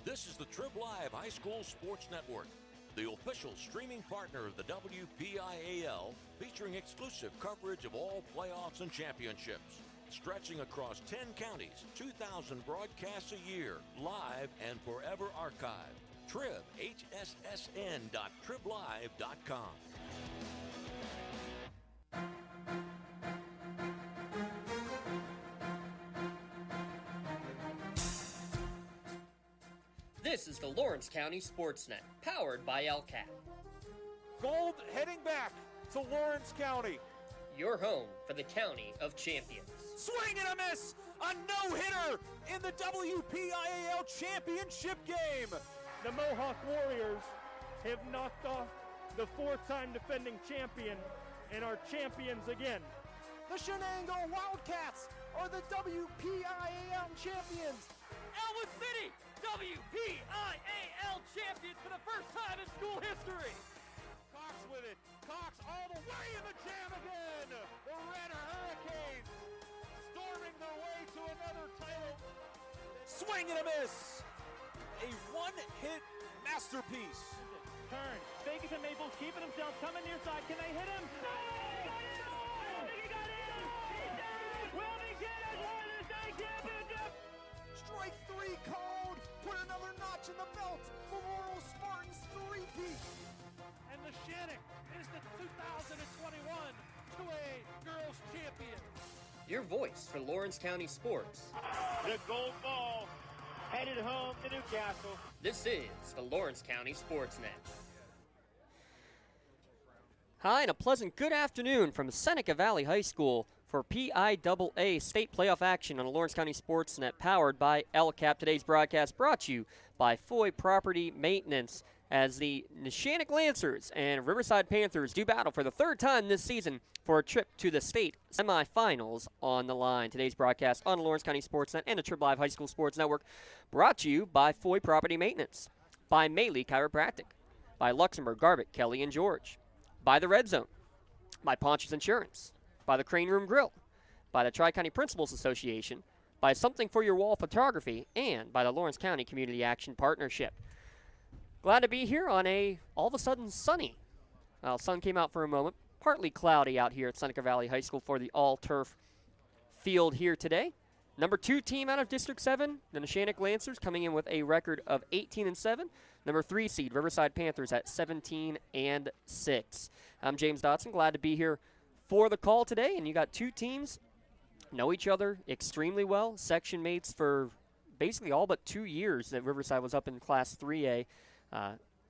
This is the Trib Live High School Sports Network, the official streaming partner of the WPIAL, featuring exclusive coverage of all playoffs and championships. Stretching across 10 counties, 2,000 broadcasts a year, live and forever archived. Trib, hssn.triblive.com. This is the Lawrence County SportsNet, powered by LCAT. Gold heading back to Lawrence County. Your home for the County of Champions. Swing and a miss! A no-hitter in the WPIAL Championship game! The Mohawk Warriors have knocked off the four-time defending champion and are champions again. The Shenango Wildcats are the WPIAL champions. Elwood City, WPIAL champions for the first time in school history. Cox with it. Cox all the way in the jam again. The Red Hurricanes storming their way to another title. Swing and a miss. A one-hit masterpiece. Turn. Fake it to Maples, keeping himself, coming near side. Can they hit him? No! He got in! He's down! Will he get it? One of the state championship! Strike three called. Put another notch in the belt for Laurel Spartans three-peat. And the Neshannock is the 2021 2A Girls Champion. Your voice for Lawrence County sports. The gold ball headed home to Newcastle. This is the Lawrence County SportsNet. Hi, and a pleasant good afternoon from Seneca Valley High School for PIAA State Playoff action on the Lawrence County SportsNet, powered by LCAP. Today's broadcast brought to you by Foy Property Maintenance. as the Neshannock Lancers and Riverside Panthers do battle for the third time this season for a trip to the state semifinals on the line. Today's broadcast on the Lawrence County SportsNet and the Triple Live High School Sports Network brought to you by Foy Property Maintenance, by Maley Chiropractic, by Luxembourg, Garbutt, Kelly, and George, by the Red Zone, by Ponch's Insurance, by the Crane Room Grill, by the Tri-County Principals Association, by Something for Your Wall Photography, and by the Lawrence County Community Action Partnership. Glad to be here on a all of a sudden sunny. Sun came out for a moment. Partly cloudy out here at Seneca Valley High School for the all-turf field here today. Number 2 team out of District 7, the Neshannock Lancers, coming in with a record of 18-7. Number 3 seed, Riverside Panthers, at 17-6. I'm James Dotson, glad to be here for the call today. And you got 2 teams know each other extremely well. Section mates for basically all but 2 years that Riverside was up in Class 3A.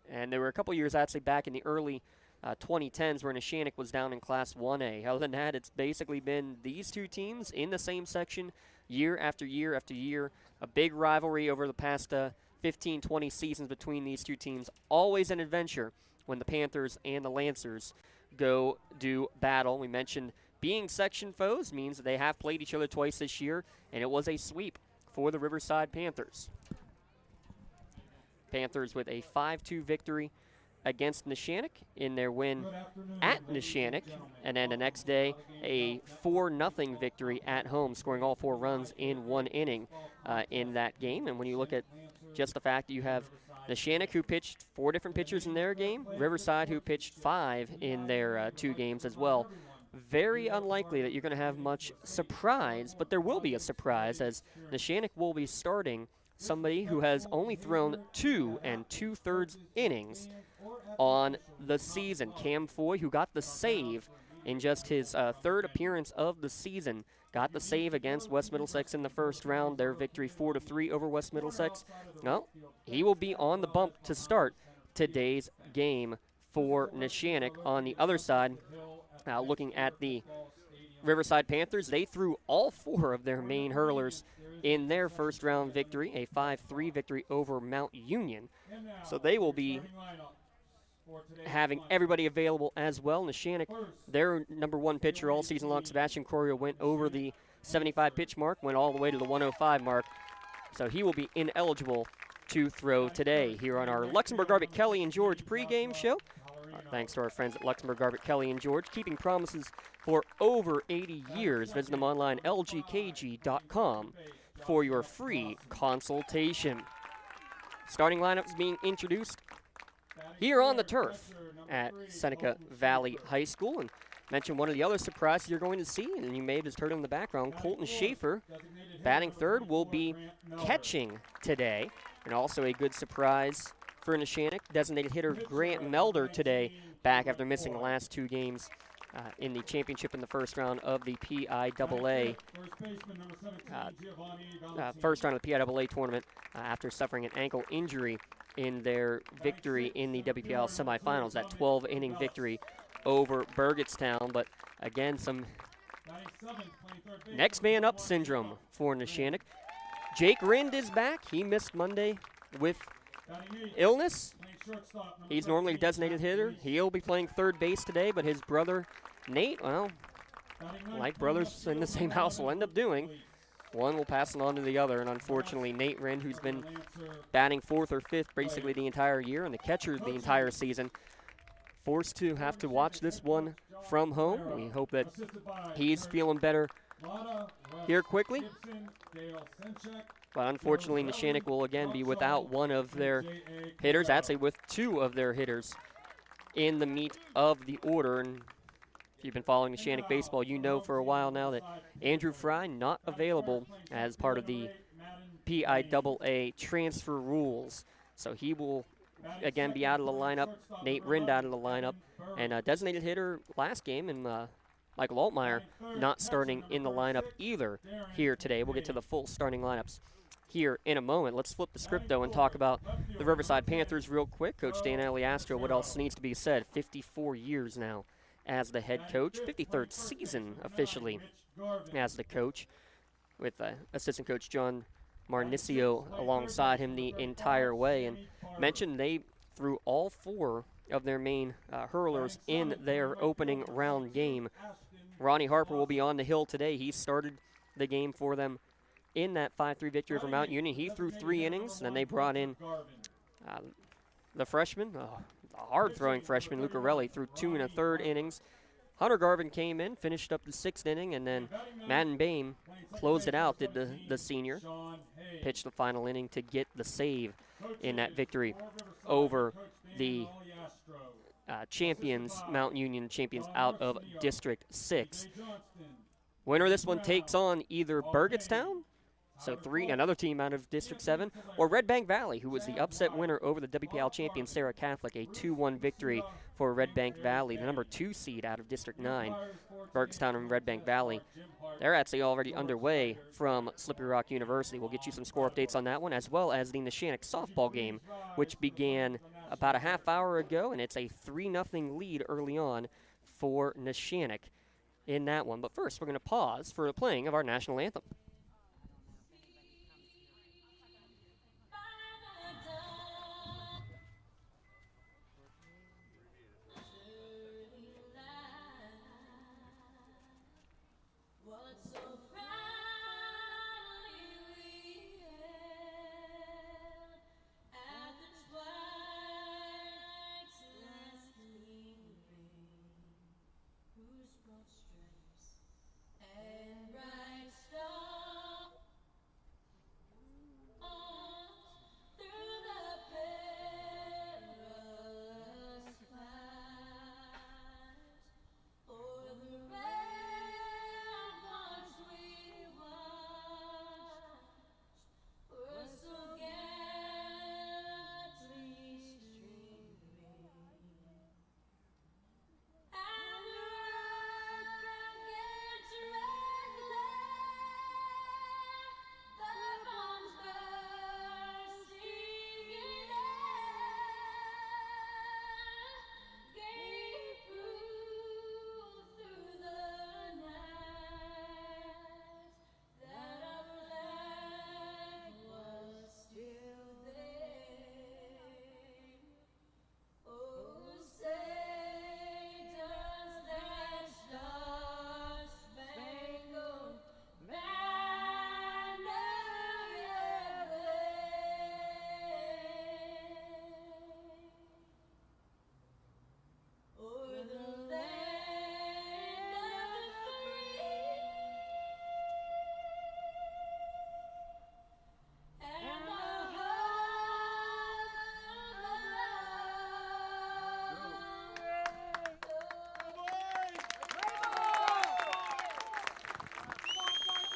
And there were a couple years actually back in the early 2010s where Neshannock was down in Class 1A. Other than that, it's basically been these 2 teams in the same section year after year after year. A big rivalry over the past 15, 20 seasons between these 2 teams. Always an adventure when the Panthers and the Lancers go do battle. We mentioned being section foes means that they have played each other twice this year, and it was a sweep for the Riverside Panthers. Panthers with a 5-2 victory against Neshannock in their win at Neshannock, and then the next day a 4-0 victory at home, scoring all 4 runs in 1 inning in that game. And when you look at just the fact that you have Neshannock, who pitched 4 different pitchers in their game, Riverside, who pitched 5 in their 2 games as well, very unlikely that you're going to have much surprise, but there will be a surprise as Neshannock will be starting somebody who has only thrown 2 2/3 innings on the season. Cam Foy, who got the save in just his 3rd appearance of the season, got the save against West Middlesex in the first round, their victory 4-3 over West Middlesex. Well, he will be on the bump to start today's game for Neshannock. On the other side, looking at the Riverside Panthers, they threw all 4 of their main hurlers in their first round victory, a 5-3 victory over Mount Union. So they will be having everybody available as well. Neshannock, their number 1 pitcher all season long, Sebastian Corio, went over the 75 pitch mark, went all the way to the 105 mark. So he will be ineligible to throw today here on our Luxembourg, Garbutt, Kelly, and George pregame show. Thanks to our friends at Luxembourg, Garbutt, Kelly, and George, keeping promises for over 80 years. Visit them online, lgkg.com, for your free consultation. Starting lineups being introduced here on the turf at Seneca Valley High School. And mention one of the other surprises you're going to see, and you may have just heard him in the background, Colton Schaefer, batting third, will be catching today. And also a good surprise for Neshannock, designated hitter Grant Melder today, back after missing the last 2 games in the championship in the first round of the PIAA first round of the PIAA tournament after suffering an ankle injury in their victory in the WPL semifinals, that 12-inning victory over Burgettstown. But again, some next man up syndrome for Neshannock. Jake Rind is back. He missed Monday with illness. He's normally a designated hitter. He'll be playing third base today, but his brother Nate, well, like brothers in the same house will end up doing, one will pass it on to the other. And unfortunately, Nate Rind, who's been batting 4th or 5th basically the entire year and the catcher the entire season, forced to have to watch this one from home. We hope that he's feeling better here quickly. But unfortunately, Neshannock will again be without one of their hitters, actually with 2 of their hitters in the meat of the order. And if you've been following Neshannock baseball, you know for a while now that Andrew Fry not available as part of the PIAA transfer rules. So he will again be out of the lineup. Nate Rind out of the lineup. And designated hitter last game, and Michael Altmaier not starting in the lineup either here today. We'll get to the full starting lineups here in a moment. Let's flip the script, though, and talk about the Riverside Panthers real quick. Coach Dan Aliastro, what else needs to be said? 54 years now as the head coach, 53rd season officially as the coach, with assistant coach John Marnicio alongside him the entire way. And mentioned they threw all 4 of their main hurlers in their opening round game. Ronnie Harper will be on the hill today. He started the game for them in that 5-3 victory over Mount Union. He threw 3 innings, and then they brought in the freshman, the hard-throwing freshman, Lucarelli, threw 2 1/3 innings. Hunter Garvin came in, finished up the 6th inning, and then Madden Bame closed it out, did the senior. Pitched the final inning to get the save in that victory over the champions, Mount Union champions out of District 6. Winner of this one takes on either Burgettstown, so another team out of District 7, or Red Bank Valley, who was the upset winner over the WPL champion Sarah Catholic, a 2-1 victory for Red Bank Valley, the number 2 seed out of District 9. Burgettstown and Red Bank Valley, they're actually already underway from Slippery Rock University. We'll get you some score updates on that one, as well as the Neshannock softball game, which began about a half hour ago, and it's a 3-0 lead early on for Neshannock in that one. But first, we're going to pause for the playing of our national anthem.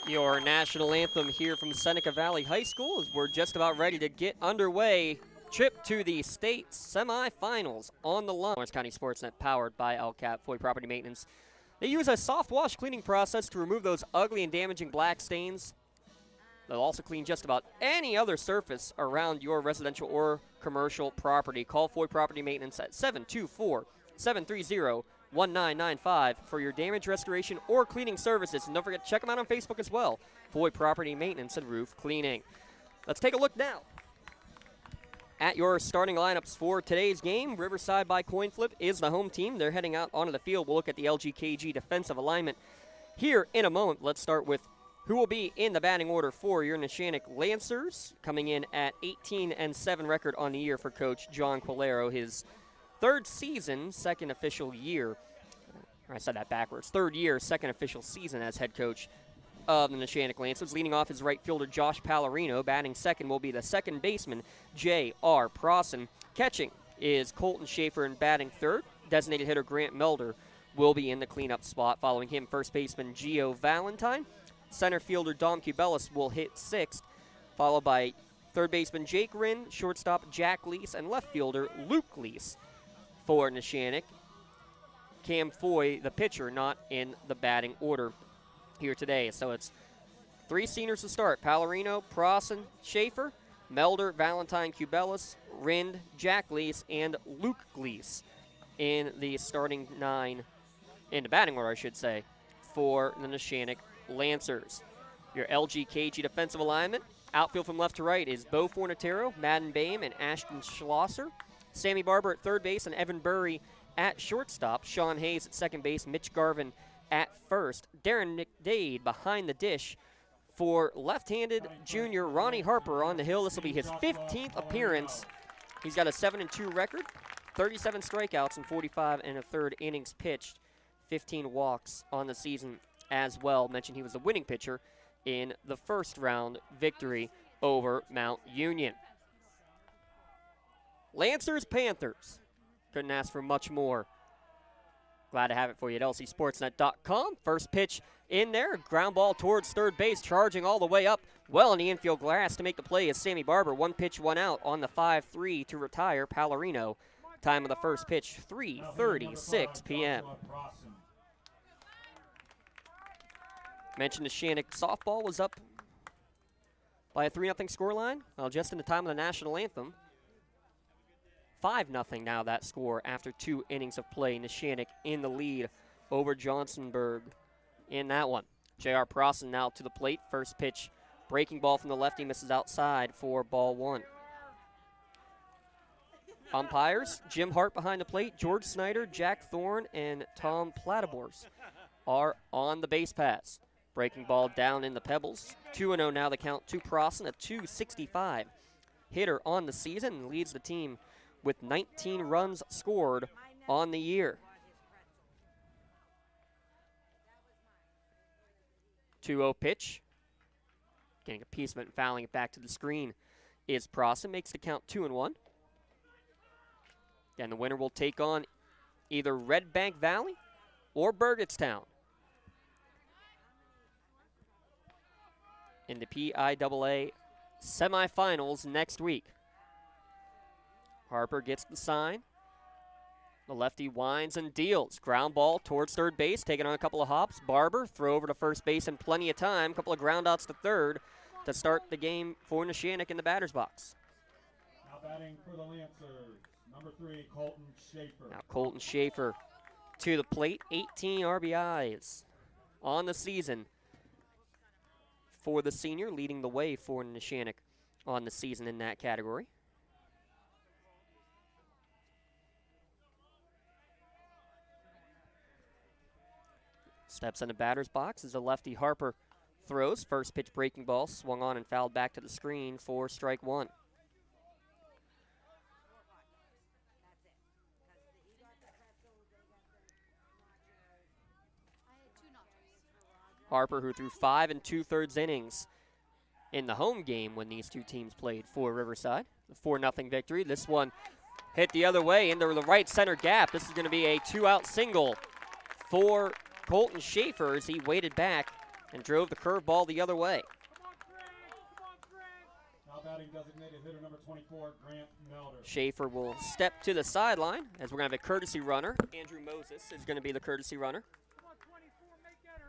Your national anthem here from Seneca Valley High School as we're just about ready to get underway. Trip to the state semifinals on the line. Lawrence County SportsNet powered by LCAP Foy Property Maintenance. They use a soft wash cleaning process to remove those ugly and damaging black stains. They'll also clean just about any other surface around your residential or commercial property. Call Foy Property Maintenance at 724-730-1995 for your damage restoration or cleaning services. And don't forget to check them out on Facebook as well. Foy Property Maintenance and Roof Cleaning. Let's take a look now at your starting lineups for today's game. Riverside by coin flip is the home team. They're heading out onto the field. We'll look at the LGKG defensive alignment here in a moment. Let's start with who will be in the batting order for your Neshannock Lancers, coming in at 18-7 record on the year for Coach John Quilero, his third season, second official year. Or I said that backwards. Third year, second official season as head coach of the Neshannock Lancers. Leading off is right fielder Josh Pallarino. Batting second will be the second baseman, J.R. Prosson. Catching is Colton Schaefer, and batting third, designated hitter Grant Melder will be in the cleanup spot. Following him, first baseman Gio Valentine. Center fielder Dom Cubelis will hit sixth, followed by third baseman Jake Rinn, shortstop Jack Leese, and left fielder Luke Leese. For Neshannock, Cam Foy, the pitcher, not in the batting order here today. So it's three seniors to start: Pallarino, Prosson, Schaefer, Melder, Valentine, Cubelis, Rind, Jack Leese, and Luke Leese in the starting nine, in the batting order, I should say, for the Neshannock Lancers. Your LGKG defensive alignment, outfield from left to right, is Bo Fornatero, Madden Bame, and Ashton Schlosser. Sammy Barber at third base and Evan Burry at shortstop. Sean Hayes at second base, Mitch Garvin at first. Darren McDade behind the dish for left-handed junior Ronnie Harper on the hill. This will be his 15th appearance. He's got a 7-2 record, 37 strikeouts in 45 and a third innings pitched, 15 walks on the season as well. Mentioned he was the winning pitcher in the first round victory over Mount Union. Lancers Panthers. Couldn't ask for much more. Glad to have it for you at lcsportsnet.com. First pitch in there. Ground ball towards third base, charging all the way up. Well in the infield grass to make the play is Sammy Barber. 1 pitch, 1 out on the 5-3 to retire Pallarino. Time of the first pitch, 3:36 p.m. Mentioned the Neshannock softball was up by a 3-0 scoreline. Well, just in the time of the national anthem. 5-0 now that score after 2 innings of play. Neshannock in the lead over Johnsonburg in that one. J.R. Prosson now to the plate. First pitch, breaking ball from the lefty, misses outside for ball 1. Umpires, Jim Hart behind the plate, George Snyder, Jack Thorne, and Tom Plattibors are on the base paths. Breaking ball down in the pebbles. 2-0 now the count to Prosson, a .265 hitter on the season, and leads the team with 19 runs scored on the year. 2-0 pitch. Getting a piece of it and fouling it back to the screen is Prosson. Makes the count 2-1. And the winner will take on either Red Bank Valley or Burgettstown in the PIAA semifinals next week. Harper gets the sign. The lefty winds and deals. Ground ball towards third base, taking on a couple of hops. Barber, throw over to first base in plenty of time. Couple of ground outs to third to start the game for Neshannock in the batter's box. Now batting for the Lancers, number 3, Colton Schaefer. Now Colton Schaefer to the plate. 18 RBIs on the season for the senior, leading the way for Neshannock on the season in that category. Steps in the batter's box as a lefty. Harper throws. First pitch breaking ball, swung on and fouled back to the screen for strike 1. Harper, who threw 5 2/3 innings in the home game when these two teams played for Riverside. The 4-0 victory. This one hit the other way into the right center gap. This is going to be a 2-out single for Colton Schaefer as he waited back and drove the curveball the other way. Now batting designated hitter number 24, Grant Melder. Schaefer will step to the sideline as we're going to have a courtesy runner. Andrew Moses is going to be the courtesy runner.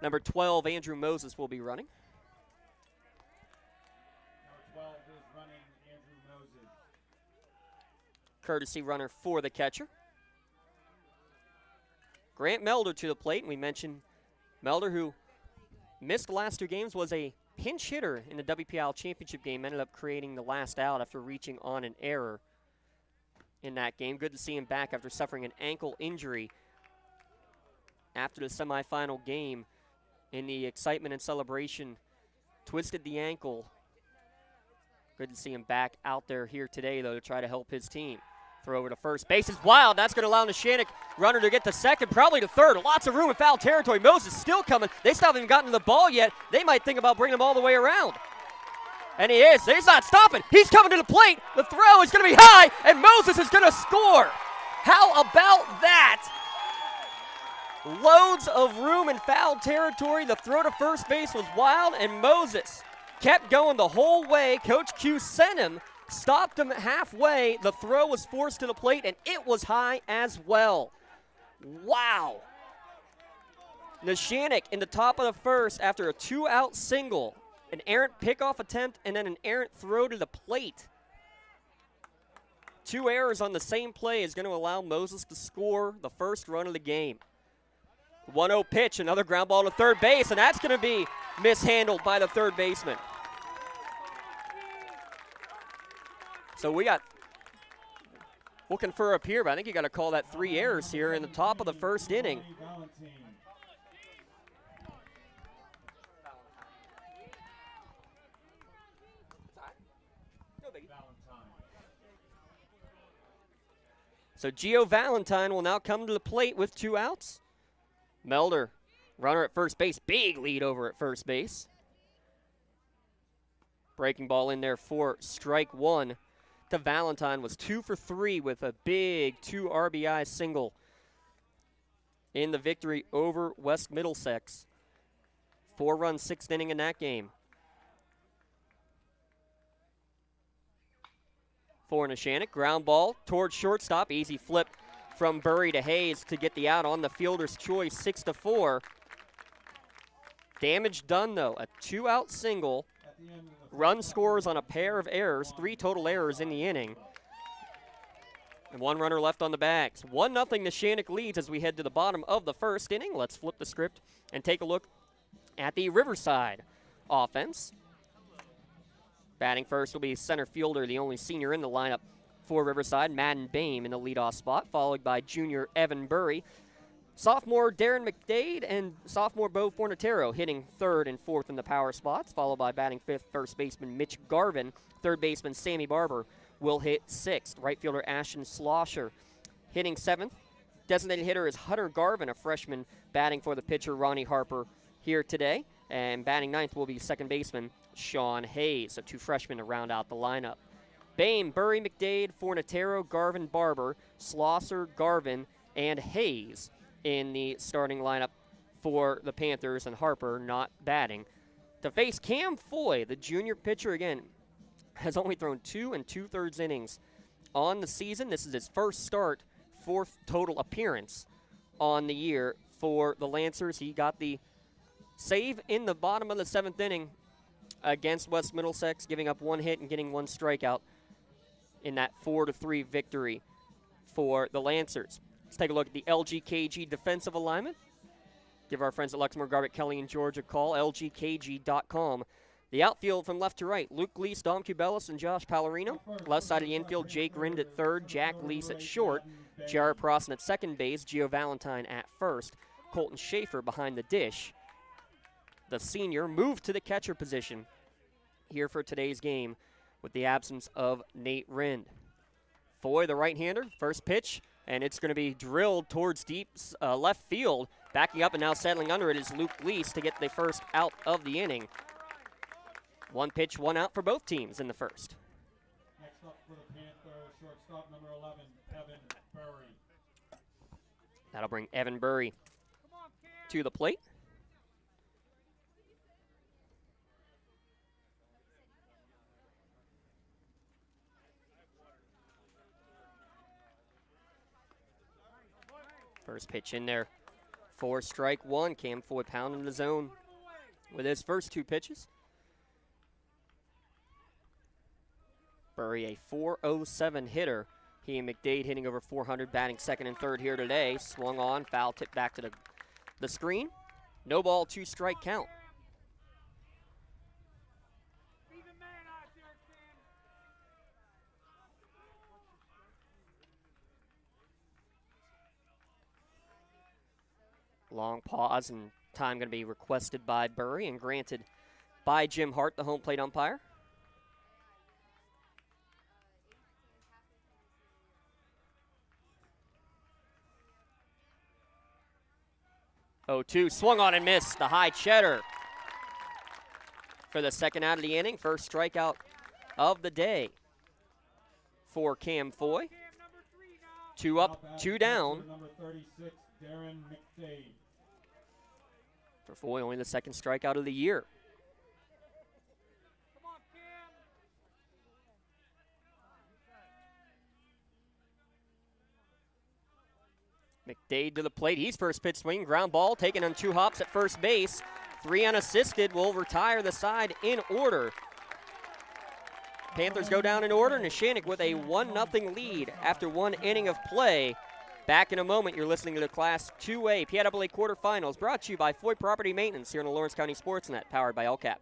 Number 12, Andrew Moses, will be running. Number 12 is running Andrew Moses. Courtesy runner for the catcher. Grant Melder to the plate, and we mentioned Melder, who missed the last 2 games, was a pinch hitter in the WPIAL championship game, ended up creating the last out after reaching on an error in that game. Good to see him back after suffering an ankle injury after the semifinal game. In the excitement and celebration, twisted the ankle. Good to see him back out there here today, though, to try to help his team. Throw over to first base is wild. That's going to allow Neshannock runner to get to second, probably to third. Lots of room in foul territory. Moses still coming. They still haven't even gotten to the ball yet. They might think about bringing him all the way around. And he is. He's not stopping. He's coming to the plate. The throw is going to be high, and Moses is going to score. How about that? Loads of room in foul territory. The throw to first base was wild, and Moses kept going the whole way. Coach Q sent him, stopped him halfway. The throw was forced to the plate, and it was high as well. Wow. Neshannock in the top of the first after a 2-out single, an errant pickoff attempt, and then an errant throw to the plate. 2 errors on the same play is going to allow Moses to score the first run of the game. 1-0 pitch, another ground ball to third base, and that's going to be mishandled by the third baseman. So we got We'll confer up here, but I think you got to call that 3 errors here in the top of the first inning. So Gio Valentine will now come to the plate with 2 outs. Melder, runner at first base, big lead over at first base. Breaking ball in there for strike 1 to Valentine, was 2 for 3 with a big 2 RBI single in the victory over West Middlesex. 4-run 6th inning in that game. For Neshannock, ground ball towards shortstop, easy flip from Burry to Hayes to get the out on the fielder's choice, 6-4. Damage done though, a 2-out single. Run scores on a pair of errors, 3 total errors in the inning. And 1 runner left on the bags. 1-0 Neshannock leads as we head to the bottom of the first inning. Let's flip the script and take a look at the Riverside offense. Batting first will be center fielder, the only senior in the lineup for Riverside, Madden Bame in the leadoff spot, followed by junior Evan Burry. Sophomore Darren McDade and sophomore Bo Fornatero hitting 3rd and 4th in the power spots, followed by batting 5th first baseman Mitch Garvin. 3rd baseman Sammy Barber will hit 6th. Right fielder Ashton Slosher hitting 7th. Designated hitter is Hunter Garvin, a freshman, batting for the pitcher Ronnie Harper here today. And batting 9th will be second baseman Sean Hayes, so 2 freshmen to round out the lineup. Bame, Burry, McDade, Fornatero, Garvin, Barber, Slosser, Garvin, and Hayes in the starting lineup for the Panthers, and Harper not batting. To face Cam Foy, the junior pitcher, again, has only thrown 2 2/3 innings on the season. This is his first start, 4th total appearance on the year for the Lancers. He got the save in the bottom of the 7th inning against West Middlesex, giving up 1 hit and getting 1 strikeout in that 4-3 victory for the Lancers. Let's take a look at the LGKG defensive alignment. Give our friends at Luxemore, Garbutt, Kelly, and George a call, lgkg.com. The outfield from left to right, Luke Lease, Dom Cubelis, and Josh Pallarino. Left side of the infield, Jake Rind at 3rd, Jack Lease at short, Jared Prosson at second base, Gio Valentine at first, Colton Schaefer behind the dish. The senior moved to the catcher position here for today's game with the absence of Nate Rind. Foy, the right-hander, first pitch, and it's going to be drilled towards deep left field. Backing up and now settling under it is Luke Lease to get the first out of the inning. 1 pitch, 1 out for both teams in the first. Next up for the Panthers, shortstop number 11, Evan Burry. That'll bring Evan Burry to the plate. First pitch in there for strike 1. Cam Foy pounding the zone with his first 2 pitches. Burry, a .407 hitter. He and McDade hitting over 400, batting 2nd and 3rd here today. Swung on, foul tip back to the screen. No ball, 2 strike count. Long pause and time going to be requested by Burry and granted by Jim Hart, the home plate umpire. 0-2, swung on and missed. The high cheddar for the second out of the inning. First strikeout of the day for Cam Foy. 2 up, 2 down. Number 36, Darren McDade. For Foy, only the 2nd strikeout of the year. McDade to the plate. He's first pitch swing. Ground ball taken on 2 hops at first base. 3 unassisted will retire the side in order. Panthers go down in order. Neshannock with a 1-0 lead after 1 inning of play. Back in a moment, you're listening to the Class 2A PIAA Quarterfinals, brought to you by Foy Property Maintenance here on the Lawrence County SportsNet, powered by LCAP.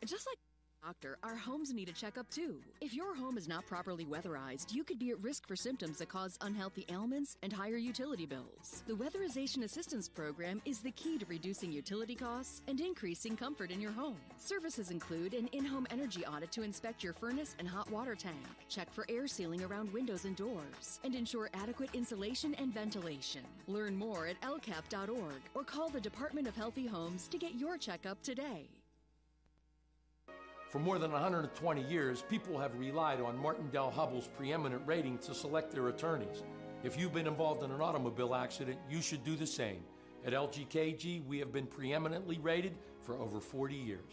Just like Doctor, our homes need a checkup too. If your home is not properly weatherized, you could be at risk for symptoms that cause unhealthy ailments and higher utility bills. The Weatherization Assistance Program is the key to reducing utility costs and increasing comfort in your home. Services include an in-home energy audit to inspect your furnace and hot water tank, check for air sealing around windows and doors, and ensure adequate insulation and ventilation. Learn more at lcap.org or call the Department of Healthy Homes to get your checkup today. For more than 120 years, people have relied on Martindale Hubbell's preeminent rating to select their attorneys. If you've been involved in an automobile accident, you should do the same. At LGKG, we have been preeminently rated for over 40 years.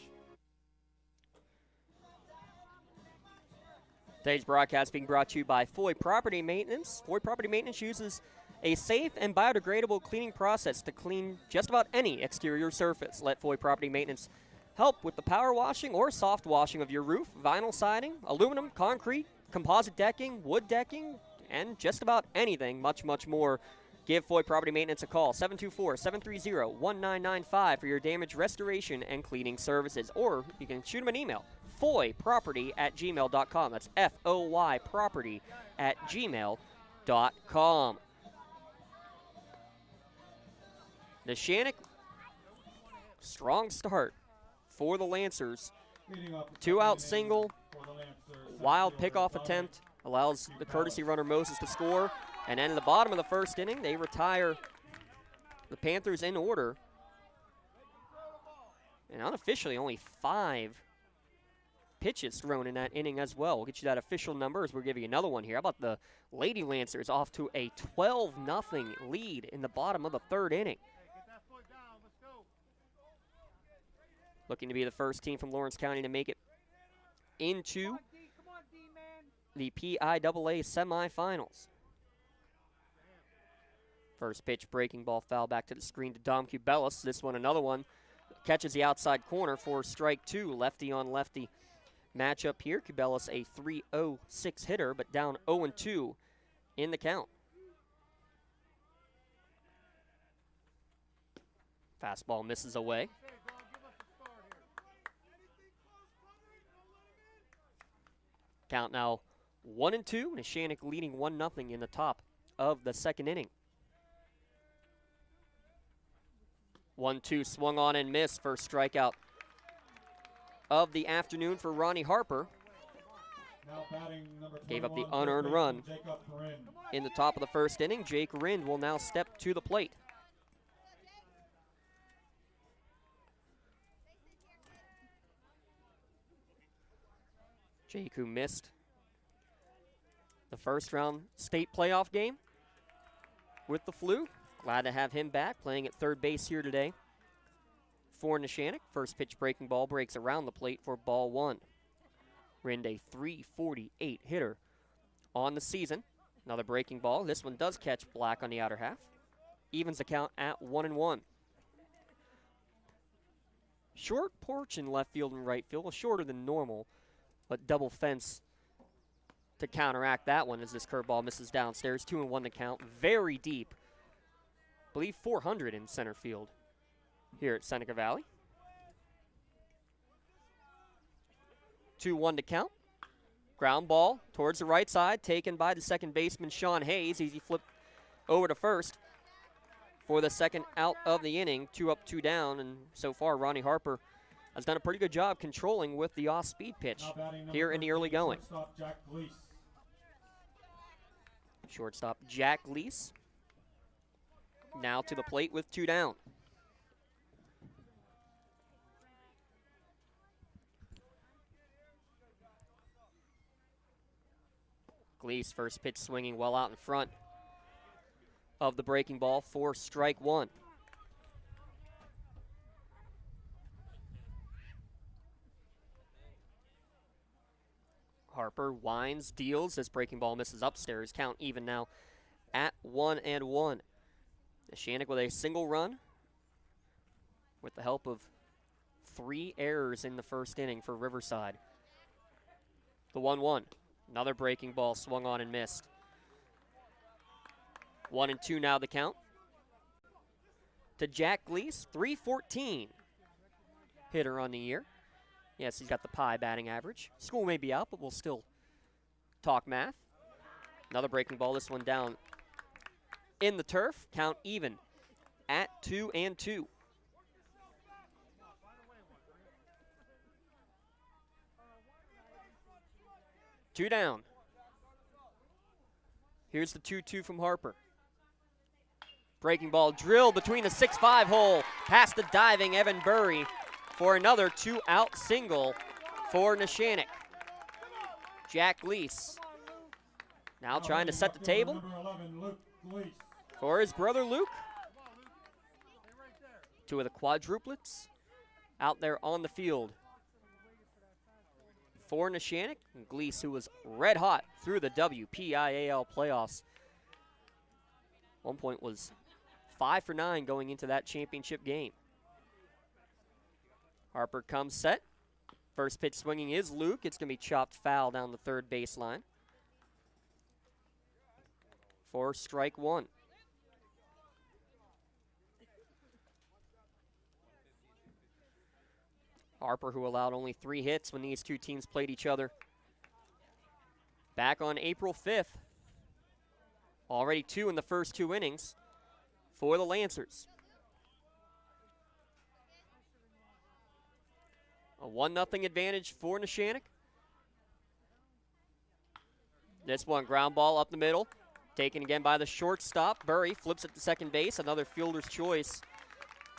Today's broadcast being brought to you by Foy Property Maintenance. Foy Property Maintenance uses a safe and biodegradable cleaning process to clean just about any exterior surface. Let Foy Property Maintenance help with the power washing or soft washing of your roof, vinyl siding, aluminum, concrete, composite decking, wood decking, and just about anything, much, much more. Give Foy Property Maintenance a call, 724-730-1995 for your damage restoration and cleaning services. Or you can shoot them an email, foyproperty@gmail.com. That's F-O-Y property@gmail.com. Neshannock, strong start for the Lancers. 2-out single, wild pickoff attempt, allows the courtesy runner Moses to score. And then in the bottom of the first inning, they retire the Panthers in order. And unofficially, only 5 pitches thrown in that inning as well. We'll get you that official number as we'll give you another one here. How about the Lady Lancers off to a 12-0 lead in the bottom of the third inning. Looking to be the first team from Lawrence County to make it into the PIAA semifinals. First pitch, breaking ball, foul back to the screen to Dom Cubelis. This one, another one, catches the outside corner for strike 2. Lefty on lefty matchup here. Cubelis a .306 hitter, but down 0-2 in the count. Fastball misses away. Count now 1-2. Neshannock leading 1-0 in the top of the second inning. 1-2 swung on and missed. First strikeout of the afternoon for Ronnie Harper. Gave up the unearned run in the top of the first inning. Jake Rind will now step to the plate. Jake, who missed the first round state playoff game with the flu. Glad to have him back, playing at third base here today for Neshannock. First pitch breaking ball breaks around the plate for ball 1. Rind a .348 hitter on the season. Another breaking ball. This one does catch Black on the outer half. Evens the count at 1-1. Short porch in left field and right field, shorter than normal, but double fence to counteract that one as this curveball misses downstairs. 2-1 the count. Very deep. I believe 400 in center field here at Seneca Valley. 2-1 to count. Ground ball towards the right side, taken by the second baseman, Sean Hayes. Easy flip over to first for the second out of the inning. 2 up, 2 down, and so far Ronnie Harper has done a pretty good job controlling with the off-speed pitch here in the early going. Shortstop Jack Leese now to the plate with 2 down. Gleese, first pitch swinging well out in front of the breaking ball for strike 1. Harper winds, deals. This breaking ball misses upstairs. Count even now at 1-1. Neshannock with a single run with the help of 3 errors in the first inning for Riverside. The 1-1. Another breaking ball swung on and missed. 1-2 now the count. To Jack Gleese, .314 hitter on the year. Yes, he's got the Pi batting average. School may be out, but we'll still talk math. Another breaking ball, this one down in the turf. Count even at 2-2. Two down. Here's the 2-2 from Harper. Breaking ball drilled between the 6-5 hole past the diving Evan Burry for another 2-out single for Neshannock. Jack Gleese now trying to set the table for his brother Luke. Two of the quadruplets out there on the field for Neshannock. And Gleese, who was red hot through the WPIAL playoffs. 1 point was 5 for 9 going into that championship game. Harper comes set. First pitch swinging is Luke. It's going to be chopped foul down the third baseline for strike one. Harper, who allowed only 3 hits when these two teams played each other back on April 5th. Already 2 in the first 2 innings for the Lancers. A 1-0 advantage for Neshannock. This one, ground ball up the middle. Taken again by the shortstop. Burry flips it to second base. Another fielder's choice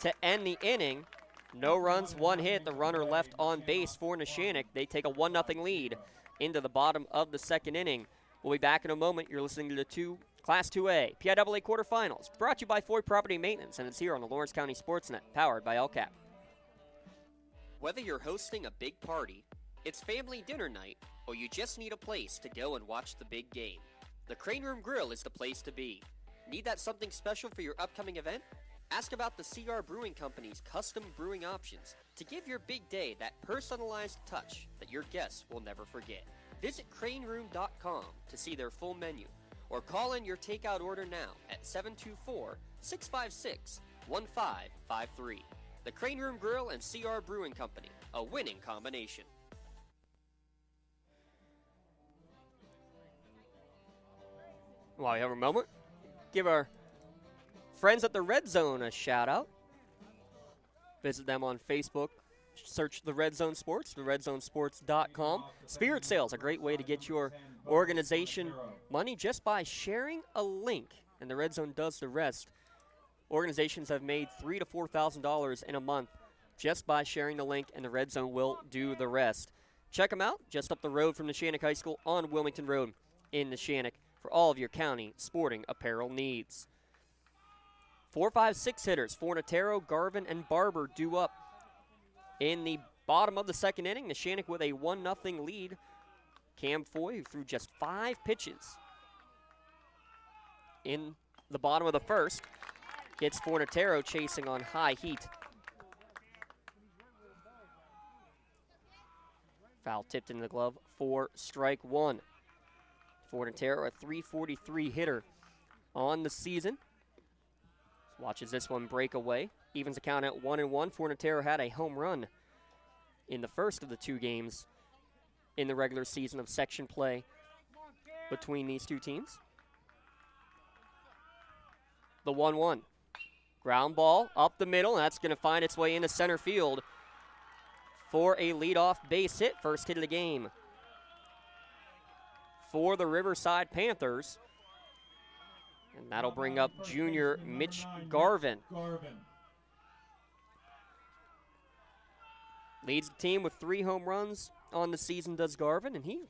to end the inning. No runs, 1 hit. The runner left on base for Neshannock. They take a 1-0 lead into the bottom of the second inning. We'll be back in a moment. You're listening to the Class 2A PIAA Quarterfinals, brought to you by Foy Property Maintenance, and it's here on the Lawrence County SportsNet, powered by LCAP. Whether you're hosting a big party, it's family dinner night, or you just need a place to go and watch the big game, the Crane Room Grill is the place to be. Need that something special for your upcoming event? Ask about the CR Brewing Company's custom brewing options to give your big day that personalized touch that your guests will never forget. Visit craneroom.com to see their full menu, or call in your takeout order now at 724-656-1553. The Crane Room Grill and CR Brewing Company, a winning combination. While we have a moment, give our friends at the Red Zone a shout out. Visit them on Facebook. Search the Red Zone Sports, theredzonesports.com. Spirit Sales, a great way to get your organization money just by sharing a link, and the Red Zone does the rest. Organizations have made $3,000 to $4,000 in a month just by sharing the link, and the Red Zone will do the rest. Check them out just up the road from Neshannock High School on Wilmington Road in Neshannock for all of your county sporting apparel needs. 4, 5, 6 hitters, Fornatero, Garvin, and Barber due up in the bottom of the second inning. Neshannock with a 1-0 lead. Cam Foy, who threw just 5 pitches in the bottom of the first, gets Fornatero chasing on high heat. Foul tipped in the glove for strike one. Fornatero, a .343 hitter on the season. Watches this one break away. Evens the count at 1-1. Fornatero had a home run in the first of the 2 games in the regular season of section play between these two teams. The 1-1. Ground ball up the middle. That's going to find its way into center field for a leadoff base hit. First hit of the game for the Riverside Panthers. And that'll bring up junior Mitch Garvin. Leads the team with 3 home runs on the season, does Garvin, and he'll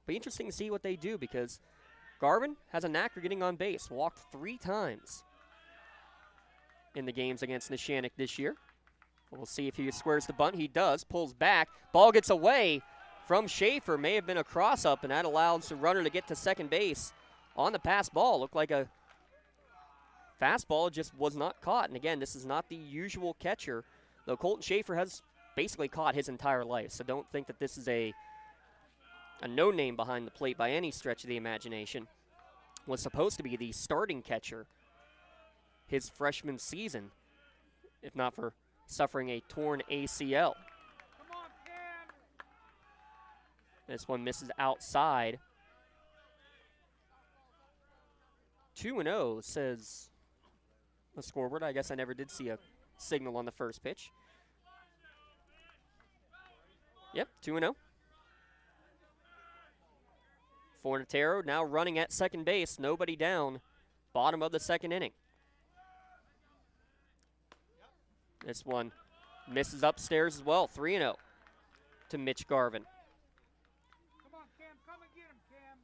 be interesting to see what they do because Garvin has a knack for getting on base. Walked 3 times in the games against Neshannock this year. We'll see if he squares the bunt. He does. Pulls back. Ball gets away from Schaefer. May have been a cross-up, and that allows the runner to get to second base on the pass ball. Looked like a fastball, just was not caught. And again, this is not the usual catcher, though Colton Schaefer has basically caught his entire life. So don't think that this is a no-name behind the plate by any stretch of the imagination. Was supposed to be the starting catcher his freshman season, if not for suffering a torn ACL. This one misses outside. 2-0 says the scoreboard. I guess I never did see a signal on the first pitch. Yep, 2-0. Fornatero now running at second base. Nobody down. Bottom of the second inning. This one misses upstairs as well. 3-0 to Mitch Garvin. Come on, Cam. Come and get him, Cam.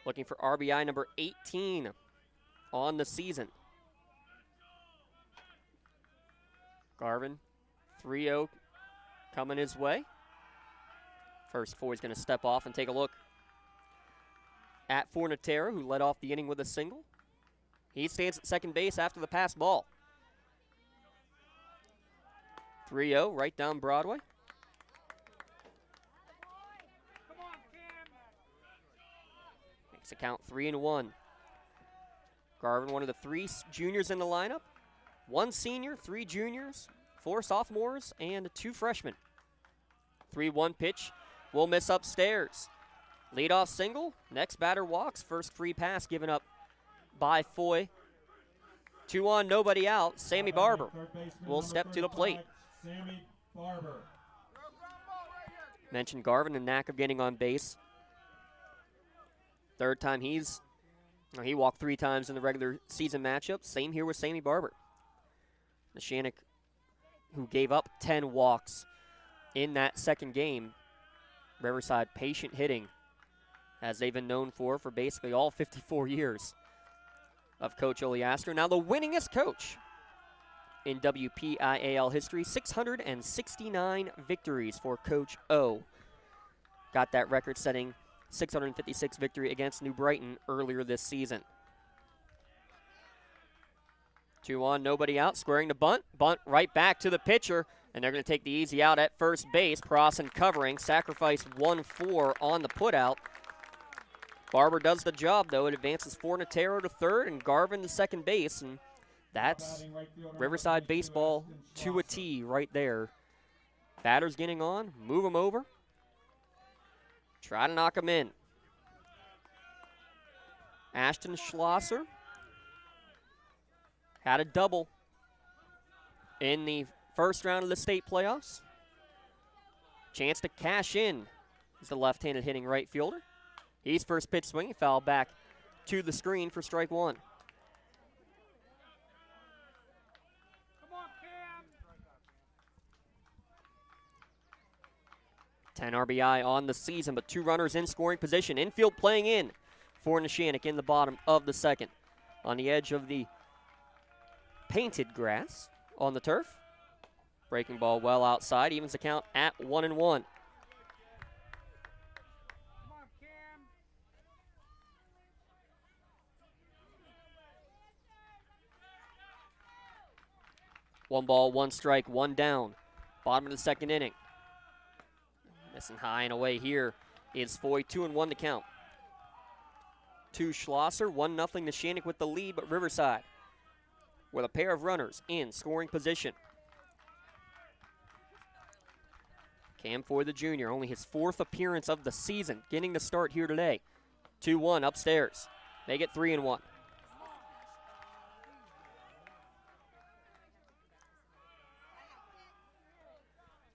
Looking for RBI number 18 on the season. Garvin, 3-0 coming his way. First, Foy's going to step off and take a look at Fornatero, who led off the inning with a single. He stands at second base after the pass ball. 3-0 right down Broadway. Come on, Cam. Makes the count 3-1. Garvin, one of the 3 juniors in the lineup. 1 senior, 3 juniors, 4 sophomores, and 2 freshmen. 3-1 pitch will miss upstairs. Leadoff single. Next batter walks. First free pass given up by Foy. 2 on, nobody out. Sammy Barber will step to the plate. Sammy Barber. Mentioned Garvin, the knack of getting on base. Third time he walked 3 times in the regular season matchup. Same here with Sammy Barber. Neshannock, who gave up 10 walks in that second game. Riverside patient hitting, as they've been known for basically all 54 years of Coach Oleaster. Now the winningest coach in WPIAL history, 669 victories for Coach O. Got that record-setting 656 victory against New Brighton earlier this season. 2 on, nobody out, squaring the bunt. Bunt right back to the pitcher, and they're going to take the easy out at first base. Prosson covering, sacrifice 1-4 on the putout. Barber does the job, though. It advances Fornatero to third and Garvin to second base, and that's Riverside baseball to a T right there. Batters getting on, move him over. Try to knock him in. Ashton Schlosser had a double in the first round of the state playoffs. Chance to cash in as the left-handed hitting right fielder. He's first pitch swinging, foul back to the screen for strike 1. Come on, Cam. 10 RBI on the season, but 2 runners in scoring position. Infield playing in for Neshannock in the bottom of the second. On the edge of the painted grass on the turf. Breaking ball well outside, evens the count at 1-1. Come on, Cam. 1 ball, 1 strike, 1 down. Bottom of the second inning. Missing high and away here is Foy. 2-1 to count. To Schlosser, 1-0 Neshannock with the lead, but Riverside with a pair of runners in scoring position. Cam Foy, the junior, only his 4th appearance of the season, getting the start here today. 2-1 upstairs. Make it 3-1.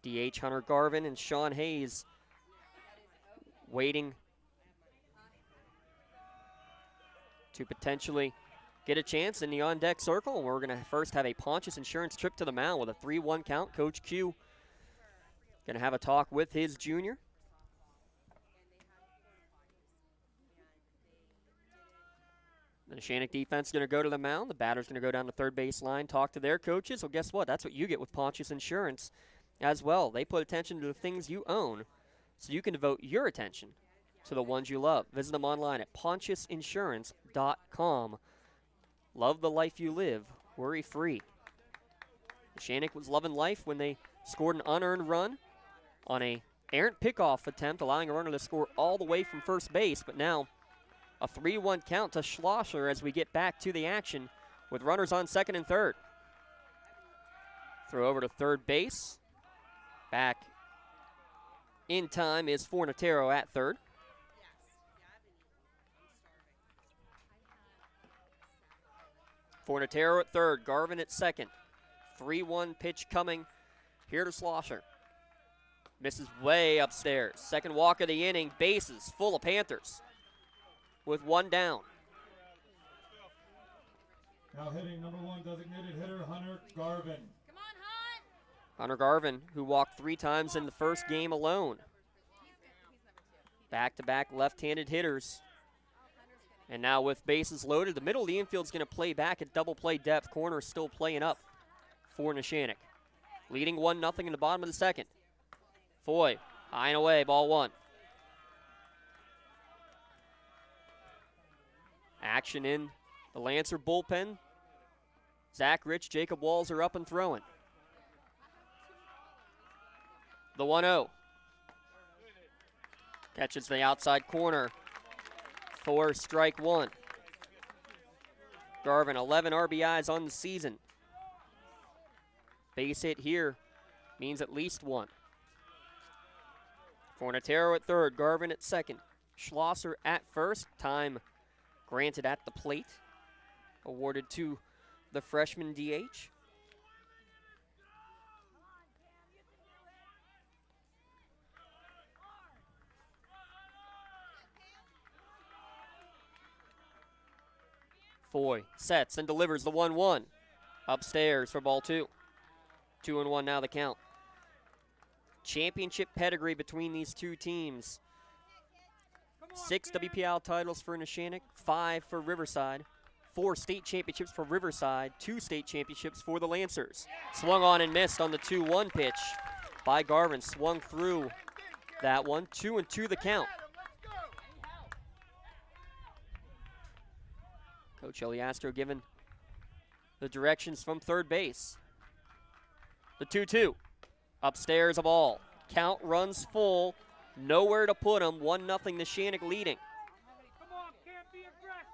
DH Hunter Garvin and Sean Hayes waiting to potentially get a chance in the on-deck circle. And we're going to first have a Pontius Insurance trip to the mound with a 3-1 count. Coach Q going to have a talk with his junior. The Neshannock defense is going to go to the mound. The batter's going to go down the third base line, talk to their coaches. Well, guess what? That's what you get with Pontius Insurance as well. They put attention to the things you own so you can devote your attention to the ones you love. Visit them online at pontiusinsurance.com. Love the life you live, worry-free. Neshannock was loving life when they scored an unearned run on a errant pickoff attempt, allowing a runner to score all the way from first base, but now a 3-1 count to Schlosser as we get back to the action with runners on second and third. Throw over to third base. Back in time is Fornatero at third. Fornatero at third, Garvin at second. 3-1 pitch coming here to Schlosser. Misses way upstairs. Second walk of the inning, bases full of Panthers with one down. Now hitting number 1 designated hitter, Hunter Garvin. Hunter Garvin, who walked 3 times in the first game alone. Back-to-back left-handed hitters. And now with bases loaded, the middle of the infield is going to play back at double play depth. Corner is still playing up for Neshannock. Leading 1-0 in the bottom of the second. Foy, high and away, ball 1. Action in the Lancer bullpen. Zach Rich, Jacob Walls are up and throwing. The 1-0. Catches the outside corner for strike 1. Garvin, 11 RBIs on the season. Base hit here means at least 1. Fornatero at third, Garvin at second. Schlosser at first, time granted at the plate. Awarded to the freshman DH. Foy sets and delivers the 1-1. Upstairs for ball 2. 2-1 now the count. Championship pedigree between these two teams. 6 WPIAL titles for Neshannock, 5 for Riverside. 4 state championships for Riverside, 2 state championships for the Lancers. Swung on and missed on the 2-1 pitch by Garvin. Swung through that one. 2-2 the count. Coach Eliastro given the directions from third base. The 2-2. Upstairs a ball. Count runs full. Nowhere to put him. 1-0 Neshannock leading. Come on, can't be aggressive.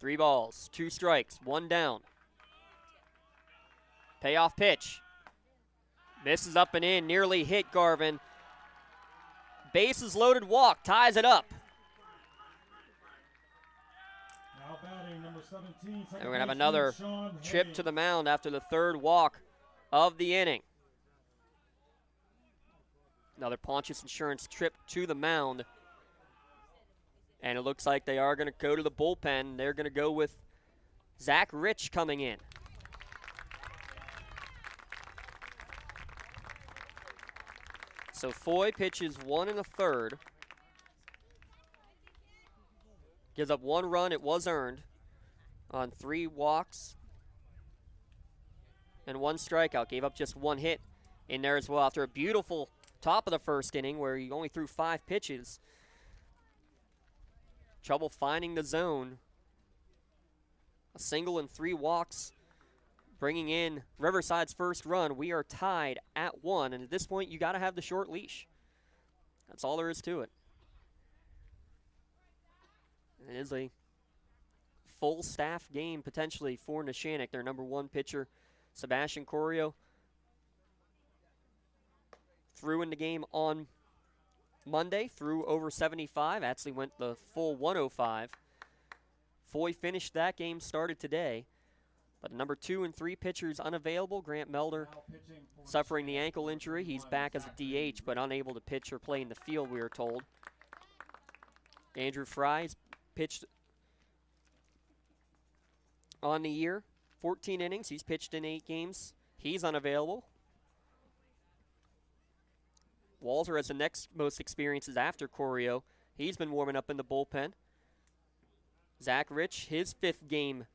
3 balls, 2 strikes, 1 down. Payoff pitch. Misses up and in, nearly hit Garvin. Bases loaded walk, ties it up. Now batting number 17. And we're going to have another trip to the mound after the third walk of the inning. Another Pontius Insurance trip to the mound. And it looks like they are going to go to the bullpen. They're going to go with Zach Rich coming in. So Foy pitches 1 1/3. Gives up 1 run. It was earned on 3 walks and 1 strikeout. Gave up just 1 hit in there as well after a beautiful top of the first inning where he only threw 5 pitches. Trouble finding the zone. A single and 3 walks, bringing in Riverside's first run. We are tied at 1, and at this point, you got to have the short leash. That's all there is to it. It is a full staff game potentially for Neshannock. Their number 1 pitcher, Sebastian Corio, threw in the game on Monday, threw over 75, actually went the full 105. Foy finished that game, started today. But number 2 and 3 pitchers unavailable. Grant Melder suffering the ankle injury. He's back as a DH, but unable to pitch or play in the field, we are told. Andrew Fry's pitched on the year, 14 innings. He's pitched in 8 games. He's unavailable. Walzer has the next most experiences after Corio. He's been warming up in the bullpen. Zach Rich, his 5th game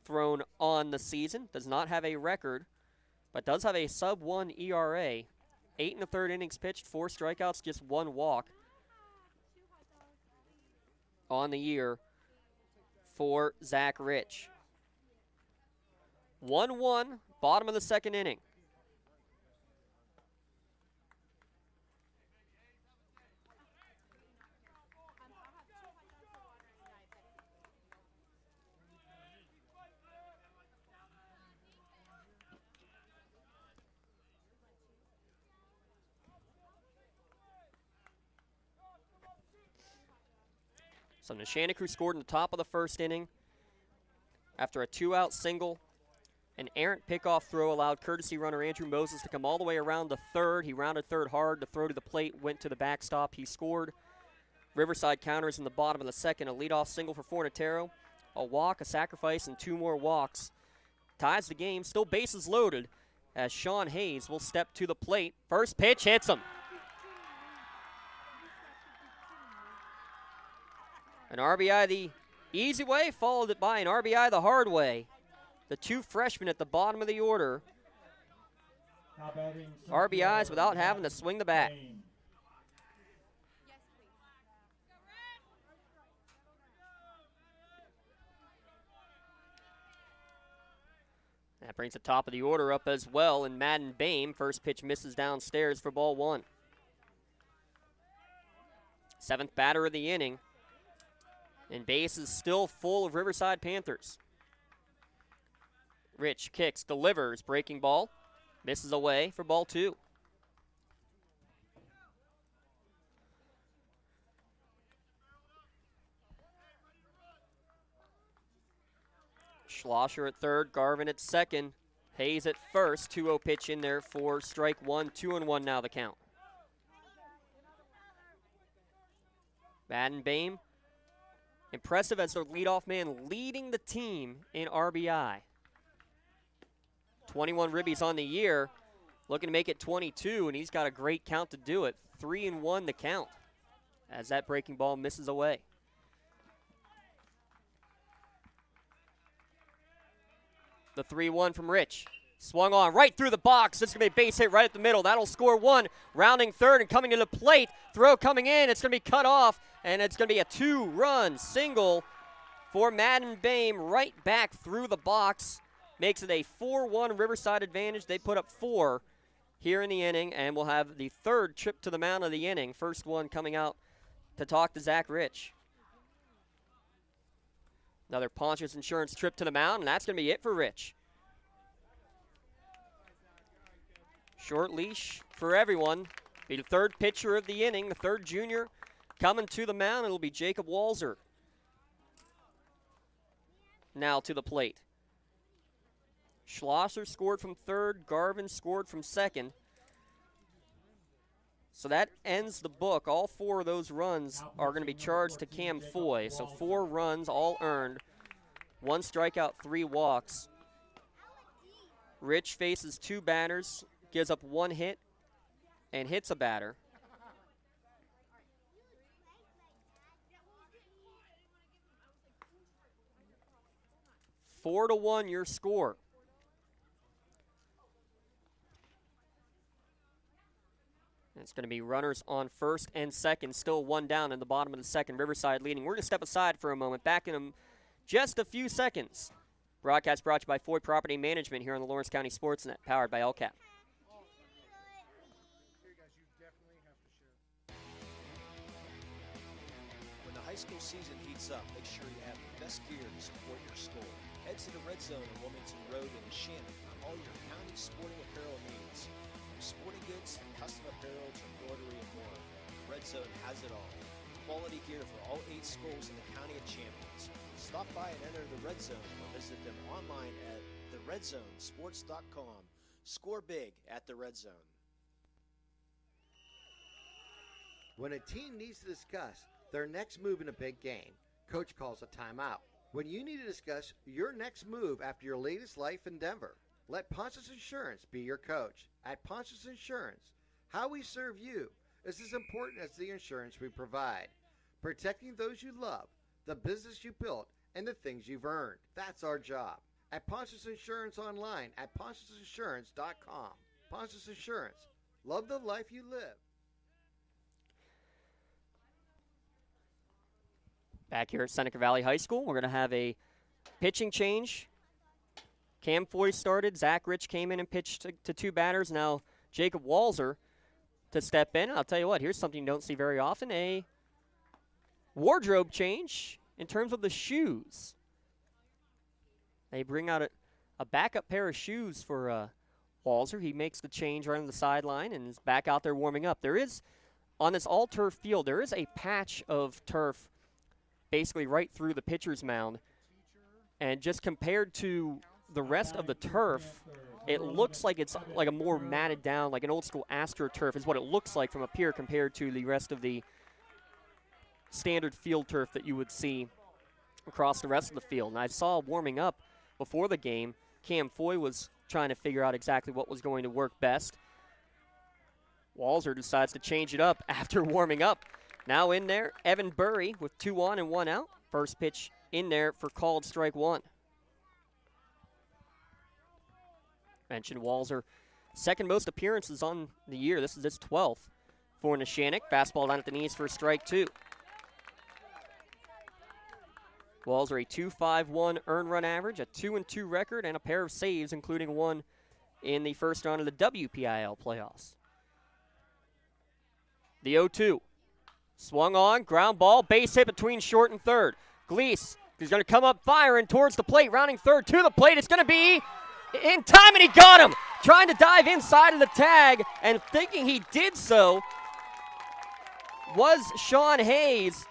thrown on the season. Does not have a record, but does have a sub-1 ERA. 8 1/3 innings pitched, 4 strikeouts, just 1 walk on the year for Zach Rich. 1-1, bottom of the second inning. So Neshannock, who scored in the top of the first inning after a 2-out single, an errant pickoff throw allowed courtesy runner Andrew Moses to come all the way around the third. He rounded third hard. The throw to the plate went to the backstop. He scored. Riverside counters in the bottom of the second. A leadoff single for Fornatero. A walk, a sacrifice, and 2 more walks. Ties the game. Still bases loaded as Sean Hayes will step to the plate. First pitch hits him. An RBI the easy way, followed it by an RBI the hard way. The 2 freshmen at the bottom of the order. RBIs without having to swing the bat. That brings the top of the order up as well, and Madden Bame, first pitch misses downstairs for ball 1. 7th batter of the inning. And base is still full of Riverside Panthers. Rich kicks, delivers, breaking ball. Misses away for ball 2. Schlosser at third, Garvin at second. Hayes at first, 2-0 pitch in there for strike 1, 2-1 now the count. Madden Bame, impressive as their leadoff man, leading the team in RBI. 21 ribbies on the year, looking to make it 22, and he's got a great count to do it. 3-1 the count as that breaking ball misses away. The 3-1 from Rich. Swung on right through the box. This is going to be a base hit right at the middle. That'll score 1. Rounding third and coming to the plate. Throw coming in. It's going to be cut off, and it's going to be a 2-run single for Madden Bame right back through the box. Makes it a 4-1 Riverside advantage. They put up 4 here in the inning, and we'll have the 3rd trip to the mound of the inning. First one coming out to talk to Zach Rich. Another Ponchers Insurance trip to the mound, and that's going to be it for Rich. Short leash for everyone. Be the 3rd pitcher of the inning, the 3rd junior coming to the mound. It'll be Jacob Walzer now to the plate. Schlosser scored from 3rd. Garvin scored from 2nd. So that ends the book. All 4 of those runs are going to be charged to Cam Foy. So 4 runs, all earned. 1 strikeout, 3 walks. Rich faces 2 batters, gives up 1 hit, and hits a batter. Four to 1 your score. It's going to be runners on first and second, still 1 down in the bottom of the second. Riverside leading. We're going to step aside for a moment. Back in just a few seconds. Broadcast brought to you by Foy Property Management here on the Lawrence County SportsNet, powered by LCAP. When the high school season heats up, make sure you have the best gear to support your school. Head to the Red Zone on Wilmington Road in Neshannock for all your county sporting apparel needs. Sporting goods, custom apparel, to embroidery, and more. Red Zone has it all. Quality gear for all 8 schools in the County of Champions. Stop by and enter the Red Zone or visit them online at theredzzonesports.com. Score big at the Red Zone. When a team needs to discuss their next move in a big game, Coach calls a timeout. When you need to discuss your next move after your latest life endeavor, let Ponchos Insurance be your coach. At Ponchos Insurance, how we serve you is as important as the insurance we provide. Protecting those you love, the business you built, and the things you've earned. That's our job. At Ponchos Insurance online at ponchosinsurance.com. Ponchos Insurance. Love the life you live. Back here at Seneca Valley High School, we're going to have a pitching change. Cam Foy started. Zach Rich came in and pitched to 2 batters. Now Jacob Walzer to step in. I'll tell you what, here's something you don't see very often, a wardrobe change in terms of the shoes. They bring out a backup pair of shoes for Walzer. He makes the change right on the sideline and is back out there warming up. There is, on this all-turf field, there is a patch of turf basically right through the pitcher's mound. And just compared to the rest of the turf, it looks like it's like a more matted down, like an old school AstroTurf is what it looks like from up here compared to the rest of the standard field turf that you would see across the rest of the field. And I saw warming up before the game, Cam Foy was trying to figure out exactly what was going to work best. Walser decides to change it up after warming up. Now in there, Evan Burry with 2 on and 1 out. First pitch in there for called strike 1. Mentioned Walser, second most appearances on the year. This is his 12th for Neshannock. Fastball down at the knees for strike 2. Walser a 2.51 earned run average, a 2-2 record, and a pair of saves, including one in the first round of the WPIAL playoffs. The 0-2. Swung on, ground ball, base hit between short and third. Gleese is going to come up firing towards the plate, rounding third to the plate. It's going to be in time, and he got him. Trying to dive inside of the tag, and thinking he did so was Sean Hayes.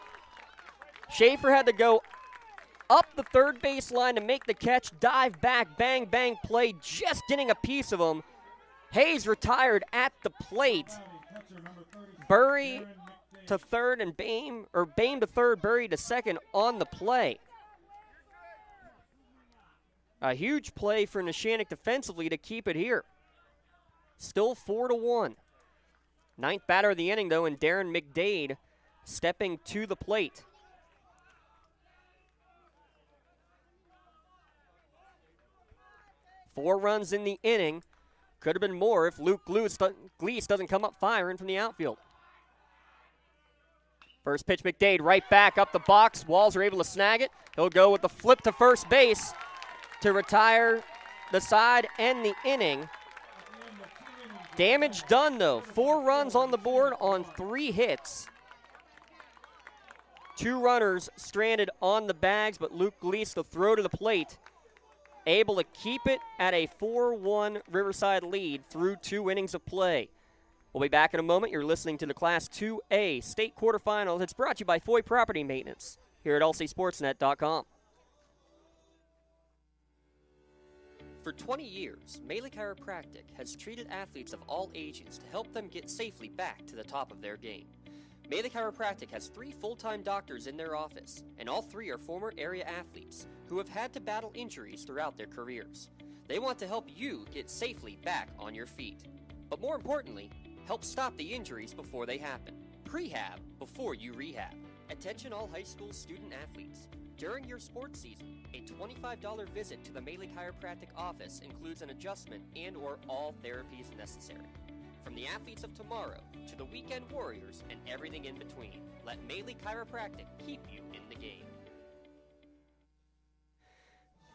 Schaefer had to go up the third base line to make the catch, dive back, bang, bang play, just getting a piece of him. Hayes retired at the plate. Burry to third and Bame to third, Burry to second on the play. A huge play for Neshannock defensively to keep it here. Still 4-1. Ninth batter of the inning, though, and Darren McDade stepping to the plate. Four runs in the inning. Could have been more if Luke Gleese doesn't come up firing from the outfield. First pitch, McDade right back up the box. Walls are able to snag it. He'll go with the flip to first base to retire the side and the inning. Damage done, though. 4 runs on the board on 3 hits. 2 runners stranded on the bags, but Luke Gleese, the throw to the plate, able to keep it at a 4-1 Riverside lead through 2 innings of play. We'll be back in a moment. You're listening to the Class 2A State Quarterfinals. It's brought to you by Foy Property Maintenance here at lcsportsnet.com. For 20 years, Melee Chiropractic has treated athletes of all ages to help them get safely back to the top of their game. Melee Chiropractic has 3 full-time doctors in their office, and all 3 are former area athletes who have had to battle injuries throughout their careers. They want to help you get safely back on your feet. But more importantly, help stop the injuries before they happen. Prehab before you rehab. Attention all high school student athletes. During your sports season, a $25 visit to the Melee Chiropractic office includes an adjustment and or all therapies necessary. From the athletes of tomorrow to the weekend warriors and everything in between, let Melee Chiropractic keep you in the game.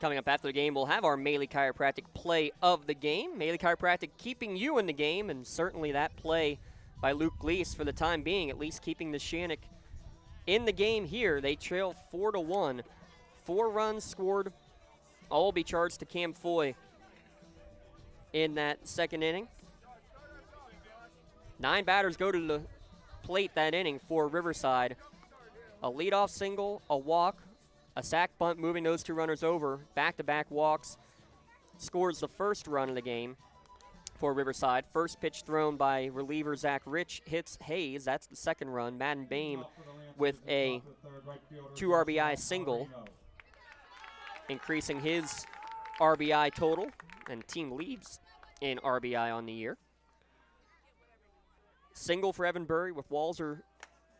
Coming up after the game, we'll have our Melee Chiropractic play of the game. Melee Chiropractic keeping you in the game, and certainly that play by Luke Gleese for the time being, at least keeping Neshannock in the game here. They trail 4-1. 4 runs scored. All will be charged to Cam Foy in that second inning. 9 batters go to the plate that inning for Riverside. A leadoff single, a walk, a sac bunt moving those 2 runners over. Back-to-back walks. Scores the first run of the game for Riverside. First pitch thrown by reliever Zach Rich hits Hayes. That's the second run. Madden Bame with a 2 RBI single, increasing his RBI total and team leads in RBI on the year. Single for Evan Burry with Walser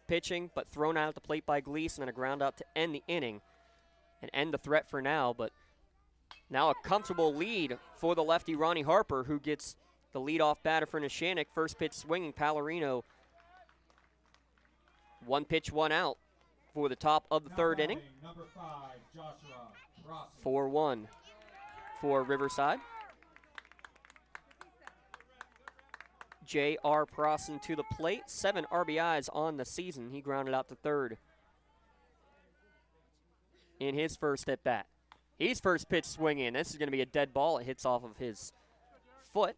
pitching, but thrown out at the plate by Gleese, and then a ground out to end the inning and end the threat for now. But now a comfortable lead for the lefty Ronnie Harper, who gets the leadoff batter for Neshannock. First pitch swinging, Pallarino. 1 pitch, 1 out for the top of the third inning. 4-1 for Riverside. J.R. Prosson to the plate. 7 RBIs on the season. He grounded out to third in his first at bat. He's first pitch swinging. This is going to be a dead ball. It hits off of his foot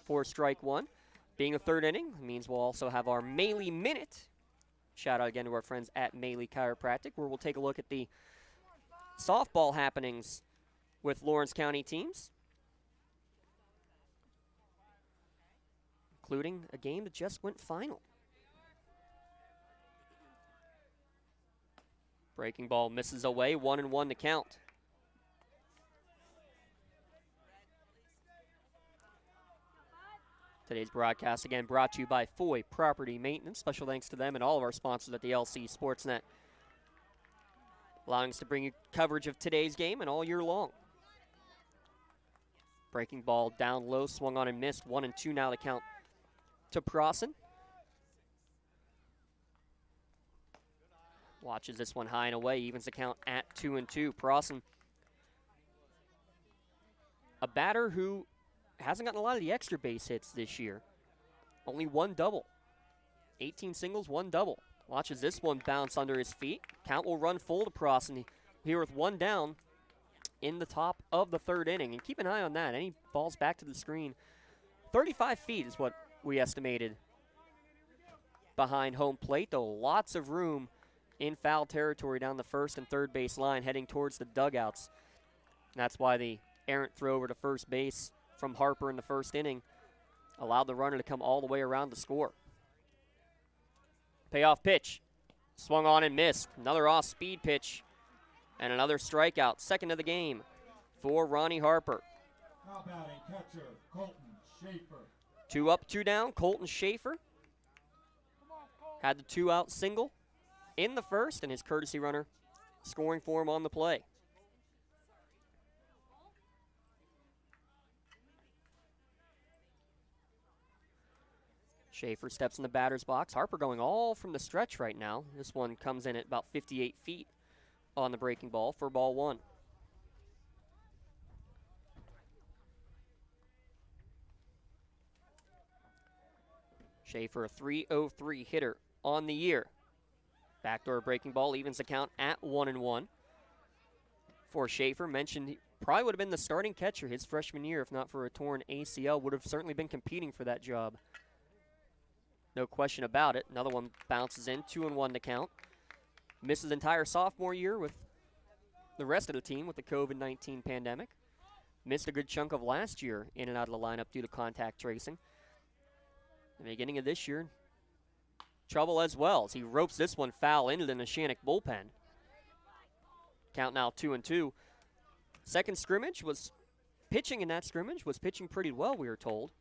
for strike 1. Being the third inning means we'll also have our Melee Minute Shout out again to our friends at Maley Chiropractic, where we'll take a look at the softball happenings with Lawrence County teams, including a game that just went final. Breaking ball misses away, 1-1 to count. Today's broadcast, again, brought to you by Foy Property Maintenance. Special thanks to them and all of our sponsors at the LC SportsNet, allowing us to bring you coverage of today's game and all year long. Breaking ball down low, swung on and missed. 1-2 now to count to Prosson. Watches this one high and away, evens the count at 2-2. Prosson, a batter who hasn't gotten a lot of the extra base hits this year. Only one double. 18 singles, one double. Watches this one bounce under his feet. Count will run full to Prosson here with one down in the top of the third inning. And keep an eye on that. Any balls back to the screen. 35 feet is what we estimated behind home plate, though lots of room in foul territory down the first and third base line heading towards the dugouts. And that's why the errant throw over to first base from Harper in the first inning allowed the runner to come all the way around to score. Payoff pitch. Swung on and missed. Another off-speed pitch and another strikeout. Second of the game for Ronnie Harper. Now batting catcher, Colton Schaefer. 2 up, 2 down. Colton Schaefer had the 2-out single in the first, and his courtesy runner scoring for him on the play. Schaefer steps in the batter's box. Harper going all from the stretch right now. This one comes in at about 58 feet on the breaking ball for ball one. Schaefer, a .303 hitter on the year. Backdoor breaking ball evens the count at 1-1. For Schaefer, mentioned he probably would have been the starting catcher his freshman year if not for a torn ACL. Would have certainly been competing for that job. No question about it. Another one bounces in, 2-1 to count. Misses entire sophomore year with the rest of the team with the COVID-19 pandemic. Missed a good chunk of last year in and out of the lineup due to contact tracing. The beginning of this year, trouble as well as he ropes this one foul into the Neshannock bullpen. Count now 2-2. Second scrimmage was pitching in that scrimmage, was pitching pretty well, we were told.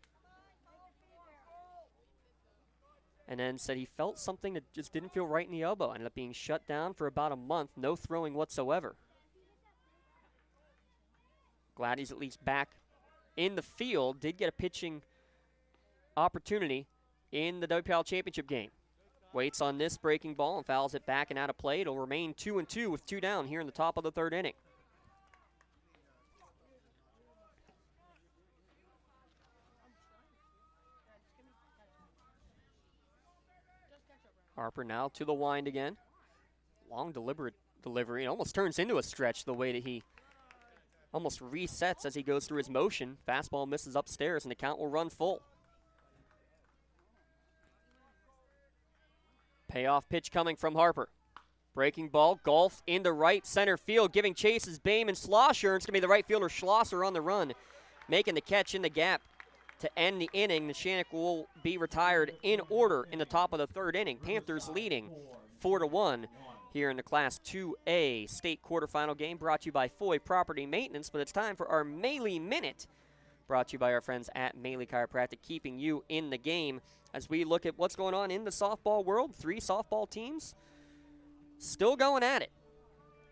And then said he felt something that just didn't feel right in the elbow. Ended up being shut down for about a month, no throwing whatsoever. Glad he's at least back in the field. Did get a pitching opportunity in the WPIAL championship game. Waits on this breaking ball and fouls it back and out of play. It'll remain 2-2 with 2 down here in the top of the third inning. Harper now to the wind again. Long deliberate delivery. It almost turns into a stretch the way that he almost resets as he goes through his motion. Fastball misses upstairs and the count will run full. Payoff pitch coming from Harper. Breaking ball, golf into right center field, giving chase is Bayman Schlosser. It's going to be the right fielder Schlosser on the run, making the catch in the gap to end the inning. Neshannock will be retired in order in the top of the third inning. Panthers leading 4-1 here in the Class 2A state quarterfinal game, brought to you by Foy Property Maintenance. But it's time for our Maley Minute, brought to you by our friends at Maley Chiropractic, keeping you in the game as we look at what's going on in the softball world. 3 softball teams still going at it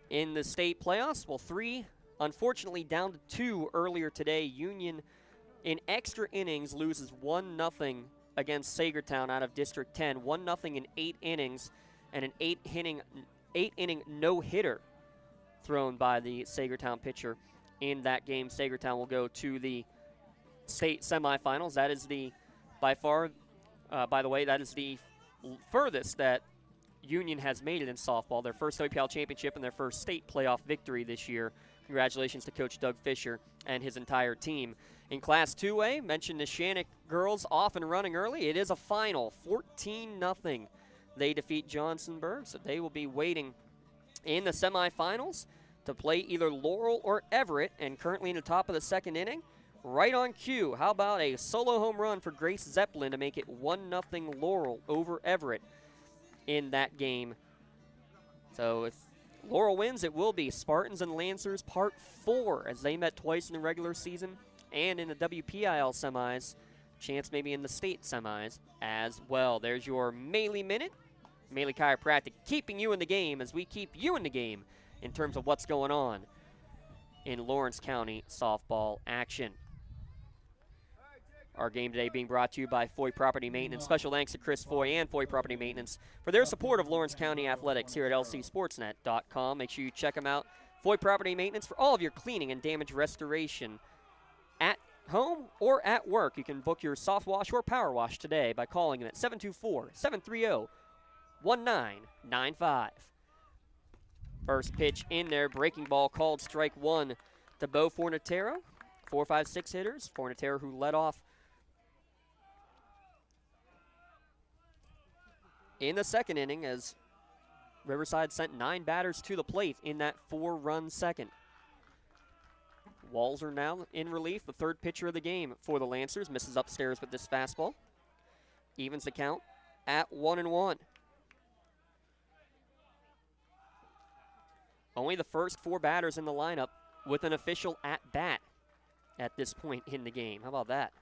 in the state playoffs. Well, 3, unfortunately, down to 2 earlier today. Union, in extra innings, loses 1-0 against Sagertown out of District 10. 1-0 in 8 innings, and an 8-inning no-hitter thrown by the Sagertown pitcher in that game. Sagertown will go to the state semifinals. That is the, by far, by the way, that is the furthest that Union has made it in softball. Their first WPIAL championship and their first state playoff victory this year. Congratulations to Coach Doug Fisher and his entire team. In Class 2A, mentioned the Neshannock girls off and running early. It is a final, 14-0 they defeat Johnsonburg, so they will be waiting in the semifinals to play either Laurel or Everett, and currently in the top of the second inning. Right on cue, how about a solo home run for Grace Zeppelin to make it 1-0 Laurel over Everett in that game. So if Laurel wins, it will be Spartans and Lancers Part 4, as they met twice in the regular season and in the WPIL semis, chance maybe in the state semis as well. There's your Maley Minute. Maley Chiropractic keeping you in the game as we keep you in the game in terms of what's going on in Lawrence County softball action. Our game today being brought to you by Foy Property Maintenance. Special thanks to Chris Foy and Foy Property Maintenance for their support of Lawrence County athletics here at lcsportsnet.com. Make sure you check them out. Foy Property Maintenance for all of your cleaning and damage restoration at home or at work. You can book your soft wash or power wash today by calling them at 724-730-1995. First pitch in there, breaking ball called strike one to Bo Fornatero. 4-5-6 hitters. Fornatero who led off in the second inning as Riverside sent 9 batters to the plate in that 4-run second. Walzer now in relief, the third pitcher of the game for the Lancers. Misses upstairs with this fastball. Evens the count at 1-1. Only the first 4 batters in the lineup with an official at-bat at this point in the game. How about that?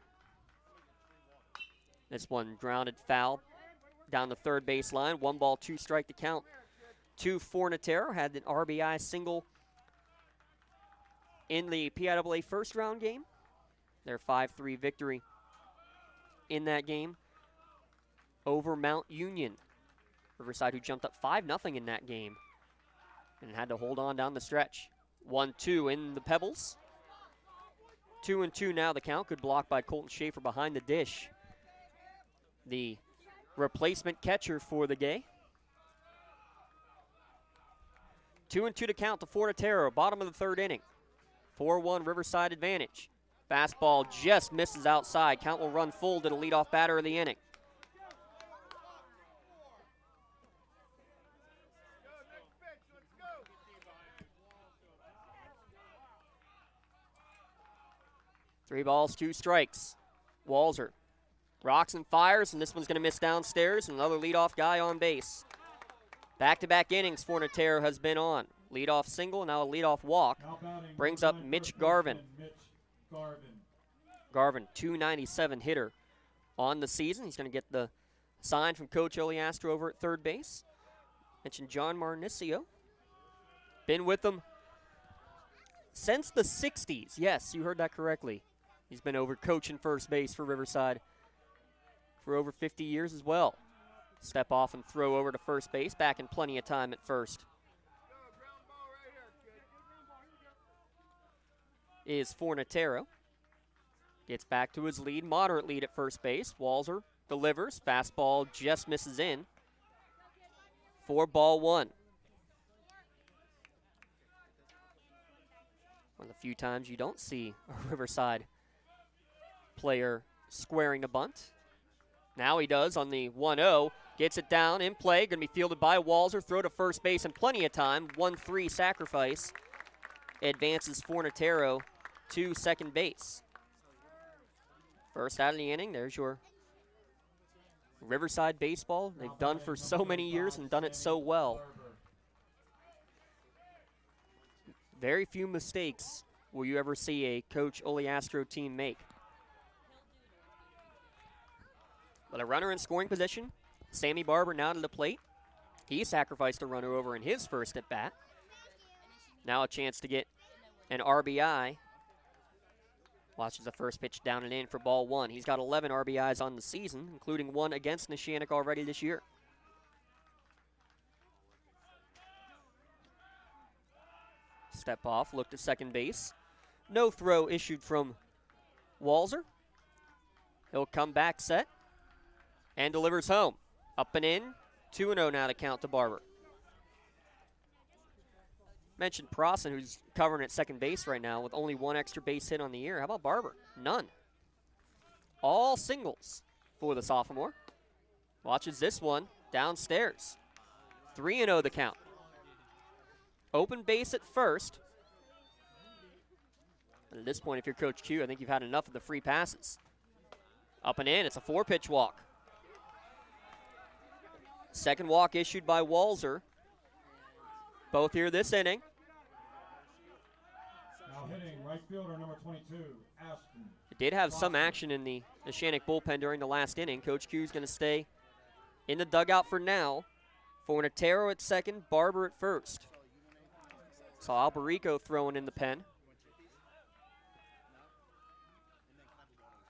This one grounded foul down the third base line. 1 ball, 2 strike to count to Fornatero. Had an RBI single in the PIAA first round game. Their 5-3 victory in that game over Mount Union. Riverside who jumped up 5-0 in that game and had to hold on down the stretch. 1-2 in the Pebbles. 2-2 now the count. Good block by Colton Schaefer behind the dish. The replacement catcher for the day. 2-2 to count to Fornatero, bottom of the third inning. 4-1 Riverside advantage. Fastball just misses outside. Count will run full to the leadoff batter of the inning. Three balls, 2 strikes. Walzer rocks and fires, and this one's going to miss downstairs. Another leadoff guy on base. Back-to-back innings Fornatero has been on. Leadoff single, now a leadoff walk. Brings up Mitch Garvin. Garvin, 297 hitter on the season. He's going to get the sign from Coach Oleastro over at third base. Mentioned John Marnicio. Been with them since the 60s. Yes, you heard that correctly. He's been over coaching first base for Riverside for over 50 years as well. Step off and throw over to first base, back in plenty of time at first. Is Fornatero. Gets back to his lead, moderate lead at first base. Walzer delivers, fastball just misses in. 4-1. One of the few times you don't see a Riverside player squaring a bunt. Now he does on the 1-0. Gets it down in play. Going to be fielded by Walzer. Throw to first base in plenty of time. 1-3 sacrifice. Advances Fornatero to second base. First out of the inning. There's your Riverside baseball. They've done for so many years and done it so well. Very few mistakes will you ever see a Coach Oleastro team make. But a runner in scoring position. Sammy Barber now to the plate. He sacrificed a runner over in his first at bat. Now a chance to get an RBI. Watches the first pitch down and in for ball 1. He's got 11 RBIs on the season, including 1 against Neshannock already this year. Step off, look to second base. No throw issued from Walzer. He'll come back set and delivers home. Up and in, 2-0 now to count to Barber. Mentioned Prosson, who's covering at second base right now with only 1 extra base hit on the year. How about Barber? None. All singles for the sophomore. Watches this one downstairs. 3-0 the count. Open base at first. And at this point, if you're Coach Q, I think you've had enough of the free passes. Up and in, it's a 4-pitch walk. Second walk issued by Walzer. Both here this inning. Now hitting right fielder number 22, Ashton. It did have some action in the Neshannock bullpen during the last inning. Coach Q is going to stay in the dugout for now. Fornatero at second, Barber at first. Saw Alberico throwing in the pen.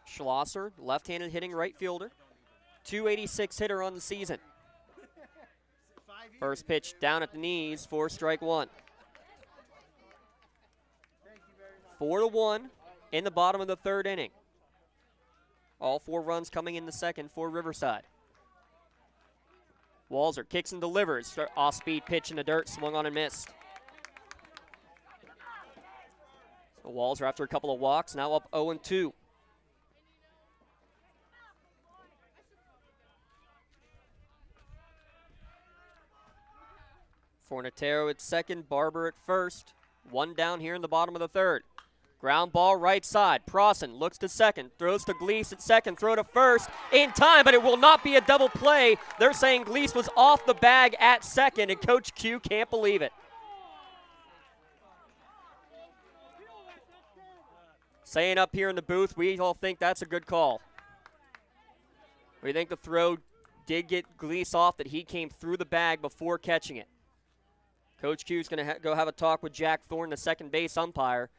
Schlosser, left-handed hitting right fielder. 286 hitter on the season. First pitch down at the knees for strike one. 4-1 in the bottom of the third inning. All 4 runs coming in the second for Riverside. Walzer kicks and delivers. Off-speed pitch in the dirt, swung on and missed. So Walzer, after a couple of walks, now up 0-2. Fornatero at second, Barber at first. One down here in the bottom of the third. Ground ball right side. Prosson looks to second, throws to Gleese at second, throw to first in time, but it will not be a double play. They're saying Gleese was off the bag at second, and Coach Q can't believe it. Saying up here in the booth, we all think that's a good call. We think the throw did get Gleese off, that he came through the bag before catching it. Coach Q's going to go have a talk with Jack Thorne, the second base umpire.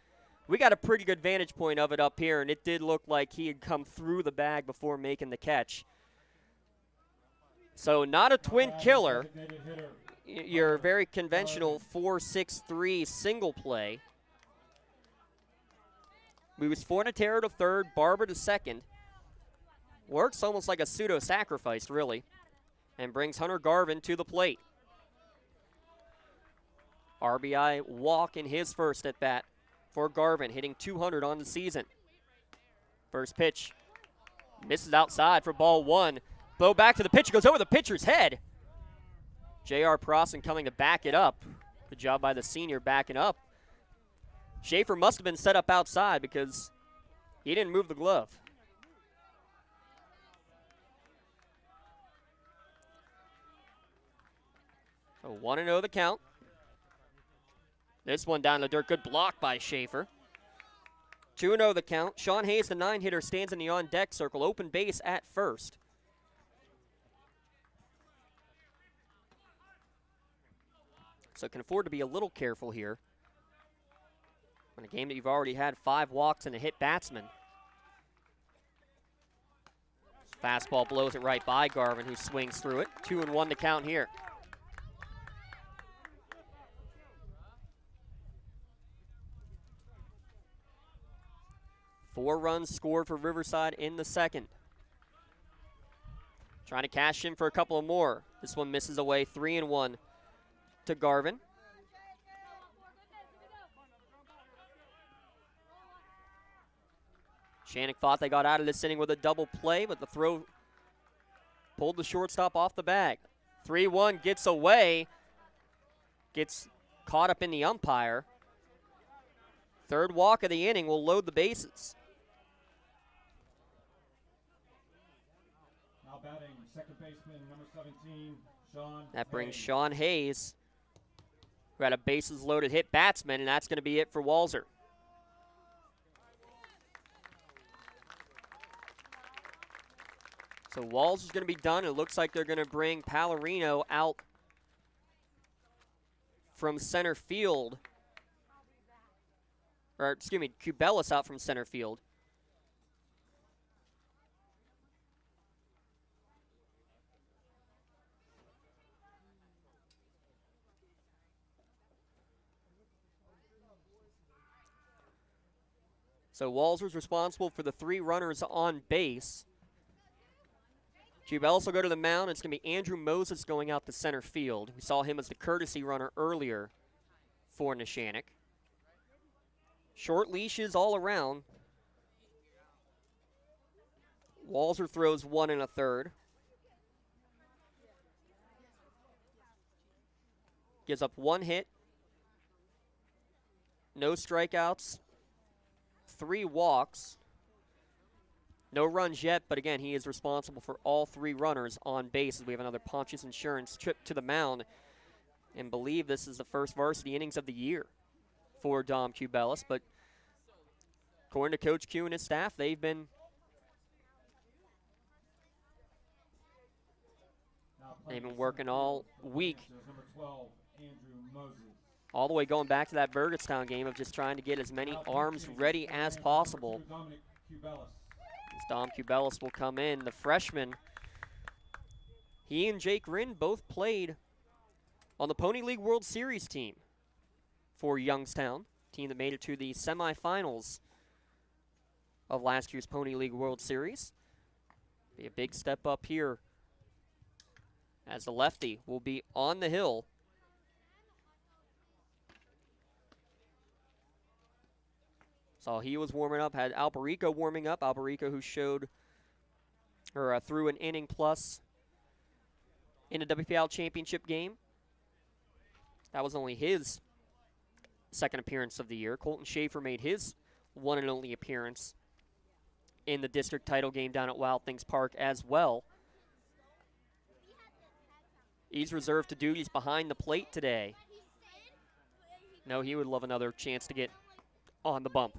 We got a pretty good vantage point of it up here, and it did look like he had come through the bag before making the catch. So not a twin killer. Your very conventional 4-6-3 single play. We was Fornatero to third, Barber to second. Works almost like a pseudo-sacrifice, really, and brings Hunter Garvin to the plate. RBI walk in his first at bat for Garvin, hitting 200 on the season. First pitch misses outside for ball one. Blow back to the pitcher, goes over the pitcher's head. J.R. Prosson coming to back it up. Good job by the senior backing up. Schaefer must have been set up outside because he didn't move the glove. So 1-0 the count. This one down the dirt. Good block by Schaefer. 2-0 the count. Sean Hayes, the 9-hitter, stands in the on-deck circle. Open base at first. So can afford to be a little careful here. In a game that you've already had 5 walks and a hit batsman. Fastball blows it right by Garvin, who swings through it. 2-1 to count here. Four runs scored for Riverside in the second. Trying to cash in for a couple of more. This one misses away. 3-1 to Garvin. Shannock thought they got out of this inning with a double play, but the throw pulled the shortstop off the bag. 3-1 gets away. Gets caught up in the umpire. Third walk of the inning will load the bases. Now batting second baseman number 17, Sean. That brings Sean Hayes, who had a bases loaded hit batsman, and that's going to be it for Walzer. So Walzer's going to be done. It looks like they're going to bring Pallarino out from center field. Or, excuse me, Cubelis out from center field. So Walzer's responsible for the 3 runners on base. Cubelis will go to the mound. It's going to be Andrew Moses going out to center field. We saw him as the courtesy runner earlier for Neshannock. Short leashes all around. Walzer throws 1 1/3. gives up 1 hit, no strikeouts, 3 walks, no runs yet, but again, he is responsible for all 3 runners on base as we have another Pontius Insurance trip to the mound, and believe this is the first varsity innings of the year for Dom Cubelis, but according to Coach Q and his staff, they've been working all week, all the way going back to that Burgettstown game of just trying to get as many arms ready as possible. As Dom Cubelis will come in, the freshman. He and Jake Rinn both played on the Pony League World Series team for Youngstown, team that made it to the semifinals of last year's Pony League World Series. Be a big step up here as the lefty will be on the hill. So he was warming up, had Alberico warming up. Alberico who showed, or threw an inning plus in the WPIAL championship game. That was only his second appearance of the year. Colton Schaefer made his one and only appearance in the district title game down at Wild Things Park as well. He's reserved to duties behind the plate today. No, he would love another chance to get on the bump.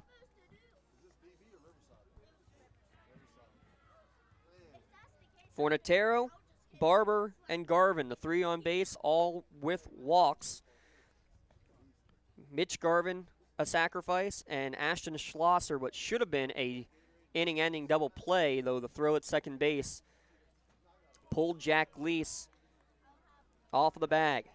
Fornatero, Barber, and Garvin, the 3 on base, all with walks. Mitch Garvin, a sacrifice, and Ashton Schlosser, what should have been a inning-ending double play, though the throw at second base pulled Jack Gleese off of the bag.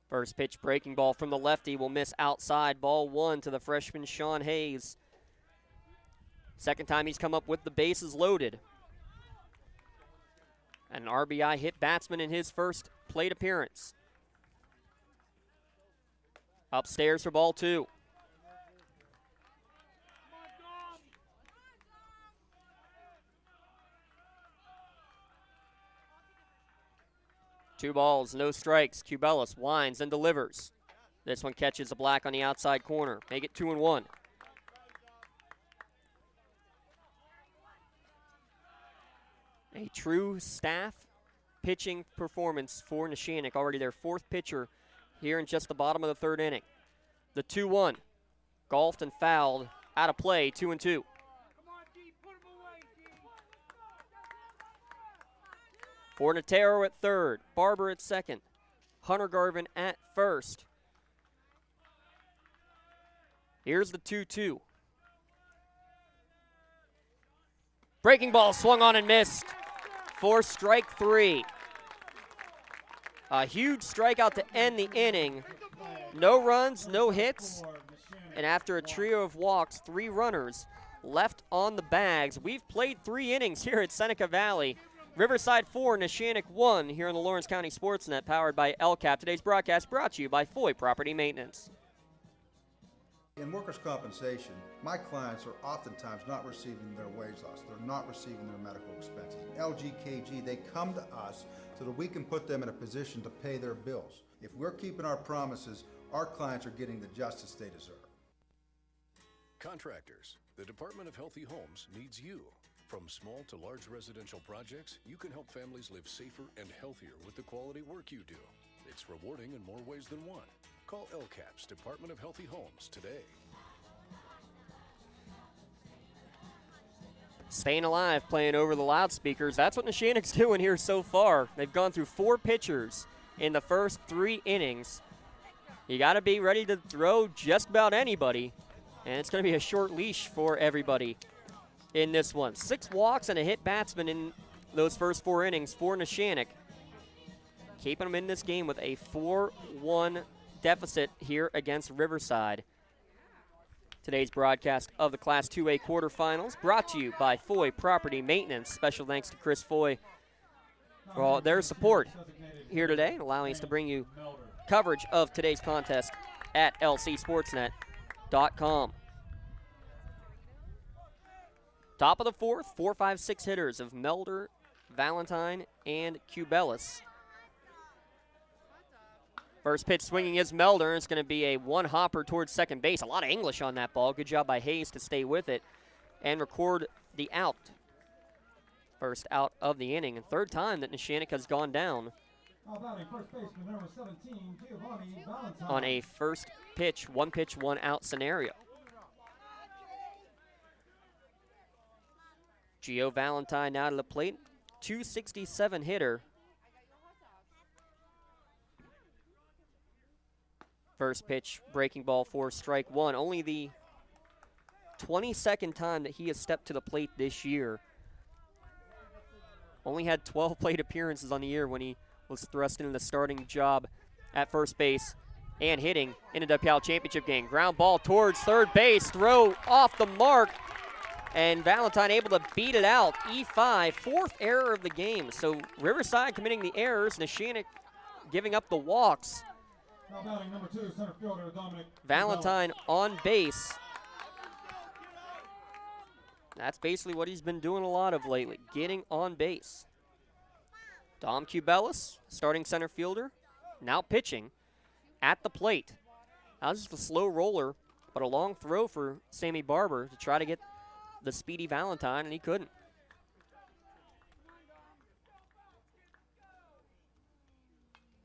First pitch breaking ball from the lefty will miss outside. Ball 1 to the freshman Sean Hayes. Second time he's come up with the bases loaded. An RBI hit batsman in his first plate appearance. Upstairs for ball 2. Two balls, no strikes. Cubelis winds and delivers. This one catches a black on the outside corner. Make it 2-1. A true staff pitching performance for Neshannock. Already their 4th pitcher here in just the bottom of the 3rd inning. The 2-1. Golfed and fouled. Out of play, 2-2. Fornatero at 3rd. Barber at 2nd. Hunter Garvin at 1st. Here's the 2-2. Breaking ball swung on and missed for strike 3. A huge strikeout to end the inning. No runs, no hits. And after a trio of walks, 3 runners left on the bags. We've played 3 innings here at Seneca Valley. Riverside 4, Neshannock 1 here on the Lawrence County SportsNet, powered by LCAP. Today's broadcast brought to you by Foy Property Maintenance. In workers' compensation, my clients are oftentimes not receiving their wage loss. They're not receiving their medical expenses. LGKG, they come to us so that we can put them in a position to pay their bills. If we're keeping our promises, our clients are getting the justice they deserve. Contractors, the Department of Healthy Homes needs you. From small to large residential projects, you can help families live safer and healthier with the quality work you do. It's rewarding in more ways than one. Call LCAP's Department of Healthy Homes today. Staying alive, playing over the loudspeakers. That's what Neshannock's doing here so far. They've gone through 4 pitchers in the first 3 innings. You got to be ready to throw just about anybody, and it's going to be a short leash for everybody in this one. 6 walks and a hit batsman in those first 4 innings for Neshannock, keeping them in this game with a 4-1 deficit here against Riverside. Today's broadcast of the Class 2A quarterfinals brought to you by Foy Property Maintenance. Special thanks to Chris Foy for all their support here today and allowing us to bring you coverage of today's contest at lcsportsnet.com. Top of the fourth, 4, 5, 6 hitters of Melder, Valentine, and Cubelis. First pitch swinging is Melder. It's going to be a one hopper towards second base. A lot of English on that ball. Good job by Hayes to stay with it and record the out. First out of the inning, and third time that Neshannock has gone down on a first pitch, one out scenario. Gio Valentine now to the plate, 267 hitter. First pitch, breaking ball for strike one. Only the 22nd time that he has stepped to the plate this year. Only had 12 plate appearances on the year when he was thrust into the starting job at first base and hitting in a WPIAL championship game. Ground ball towards third base, throw off the mark, and Valentine able to beat it out. E5, fourth error of the game. So Riverside committing the errors, Neshannock giving up the walks. Now batting number 2, center fielder Dominic Valentine on base. That's basically what he's been doing a lot of lately, getting on base. Dom Cubelis, starting center fielder, now pitching at the plate. That was just a slow roller, but a long throw for Sammy Barber to try to get the speedy Valentine, and he couldn't.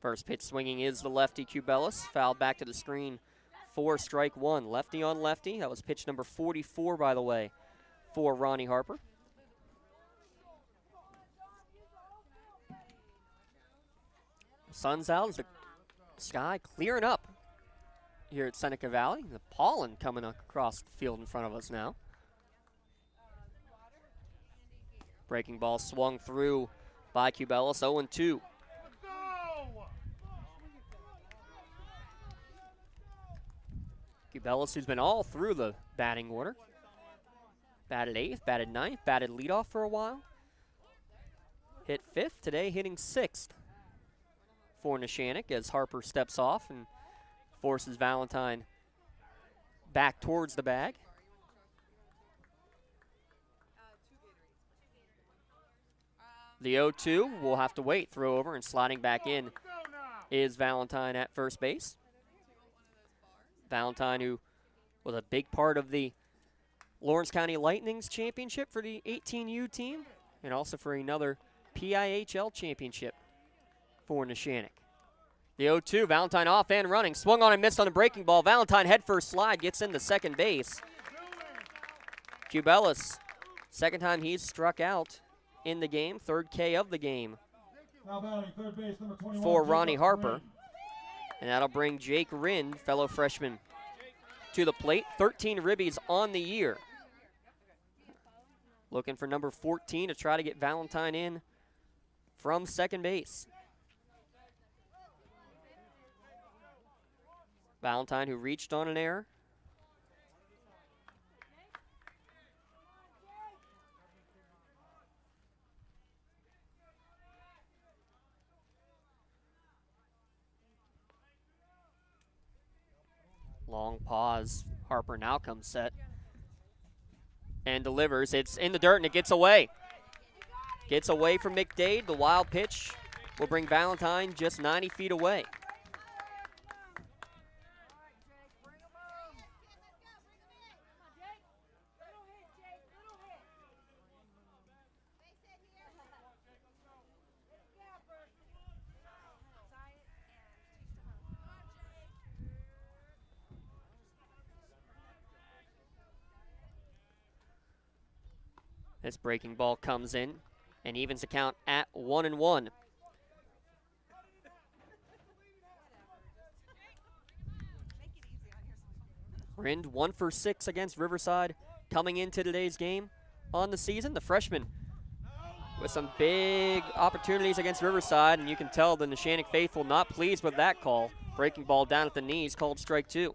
First pitch swinging is the lefty Cubelis, fouled back to the screen for strike one. Lefty on lefty. That was pitch number 44, by the way, for Ronnie Harper. Sun's out as the sky clearing up here at Seneca Valley. The pollen coming across the field in front of us now. Breaking ball swung through by Cubelis, 0-2. Cubelis, who's been all through the batting order. Batted 8th, batted 9th, batted leadoff for a while. Hit 5th, today hitting 6th for Neshannock as Harper steps off and forces Valentine back towards the bag. The 0-2 will have to wait. Throw over and sliding back in is Valentine at first base. Valentine, who was a big part of the Lawrence County Lightning's championship for the 18U team, and also for another PIHL championship for Neshannock. The 0-2, Valentine off and running. Swung on and missed on the breaking ball. Valentine head first slide, gets into second base. Cubelis, second time he's struck out in the game, third K of the game now batting third base, number 21, for Ronnie Jacob Harper. Rind. And that'll bring Jake Rind, fellow freshman, to the plate. 13 ribbies on the year. Looking for number 14 to try to get Valentine in from second base. Valentine, who reached on an error. Long pause. Harper now comes set and delivers. It's in the dirt and it gets away. Gets away from McDade. The wild pitch will bring Valentine just 90 feet away. This breaking ball comes in and evens the count at 1-1. Rind 1 for 6 against Riverside coming into today's game on the season. The freshman with some big opportunities against Riverside, and you can tell the Neshannock faithful not pleased with that call. Breaking ball down at the knees, called strike 2.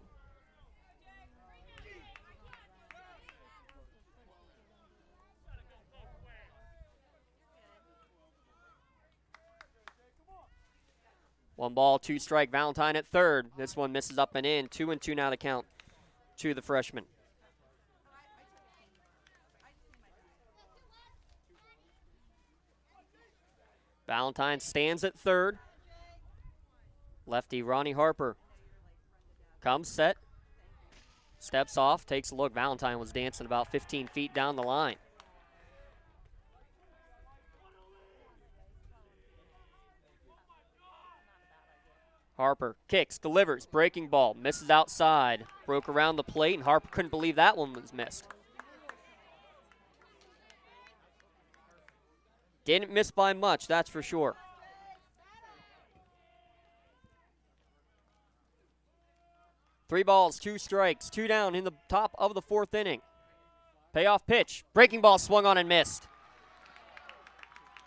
1 ball, 2 strike. Valentine at third. This one misses up and in. 2-2 now the count to the freshman. Valentine stands at third. Lefty Ronnie Harper comes set, steps off, takes a look. Valentine was dancing about 15 feet down the line. Harper kicks, delivers, breaking ball, misses outside, broke around the plate, and Harper couldn't believe that one was missed. Didn't miss by much, that's for sure. Three balls, 2 strikes, 2 down in the top of the 4th inning. Payoff pitch, breaking ball swung on and missed.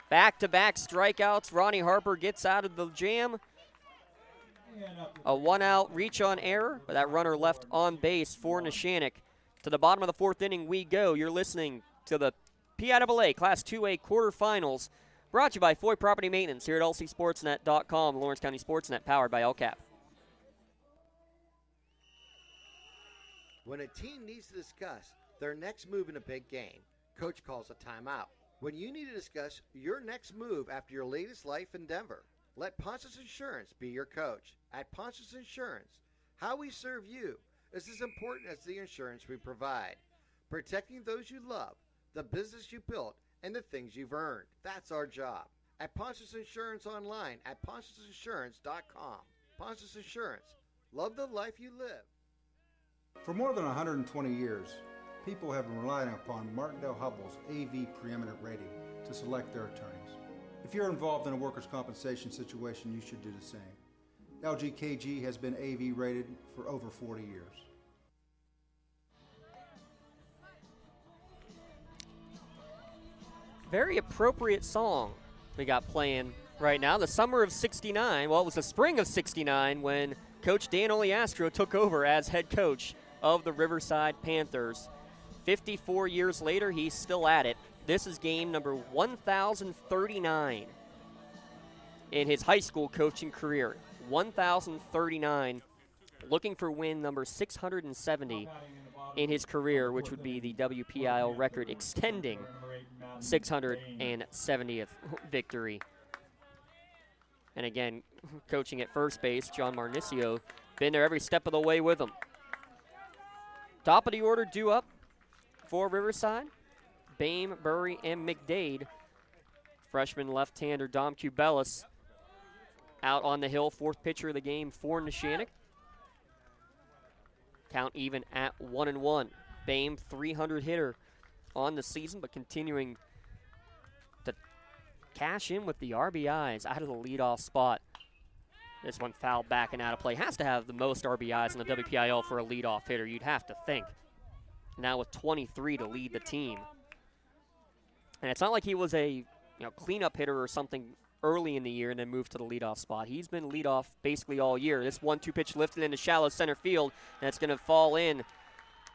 Back-to-back strikeouts. Ronnie Harper gets out of the jam. A 1-out reach on error, but that runner left on base for Neshannock. To the bottom of the 4th inning we go. You're listening to the PIAA Class 2A Quarterfinals, brought to you by Foy Property Maintenance here at lcsportsnet.com, Lawrence County SportsNet, powered by LCAP. When a team needs to discuss their next move in a big game, coach calls a timeout. When you need to discuss your next move after your latest life endeavor, let Ponce's Insurance be your coach. At Ponce's Insurance, how we serve you is as important as the insurance we provide. Protecting those you love, the business you built, and the things you've earned. That's our job. At Ponce's Insurance online at poncesinsurance.com. Ponce's Insurance. Love the life you live. For more than 120 years, people have been relying upon Martindale-Hubbell's AV preeminent rating to select their attorneys. If you're involved in a workers' compensation situation, you should do the same. LGKG has been AV rated for over 40 years. Very appropriate song we got playing right now. The summer of '69, well, it was the spring of '69 when Coach Dan Oleastro took over as head coach of the Riverside Panthers. 54 years later, he's still at it. This is game number 1,039 in his high school coaching career. 1,039, looking for win number 670 in his career, which would be the WPIAL record extending 670th victory. And again, coaching at first base, John Marnicio, been there every step of the way with him. Top of the order due up for Riverside, Bame, Burry, and McDade. Freshman left-hander Dom Cubelis out on the hill, 4th pitcher of the game for Neshannock. Count even at 1-1. Bame, 300 hitter on the season, but continuing to cash in with the RBIs out of the leadoff spot. This one fouled back and out of play. Has to have the most RBIs in the WPIL for a leadoff hitter, you'd have to think. Now with 23 to lead the team. And it's not like he was a cleanup hitter or something early in the year and then moved to the leadoff spot. He's been leadoff basically all year. This 1-2 pitch lifted into shallow center field, and it's going to fall in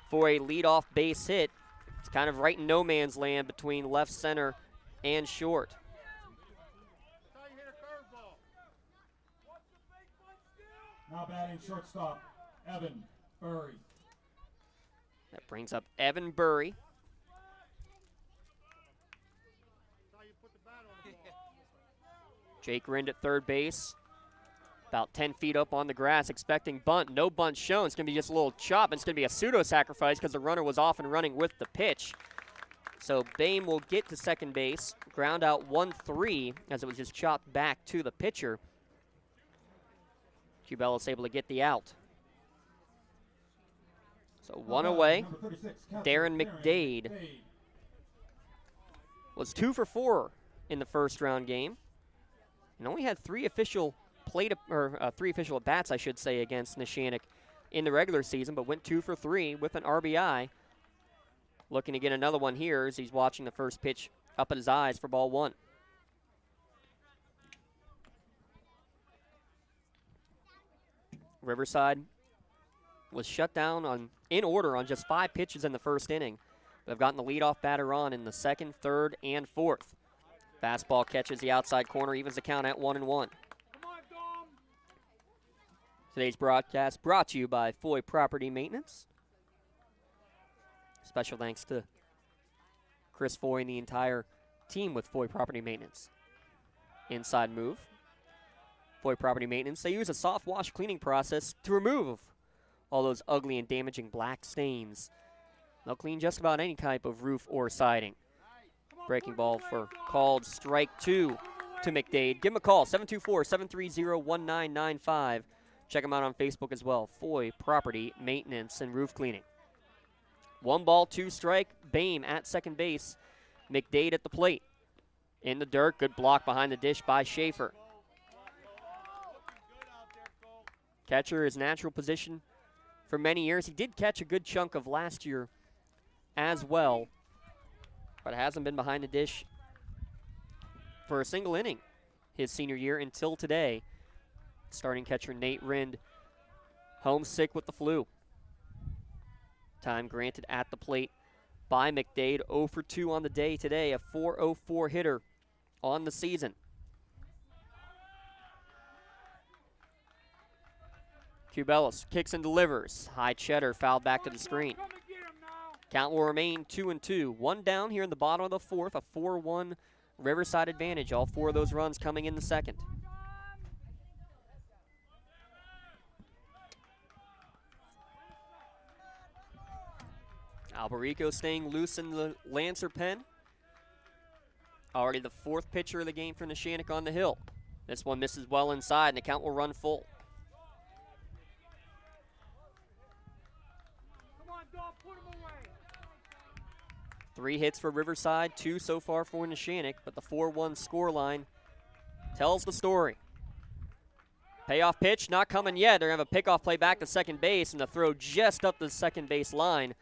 for a leadoff base hit. It's kind of right in no man's land between left center and short. Now batting shortstop, Evan Burry. That brings up Evan Burry. Jake Rind at third base. About 10 feet up on the grass, expecting bunt. No bunt shown. It's going to be just a little chop. It's going to be a pseudo-sacrifice because the runner was off and running with the pitch. So Bame will get to second base. Ground out 1-3 as it was just chopped back to the pitcher. Cubelis able to get the out. So one away. Darren McDade was 2 for 4 in the first round game, and only had 3 official at-bats, I should say, against Neshannock in the regular season, but went 2 for 3 with an RBI. Looking to get another one here as he's watching the first pitch up at his eyes for ball 1. Riverside was shut down in order on just 5 pitches in the first inning. They've gotten the leadoff batter on in the 2nd, 3rd, and 4th. Fastball catches the outside corner, evens the count at 1-1. Today's broadcast brought to you by Foy Property Maintenance. Special thanks to Chris Foy and the entire team with Foy Property Maintenance. Inside move. Foy Property Maintenance, they use a soft wash cleaning process to remove all those ugly and damaging black stains. They'll clean just about any type of roof or siding. Breaking ball for called strike 2 to McDade. Give him a call, 724-730-1995. Check them out on Facebook as well, Foy Property Maintenance and Roof Cleaning. 1 ball, 2 strike. Boehm at second base. McDade at the plate. In the dirt, good block behind the dish by Schaefer. Catcher, his natural position for many years. He did catch a good chunk of last year as well, but hasn't been behind the dish for a single inning his senior year until today. Starting catcher Nate Rind, homesick with the flu. Time granted at the plate by McDade. 0 for 2 on the day today, a .404 hitter on the season. Cubelis kicks and delivers. High cheddar fouled back to the screen. Count will remain 2-2. 1 down here in the bottom of the 4th, a 4-1 Riverside advantage. All 4 of those runs coming in the second. Alberico staying loose in the Lancer pen. Already the 4th pitcher of the game for Neshannock on the hill. This one misses well inside, and the count will run full. Come on, dog, put him away. 3 hits for Riverside, 2 so far for Neshannock, but the 4-1 scoreline tells the story. Payoff pitch, not coming yet. They're going to have a pickoff play back to second base, and the throw just up the second base line.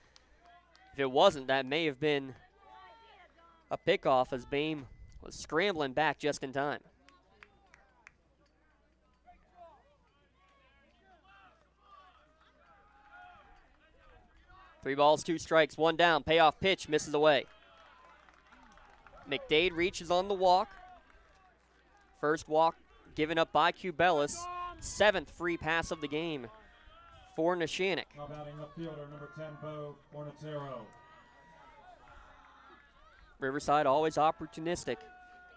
If it wasn't, that may have been a pickoff as Boehm was scrambling back just in time. Three balls, 2 strikes, 1 down. Payoff pitch misses away. McDade reaches on the walk. First walk given up by Cubelis. 7th free pass of the game for Neshannock. Now batting left fielder, number 10, Bo Fornatero. Riverside always opportunistic.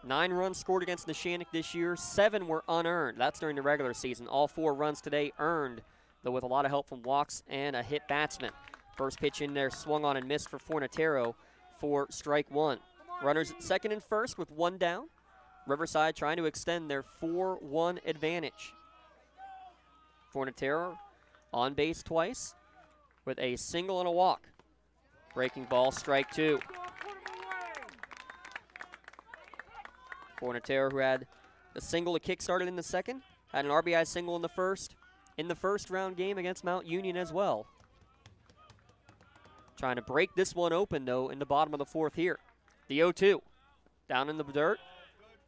9 runs scored against Neshannock this year. 7 were unearned. That's during the regular season. All 4 runs today earned, though with a lot of help from walks and a hit batsman. First pitch in there swung on and missed for Fornatero for strike 1. Runners at second and first with 1 down. Riverside trying to extend their 4-1 advantage. Fornatero on base twice with a single and a walk. Breaking ball, strike 2. Fornatero, who had the single to kick-started in the second, had an RBI single in the first round game against Mount Union as well. Trying to break this one open, though, in the bottom of the 4th here. The 0-2. Down in the dirt.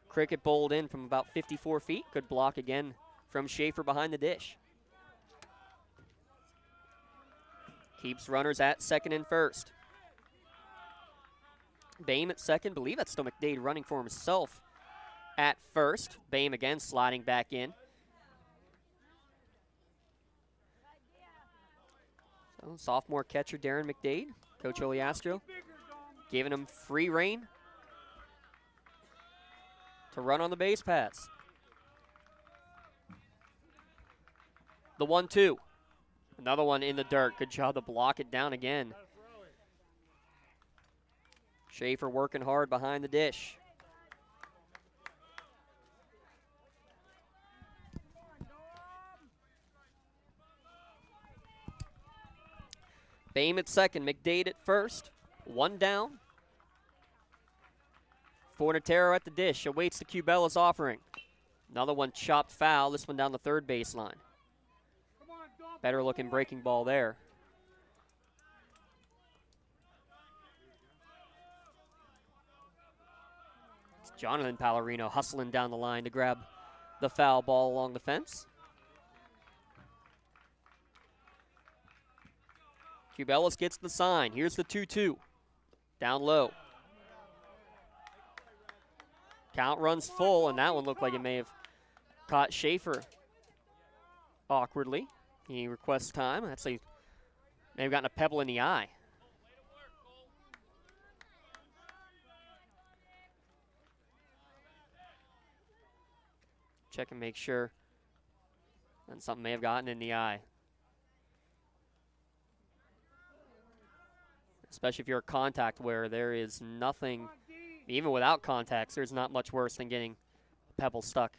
Cricket bowled in from about 54 feet. Good block again from Schaefer behind the dish. Keeps runners at second and first. Boehm at second. Believe that's still McDade running for himself at first. Boehm again sliding back in. So sophomore catcher Darren McDade, Coach Oliastro, giving him free rein to run on the base paths. The 1-2. Another one in the dirt. Good job to block it down again. Schaefer working hard behind the dish. Boehm at second, McDade at first. 1 down. Fornatero at the dish, awaits the Cubelis offering. Another one chopped foul, this one down the third baseline. Better looking breaking ball there. It's Jonathan Pallarino hustling down the line to grab the foul ball along the fence. Cubelis gets the sign. Here's the 2-2. Down low. Count runs full, and that one looked like it may have caught Schaefer awkwardly. He requests time. That's a, they've gotten a pebble in the eye. Check and make sure. And something may have gotten in the eye. Especially if you're a contact wearer, there is nothing, even without contacts, there's not much worse than getting a pebble stuck.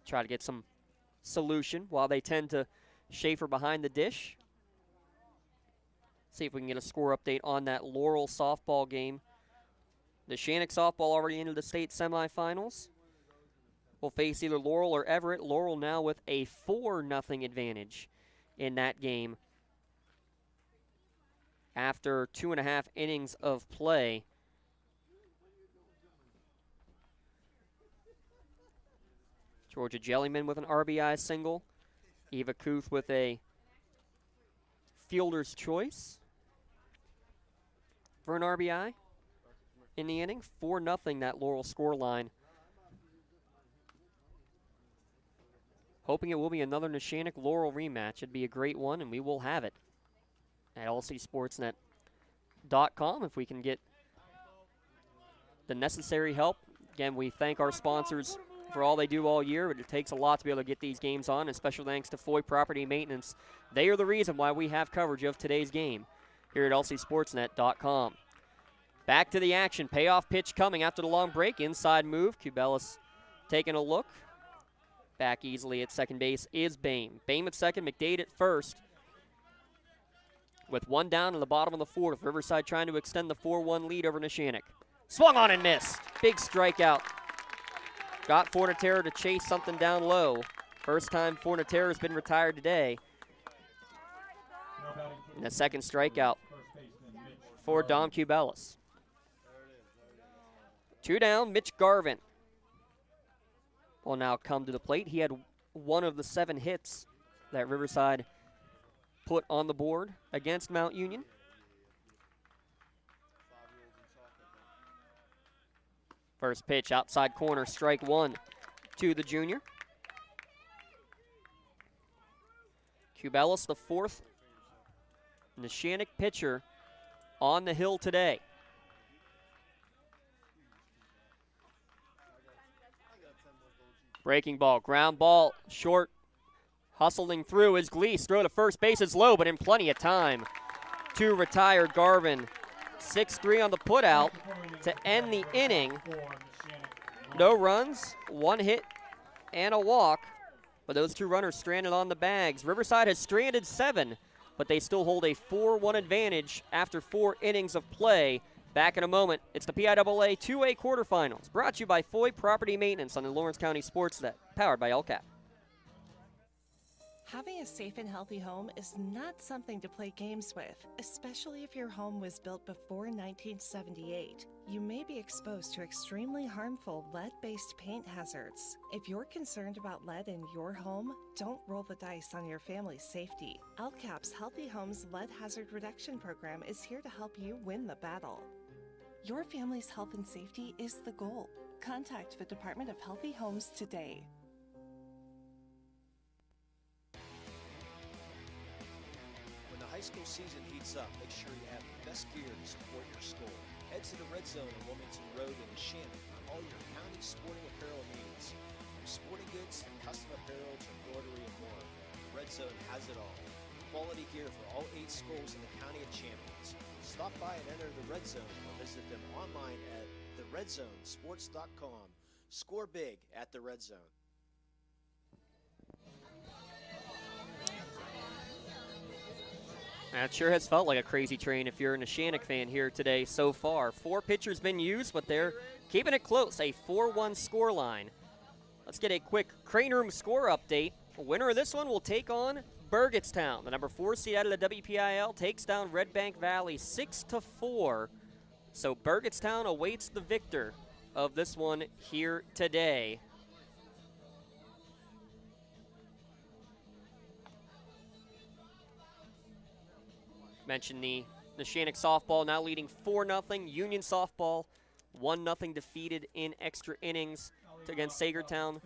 Try to get some solution while they tend to Schaefer behind the dish. See if we can get a score update on that Laurel softball game. The Neshannock softball already into the state semifinals. Will face either Laurel or Everett. Laurel now with a 4-0 advantage in that game after 2.5 innings of play. Georgia Jellyman with an RBI single. Eva Kuth with a fielder's choice for an RBI in the inning. 4-0 that Laurel scoreline. Hoping it will be another Neshannock-Laurel rematch. It'd be a great one, and we will have it at lcsportsnet.com if we can get the necessary help. Again, we thank our sponsors for all they do all year, but it takes a lot to be able to get these games on, and special thanks to Foy Property Maintenance. They are the reason why we have coverage of today's game here at lcsportsnet.com. Back to the action. Payoff pitch coming after the long break. Inside move. Cubelis taking a look. Back easily at second base is Boehm. Boehm at second, McDade at first. With one down in the bottom of the fourth, Riverside trying to extend the 4-1 lead over Neshannock. Swung on and missed. Big strikeout. Got Fornatera to chase something down low. First time Fornatera has been retired today. And a second strikeout for Dom Cubelis. 2 down, Mitch Garvin will now come to the plate. He had one of the 7 hits that Riverside put on the board against Mount Union. First pitch, outside corner, strike 1 to the junior. Cubelis, the 4th Neshannock pitcher on the hill today. Breaking ball, ground ball, short, hustling through is Gleese. Throw to first base is low, but in plenty of time to retire Garvin. 6-3 on the putout to end the inning. No runs, 1 hit, and a walk, but those 2 runners stranded on the bags. Riverside has stranded 7, but they still hold a 4-1 advantage after 4 innings of play. Back in a moment, it's the PIAA 2A Quarterfinals, brought to you by Foy Property Maintenance on the Lawrence County SportsNet, powered by LCAP. Having a safe and healthy home is not something to play games with, especially if your home was built before 1978. You may be exposed to extremely harmful lead-based paint hazards. If you're concerned about lead in your home, don't roll the dice on your family's safety. LCAP's Healthy Homes Lead Hazard Reduction Program is here to help you win the battle. Your family's health and safety is the goal. Contact the Department of Healthy Homes today. When the high school season heats up, make sure you have the best gear to support your school. Head to the Red Zone on Wilmington Road in Neshannock for all your county sporting apparel needs. From sporting goods, custom apparel, to embroidery and more, Red Zone has it all. Quality gear for all 8 schools in the County of Champions. Stop by and enter the Red Zone or visit them online at theredzzonesports.com. Score big at the Red Zone. That sure has felt like a crazy train if you're a Neshannock fan here today so far. 4 pitchers been used, but they're keeping it close, a 4-1 score line. Let's get a quick Crane Room score update. The winner of this one will take on Burgettstown. The number 4 seed out of the WPIAL takes down Red Bank Valley 6-4. So Burgettstown awaits the victor of this one here today. Mentioned the Neshannock softball now leading 4-0. Union softball 1-0 defeated in extra innings against Sagertown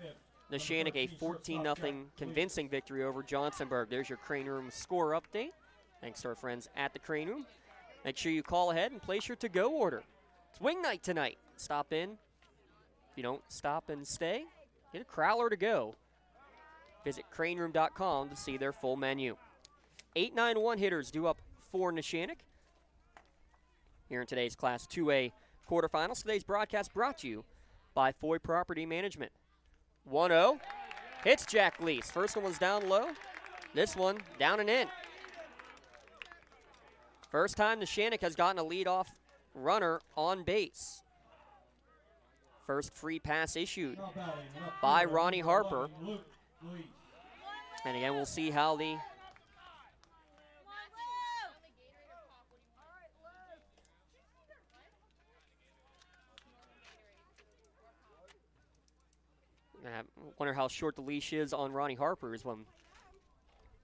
Neshannock a 14-0 convincing victory over Johnsonburg. There's your Crane Room score update. Thanks to our friends at the Crane Room. Make sure you call ahead and place your to-go order. It's wing night tonight. Stop in. If you don't stop and stay, get a crowler to go. Visit craneroom.com to see their full menu. 8-9-1 hitters due up for Neshannock here in today's Class 2A quarterfinals. Today's broadcast brought to you by Foy Property Management. 1-0. Hits Jack Lease. First one was down low. This one down and in. First time Neshannock has gotten a leadoff runner on base. First free pass issued by Ronnie Harper. And again, we'll see how the I wonder how short the leash is on Ronnie Harper is what I'm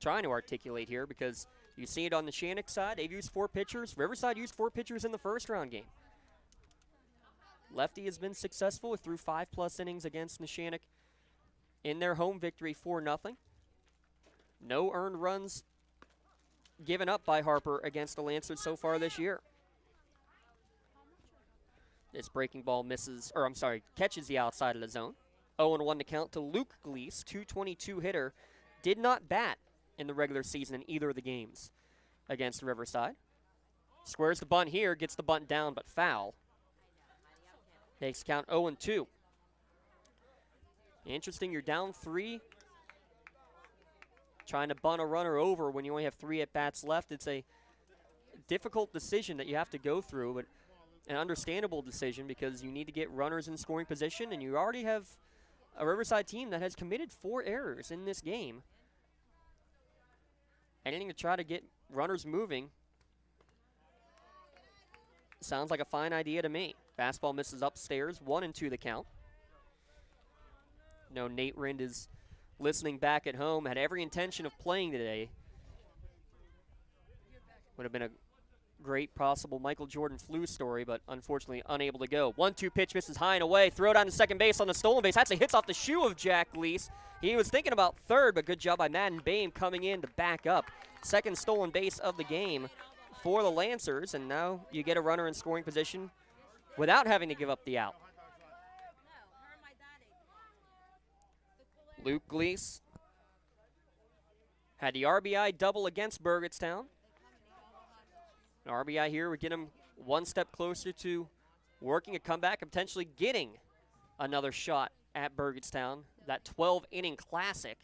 trying to articulate here, because you see it on the Neshannock side. They've used 4 pitchers. Riverside used 4 pitchers in the first round game. Lefty has been successful through 5+ innings against Neshannock in their home victory 4-0. No earned runs given up by Harper against the Lancers so far this year. This breaking ball catches the outside of the zone. 0-1 to count to Luke Gleese, 222 hitter. Did not bat in the regular season in either of the games against Riverside. Squares the bunt here, gets the bunt down, but foul. Takes count 0-2. Interesting, you're down 3. Trying to bunt a runner over when you only have 3 at-bats left. It's a difficult decision that you have to go through, but an understandable decision because you need to get runners in scoring position, and you already have a Riverside team that has committed 4 errors in this game. Anything to try to get runners moving sounds like a fine idea to me. Fastball misses upstairs, 1-2 the count. No, Nate Rind is listening back at home, had every intention of playing today. Would have been a great possible Michael Jordan flu story, but unfortunately unable to go. 1-2 pitch misses high and away. Throw down to second base on the stolen base. Actually hits off the shoe of Jack Lease. He was thinking about third, but good job by Madden Boehm coming in to back up. Second stolen base of the game for the Lancers, and now you get a runner in scoring position without having to give up the out. Luke Gleese had the RBI double against Burgettstown. An RBI here would get him one step closer to working a comeback and potentially getting another shot at Burgettstown. That 12-inning classic.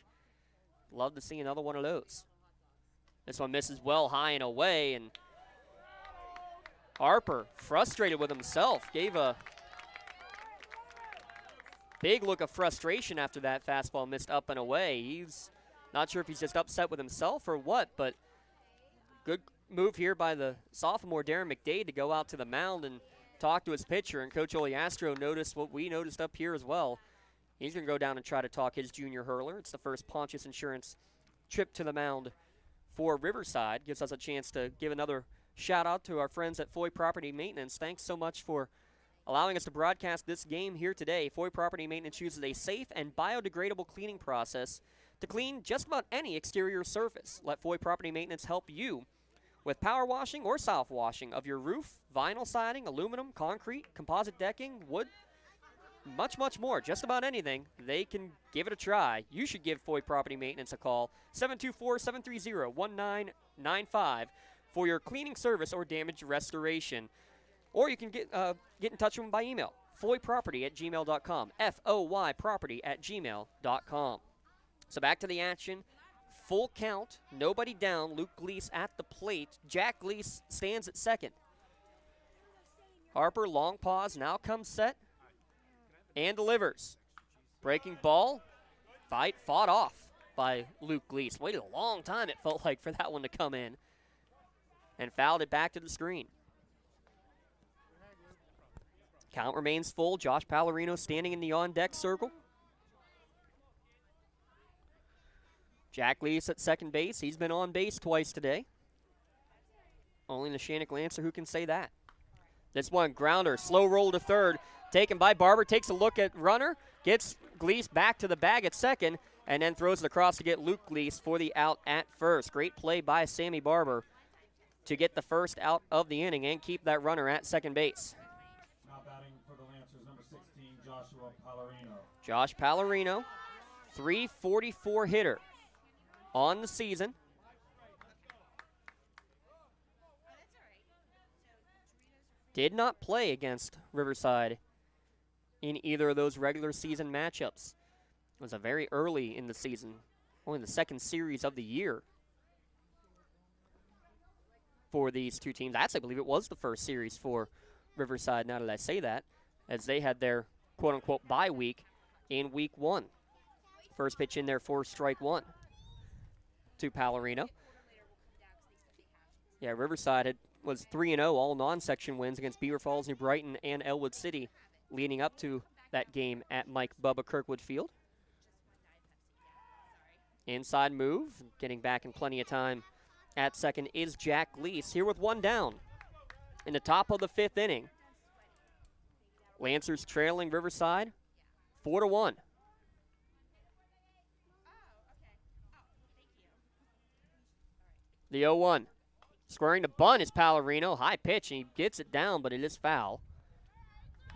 Love to see another one of those. This one misses well high and away, and Harper, frustrated with himself, gave a big look of frustration after that fastball missed up and away. He's not sure if he's just upset with himself or what, but good move here by the sophomore Darren McDade to go out to the mound and talk to his pitcher, and Coach Oliastro noticed what we noticed up here as well. He's going to go down and try to talk his junior hurler. It's the first Pontius Insurance trip to the mound for Riverside. Gives us a chance to give another shout-out to our friends at Foy Property Maintenance. Thanks so much for allowing us to broadcast this game here today. Foy Property Maintenance uses a safe and biodegradable cleaning process to clean just about any exterior surface. Let Foy Property Maintenance help you with power washing or soft washing of your roof, vinyl siding, aluminum, concrete, composite decking, wood, much, much more. Just about anything, they can give it a try. You should give Foy Property Maintenance a call, 724-730-1995, for your cleaning service or damage restoration. Or you can get in touch with them by email, foyproperty@gmail.com, F-O-Y property@gmail.com. So back to the action. Full count, nobody down. Luke Gleese at the plate. Jack Gleese stands at second. Harper, long pause, now comes set and delivers. Breaking ball, fought off by Luke Gleese. Waited a long time, it felt like, for that one to come in, and fouled it back to the screen. Count remains full. Josh Pallarino standing in the on-deck circle. Jack Lease at second base. He's been on base twice today. Only Neshannock Lancer who can say that. This one, grounder, slow roll to third. taken by Barber, takes a look at runner, gets Gleese back to the bag at second, and then throws it across to get Luke Gleese for the out at first. Great play by Sammy Barber to get the first out of the inning and keep that runner at second base. Now batting for the Lancers, number 16, Joshua Pallarino. Josh Pallarino, .344 hitter on the season. Did not play against Riverside in either of those regular season matchups. It was a very early in the season, only the second series of the year for these two teams. Actually, I believe it was the first series for Riverside, now that I say that, as they had their quote-unquote bye week in week 1. First pitch in there for strike 1 to Pallarino. Yeah, Riverside was 3-0, all non-section wins against Beaver Falls, New Brighton, and Elwood City leading up to that game at Mike Bubba Kirkwood Field. Inside move, getting back in plenty of time at second is Jack Gleese, here with one down in the top of the 5th inning. Lancers trailing Riverside 4-1. The 0-1. Squaring the bunt is Pallarino. High pitch, and he gets it down, but it is foul.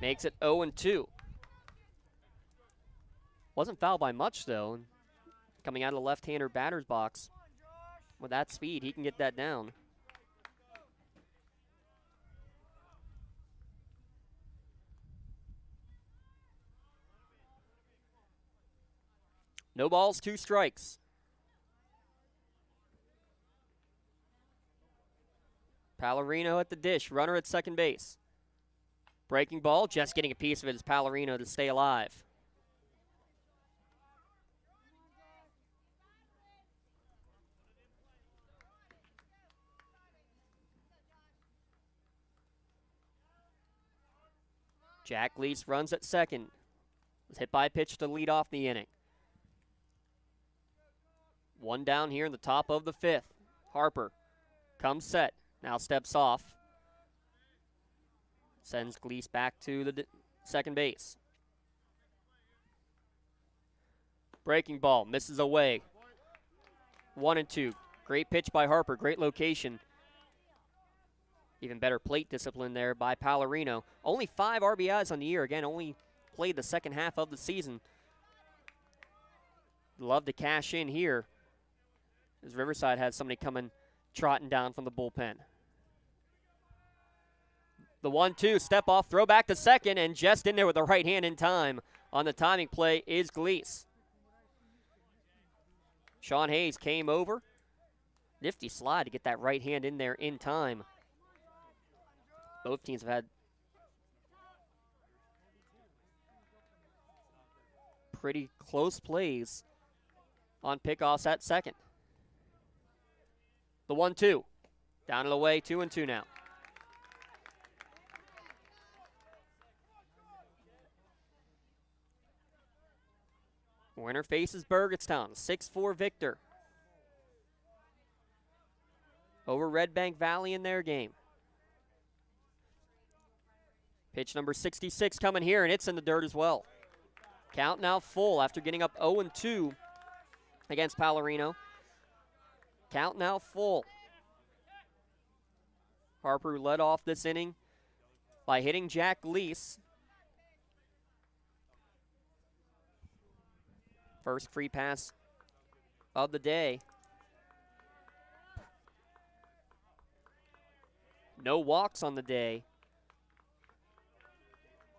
Makes it 0-2. Wasn't foul by much, though. Coming out of the left-hander batter's box. With that speed, he can get that down. No balls, 2 strikes. Pallarino at the dish, runner at second base. Breaking ball, just getting a piece of it is Pallarino to stay alive. Jack Gleese runs at second. Was hit by a pitch to lead off the inning. One down here in the top of the 5th. Harper comes set. Now steps off. Sends Gleese back to the second base. Breaking ball. Misses away. 1-2. Great pitch by Harper. Great location. Even better plate discipline there by Pallarino. Only 5 RBIs on the year. Again, only played the second half of the season. Love to cash in here, as Riverside has somebody coming trotting down from the bullpen. The 1-2, step off, throw back to second, and just in there with the right hand in time on the timing play is Gleese. Sean Hayes came over. Nifty slide to get that right hand in there in time. Both teams have had pretty close plays on pickoffs at second. The 1-2, down and away, 2-2 now. Winner faces Burgettstown, 6-4 victor over Red Bank Valley in their game. Pitch number 66 coming here, and it's in the dirt as well. Count now full after getting up 0-2 against Pallarino. Count now full. Harper led off this inning by hitting Jack Gleese. First free pass of the day. No walks on the day.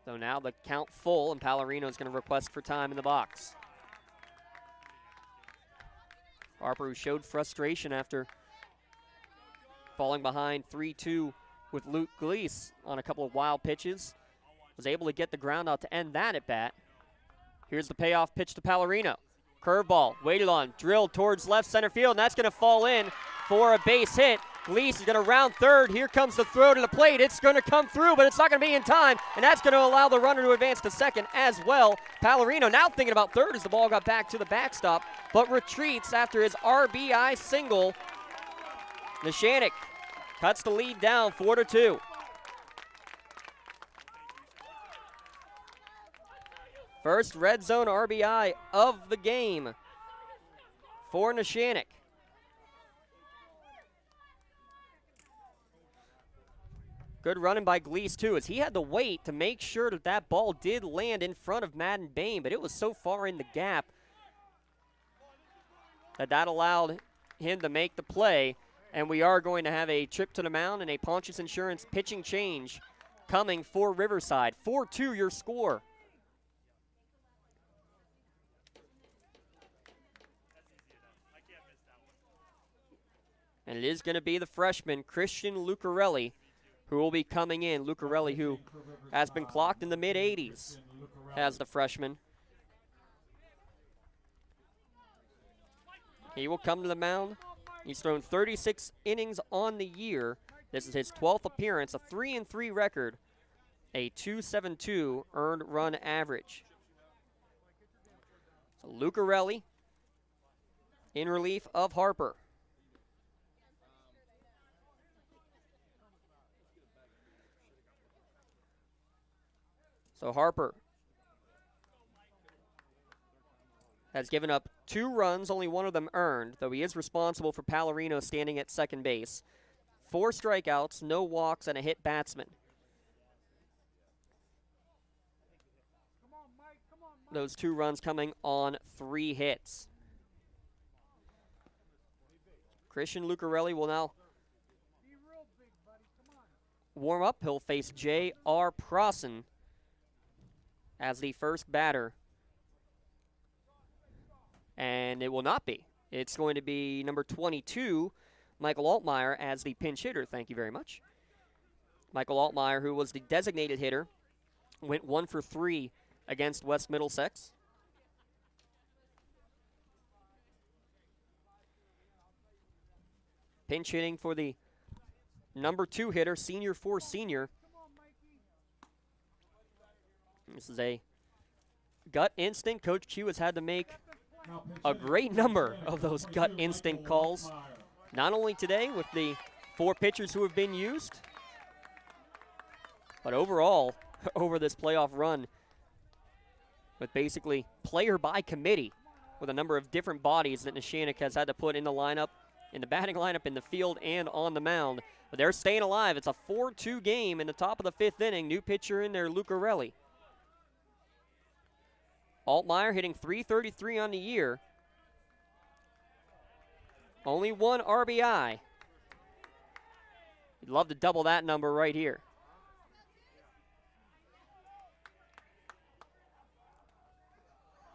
So now the count full, and Pallarino is going to request for time in the box. Harper, who showed frustration after falling behind 3-2 with Luke Gleese on a couple of wild pitches, was able to get the ground out to end that at bat. Here's the payoff pitch to Pallarino. Curveball, waited on, drilled towards left center field, and that's going to fall in for a base hit. Gleese is going to round third. Here comes the throw to the plate. It's going to come through, but it's not going to be in time, and that's going to allow the runner to advance to second as well. Pallarino now thinking about third as the ball got back to the backstop, but retreats after his RBI single. Neshannock cuts the lead down 4-2. First red zone RBI of the game for Neshannock. Good running by Gleese, too, as he had to wait to make sure that that ball did land in front of Madden Bain, but it was so far in the gap that allowed him to make the play. And we are going to have a trip to the mound and a Pontius Insurance pitching change coming for Riverside. 4-2 your score. And it is going to be the freshman, Christian Lucarelli, who will be coming in. Lucarelli, who has been clocked in the mid-80s as the freshman. He will come to the mound. He's thrown 36 innings on the year. This is his 12th appearance, a 3-3 record, a 2.72 earned run average. So Lucarelli in relief of Harper. So Harper has given up 2 runs, only 1 of them earned, though he is responsible for Pallarino standing at second base. 4 strikeouts, no walks, and a hit batsman. Those 2 runs coming on 3 hits. Christian Lucarelli will now warm up. He'll face J.R. Prosson as the first batter. And it will not be. It's going to be number 22, Michael Altmaier, as the pinch hitter. Thank you very much. Michael Altmaier, who was the designated hitter, went 1 for 3 against West Middlesex. Pinch hitting for the number 2 hitter, senior for senior. This is a gut instinct. Coach Q has had to make a great number of those gut instinct calls, not only today with the 4 pitchers who have been used, but overall over this playoff run with basically player by committee with a number of different bodies that Neshannock has had to put in the lineup, in the batting lineup, in the field, and on the mound. But they're staying alive. It's a 4-2 game in the top of the 5th inning. New pitcher in there, Lucarelli. Altmaier hitting .333 on the year. Only 1 RBI. You'd love to double that number right here.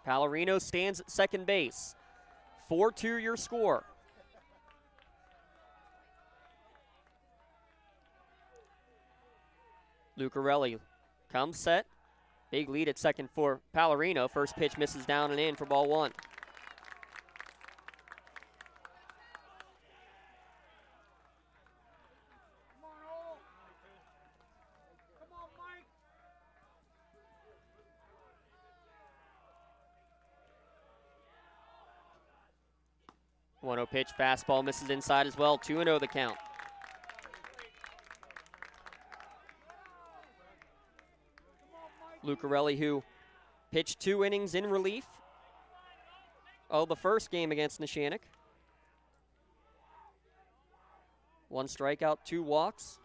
Pallarino stands at second base. 4-2 your score. Lucarelli comes set. Big lead at second for Pallarino. First pitch misses down and in for ball 1. One-oh pitch, fastball misses inside as well. 2-0 the count. Lucarelli, who pitched 2 innings in relief of the first game against Neshannock. 1 strikeout, 2 walks.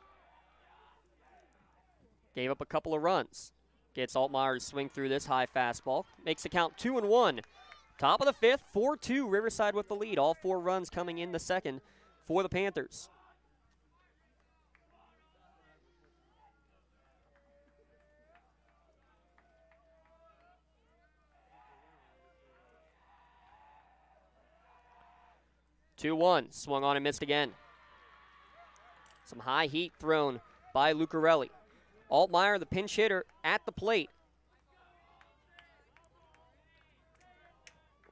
Gave up a couple of runs. Gets Altmaier to swing through this high fastball. Makes the count 2-1. Top of the 5th, 4-2, Riverside with the lead. All 4 runs coming in the second for the Panthers. Two-one, swung on and missed again. Some high heat thrown by Lucarelli. Altmaier, the pinch hitter, at the plate.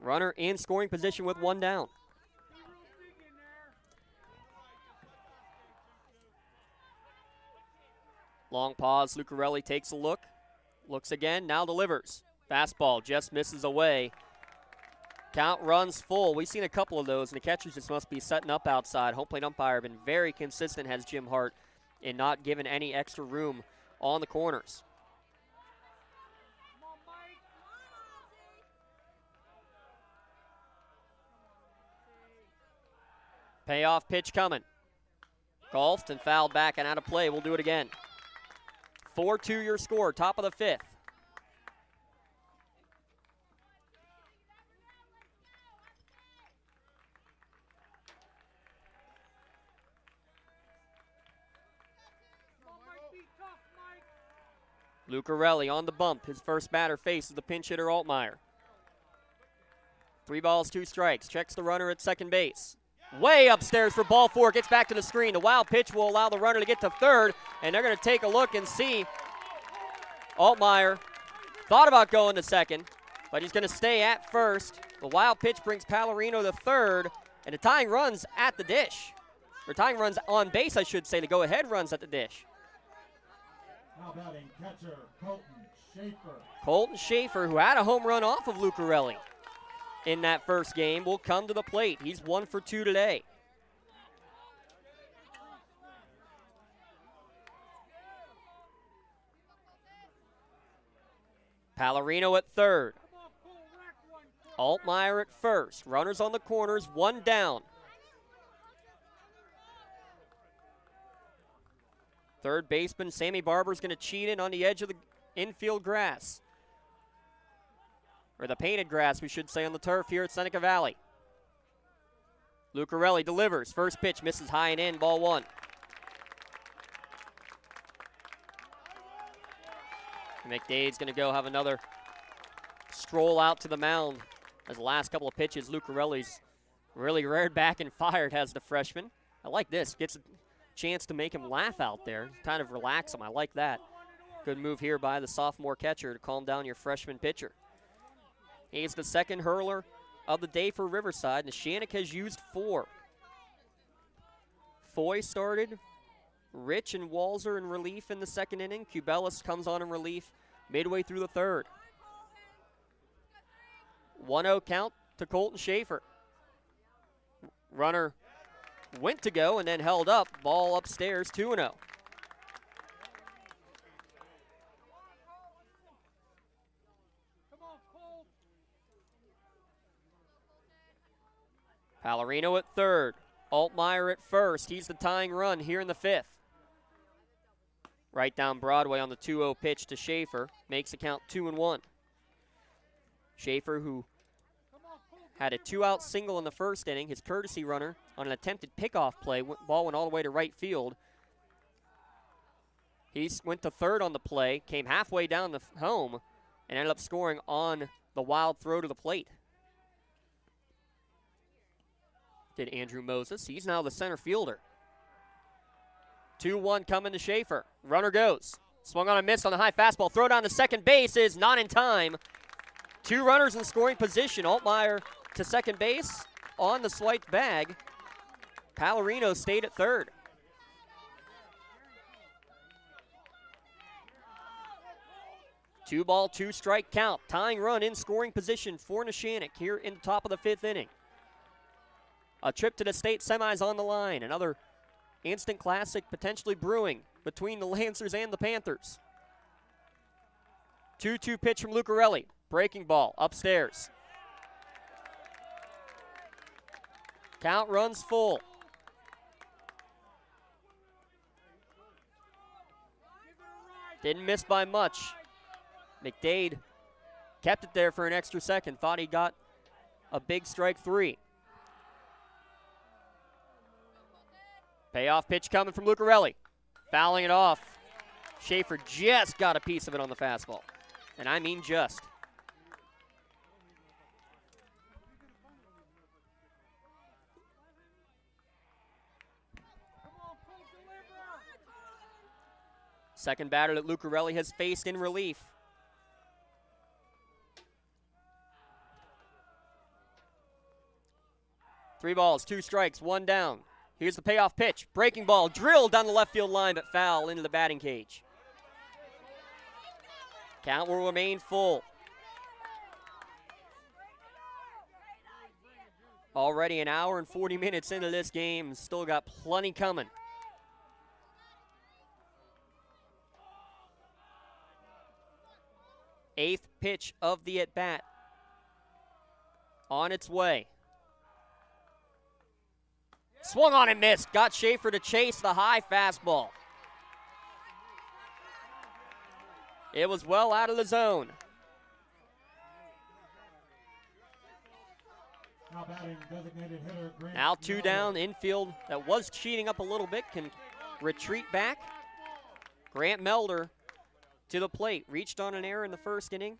Runner in scoring position with 1 down. Long pause, Lucarelli takes a look. Looks again, now delivers. Fastball just misses away. Count runs full. We've seen a couple of those, and the catchers just must be setting up outside. Home plate umpire been very consistent, has Jim Hart, in not giving any extra room on the corners. Payoff pitch coming. Golfed and fouled back and out of play. We'll do it again. 4-2 your score, top of the 5th. Lucarelli on the bump. His first batter faces the pinch hitter Altmaier. 3 balls, 2 strikes. Checks the runner at second base. Way upstairs for ball 4. Gets back to the screen. The wild pitch will allow the runner to get to third, and they're going to take a look and see. Altmaier thought about going to second, but he's going to stay at first. The wild pitch brings Pallarino to third, and the tying runs at the dish. Or tying runs on base, I should say. The go-ahead runs at the dish. Now batting catcher, Colton Schaefer. Colton Schaefer, who had a home run off of Lucarelli in that first game, will come to the plate. He's 1 for 2 today. Pallarino at third. Altmaier at first. Runners on the corners, 1 down. Third baseman Sammy Barber's going to cheat in on the edge of the infield grass. Or the painted grass, we should say, on the turf here at Seneca Valley. Lucarelli delivers. First pitch misses high and in, ball 1. McDade's going to go have another stroll out to the mound. As the last couple of pitches, Lucarelli's really reared back and fired, has the freshman. I like this. Gets a chance to make him laugh out there, kind of relax him. I like that. Good move here by the sophomore catcher to calm down your freshman pitcher. He's the second hurler of the day for Riverside. Neshannock has used 4. Foy started. Rich and Walzer in relief in the second inning. Cubelis comes on in relief midway through the third. 1-0 count to Colton Schaefer. Runner went to go and then held up. Ball upstairs, 2-0. Pallarino at third. Altmaier at first. He's the tying run here in the 5th. Right down Broadway on the 2-0 pitch to Schaefer. Makes the count 2-1. Schaefer, who had a 2-out single in the first inning, his courtesy runner on an attempted pickoff play. Ball went all the way to right field. He went to third on the play, came halfway down the home, and ended up scoring on the wild throw to the plate. Did Andrew Moses. He's now the center fielder. 2-1 coming to Schaefer. Runner goes. Swung on a miss on the high fastball. Throw down to second base is not in time. 2 runners in scoring position. Altmaier to second base on the swiped bag. Pallarino stayed at third. Two ball, 2 strike count. Tying run in scoring position for Neshannock here in the top of the 5th inning. A trip to the state semis on the line. Another instant classic potentially brewing between the Lancers and the Panthers. 2-2 pitch from Lucarelli. Breaking ball upstairs. Count runs full. Didn't miss by much. McDade kept it there for an extra second. Thought he got a big strike 3. Payoff pitch coming from Lucarelli. Fouling it off. Schaefer just got a piece of it on the fastball. And I mean just. Second batter that Lucarelli has faced in relief. Three balls, 2 strikes, 1 down. Here's the payoff pitch. Breaking ball, drilled down the left field line, but foul into the batting cage. Count will remain full. Already an hour and 40 minutes into this game. Still got plenty coming. Eighth pitch of the at-bat. On its way. Swung on and missed. Got Schaefer to chase the high fastball. It was well out of the zone. Now 2 down, infield that was cheating up a little bit can retreat back. Grant Melder to the plate. Reached on an error in the first inning.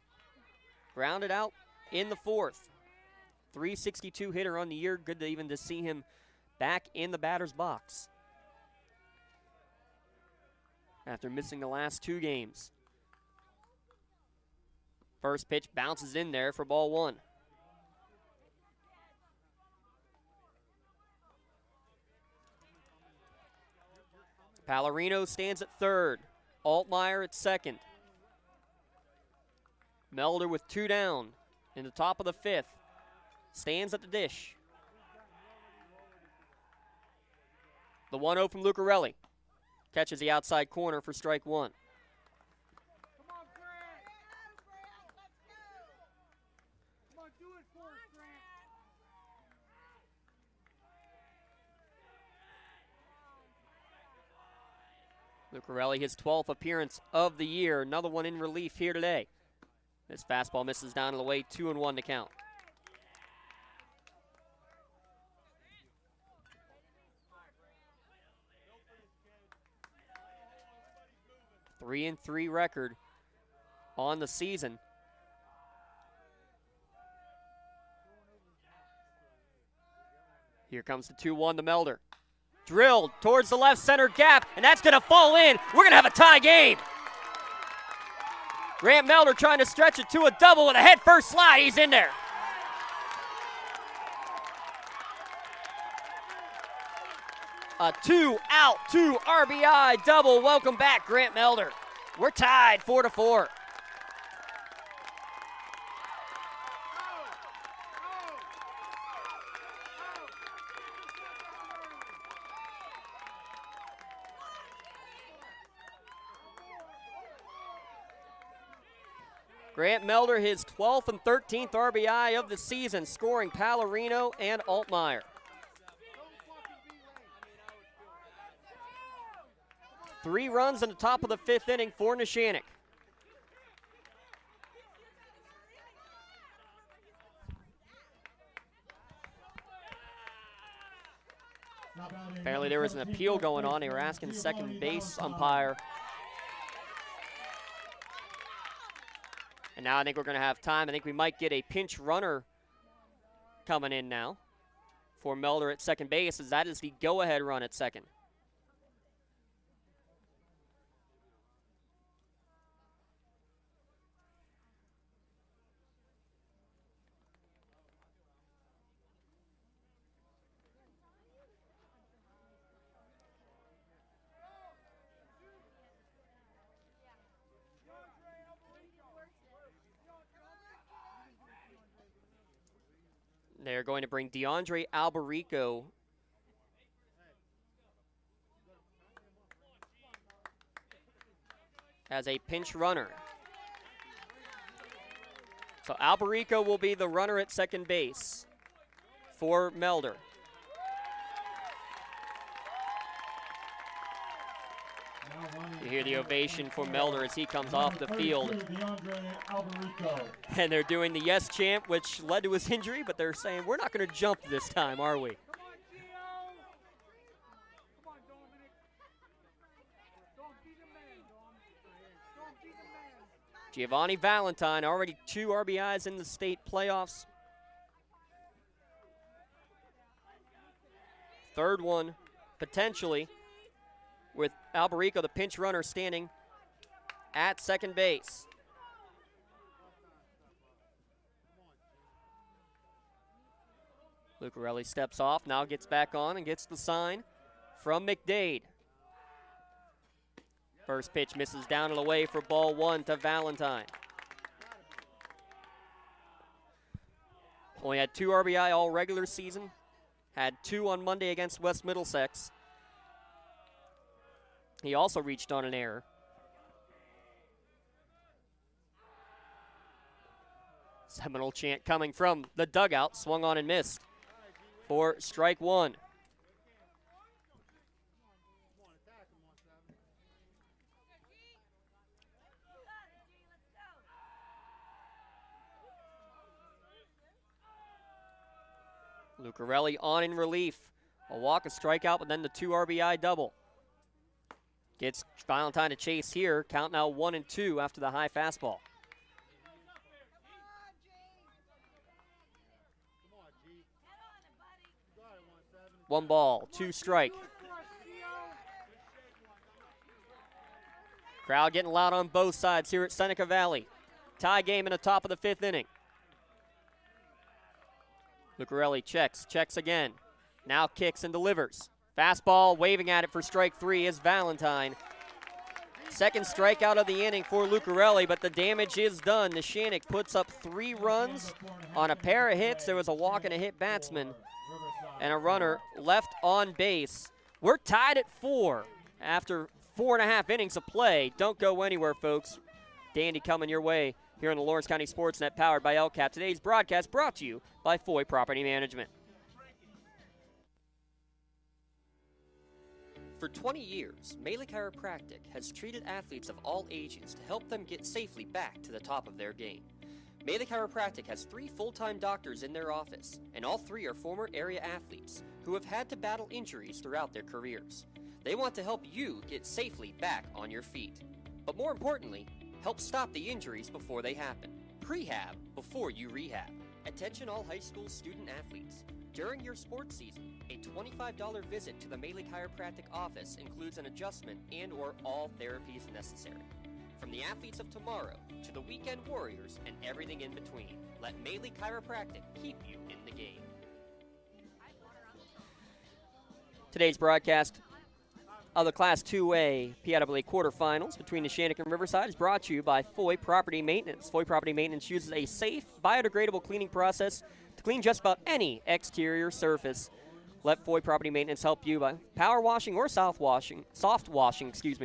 Grounded out in the fourth. 362 hitter on the year. Good to even to see him back in the batter's box after missing the last 2 games. First pitch bounces in there for ball 1. Pallarino stands at third. Altmaier at second. Melder with 2 down in the top of the 5th. Stands at the dish. The 1-0 from Lucarelli. Catches the outside corner for strike 1. Lucarelli, his 12th appearance of the year. Another one in relief here today. This fastball misses down to the way, 2-1 to count. A 3-3 record on the season. Here comes the 2-1 to Melder. Drilled towards the left center gap, and that's going to fall in. We're going to have a tie game. Grant Melder trying to stretch it to a double with a head first slide. He's in there. A 2-out, 2 RBI double. Welcome back, Grant Melder. We're tied 4-4. Grant Melder, his 12th and 13th RBI of the season, scoring Pallarino and Altmaier. 3 runs in the top of the 5th inning for Neshannock. Apparently there was an appeal going on. They were asking the second base umpire. And now I think we're going to have time. I think we might get a pinch runner coming in now for Melder at second base, as that is the go-ahead run at second. They're going to bring DeAndre Alberico as a pinch runner. So Alberico will be the runner at second base for Melder. You hear the ovation for Melder as he comes off the field. And they're doing the yes chant, which led to his injury, but they're saying, we're not going to jump this time, are we? Giovanni Valentine, already 2 RBIs in the state playoffs. Third one, potentially, with Alberico, the pinch runner, standing at second base. Lucarelli steps off, now gets back on and gets the sign from McDade. First pitch misses down and away for ball 1 to Valentine. Only had 2 RBI all regular season. Had 2 on Monday against West Middlesex. He also reached on an error. Seminole chant coming from the dugout. Swung on and missed for strike 1. Lucarelli on in relief. A walk, a strikeout, but then the 2 RBI double. Gets Valentine to chase here. Count now 1-2 after the high fastball. One ball, 2 strike. Crowd getting loud on both sides here at Seneca Valley. Tie game in the top of the 5th inning. Lucarelli checks again. Now kicks and delivers. Fastball, waving at it for strike 3 is Valentine. Second strikeout of the inning for Lucarelli, but the damage is done. Neshannock puts up 3 runs on a pair of hits. There was a walk and a hit batsman and a runner left on base. We're tied at 4 after 4.5 innings of play. Don't go anywhere, folks. Dandy coming your way here on the Lawrence County SportsNet, powered by LCAP. Today's broadcast brought to you by Foy Property Management. For 20 years, Melee Chiropractic has treated athletes of all ages to help them get safely back to the top of their game. Melee Chiropractic has 3 full-time doctors in their office, and all 3 are former area athletes who have had to battle injuries throughout their careers. They want to help you get safely back on your feet. But more importantly, help stop the injuries before they happen. Prehab before you rehab. Attention all high school student athletes. During your sports season, a $25 visit to the Melee Chiropractic office includes an adjustment and or all therapies necessary. From the athletes of tomorrow to the weekend warriors and everything in between, let Melee Chiropractic keep you in the game. Today's broadcast of the Class 2A PIAA Quarterfinals between Neshannock and Riverside is brought to you by Foy Property Maintenance. Foy Property Maintenance uses a safe, biodegradable cleaning process to clean just about any exterior surface. Let Foy Property Maintenance help you by power washing or soft washing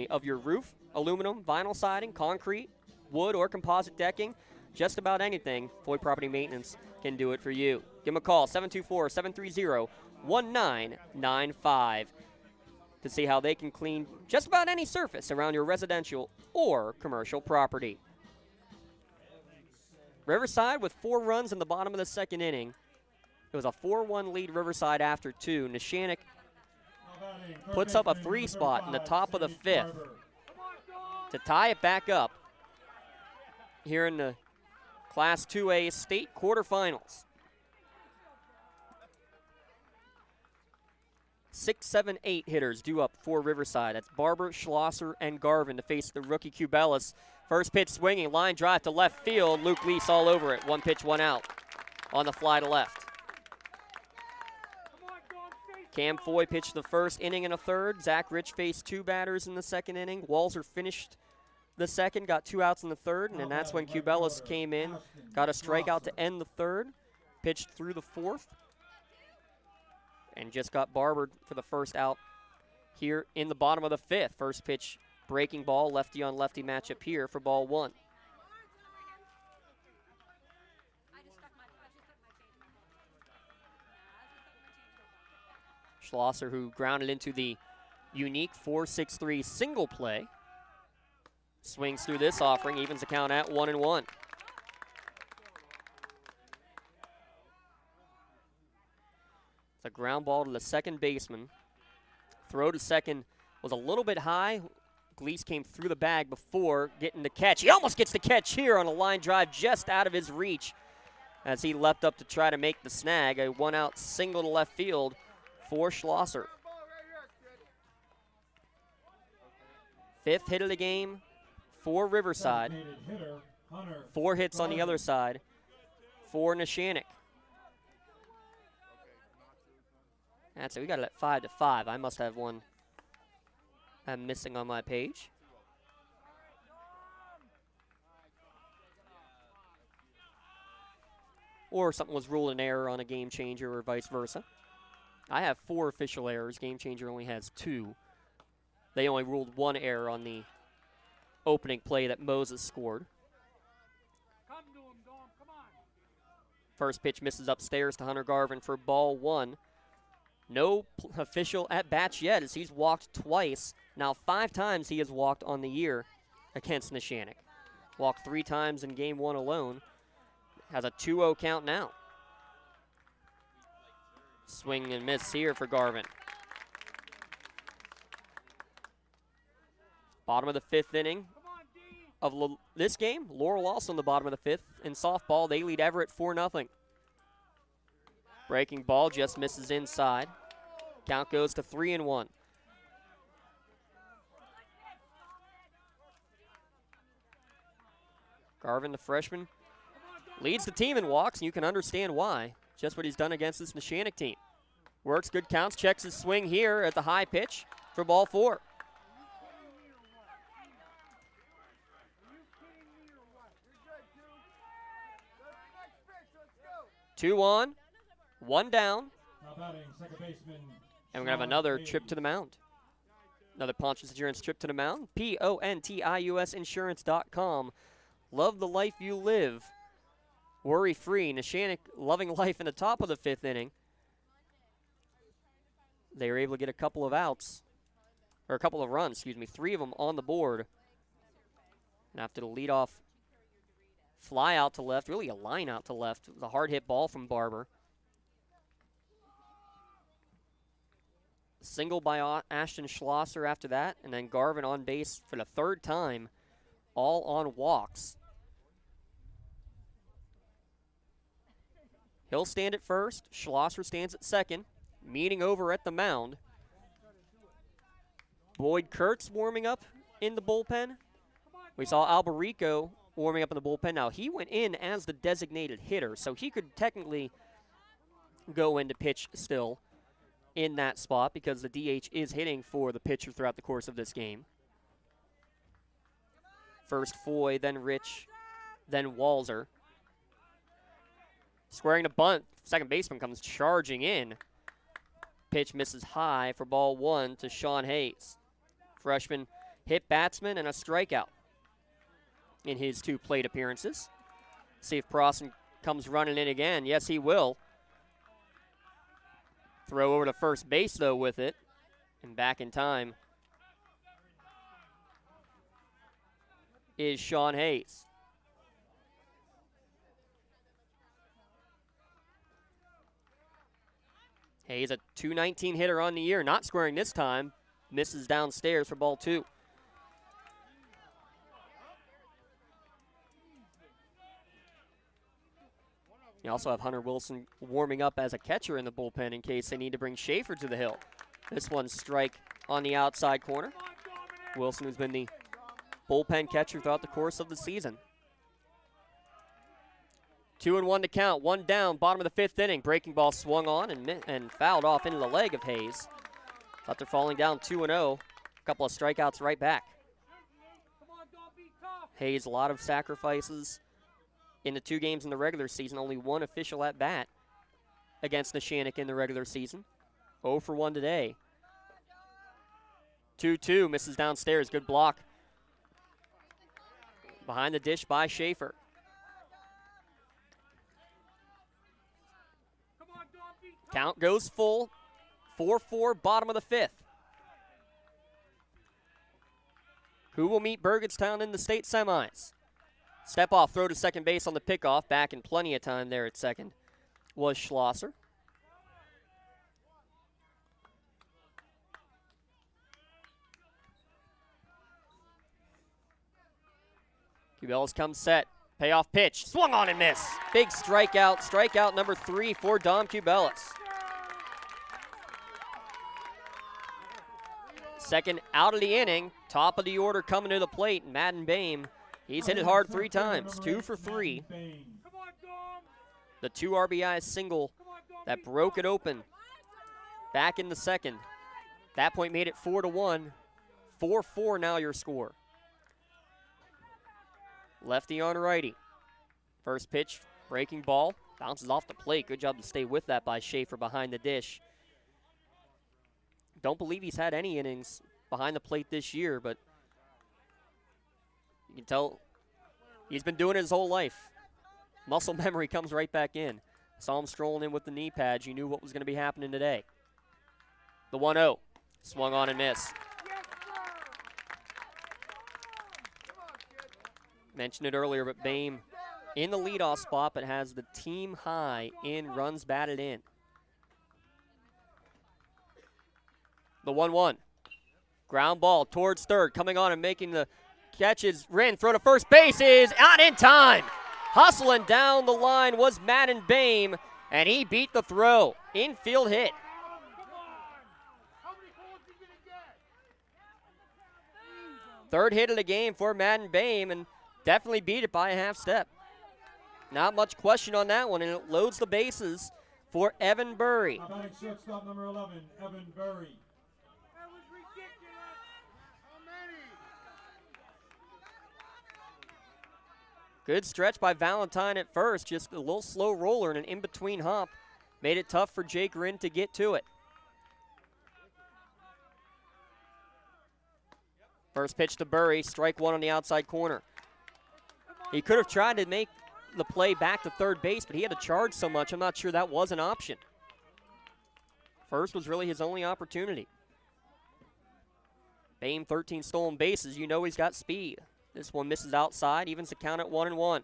of your roof, aluminum, vinyl siding, concrete, wood, or composite decking. Just about anything, Foy Property Maintenance can do it for you. Give them a call, 724-730-1995, to see how they can clean just about any surface around your residential or commercial property. Riverside with 4 runs in the bottom of the 2nd inning. It was a 4-1 lead Riverside after 2. Neshannock puts up a 3 spot in the top of the 5th to tie it back up here in the Class 2A state quarterfinals. 6, 7, 8 hitters due up for Riverside. That's Barber, Schlosser, and Garvin to face the rookie Cubelis. First pitch swinging, line drive to left field. Luke Lease all over it. 1 pitch, 1 out on the fly to left. Cam Foy pitched the first inning and a third. Zach Rich faced 2 batters in the 2nd inning. Walzer finished the 2nd, got 2 outs in the 3rd, and then that's when Cubelis came in, got a strikeout to end the 3rd, pitched through the 4th, and just got barbered for the first out here in the bottom of the 5th. First pitch, breaking ball, lefty on lefty matchup here for ball 1. Schlosser, who grounded into the unique 4-6-3 single play, swings through this offering, evens the count at 1-1. It's a ground ball to the second baseman. Throw to second was a little bit high. Gleese came through the bag before getting the catch. He almost gets the catch here on a line drive just out of his reach as he leapt up to try to make the snag. A 1-out single to left field for Schlosser. 5th hit of the game for Riverside. 4 hits on the other side for Neshannock. That's it. We got it at 5-5. I must have one I'm missing on my page. Or something was ruled an error on a game changer or vice versa. I have 4 official errors. Game changer only has 2. They only ruled 1 error on the opening play that Moses scored. First pitch misses upstairs to Hunter Garvin for ball 1. No official at-bats yet as he's walked twice. Now 5 times he has walked on the year against Neshannock. Walked 3 times in game 1 alone. Has a 2-0 count now. Swing and miss here for Garvin. Bottom of the 5th inning of this game. Laurel also in the bottom of the 5th. In softball, they lead Everett 4-0. Breaking ball just misses inside. Count goes to 3-1. Garvin, the freshman, leads the team in walks, and you can understand why. Just what he's done against this Neshannock team. Works, good counts, checks his swing here at the high pitch for ball 4. Two on, one down, and we're going to have another trip to the mound. Another Pontius Insurance trip to the mound. PONTIUSinsurance.com. Love the life you live. Worry-free. Neshannock loving life in the top of the 5th inning. They were able to get a couple of outs, or a couple of runs, 3 of them on the board. And after the leadoff fly out to left, really a line out to left, it was a hard hit ball from Barber. Single by Ashton Schlosser after that, and then Garvin on base for the 3rd time, all on walks. He'll stand at first. Schlosser stands at second. Meeting over at the mound. Boyd Kurtz warming up in the bullpen. We saw Alberico warming up in the bullpen. Now, he went in as the designated hitter, so he could technically go in to pitch still in that spot because the DH is hitting for the pitcher throughout the course of this game. First Foy, then Rich, then Walzer. Squaring to bunt. Second baseman comes charging in. Pitch misses high for ball 1 to Sean Hayes. Freshman hit batsman and a strikeout in his 2 plate appearances. See if Prosson comes running in again. Yes, he will. Throw over to first base, though, with it. And back in time is Sean Hayes. Hayes, a .219 hitter on the year, not scoring this time. Misses downstairs for ball 2. You also have Hunter Wilson warming up as a catcher in the bullpen in case they need to bring Schaefer to the hill. This one's strike on the outside corner. Wilson, who's been the bullpen catcher throughout the course of the season. 2-1 to count, 1 down, bottom of the 5th inning. Breaking ball swung on and fouled off into the leg of Hayes. Thought they're falling down 2-0. A couple of strikeouts right back. Hayes, a lot of sacrifices in the 2 games in the regular season. Only 1 official at bat against Neshannock in the regular season. 0 for 1 today. 2-2, misses downstairs. Good block. Behind the dish by Schaefer. Count goes full. 4-4, bottom of the 5th. Who will meet Burgettstown in the state semis? Step off, throw to second base on the pickoff. Back in plenty of time there at second was Schlosser. Cubelis comes set. Payoff pitch. Swung on and missed. Big strikeout. Strikeout number 3 for Dom Cubelis. Second out of the inning. Top of the order coming to the plate. Madden Bame. He's hit it hard 3 times. 2 for 3. The 2 RBI single that broke it open back in the second. That point made it 4-1. 4-4 now your score. Lefty on righty. First pitch, breaking ball. Bounces off the plate. Good job to stay with that by Schaefer behind the dish. Don't believe he's had any innings behind the plate this year, but you can tell he's been doing it his whole life. Muscle memory comes right back in. Saw him strolling in with the knee pads. You knew what was going to be happening today. The 1-0. Swung on and missed. Mentioned it earlier, but Bame in the leadoff spot, but has the team high in runs batted in. The 1-1. Ground ball towards third. Coming on and making the catch is Wren. Throw to first base is out in time. Hustling down the line was Madden Bame, and he beat the throw. Infield hit. Third hit of the game for Madden Bame, and definitely beat it by a half step. Not much question on that one, and it loads the bases for Evan Burry. Batting shortstop number 11, Evan Burry. Good stretch by Valentine at first, just a little slow roller and an in-between hop. Made it tough for Jake Wren to get to it. First pitch to Burry, strike one on the outside corner. He could have tried to make the play back to third base, but he had to charge so much, I'm not sure that was an option. First was really his only opportunity. Bame, 13 stolen bases, you know he's got speed. This one misses outside, evens the count at 1-1.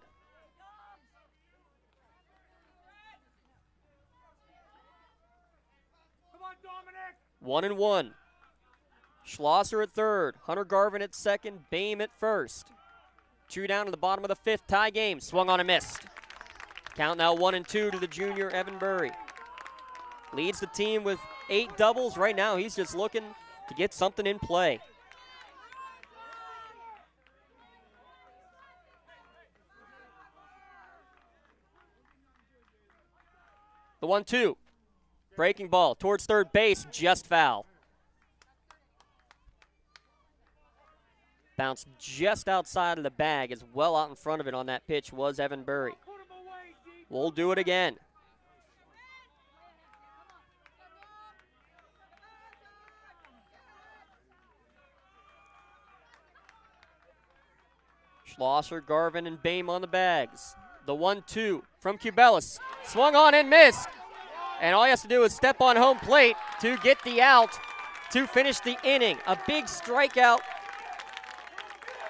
Come on, Dominic! 1-1. Schlosser at third, Hunter Garvin at second, Bame at first. 2 down to the bottom of the 5th, tie game. Swung on and missed. Count now 1-2 to the junior Evan Burry. Leads the team with 8 doubles. Right now he's just looking to get something in play. The 1-2. Breaking ball towards third base, just foul. Bounced just outside of the bag, as well out in front of it on that pitch was Evan Burry. We'll do it again. Schlosser, Garvin, and Bame on the bags. The 1-2 from Cubelis. Swung on and missed. And all he has to do is step on home plate to get the out to finish the inning. A big strikeout.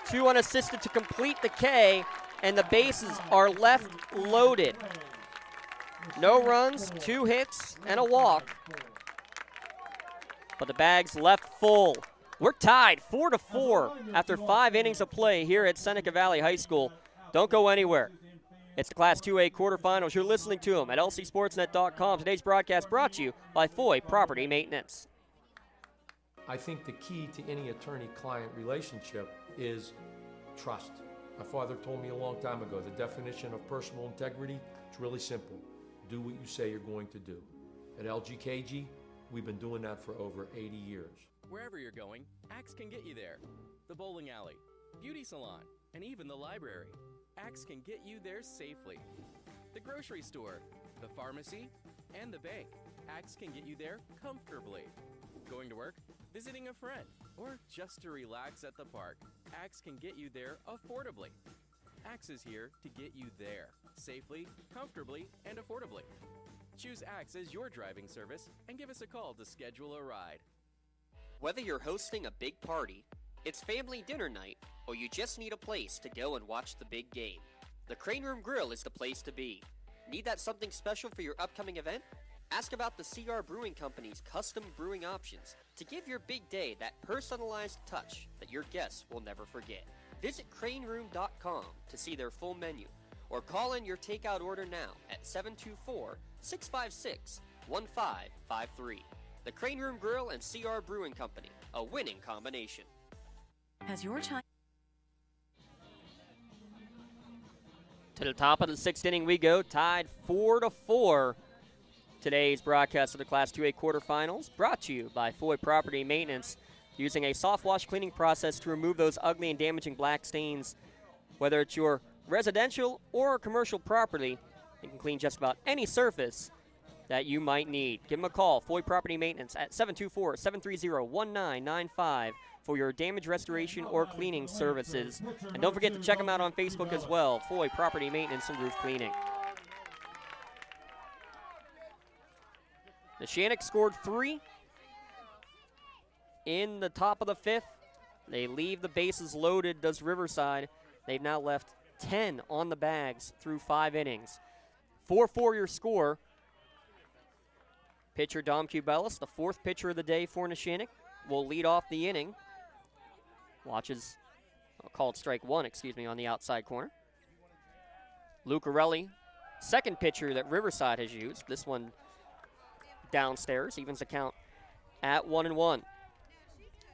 2 unassisted to complete the K, and the bases are left loaded. No runs, 2 hits, and a walk. But the bags left full. We're tied 4-4 after 5 innings of play here at Seneca Valley High School. Don't go anywhere. It's the Class 2A quarterfinals. You're listening to them at lcsportsnet.com. Today's broadcast brought to you by Foy Property Maintenance. I think the key to any attorney-client relationship is trust. My father told me a long time ago, the definition of personal integrity is really simple. Do what you say you're going to do. At LGKG, we've been doing that for over 80 years. Wherever you're going, Axe can get you there. The bowling alley, beauty salon, and even the library. Axe can get you there safely. The grocery store, the pharmacy, and the bank. Axe can get you there comfortably. Going to work, visiting a friend, or just to relax at the park. Axe can get you there affordably. Axe is here to get you there safely, comfortably, and affordably. Choose Axe as your driving service and give us a call to schedule a ride. Whether you're hosting a big party, it's family dinner night, or you just need a place to go and watch the big game, the Crane Room Grill is the place to be. Need that something special for your upcoming event? Ask about the CR Brewing Company's custom brewing options to give your big day that personalized touch that your guests will never forget. Visit craneroom.com to see their full menu, or call in your takeout order now at 724-656-1553. The Crane Room Grill and CR Brewing Company, a winning combination. Has your child... To the top of the 6th inning we go, tied 4-4. Today's broadcast of the Class 2A quarterfinals brought to you by Foy Property Maintenance, using a soft wash cleaning process to remove those ugly and damaging black stains. Whether it's your residential or commercial property, you can clean just about any surface that you might need. Give them a call, Foy Property Maintenance, at 724-730-1995 for your damage restoration or cleaning services. And don't forget to check them out on Facebook as well, Foy Property Maintenance and Roof Cleaning. Neshannock scored 3 in the top of the 5th. They leave the bases loaded, does Riverside. They've now left 10 on the bags through 5 innings. 4-4 your score. Pitcher Dom Cubelis, the 4th pitcher of the day for Neshannock. will lead off the inning. Watches, I'll call it strike one, on the outside corner. Lucarelli, second pitcher that Riverside has used. This one downstairs, evens the count at 1-1.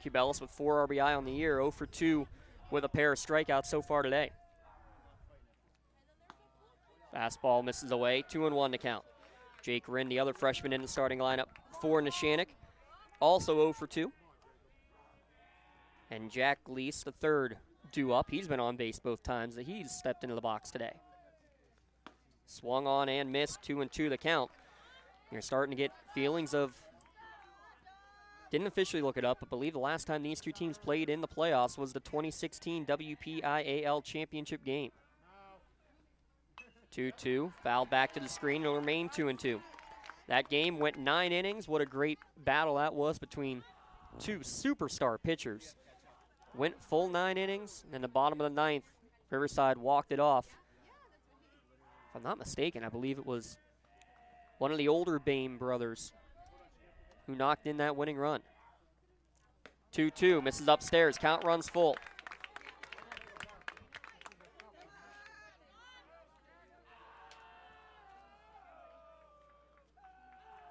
Cubelis with 4 RBI on the year, 0 for 2 with a pair of strikeouts so far today. Fastball misses away, 2-1 to count. Jake Rinn, the other freshman in the starting lineup for Neshannock, also 0 for 2. And Jack Leese, the third, due up. He's been on base both times that he's stepped into the box today. Swung on and missed, 2-2 the count. You're starting to get feelings of, didn't officially look it up, but believe the last time these two teams played in the playoffs was the 2016 WPIAL championship game. 2-2, fouled back to the screen, it'll remain 2-2. That game went 9 innings. What a great battle that was between two superstar pitchers. Went full 9 innings, and the bottom of the 9th, Riverside walked it off. If I'm not mistaken, I believe it was one of the older Bain brothers who knocked in that winning run. 2-2, misses upstairs, count runs full.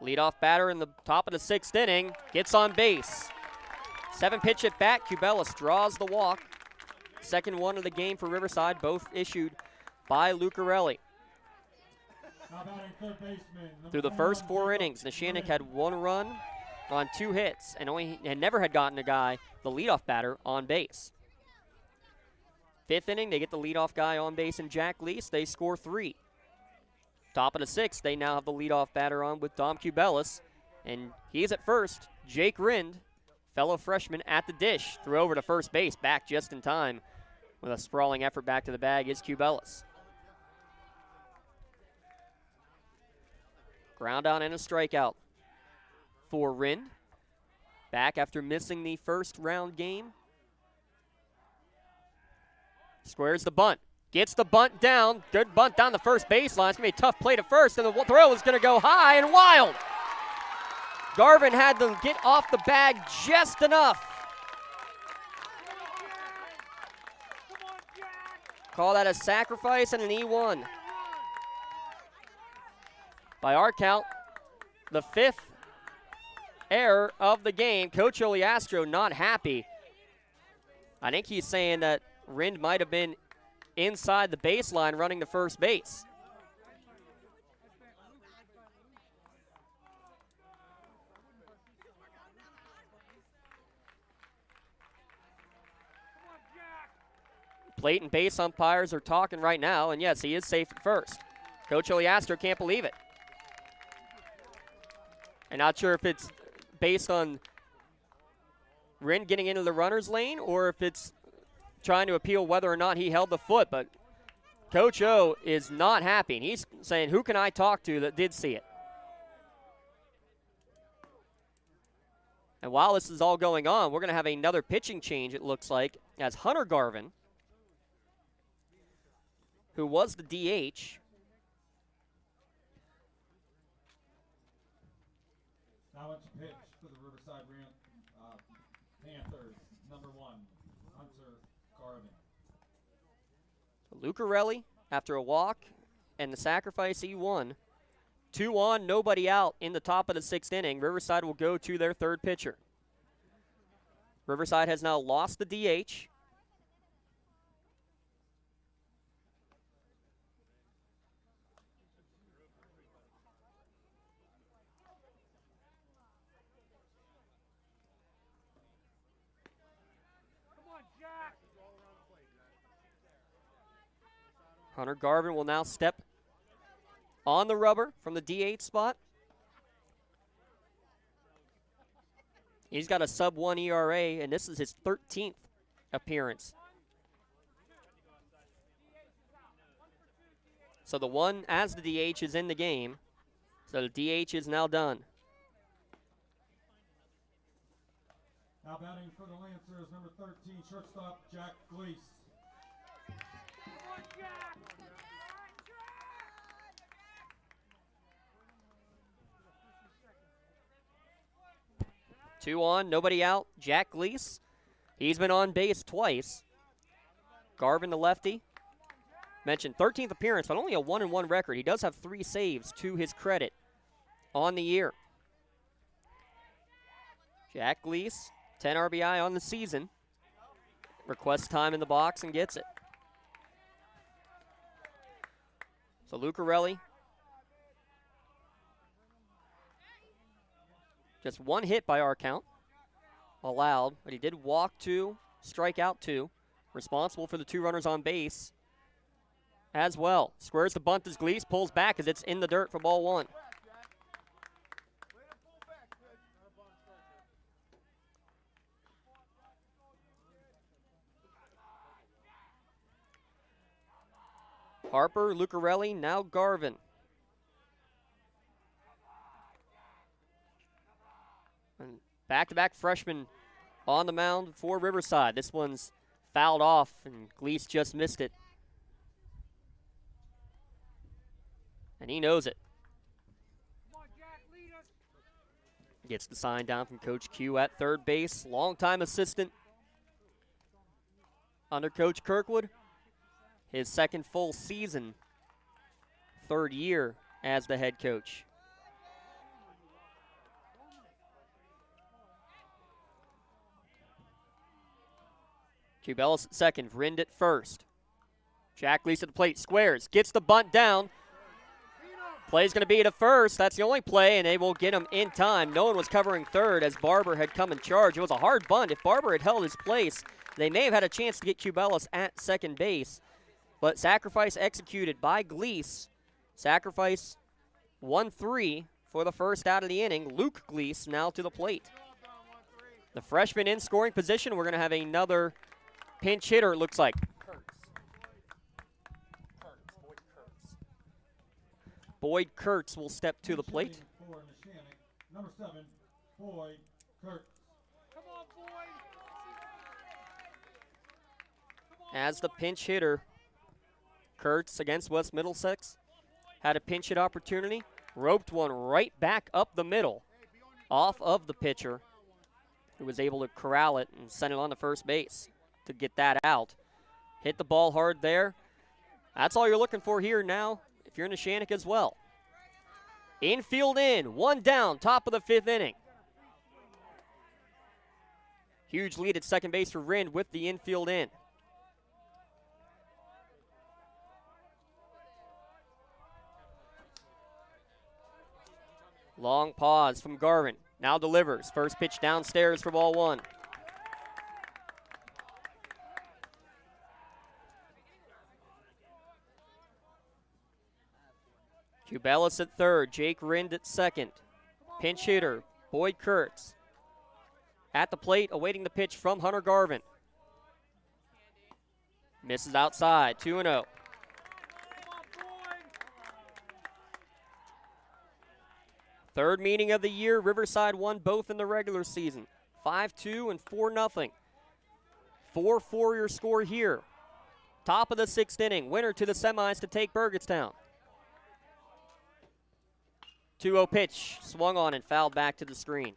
Leadoff batter in the top of the 6th inning, gets on base. 7-pitch at bat, Cubelis draws the walk. Second one of the game for Riverside, both issued by Lucarelli. Through the first 4 innings, Neshannock had 1 run on 2 hits and never had gotten a guy, the leadoff batter, on base. 5th inning, they get the leadoff guy on base in Jack Leese. They score 3. Top of the 6th, they now have the leadoff batter on with Dom Cubelis, and he's at first. Jake Rind, fellow freshman at the dish, threw over to first base, back just in time with a sprawling effort back to the bag is Cubelis. Ground out and a strikeout for Rind. Back after missing the first round game. Squares the bunt. Gets the bunt down. Good bunt down the first baseline. It's going to be a tough play to first, and the throw is going to go high and wild. Garvin had to get off the bag just enough. Call that a sacrifice and an E1. By our count, the 5th error of the game. Coach Oliastro not happy. I think he's saying that Rind might have been inside the baseline running to first base. Plate and base umpires are talking right now, and yes, he is safe at first. Coach Oliastro can't believe it. And not sure if it's based on Rind getting into the runner's lane or if it's trying to appeal whether or not he held the foot, but Coach O is not happy, and he's saying, who can I talk to that did see it? And while this is all going on, we're going to have another pitching change, it looks like, as Hunter Garvin, who was the DH, now it's pitch for the Riverside Panthers, number 1, Hunter Garvin. Lucarelli, after a walk and the sacrifice E1, 2 on, nobody out in the top of the 6th inning. Riverside will go to their 3rd pitcher. Riverside has now lost the DH. Hunter Garvin will now step on the rubber from the DH spot. He's got a sub-1 ERA, and this is his 13th appearance. So the one as the DH is in the game. So the DH is now done. Now batting for the Lancers, number 13, shortstop Jack Gleese. 2 on, nobody out. Jack Gleese, he's been on base twice. Garvin, the lefty, mentioned 13th appearance, but only a 1-1 record. He does have 3 saves to his credit on the year. Jack Gleese, 10 RBI on the season. Requests time in the box and gets it. So Lucarelli, just 1 hit by our count allowed, but he did walk 2, strike out 2. Responsible for the 2 runners on base as well. Squares the bunt as Gleese pulls back as it's in the dirt for ball 1. Harper, Lucarelli, now Garvin. And back-to-back freshmen on the mound for Riverside. This one's fouled off, and Gleese just missed it. And he knows it. Gets the sign down from Coach Q at third base. Longtime assistant under Coach Kirkwood. His second full season, 3rd year as the head coach. Cubelis at second, Rind at first. Jack Gleese at the plate, squares, gets the bunt down. Play's going to be to first. That's the only play, and they will get him in time. No one was covering third as Barber had come in charge. It was a hard bunt. If Barber had held his place, they may have had a chance to get Cubelis at second base. But sacrifice executed by Gleese. Sacrifice 1-3 for the first out of the inning. Luke Gleese now to the plate. The freshman in scoring position. We're going to have another pinch hitter, it looks like. Boyd Kurtz will step to the plate. Number 7, Foy Kurtz. As the pinch hitter, Kurtz against West Middlesex had a pinch hit opportunity, roped one right back up the middle off of the pitcher, who was able to corral it and send it on to first base to get that out. Hit the ball hard there. That's all you're looking for here now if you're in Neshannock as well. Infield in, 1 down, top of the 5th inning. Huge lead at second base for Rind with the infield in. Long pause from Garvin. Now delivers. First pitch downstairs for ball 1. Cubelis at third. Jake Rind at second. Pinch hitter, Boyd Kurtz. At the plate, awaiting the pitch from Hunter Garvin. Misses outside, 2-0. Third meeting of the year, Riverside won both in the regular season. 5-2 and 4-0. 4-4 your score here. Top of the 6th inning, winner to the semis to take Burgettstown. 2-0 pitch, swung on and fouled back to the screen.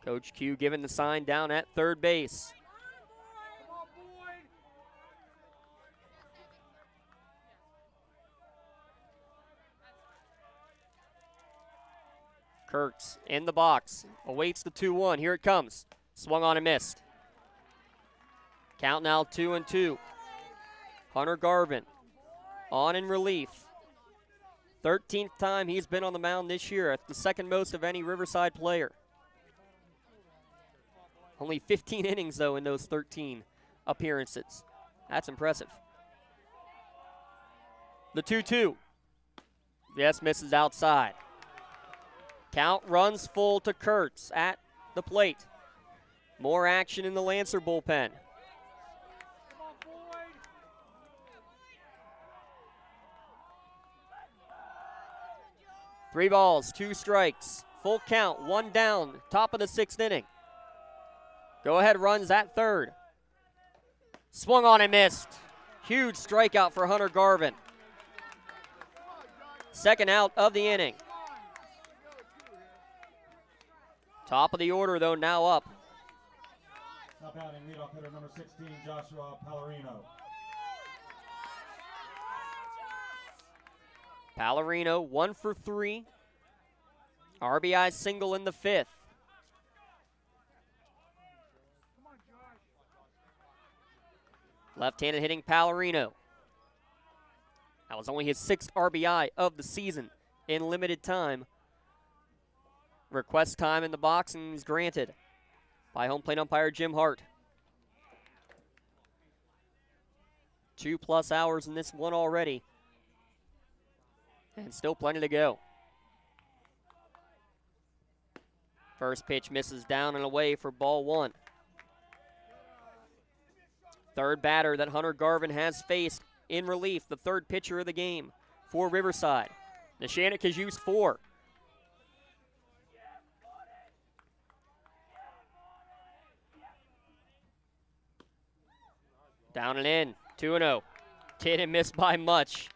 Coach Q giving the sign down at third base. Kurtz in the box, awaits the 2-1. Here it comes. Swung on and missed. Count now 2-2. Hunter Garvin on in relief. 13th time he's been on the mound this year, at the second most of any Riverside player. Only 15 innings, though, in those 13 appearances. That's impressive. The 2-2. Yes, misses outside. Count runs full to Kurtz at the plate. More action in the Lancer bullpen. Three balls, 2 strikes. Full count, 1 down, top of the 6th inning. Go ahead runs at third. Swung on and missed. Huge strikeout for Hunter Garvin. Second out of the inning. Top of the order, though, now up. Now batting leadoff hitter number 16, Joshua Pallarino. Pallarino, 1 for 3. RBI single in the 5th. Left-handed hitting Pallarino. That was only his 6th RBI of the season in limited time. Request time in the box, and he's granted by home plate umpire Jim Hart. 2+ hours in this one already. And still plenty to go. First pitch misses down and away for ball 1. Third batter that Hunter Garvin has faced in relief, the third pitcher of the game for Riverside. Neshannock has used 4. Down and in, 2-0. Didn't miss by much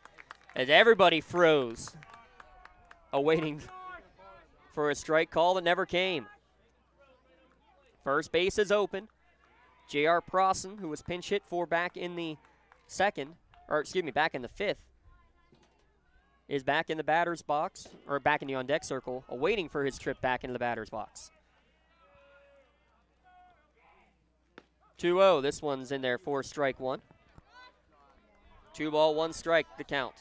as everybody froze, awaiting for a strike call that never came. First base is open. J.R. Prosson, who was pinch hit for back in the 5th, is back in the batter's box, or back in the on-deck circle, awaiting for his trip back into the batter's box. 2-0, this one's in there for strike 1. 2 ball, 1 strike, the count.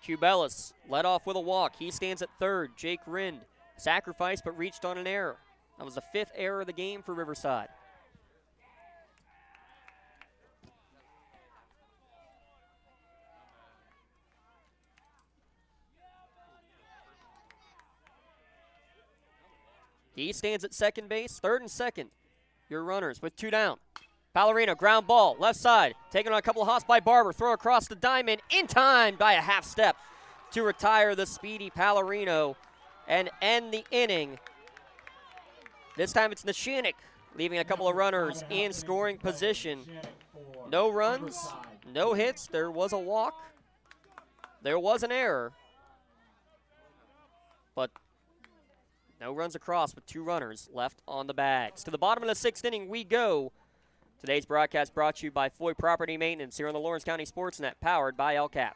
Cubelis led off with a walk. He stands at third. Jake Rind sacrificed but reached on an error. That was the 5th error of the game for Riverside. He stands at second base. Third and second, your runners with 2 down. Pallarino, ground ball, left side. Taken on a couple of hops by Barber. Throw across the diamond in time by a half step to retire the speedy Pallarino and end the inning. This time it's Neshannock leaving a couple of runners in scoring position. No runs, no hits. There was a walk. There was an error. But no runs across with 2 runners left on the bags. To the bottom of the 6th inning we go. Today's broadcast brought to you by Foy Property Maintenance here on the Lawrence County SportsNet, powered by LCAP.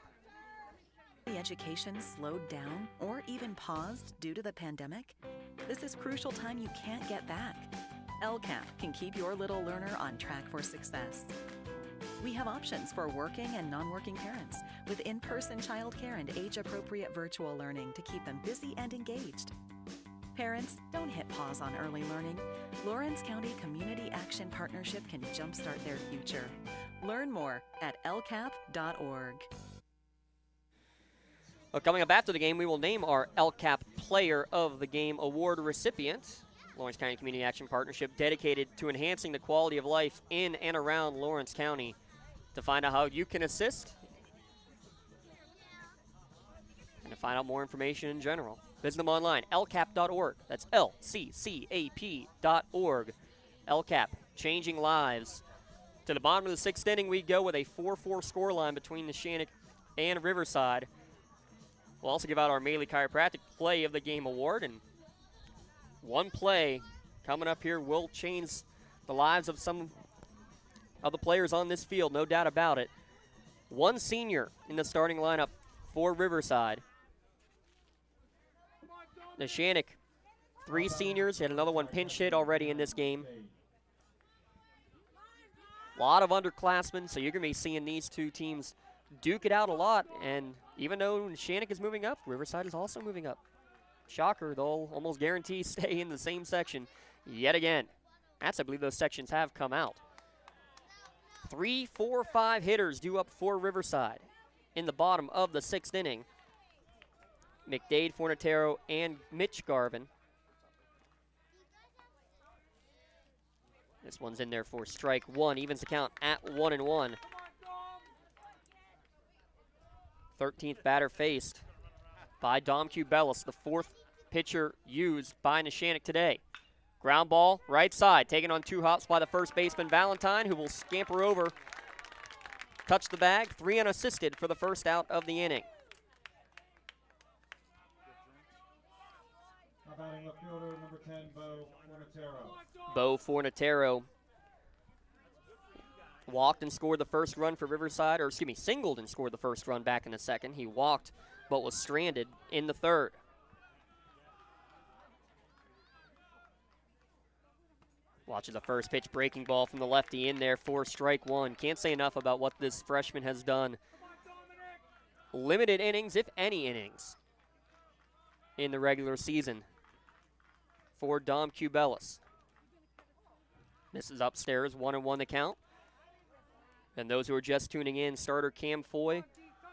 Education slowed down or even paused due to the pandemic? This is crucial time you can't get back. LCAP can keep your little learner on track for success. We have options for working and non-working parents with in-person childcare and age-appropriate virtual learning to keep them busy and engaged. Parents, don't hit pause on early learning. Lawrence County Community Action Partnership can jumpstart their future. Learn more at lcap.org. Well, coming up after the game, we will name our LCAP Player of the Game award recipient. Lawrence County Community Action Partnership dedicated to enhancing the quality of life in and around Lawrence County. To find out how you can assist and to find out more information in general, visit them online, lcap.org. That's LCCAP.org. LCAP, changing lives. To the bottom of the 6th inning, we go with a 4-4 scoreline between Neshannock and Riverside. We'll also give out our Maley Chiropractic Play of the Game award, and one play coming up here will change the lives of some of the players on this field, no doubt about it. One senior in the starting lineup for Riverside. Neshannock, 3 seniors, had another one pinch hit already in this game. A lot of underclassmen, so you're going to be seeing these 2 teams duke it out a lot, and even though Neshannock is moving up, Riverside is also moving up. Shocker, they'll almost guarantee stay in the same section yet again. That's, I believe, those sections have come out. 3, 4, 5 hitters due up for Riverside in the bottom of the 6th inning. McDade, Fornatero, and Mitch Garvin. This one's in there for strike 1, evens the count at 1-1. 13th batter faced by Dom Cubelis, the 4th pitcher used by Neshannock today. Ground ball, right side, taken on 2 hops by the first baseman Valentine, who will scamper over, touch the bag, 3 unassisted for the first out of the inning. Now batting left fielder, number 10, Bo Fornatero. Bo Fornatero walked and scored the first run for Riverside, or excuse me, singled and scored the first run back in the second. He walked but was stranded in the third. Watches the first pitch, breaking ball from the lefty in there for strike one. Can't say enough about what this freshman has done. Limited innings, if any innings, in the regular season for Dom Cubelis. This is upstairs, 1-1 the count. And those who are just tuning in, starter Cam Foy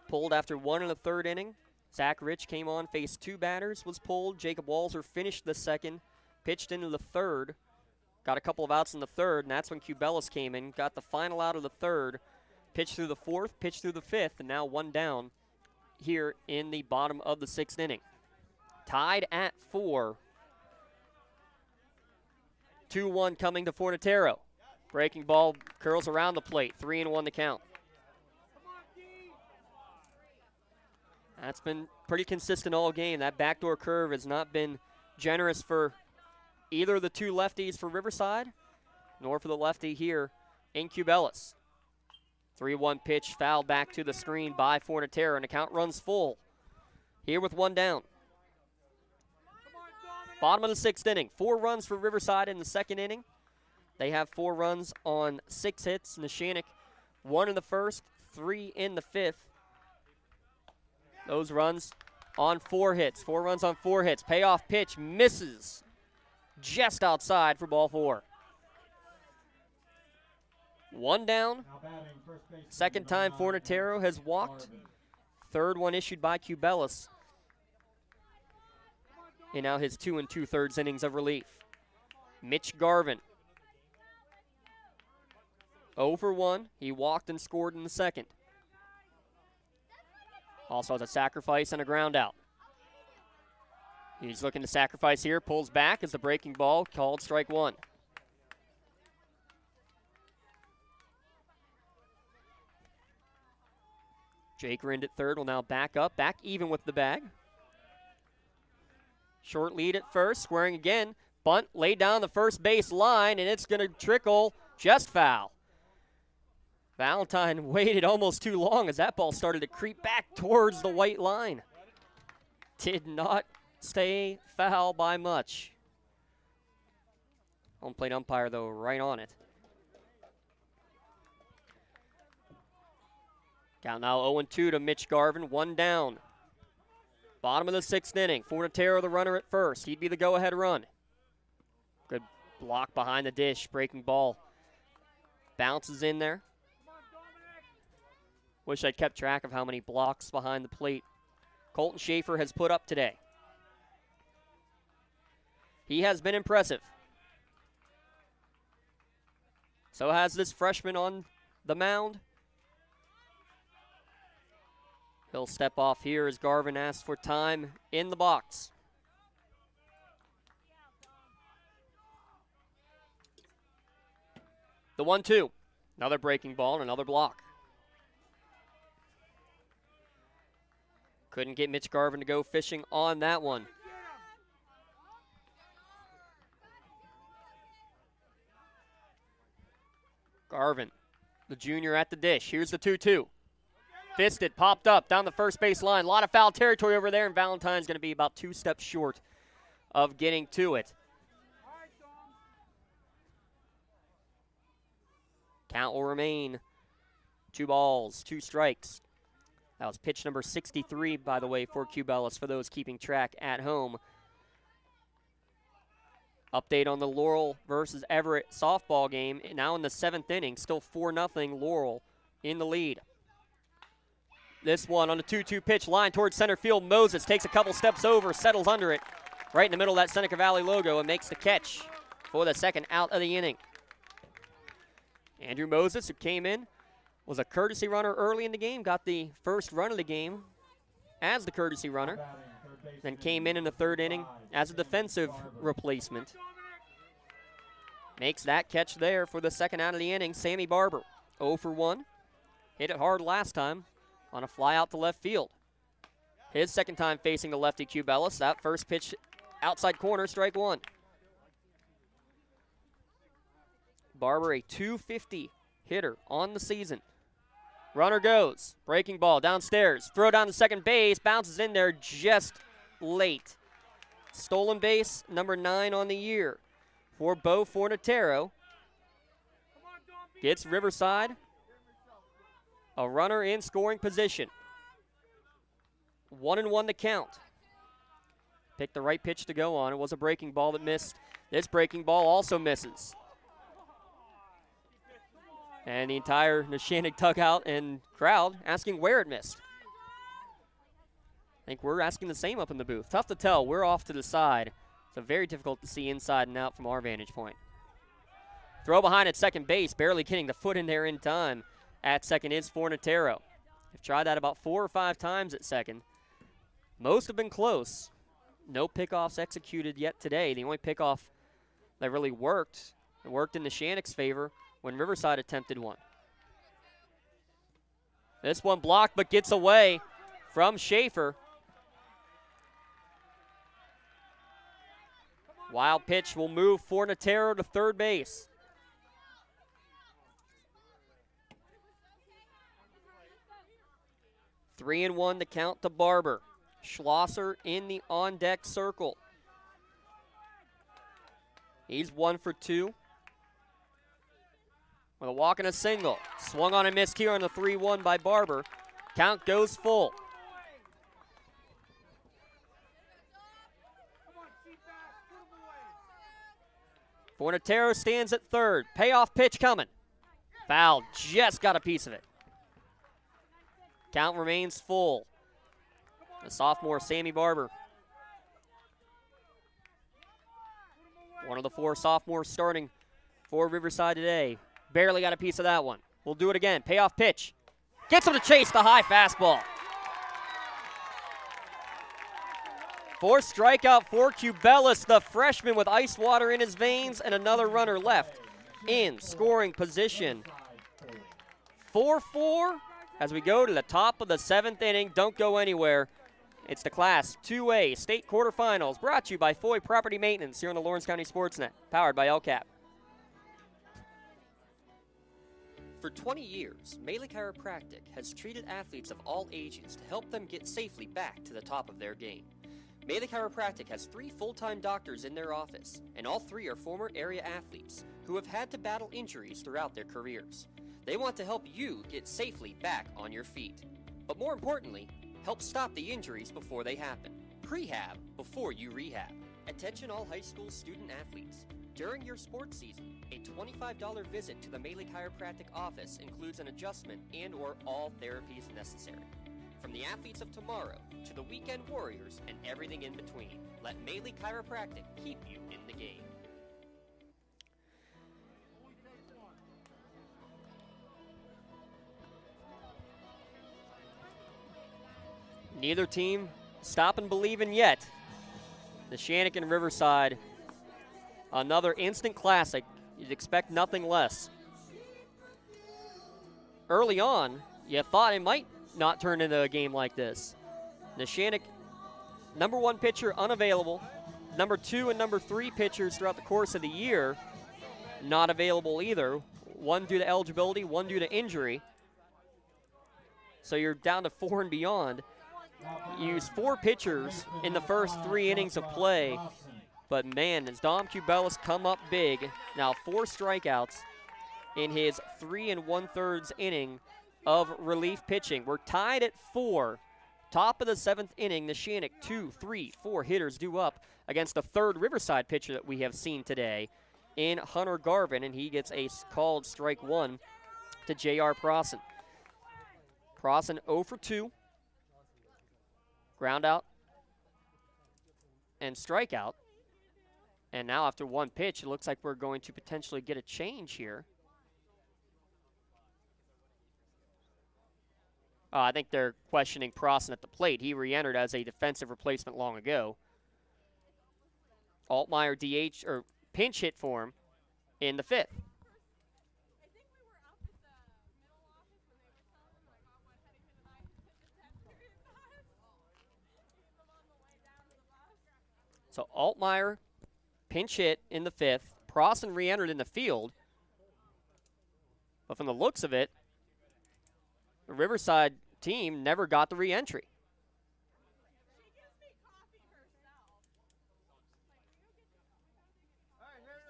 pulled after 1 1/3 inning. Zach Rich came on, faced 2 batters, was pulled. Jacob Walzer finished the second, pitched into the third, got a couple of outs in the third, and that's when Cubelis came in, got the final out of the third, pitched through the fourth, pitched through the fifth, and now 1 down here in the bottom of the 6th inning. Tied at 4. 2-1 coming to Fornatero. Breaking ball curls around the plate, 3-1 the count. That's been pretty consistent all game. That backdoor curve has not been generous for either of the 2 lefties for Riverside, nor for the lefty here in Cubelis. 3-1 pitch fouled back to the screen by Fornatero, and the count runs full here with 1 down. Bottom of the 6th inning, 4 runs for Riverside in the 2nd inning. They have 4 runs on 6 hits. Neshannock 1 in the 1st, 3 in the 5th. Those runs on 4 hits. 4 runs on 4 hits. Payoff pitch misses just outside for ball 4. 1 down. Second time Fornatero has walked. Third one issued by Cubelis in now his 2 2/3 innings of relief. Mitch Garvin, 0 for 1. He walked and scored in the second. Also has a sacrifice and a ground out. He's looking to sacrifice here, pulls back as the breaking ball called strike 1. Jake Rind at third will now back up, back even with the bag. Short lead at first, squaring again. Bunt laid down the first base line, and it's going to trickle just foul. Valentine waited almost too long as that ball started to creep back towards the white line. Did not stay foul by much. Home plate umpire, though, right on it. Count now 0-2 to Mitch Garvin, 1 down. Bottom of the 6th inning. Fornatero the runner at first. He'd be the go-ahead run. Good block behind the dish. Breaking ball. Bounces in there. Wish I'd kept track of how many blocks behind the plate Colton Schaefer has put up today. He has been impressive. So has this freshman on the mound. He'll step off here as Garvin asks for time in the box. The 1-2. Another breaking ball and another block. Couldn't get Mitch Garvin to go fishing on that one. Garvin, the junior at the dish. Here's the 2-2. Fisted, popped up down the first base line. A lot of foul territory over there, and Valentine's going to be about 2 steps short of getting to it. Count will remain 2 balls, 2 strikes. That was pitch number 63, by the way, for Cubelis, for those keeping track at home. Update on the Laurel versus Everett softball game. Now in the 7th inning, still 4-0 Laurel in the lead. This one on a 2-2 pitch, line towards center field. Moses takes a couple steps over, settles under it, right in the middle of that Seneca Valley logo, and makes the catch for the second out of the inning. Andrew Moses, who came in, was a courtesy runner early in the game, got the first run of the game as the courtesy runner, then came in the 3rd inning as a defensive replacement. Makes that catch there for the second out of the inning. Sammy Barber, 0 for 1. Hit it hard last time on a fly out to left field. His second time facing the lefty Cubellis. That first pitch outside corner, strike one. Barber, a .250 hitter on the season. Runner goes. Breaking ball downstairs. Throw down to second base. Bounces in there just late. Stolen base, number 9 on the year for Bo Fornatero. Gets Riverside a runner in scoring position. 1-1 to count. Picked the right pitch to go on. It was a breaking ball that missed. This breaking ball also misses. And the entire Neshannock dugout and crowd asking where it missed. I think we're asking the same up in the booth. Tough to tell. We're off to the side. So very difficult to see inside and out from our vantage point. Throw behind at second base, barely getting the foot in there in time. At second is Fornatero. They've tried that about 4 or 5 times at second. Most have been close. No pickoffs executed yet today. The only pickoff that really worked, it worked in Neshannock's favor when Riverside attempted one. This one blocked but gets away from Schaefer. Wild pitch will move Fornatero to third base. Three and one to count to Barber. Schlosser in the on-deck circle. He's 1 for 2. With a walk and a single. Swung on and missed here on the 3-1 by Barber. Count goes full. Fornatero stands at third. Payoff pitch coming. Foul, just got a piece of it. Count remains full. The sophomore, Sammy Barber. One of the 4 sophomores starting for Riverside today. Barely got a piece of that one. We'll do it again. Payoff pitch. Gets him to chase the high fastball. 4th strikeout for Cubellis, the freshman with ice water in his veins, and another runner left in scoring position. 4-4 as we go to the top of the 7th inning. Don't go anywhere. It's the Class 2A State Quarterfinals, brought to you by Foy Property Maintenance here on the Lawrence County SportsNet, powered by LCAP. For 20 years, Melee Chiropractic has treated athletes of all ages to help them get safely back to the top of their game. Melee Chiropractic has 3 full-time doctors in their office, and all 3 are former area athletes who have had to battle injuries throughout their careers. They want to help you get safely back on your feet. But more importantly, help stop the injuries before they happen. Prehab before you rehab. Attention all high school student athletes. During your sports season, a $25 visit to the Melee Chiropractic office includes an adjustment and or all therapies necessary. From the athletes of tomorrow to the weekend warriors and everything in between, let Melee Chiropractic keep you in the game. Neither team stopping believing yet. Neshannock and Riverside, another instant classic. You'd expect nothing less. Early on, you thought it might not turn into a game like this. Neshannock, number 1 pitcher unavailable. Number 2 and number 3 pitchers throughout the course of the year not available either. 1 due to eligibility, 1 due to injury. So you're down to 4 and beyond. You used 4 pitchers in the first 3 innings of play. But man, as Dom Cubellis come up big, now 4 strikeouts in his 3 1/3 inning of relief pitching. We're tied at 4. Top of the 7th inning, Neshannock 2, 3, 4 hitters due up against the 3rd Riverside pitcher that we have seen today in Hunter Garvin, and he gets a called strike 1 to J.R. Prosson. Prosson 0 for 2. Ground out and strikeout. And now after 1 pitch, it looks like we're going to potentially get a change here. I think they're questioning Prosson at the plate. He re-entered as a defensive replacement long ago. Altmaier DH, or pinch hit for him. in the 5th. So Altmaier pinch hit in the 5th. Prosson re-entered in the field. But from the looks of it, the Riverside team never got the re-entry.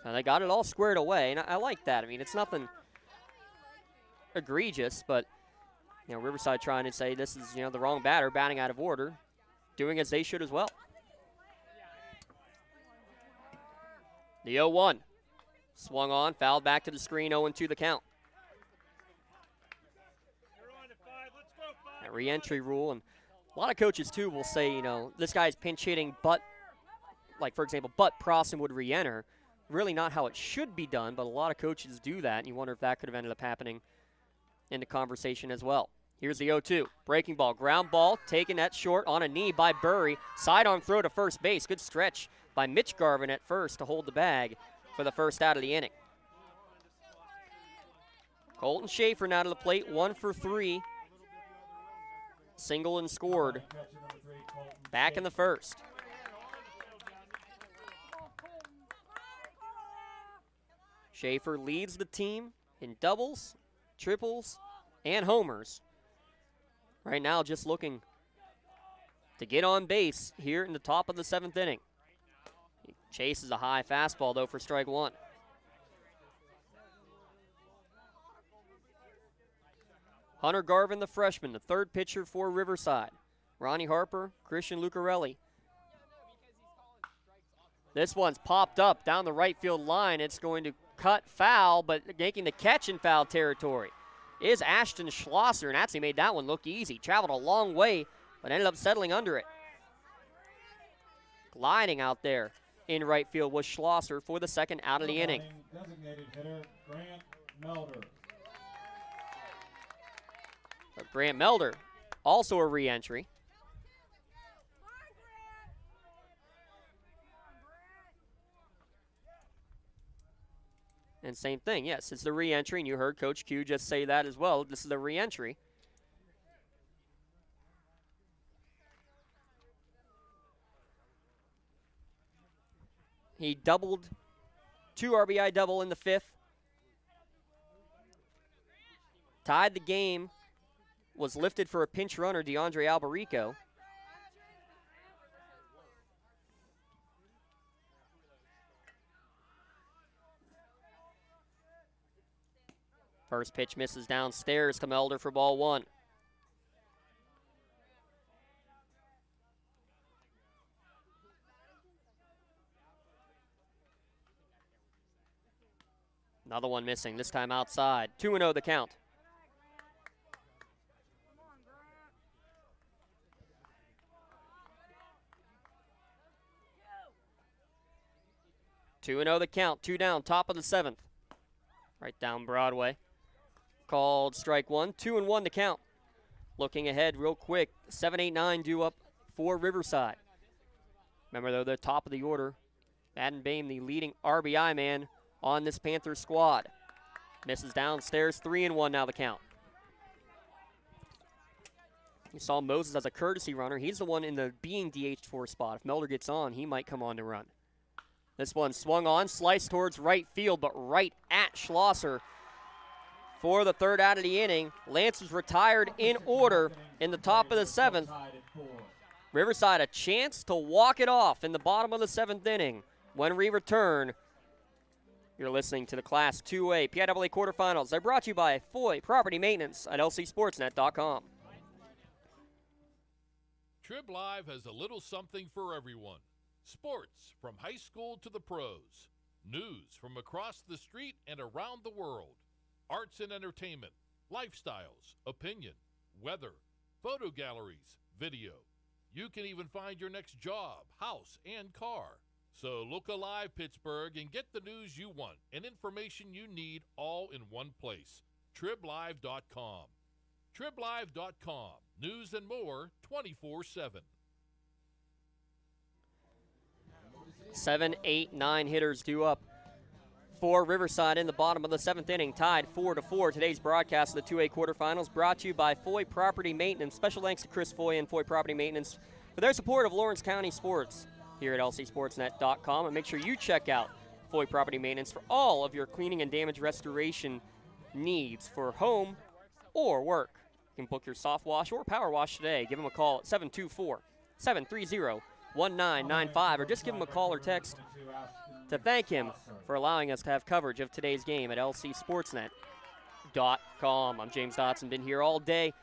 And they got it all squared away, and I like that. I mean, it's nothing egregious, but Riverside trying to say this is the wrong batter, batting out of order, doing as they should as well. The 0-1 swung on, fouled back to the screen, 0-2 the count. That re-entry rule, and a lot of coaches too will say, this guy's pinch hitting, but for example, Prosson would re-enter. Really not how it should be done, but a lot of coaches do that, and you wonder if that could have ended up happening in the conversation as well. Here's the 0-2. Breaking ball, ground ball, taken at short on a knee by Burry. Sidearm throw to first base. Good stretch by Mitch Garvin at first to hold the bag for the first out of the inning. Colton Schaefer now to the plate, 1 for 3. Single and scored back in the first. Schaefer leads the team in doubles, triples, and homers. Right now just looking to get on base here in the top of the 7th inning. He chases a high fastball, though, for strike 1. Hunter Garvin, the freshman, the third pitcher for Riverside. Ronnie Harper, Christian Lucarelli. This one's popped up down the right field line. It's going to cut foul, but making the catch in foul territory is Ashton Schlosser, and actually made that one look easy. Traveled a long way, but ended up settling under it. Gliding out there in right field was Schlosser for the second out of the inning. Designated hitter, Grant Melder. But Grant Melder, also a re-entry. And same thing, yes, it's the re-entry, and you heard Coach Q just say that as well. This is the re-entry. He doubled, 2 RBI double in the 5th. Tied the game, was lifted for a pinch runner, DeAndre Alberico. First pitch misses downstairs to Melder for ball 1. Another one missing, this time outside. 2-0 the count. Two and 0 the count, 2 down, top of the 7th. Right down Broadway. Called strike 1, 2-1 the count. Looking ahead real quick, 7-8-9 due up for Riverside. Remember, though, they're top of the order. Madden Bame, the leading RBI man on this Panthers squad. Misses downstairs, 3-1 now the count. You saw Moses as a courtesy runner. He's the one in the being DH for spot. If Melder gets on, he might come on to run. This one swung on, sliced towards right field, but right at Schlosser for the third out of the inning. Lancers retired in order in the top of the 7th. Riverside a chance to walk it off in the bottom of the 7th inning. When we return, you're listening to the Class 2A PIAA Quarterfinals. They're brought to you by Foy Property Maintenance at lcsportsnet.com. Trib Live has a little something for everyone. Sports from high school to the pros. News from across the street and around the world. Arts and entertainment, lifestyles, opinion, weather, photo galleries, video. You can even find your next job, house, and car. So look alive, Pittsburgh, and get the news you want and information you need all in one place. TribLive.com. TribLive.com. News and more 24/7. 7, 8, 9 hitters due up for Riverside in the bottom of the 7th inning, tied 4-4. Today's broadcast of the 2A quarterfinals brought to you by Foy Property Maintenance. Special thanks to Chris Foy and Foy Property Maintenance for their support of Lawrence County sports here at lcsportsnet.com. And make sure you check out Foy Property Maintenance for all of your cleaning and damage restoration needs for home or work. You can book your soft wash or power wash today. Give them a call at 724-730-1995 or just give them a call or text to thank him for allowing us to have coverage of today's game at lcsportsnet.com. I'm James Dotson, been here all day,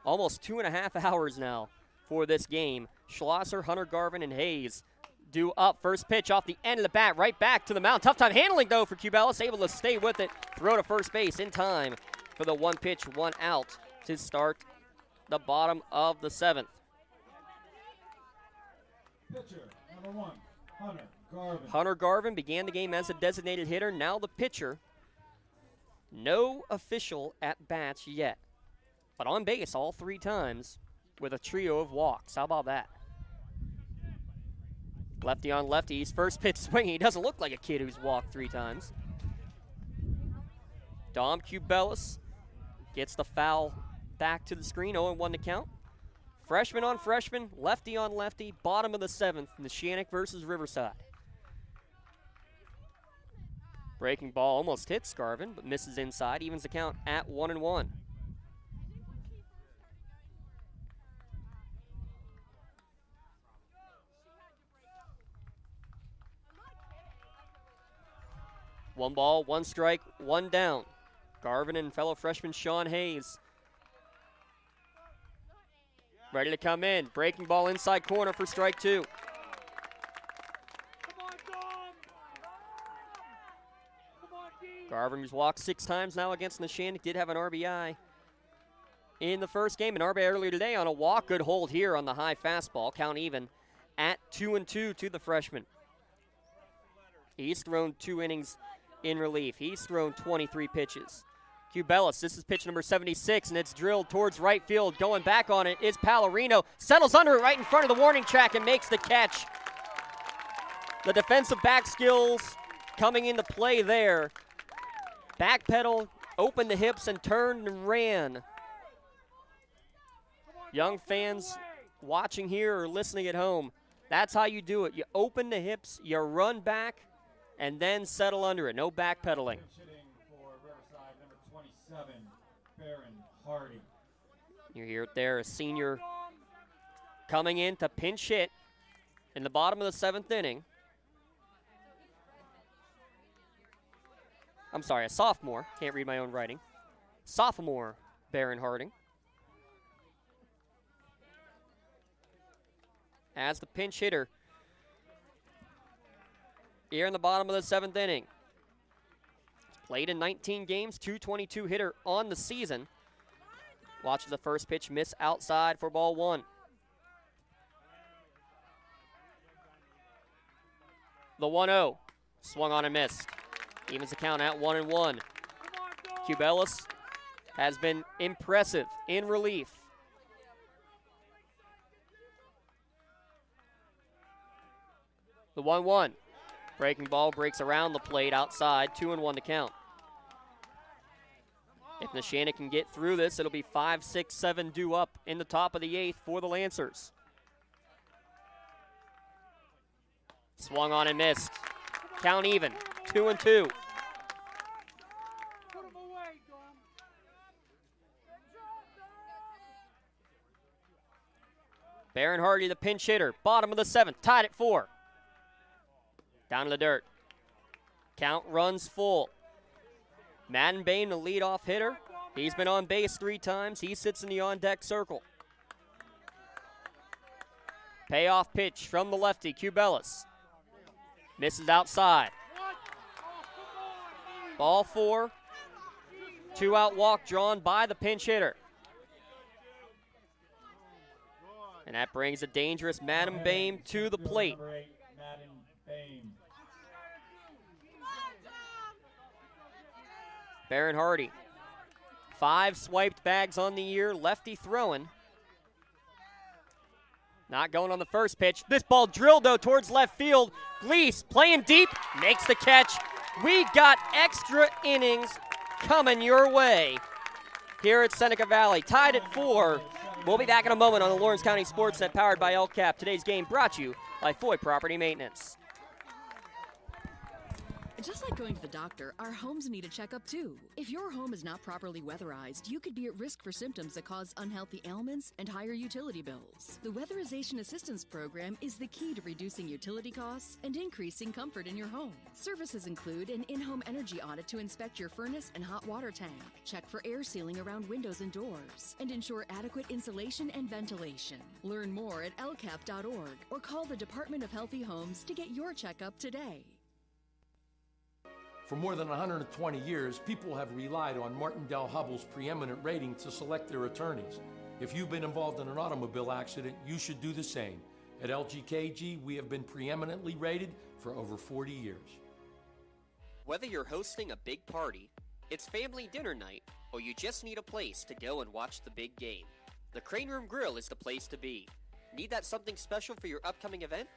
almost 2.5 hours now for this game. Schlosser, Hunter, Garvin, and Hayes due up. First pitch off the end of the bat, right back to the mound. Tough time handling, though, for Cubelis, able to stay with it, throw to first base in time for the 1 pitch, 1 out to start the bottom of the 7th. Pitcher, number 1, Hunter Garvin. Hunter Garvin began the game as a designated hitter, now the pitcher. No official at-bats yet, but on base all 3 times with a trio of walks. How about that? Lefty on lefties, first pitch swinging. He doesn't look like a kid who's walked 3 times. Dom Cubelis gets the foul back to the screen, 0-1 to count. Freshman on freshman, lefty on lefty, bottom of the 7th, Neshannock versus Riverside. Breaking ball almost hits Garvin, but misses inside, evens the count at 1-1. One ball, 1 strike, 1 down. Garvin and fellow freshman Sean Hayes ready to come in. Breaking ball inside corner for strike 2. Garvin, who's walked 6 times now against Neshannock, did have an RBI in the first game. An RBI earlier today on a walk. Good hold here on the high fastball. Count even at 2-2 to the freshman. He's thrown 2 innings in relief. He's thrown 23 pitches. Cubelis, this is pitch number 76, and it's drilled towards right field. Going back on it is Pallarino. Settles under it right in front of the warning track and makes the catch. The defensive back skills coming into play there. Backpedal, opened the hips, and turned and ran. Young fans watching here or listening at home, that's how you do it. You open the hips, you run back, and then settle under it. No backpedaling. You hear it there, a senior coming in to pinch hit in the bottom of the 7th inning. I'm sorry, a sophomore. Can't read my own writing. Sophomore, Barron Harding. As the pinch hitter here in the bottom of the 7th inning. Played in 19 games, 222 hitter on the season. Watches the first pitch miss outside for ball 1. The 1-0, swung on and missed. Evens the count at 1-1. Cubelis has been impressive in relief. The 1-1. Breaking ball breaks around the plate outside, 2-1 to count. If Neshannock can get through this, it'll be 5, 6, 7 due up in the top of the 8th for the Lancers. Swung on and missed. Count even, 2-2. Barron Hardy, the pinch hitter, bottom of the 7th, tied at 4. Down to the dirt. Count runs full. Madden Bain, the leadoff hitter. He's been on base 3 times. He sits in the on-deck circle. Payoff pitch from the lefty, Cubelis. Misses outside. Ball 4. 2-out walk drawn by the pinch hitter. And that brings a dangerous Madden Bain to the plate. Barron Hardy, 5 swiped bags on the year, lefty throwing. Not going on the first pitch. This ball drilled, though, towards left field. Gleese playing deep, makes the catch We got extra innings coming your way here at Seneca Valley. Tied at 4. We'll be back in a moment on the Lawrence County SportsNet powered by LCAP. Today's game brought to you by Foy Property Maintenance. Just like going to the doctor, our homes need a checkup too. If your home is not properly weatherized, you could be at risk for symptoms that cause unhealthy ailments and higher utility bills. The Weatherization Assistance Program is the key to reducing utility costs and increasing comfort in your home. Services include an in-home energy audit to inspect your furnace and hot water tank, check for air sealing around windows and doors, and ensure adequate insulation and ventilation. Learn more at lcap.org or call the Department of Healthy Homes to get your checkup today. For more than 120 years, people have relied on Martindale-Hubbell's preeminent rating to select their attorneys. If you've been involved in an automobile accident, you should do the same. At LGKG, we have been preeminently rated for over 40 years. Whether you're hosting a big party, it's family dinner night, or you just need a place to go and watch the big game, the Crane Room Grill is the place to be. Need that something special for your upcoming event?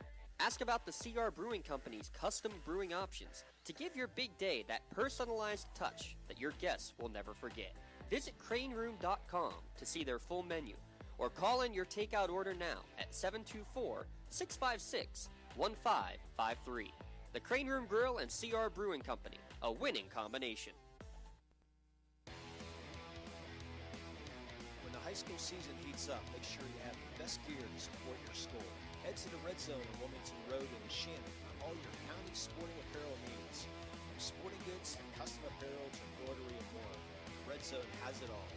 Ask about the CR Brewing Company's custom brewing options to give your big day that personalized touch that your guests will never forget. Visit craneroom.com to see their full menu or call in your takeout order now at 724-656-1553. The Crane Room Grill and CR Brewing Company, a winning combination. When the high school season heats up, make sure you have the best gear to support your school. Head to the Red Zone on Wilmington Road in Neshannock for all your county sporting apparel needs. From sporting goods, custom apparel, to embroidery and more, Red Zone has it all.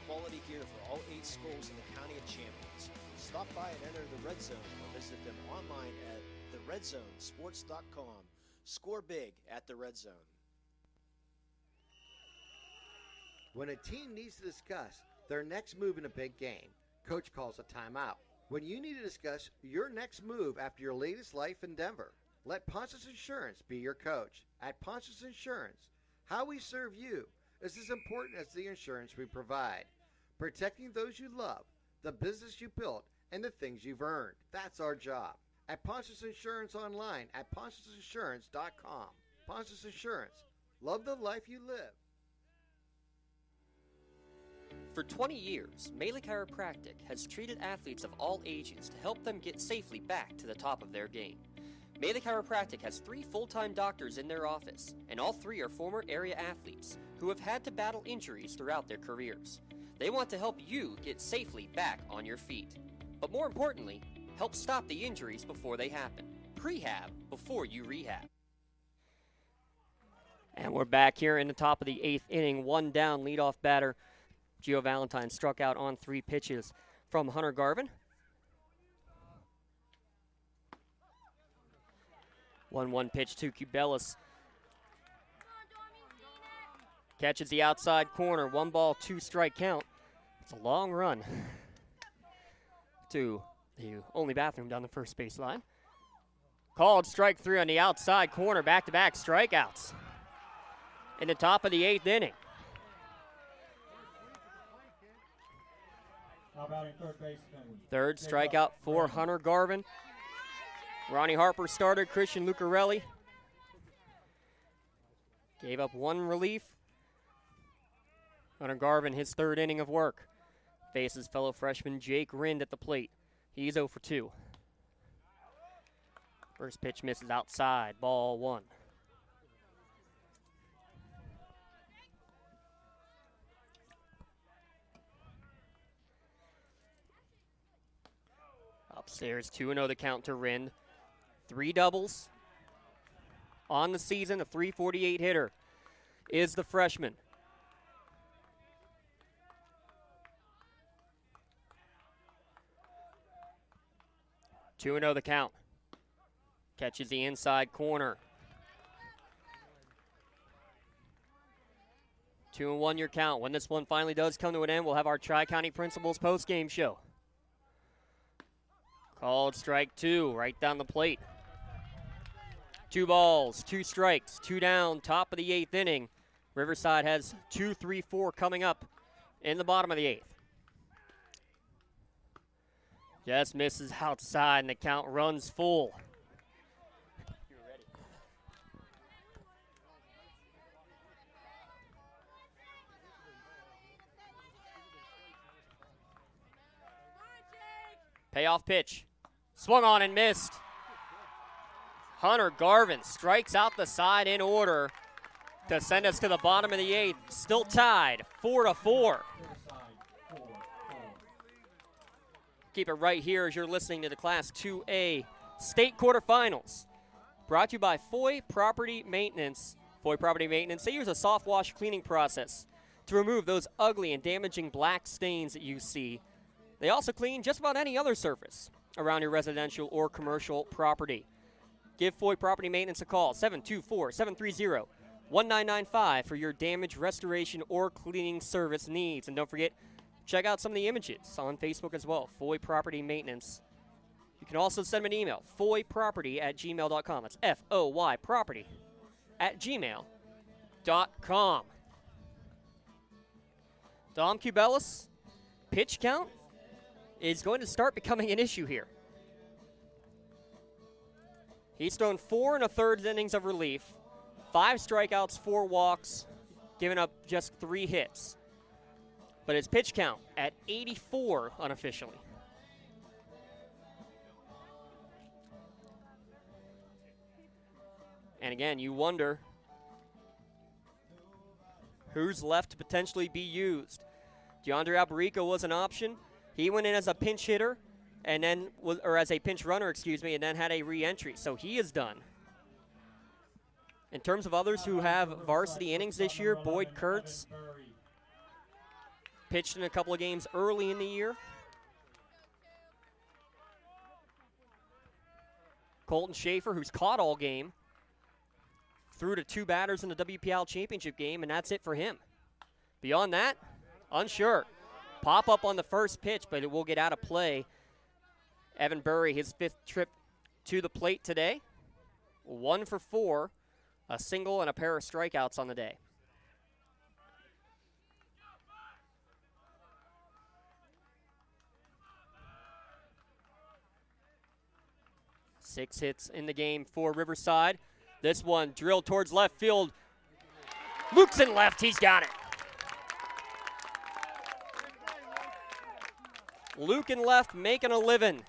Quality gear for all 8 schools in the County of Champions. Stop by and enter the Red Zone or visit them online at theredzonesports.com. Score big at the Red Zone. When a team needs to discuss their next move in a big game, Coach calls a timeout. When you need to discuss your next move after your latest life endeavor, let Ponce's Insurance be your coach. At Ponce's Insurance, how we serve you is as important as the insurance we provide. Protecting those you love, the business you built, and the things you've earned. That's our job. At Ponce's Insurance online at poncesinsurance.com. Ponce's Insurance. Love the life you live. For 20 years, Melee Chiropractic has treated athletes of all ages to help them get safely back to the top of their game. Melee Chiropractic has 3 full-time doctors in their office, and all 3 are former area athletes who have had to battle injuries throughout their careers. They want to help you get safely back on your feet. But more importantly, help stop the injuries before they happen. Prehab before you rehab. And we're back here in the top of the 8th inning. 1 down, leadoff batter Gio Valentine struck out on 3 pitches from Hunter Garvin. 1-1 pitch to Cubelis. Catches the outside corner. 1 ball, 2 strike count. It's a long run to the only bathroom down the first baseline. Called strike 3 on the outside corner. Back-to-back strikeouts in the top of the 8th inning. Third strikeout for Hunter Garvin. Ronnie Harper started. Christian Lucarelli gave up 1 relief. Hunter Garvin, his 3rd inning of work. Faces fellow freshman Jake Rind at the plate. He's 0 for 2. First pitch misses outside. Ball 1. Upstairs, 2-0 the count to Rind. 3 doubles on the season. A .348 hitter is the freshman. Two 2-0 the count. Catches the inside corner. 2-1 your count. When this one finally does come to an end, we'll have our Tri-County Principals post-game show. Called strike 2, right down the plate. 2 balls, 2 strikes, 2 down, top of the 8th inning. Riverside has 2, 3, 4 coming up in the bottom of the 8th. Just misses outside, and the count runs full. Payoff pitch. Swung on and missed. Hunter Garvin strikes out the side in order to send us to the bottom of the 8th. Still tied, 4-4. Keep it right here as you're listening to the Class 2A state quarterfinals. Brought to you by Foy Property Maintenance. Foy Property Maintenance, they use a soft wash cleaning process to remove those ugly and damaging black stains that you see. They also clean just about any other surface around your residential or commercial property. Give Foy Property Maintenance a call, 724-730-1995 for your damage restoration or cleaning service needs. And don't forget, check out some of the images on Facebook as well, Foy Property Maintenance. You can also send them an email, foyproperty@gmail.com. That's F-O-Y property@gmail.com. Dom Cubelis, pitch count is going to start becoming an issue here. He's thrown 4 1/3 innings of relief, 5 strikeouts, 4 walks, giving up just 3 hits. But his pitch count at 84 unofficially. And again, you wonder who's left to potentially be used. DeAndre Alberico was an option. He went in as a pinch hitter, and then as a pinch runner, and then had a re-entry. So he is done. In terms of others who have varsity innings this year, Boyd Kurtz pitched in a couple of games early in the year. Colton Schaefer, who's caught all game, threw to 2 batters in the WPIAL championship game, and that's it for him. Beyond that, unsure. Pop up on the first pitch, but it will get out of play. Evan Burry, his 5th trip to the plate today. 1 for 4, a single and a pair of strikeouts on the day. Six hits in the game for Riverside. This one drilled towards left field. Luke's in left, he's got it. Luke in left making a living.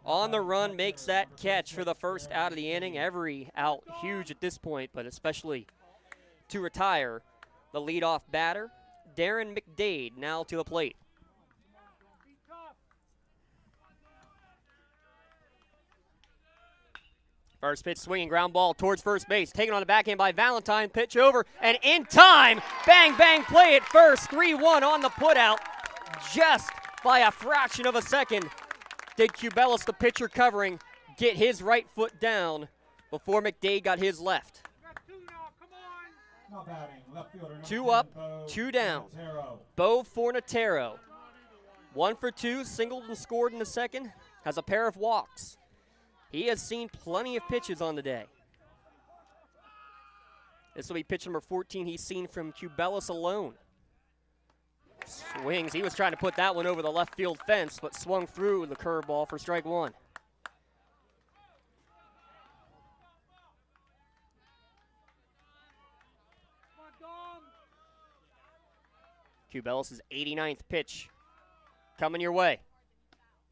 On the run, makes that catch for the first out of the inning. Every out huge at this point, but especially to retire the leadoff batter. Darren McDade now to the plate. First pitch, swinging ground ball towards first base. Taken on the backhand by Valentine. Pitch over and in time. Bang, bang, play at first. 3-1 on the putout. Just by a fraction of a second did Cubelis, the pitcher covering, get his right foot down before McDade got his left. 2 up, 2 down. Bo Fornatero. 1 for 2, singled and scored in the second. Has a pair of walks. He has seen plenty of pitches on the day. This will be pitch number 14 he's seen from Cubelis alone. Swings. He was trying to put that one over the left field fence, but swung through the curveball for strike 1. Cubelis' 89th pitch coming your way.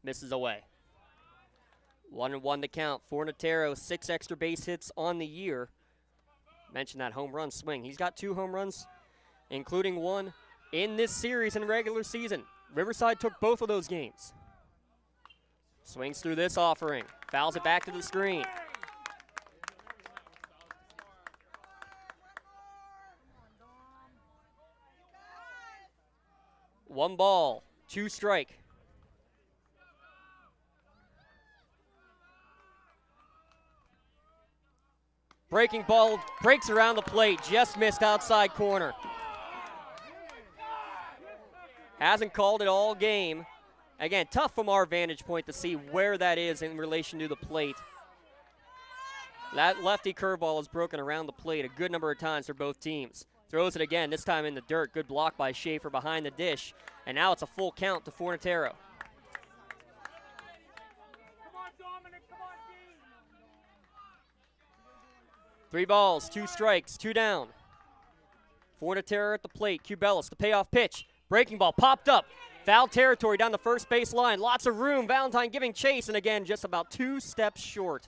Misses away. 1-1 to count. Fornatero, 6 extra base hits on the year. Mentioned that home run swing. He's got 2 home runs, including 1 in this series in regular season. Riverside took both of those games. Swings through this offering. Fouls it back to the screen. One ball, 2 strike. Breaking ball breaks around the plate, just missed outside corner. Hasn't called it all game. Again, tough from our vantage point to see where that is in relation to the plate. That lefty curveball is broken around the plate a good number of times for both teams. Throws it again, this time in the dirt. Good block by Schaefer behind the dish. And now it's a full count to Fornatero. 3 balls, 2 strikes, 2 down. Fornatero at the plate. Cubelis, the payoff pitch. Breaking ball popped up. Foul territory down the first base line. Lots of room. Valentine giving chase, and again, just about 2 steps short.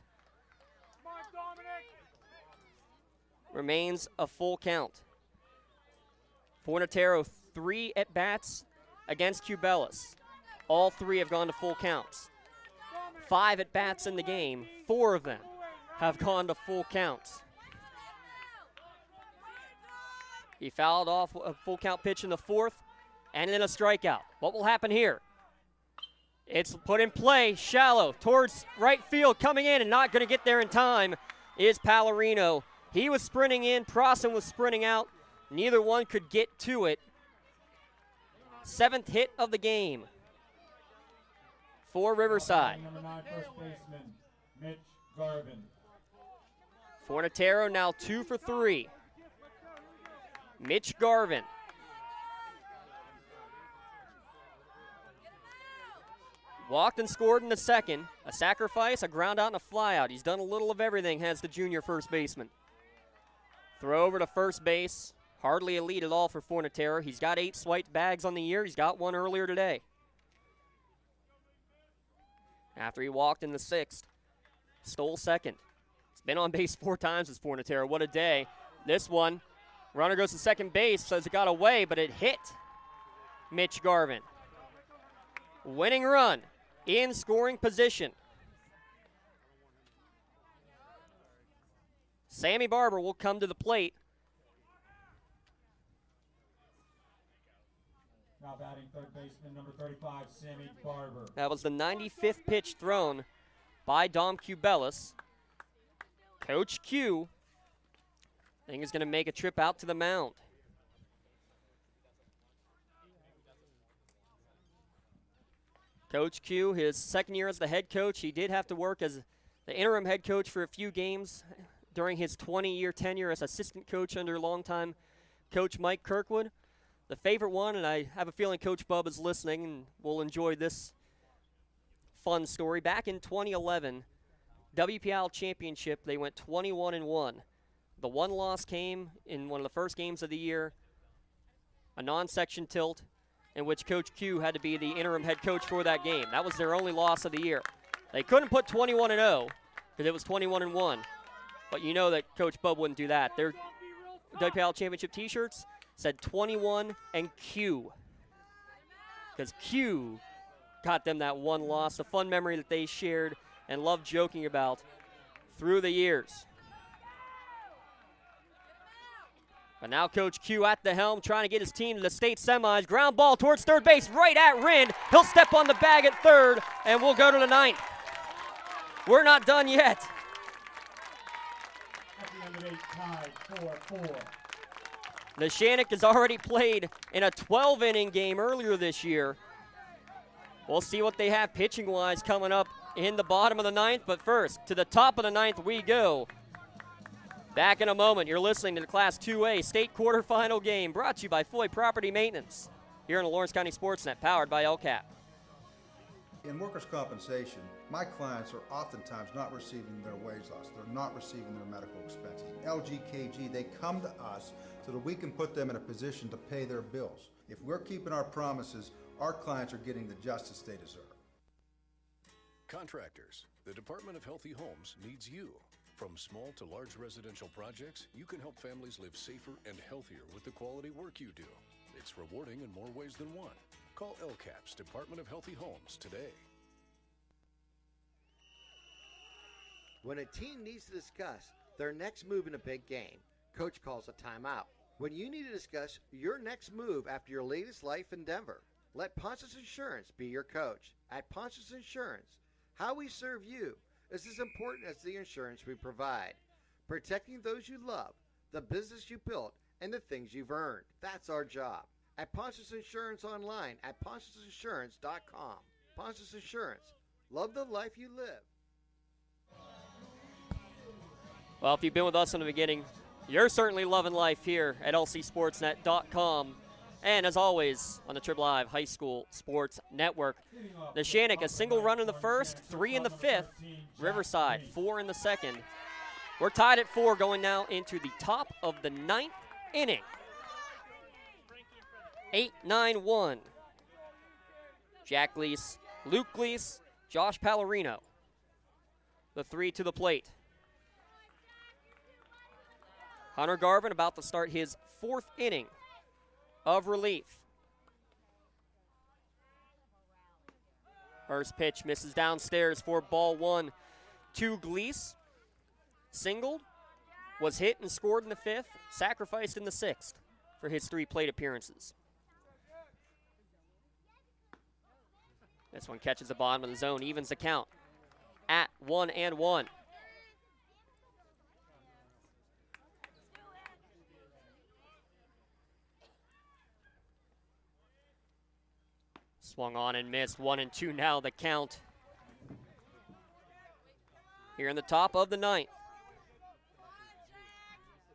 Remains a full count. Fornatero 3 at-bats against Cubelis. All 3 have gone to full counts. 5 at-bats in the game. 4 of them have gone to full counts. He fouled off a full count pitch in the 4th, and then a strikeout. What will happen here? It's put in play, shallow, towards right field, coming in and not going to get there in time is Pallarino. He was sprinting in, Prosson was sprinting out. Neither one could get to it. 7th hit of the game for Riverside. Number 9, first baseman, Mitch Garvin. Fornatero now 2 for 3. Mitch Garvin. Walked and scored in the 2nd. A sacrifice, a ground out, and a fly out. He's done a little of everything, has the junior first baseman. Throw over to first base. Hardly a lead at all for Fornatero. He's got 8 swiped bags on the year. He's got 1 earlier today. After he walked in the 6th. Stole 2nd. He's been on base 4 times as Fornatero. What a day. This one, runner goes to second base, says it got away, but it hit Mitch Garvin. Winning run in scoring position. Sammy Barber will come to the plate. Now batting third baseman, number 35, Sammy Barber. That was the 95th pitch thrown by Dom Cubelis. Coach Q, I think, is going to make a trip out to the mound. Coach Q, his 2nd year as the head coach, he did have to work as the interim head coach for a few games during his 20-year tenure as assistant coach under longtime Coach Mike Kirkwood. The favorite one, and I have a feeling Coach Bub is listening and will enjoy this fun story. Back in 2011, WPIAL Championship, they went 21-1. The one loss came in one of the first games of the year, a non-section tilt, in which Coach Q had to be the interim head coach for that game. That was their only loss of the year. They couldn't put 21-0 because it was 21-1. But you know that Coach Bub wouldn't do that. Their WPIAL Championship T-shirts said 21 and Q, because Q got them that one loss, a fun memory that they shared and loved joking about through the years. But now Coach Q at the helm, trying to get his team to the state semis. Ground ball towards third base, right at Rind. He'll step on the bag at third, and we'll go to the 9th. We're not done yet. At the end of 8, tied 4-4. Neshannock has already played in a 12-inning game earlier this year. We'll see what they have pitching-wise coming up in the bottom of the 9th. But first, to the top of the 9th we go. Back in a moment, you're listening to the Class 2A state quarterfinal game brought to you by Foy Property Maintenance here on the Lawrence County SportsNet, powered by LCAP. In workers' compensation, my clients are oftentimes not receiving their wage loss. They're not receiving their medical expenses. LGKG, they come to us so that we can put them in a position to pay their bills. If we're keeping our promises, our clients are getting the justice they deserve. Contractors, the Department of Healthy Homes needs you. From small to large residential projects, you can help families live safer and healthier with the quality work you do. It's rewarding in more ways than one. Call LCAP's Department of Healthy Homes today. When a team needs to discuss their next move in a big game, Coach calls a timeout. When you need to discuss your next move after your latest life endeavor, let Ponce's Insurance be your coach. At Ponce's Insurance, how we serve you is as important as the insurance we provide. Protecting those you love, the business you built, and the things you've earned. That's our job. At Ponce's Insurance online at poncesinsurance.com. Ponce's Insurance. Love the life you live. Well, if you've been with us from the beginning, you're certainly loving life here at lcsportsnet.com. And as always, on the Triple I High School Sports Network. Neshannock, a single run in the first, 3 in the 5th. Riverside, 4 in the 2nd. We're tied at 4 going now into the top of the 9th inning. 8-9-1. Jack Gleese, Luke Gleese, Josh Pallarino. The 3 to the plate. Hunter Garvin about to start his 4th inning of relief. First pitch misses downstairs for ball 1 to Gleese. Singled, was hit and scored in the 5th, sacrificed in the 6th for his 3 plate appearances. This one catches the bottom of the zone, evens the count at 1-1. Swung on and missed, 1-2 now the count. Here in the top of the 9th.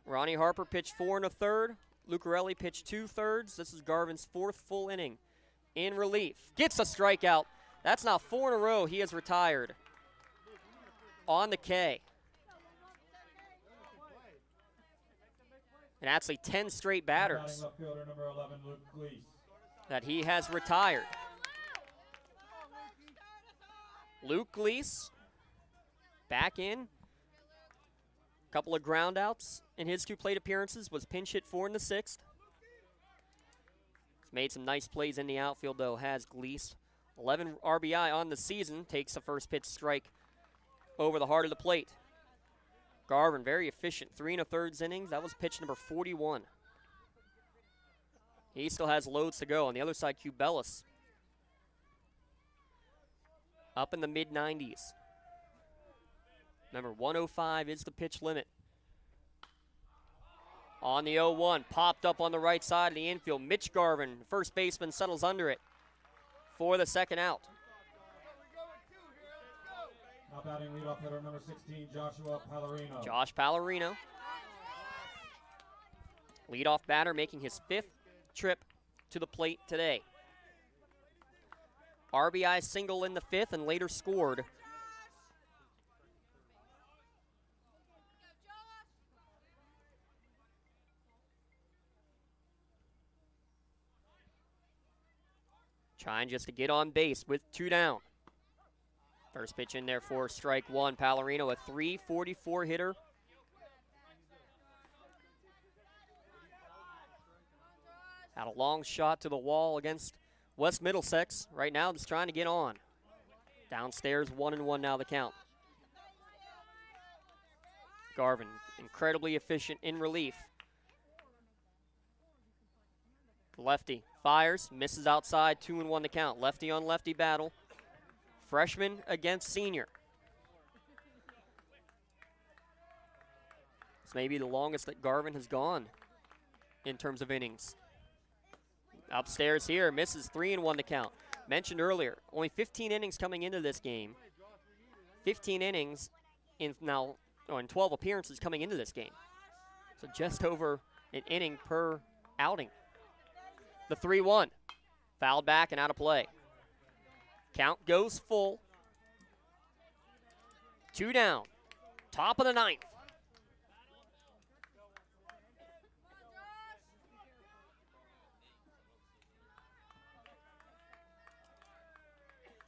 Ronnie Harper pitched 4 1/3. Lucarelli pitched 2/3. This is Garvin's 4th full inning in relief. Gets a strikeout. That's now 4 in a row. He has retired on the K. And actually 10 straight batters Number 11, Luke Gleese. that he has retired. Luke Gleese back in. Couple of ground outs in his 2 plate appearances, was pinch hit 4 in the 6th. He's made some nice plays in the outfield, though, has Gleese. 11 RBI on the season, takes the first pitch strike over the heart of the plate. Garvin, very efficient, 3 1/3 innings. That was pitch number 41. He still has loads to go. On the other side, Cubelis up in the mid-90s. Remember, 105 is the pitch limit. On the 0-1, popped up on the right side of the infield. Mitch Garvin, first baseman, settles under it for the 2nd out. Now batting leadoff hitter number 16, Joshua Pallarino. Josh Pallarino. Leadoff batter making his 5th trip to the plate today. RBI single in the 5th and later scored. Trying just to get on base with 2 down. First pitch in there for strike 1. Pallarino, a .344 hitter. Had a long shot to the wall against West Middlesex. Right now, just trying to get on. Downstairs, 1-1 now the count. Garvin, incredibly efficient in relief. Lefty fires, misses outside, 2-1 to count. Lefty on lefty battle. Freshman against senior. This may be the longest that Garvin has gone in terms of innings. Upstairs here, misses, 3-1 to count. Mentioned earlier, only 15 innings coming into this game. 15 innings in 12 appearances coming into this game. So just over an inning per outing. The 3-1, fouled back and out of play. Count goes full. 2 down, top of the 9th.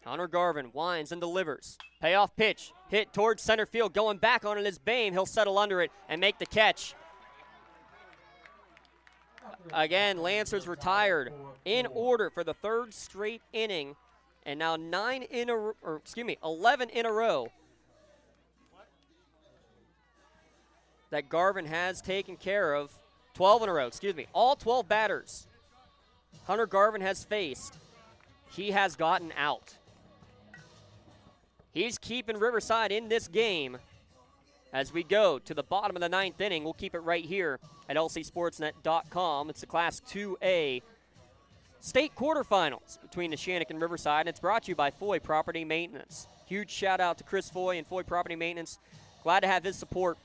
Hunter Garvin winds and delivers. Payoff pitch, hit towards center field, going back on it is Bain. He'll settle under it and make the catch. Again, Lancers retired in order for the 3rd straight inning, and now 11 in a row that Garvin has taken care of. 12 in a row, all 12 batters Hunter Garvin has faced, he has gotten out. He's keeping Riverside in this game as we go to the bottom of the 9th inning. We'll keep it right here at lcsportsnet.com. It's the Class 2A state quarterfinals between Neshannock and Riverside, and it's brought to you by Foy Property Maintenance. Huge shout out to Chris Foy and Foy Property Maintenance. Glad to have his support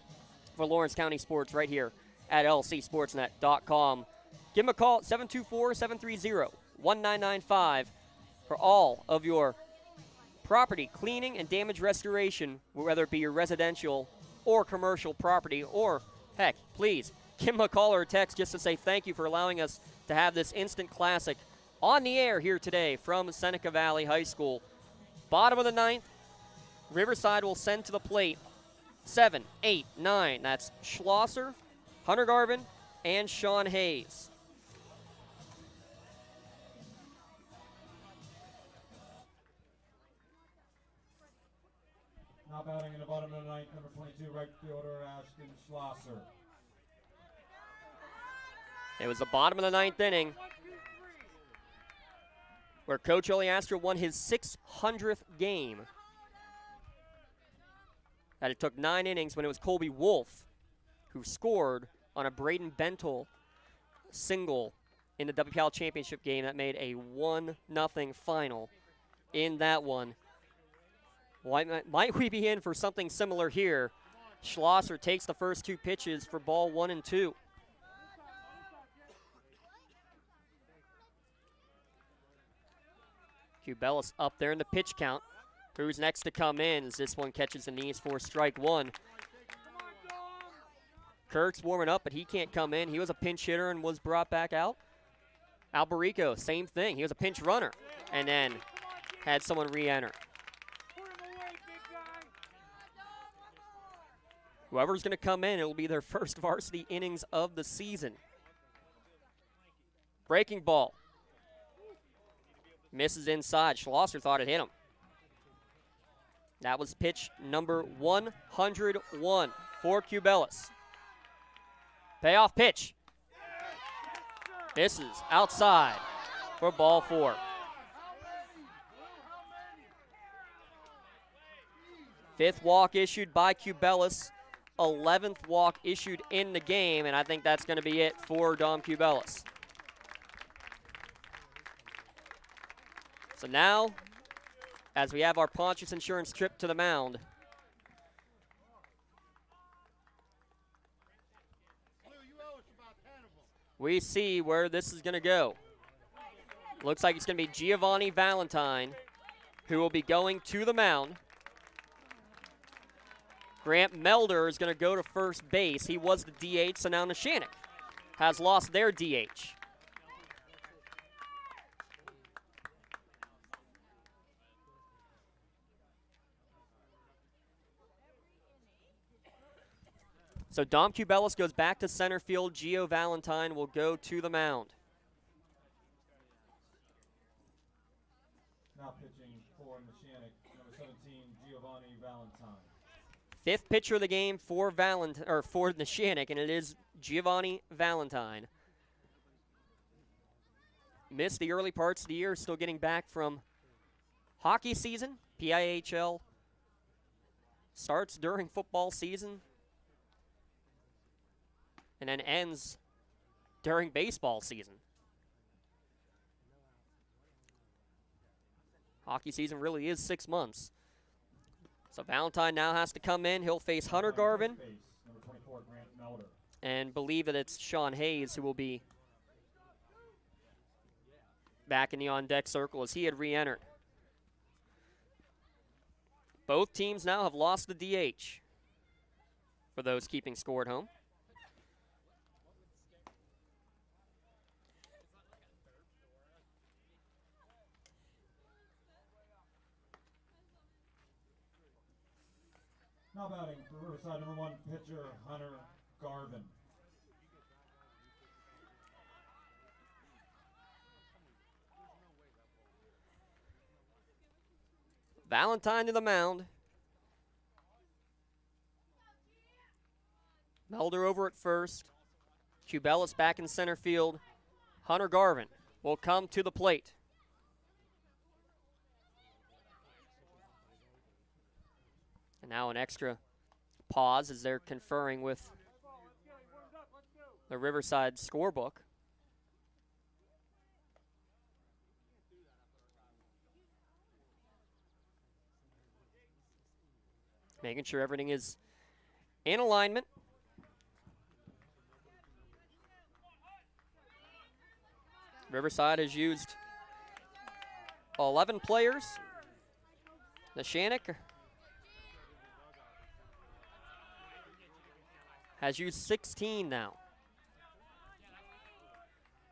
for Lawrence County sports right here at lcsportsnet.com. Give him a call at 724-730-1995 for all of your property cleaning and damage restoration, whether it be your residential or commercial property, or heck, please give him a call or a text just to say thank you for allowing us to have this instant classic on the air here today from Seneca Valley High School. Bottom of the 9th, Riverside will send to the plate 7, 8, 9. That's Schlosser, Hunter Garvin, and Sean Hayes. Now batting in the bottom of the 9th, number 22, right fielder Ashton Schlosser. It was the bottom of the 9th inning where Coach Oleastro won his 600th game. That it took 9 innings when it was Colby Wolf who scored on a Braden Bentel single in the WPIAL championship game that made a 1-0 final in that one. Might we be in for something similar here? Schlosser takes the first 2 pitches for ball 1 and 2. Cubelis up there in the pitch count. Who's next to come in as this one catches the knees for strike 1. Kirk's warming up, but he can't come in. He was a pinch hitter and was brought back out. Alberico, same thing. He was a pinch runner and then had someone re-enter. Whoever's going to come in, it'll be their first varsity innings of the season. Breaking ball. Misses inside. Schlosser thought it hit him. That was pitch number 101 for Cubelis. Payoff pitch. Misses outside for ball 4. Fifth walk issued by Cubelis. 11th walk issued in the game, and I think that's going to be it for Dom Cubelis. So now, as we have our Pontius Insurance trip to the mound, we see where this is going to go. Looks like it's going to be Giovanni Valentine who will be going to the mound. Grant Melder is going to go to first base. He was the DH, so now Neshannock has lost their DH. So Dom Cubelis goes back to center field. Gio Valentine will go to the mound. Now pitching for Neshannock, number 17, Giovanni Valentine. Fifth pitcher of the game for Neshannock, and it is Giovanni Valentine. Missed the early parts of the year, still getting back from hockey season. PIAHL starts during football season and then ends during baseball season. Hockey season really is 6 months. So Valentine now has to come in. He'll face Hunter Garvin. Number 24, Grant Melder. And believe that it's Sean Hayes who will be back in the on-deck circle as he had re-entered. Both teams now have lost the DH for those keeping score at home. Now batting for Riverside, number 1 pitcher, Hunter Garvin. Valentine to the mound. Melder over at first. Cubelis back in center field. Hunter Garvin will come to the plate. And now an extra pause as they're conferring with the Riverside scorebook. Making sure everything is in alignment. Riverside has used 11 players. Neshannock has used 16 now.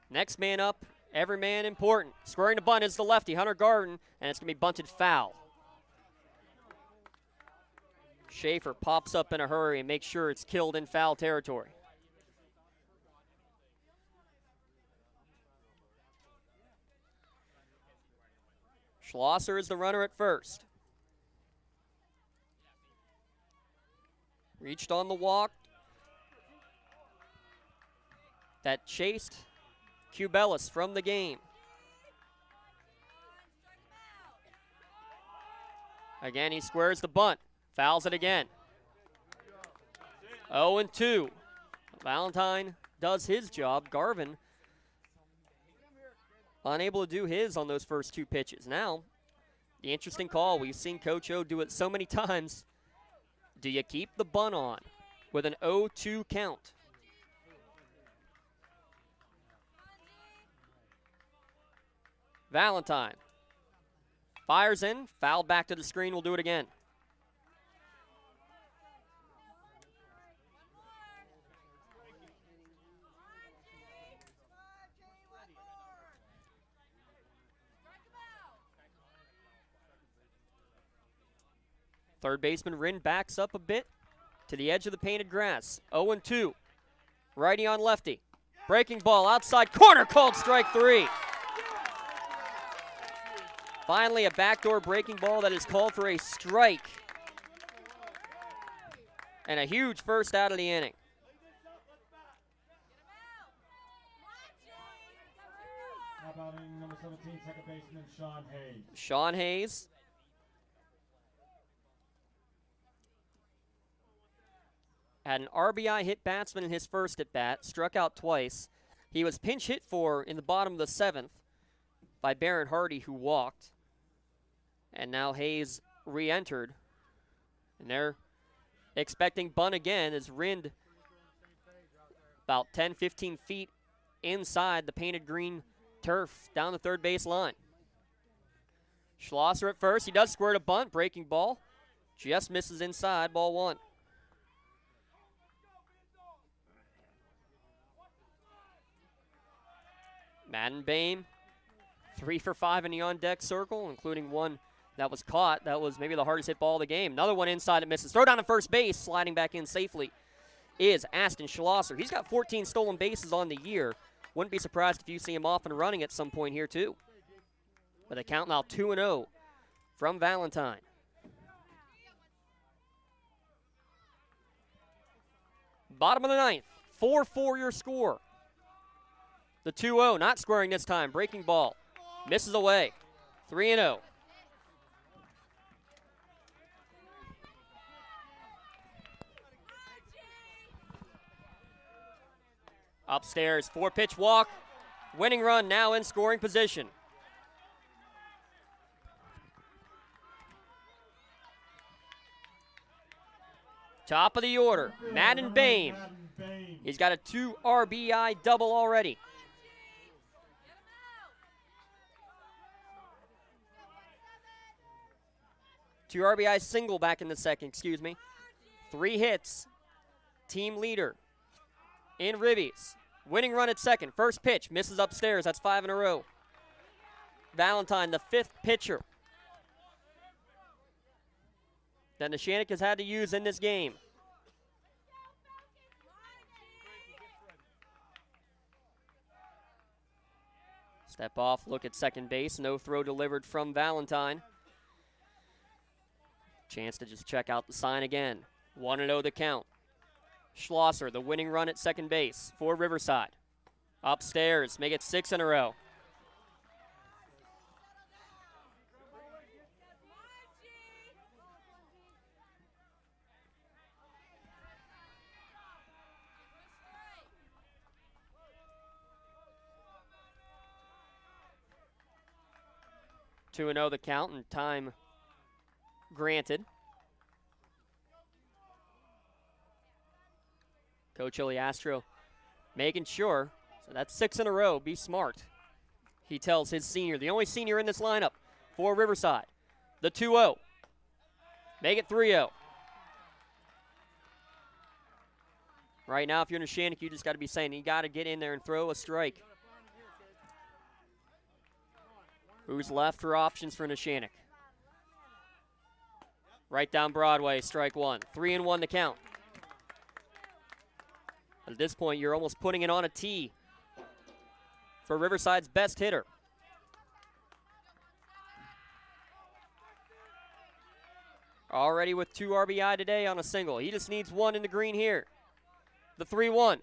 Next man up, every man important. Squaring the bunt is the lefty, Hunter Garden, and it's going to be bunted foul. Schaefer pops up in a hurry and makes sure it's killed in foul territory. Schlosser is the runner at first. Reached on the walk. That chased Cubelis from the game. Again, he squares the bunt. Fouls it again. 0-2. Valentine does his job. Garvin unable to do his on those first two pitches. Now, the interesting call. We've seen Coach O do it so many times. Do you keep the bunt on with an 0-2 count? Valentine fires in, foul back to the screen. We'll do it again. Third baseman Rinn backs up a bit to the edge of the painted grass. 0-2. Righty on lefty. Breaking ball outside corner, called strike 3. Finally, a backdoor breaking ball that is called for a strike. And a huge first out of the inning. How about inning number 17, second baseman Sean Hayes. Sean Hayes. Had an RBI hit batsman in his first at bat, struck out twice. He was pinch hit for in the bottom of the 7th by Barron Hardy, who walked. And now Hayes re-entered. And they're expecting bunt again as Rind about 10, 15 feet inside the painted green turf down the third base line. Schlosser at first. He does square to bunt. Breaking ball. Just misses inside. Ball 1. Madden Bame, 3 for 5 in the on-deck circle, including one that was caught. That was maybe the hardest hit ball of the game. Another one inside, it misses. Throw down to first base, sliding back in safely is Aston Schlosser. He's got 14 stolen bases on the year. Wouldn't be surprised if you see him off and running at some point here, too. With a count now 2-0 from Valentine. Bottom of the 9th, 4-4 your score. The 2-0, not squaring this time. Breaking ball. Misses away. 3-0. Upstairs, 4-pitch walk. Winning run now in scoring position. Top of the order, Madden Bame. He's got a 2 RBI double already. Two RBI single back in the second, 3 hits. Team leader in Ribbies. Winning run at second. First pitch, misses upstairs. That's 5 in a row. Valentine, the 5th pitcher that Neshannock has had to use in this game. Step off, look at second base. No throw delivered from Valentine. Chance to just check out the sign again. 1-0 the count. Schlosser, the winning run at second base for Riverside. Upstairs, make it 6 in a row. Two 2-0 the count and time granted. Coach Iliastro making sure. So that's 6 in a row. Be smart, he tells his senior. The only senior in this lineup for Riverside. The 2-0. Make it 3-0. Right now, if you're Neshannock, you just got to be saying you got to get in there and throw a strike. Who's left for options for Neshannock? Right down Broadway, strike one. 3-1 to count. At this point, you're almost putting it on a tee for Riverside's best hitter. Already with 2 RBI today on a single. He just needs 1 in the green here. The 3-1.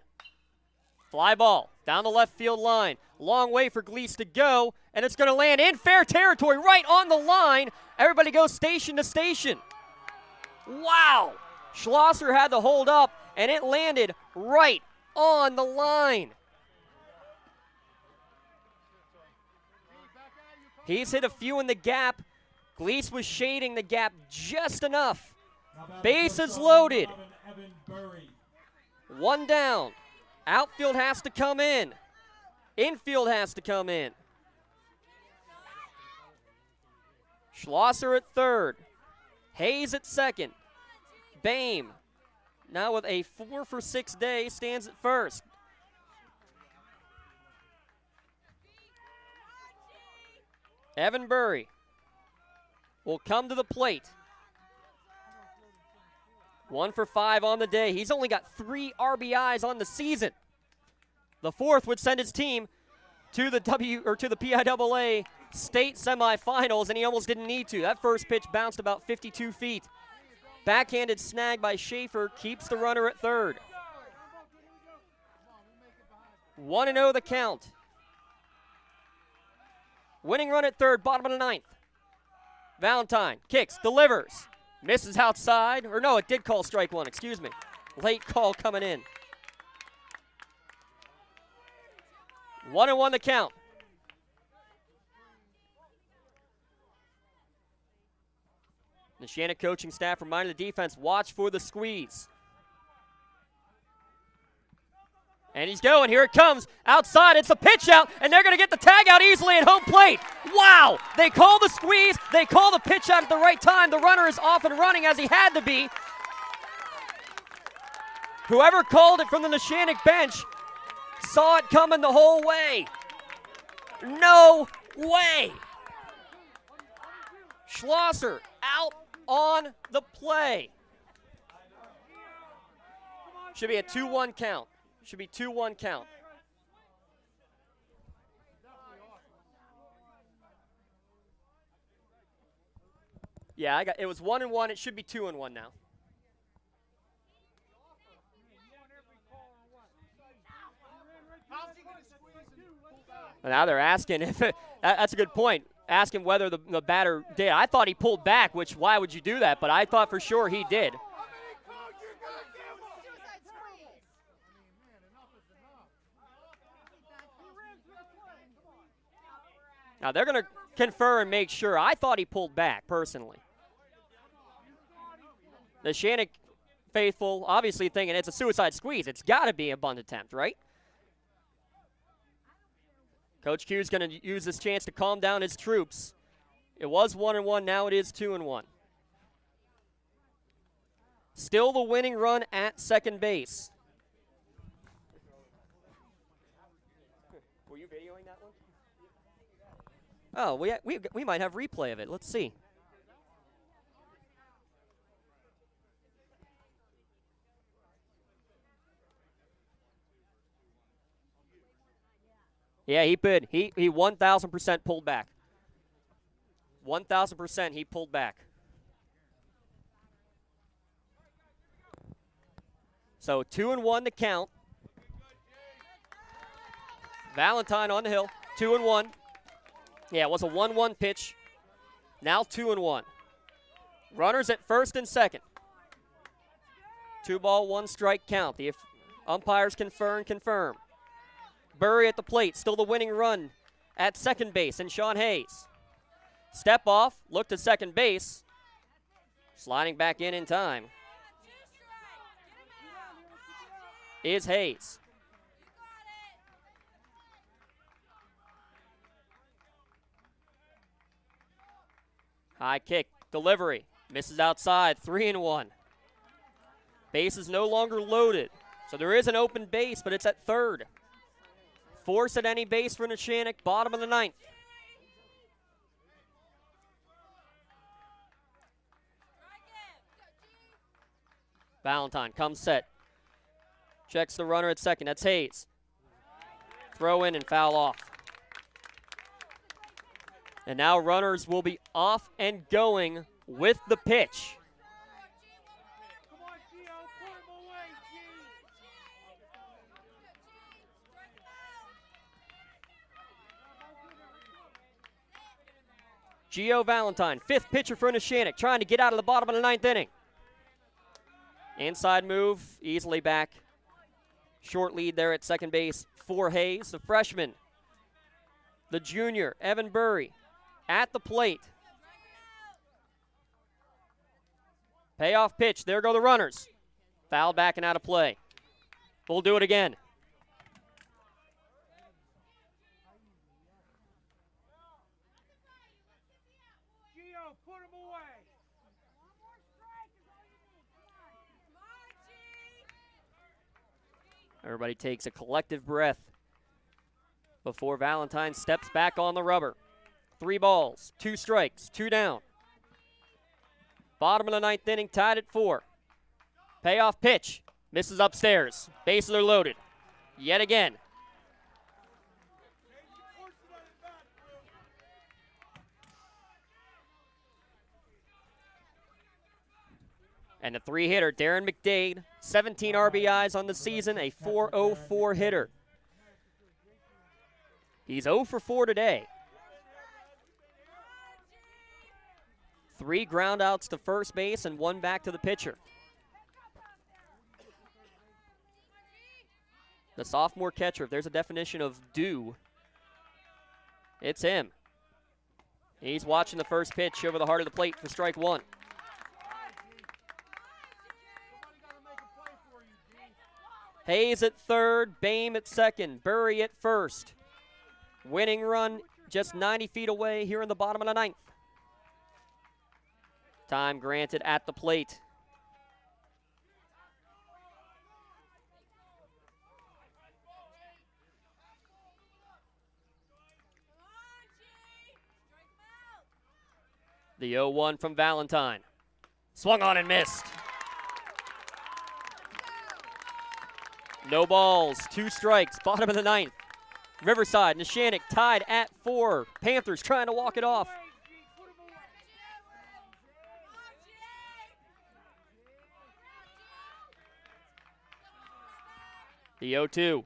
Fly ball down the left field line. Long way for Gleese to go, and it's going to land in fair territory right on the line. Everybody goes station to station. Wow! Schlosser had the hold up, and it landed right on the line. He's hit a few in the gap. Gleese was shading the gap just enough. Bases loaded. 1 down. Outfield has to come in. Infield has to come in. Schlosser at third. Hayes at second. Boehm, now with a 4 for 6 day, stands at first. Evan Burry will come to the plate. 1 for 5 on the day. He's only got 3 RBIs on the season. The 4th would send his team to the PIAA state semifinals, and he almost didn't need to. That first pitch bounced about 52 feet. Backhanded snag by Schaefer keeps the runner at third. 1-0 the count. Winning run at third, bottom of the 9th. Valentine kicks, delivers, misses outside. Or no, it did call strike one, excuse me. Late call coming in. 1-1 the count. The Neshannock coaching staff reminded the defense, watch for the squeeze. And he's going. Here it comes. Outside. It's a pitch out, and they're going to get the tag out easily at home plate. Wow. They call the squeeze. They call the pitch out at the right time. The runner is off and running as he had to be. Whoever called it from the Neshannock bench saw it coming the whole way. No way. Schlosser out on the play. Should be a 2-1 count. Should be 2-1 count. Yeah, it was 1-1. It should be 2-1 now. Now they're asking if that's a good point. Asking whether the batter did. I thought he pulled back, which why would you do that? But I thought for sure he did. Now they're going to confer and make sure. I thought he pulled back, personally. The Neshannock faithful obviously thinking it's a suicide squeeze. It's got to be a bunt attempt, right? Coach Q is going to use this chance to calm down his troops. It was 1-1, now it is 2-1. Still the winning run at second base. Were you videoing that one? Oh, we might have replay of it. Let's see. Yeah, he did. He 1,000% pulled back. 1,000% he pulled back. So 2-1 to count. Valentine on the hill. 2-1. Yeah, it was a 1-1 pitch. Now 2-1. Runners at first and second. 2 ball, 1 strike count. The umpires confer and confirm. Burry at the plate, still the winning run at second base, and Sean Hayes. Step off, look to second base. Sliding back in time is Hayes. High kick, delivery, misses outside, 3-1. Base is no longer loaded, so there is an open base, but it's at third. Force at any base for Neshannock, bottom of the 9th. Valentine comes set. Checks the runner at second. That's Hayes. Throw in and foul off. And now runners will be off and going with the pitch. Gio Valentine, fifth pitcher for Neshannock, trying to get out of the bottom of the ninth inning. Inside move, easily back. Short lead there at second base for Hayes, the freshman. The junior, Evan Burry, at the plate. Payoff pitch, there go the runners. Foul back and out of play. We'll do it again. Everybody takes a collective breath before Valentine steps back on the rubber. 3 balls, 2 strikes, 2 down. Bottom of the ninth inning, tied at 4. Payoff pitch, misses upstairs. Bases are loaded. Yet again. And the 3-hitter, Darren McDade, 17 RBIs on the season, a .404 hitter. He's 0 for 4 today. 3 ground outs to first base and 1 back to the pitcher. The sophomore catcher, if there's a definition of due, it's him. He's watching the first pitch over the heart of the plate for strike 1. Hayes at third, Boehm at second, Burry at first. Winning run just 90 feet away here in the bottom of the ninth. Time granted at the plate. The 0-1 from Valentine. Swung on and missed. No balls, 2 strikes, bottom of the ninth. Riverside, Neshannock tied at 4. Panthers trying to walk it off. The 0-2.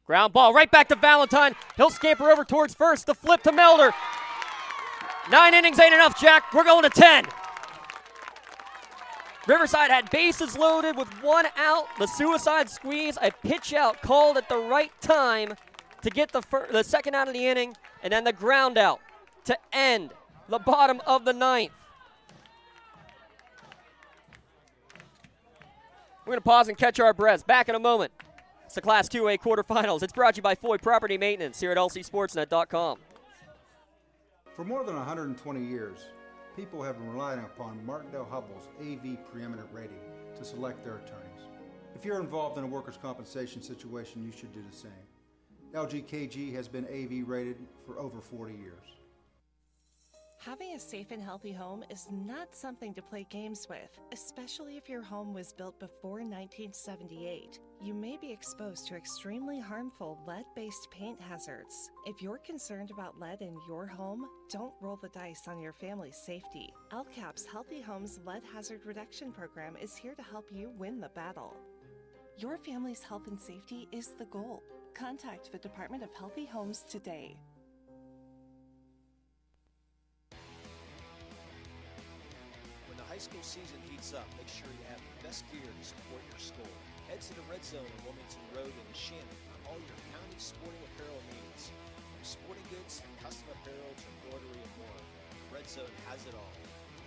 Ground ball right back to Valentine. He'll scamper over towards first. The flip to Melder. 9 innings ain't enough, Jack. We're going to 10. Riverside had bases loaded with 1 out. The suicide squeeze, a pitch out called at the right time to get the second out of the inning, and then the ground out to end the bottom of the ninth. We're going to pause and catch our breaths. Back in a moment. It's the Class 2A Quarterfinals. It's brought to you by Foy Property Maintenance here at lcsportsnet.com. For more than 120 years, people have been relying upon Martindale-Hubbell's AV preeminent rating to select their attorneys. If you're involved in a workers' compensation situation, you should do the same. LGKG has been AV rated for over 40 years. Having a safe and healthy home is not something to play games with, especially if your home was built before 1978. You may be exposed to extremely harmful lead-based paint hazards. If you're concerned about lead in your home, don't roll the dice on your family's safety. LCAP's Healthy Homes Lead Hazard Reduction Program is here to help you win the battle. Your family's health and safety is the goal. Contact the Department of Healthy Homes today. High school season heats up, make sure you have the best gear to support your school. Head to the Red Zone on Wilmington Road in Neshannock for all your county sporting apparel needs. From sporting goods, custom apparel, to embroidery, and more. Red Zone has it all.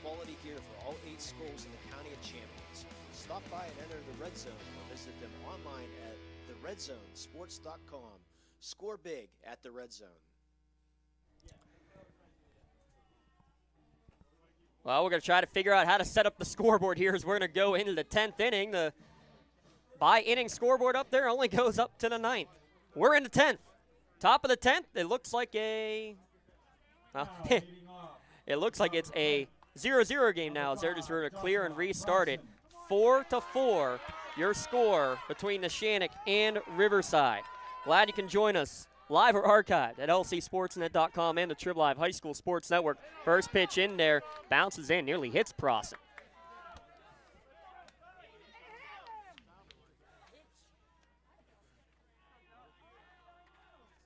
Quality gear for all 8 schools in the County of Champions. Stop by and enter the Red Zone or visit them online at theredzzonesports.com. Score big at the Red Zone. Well, we're going to try to figure out how to set up the scoreboard here as we're going to go into the 10th inning. The by-inning scoreboard up there only goes up to the 9th. We're in the 10th. Top of the 10th, it looks like a it looks like it's a 0-0 game now as they're just going to clear and restart it. 4-4, your score between Neshannock and Riverside. Glad you can join us live or archived at lcsportsnet.com and the Trib Live High School Sports Network. First pitch in there, bounces in, nearly hits Prosson.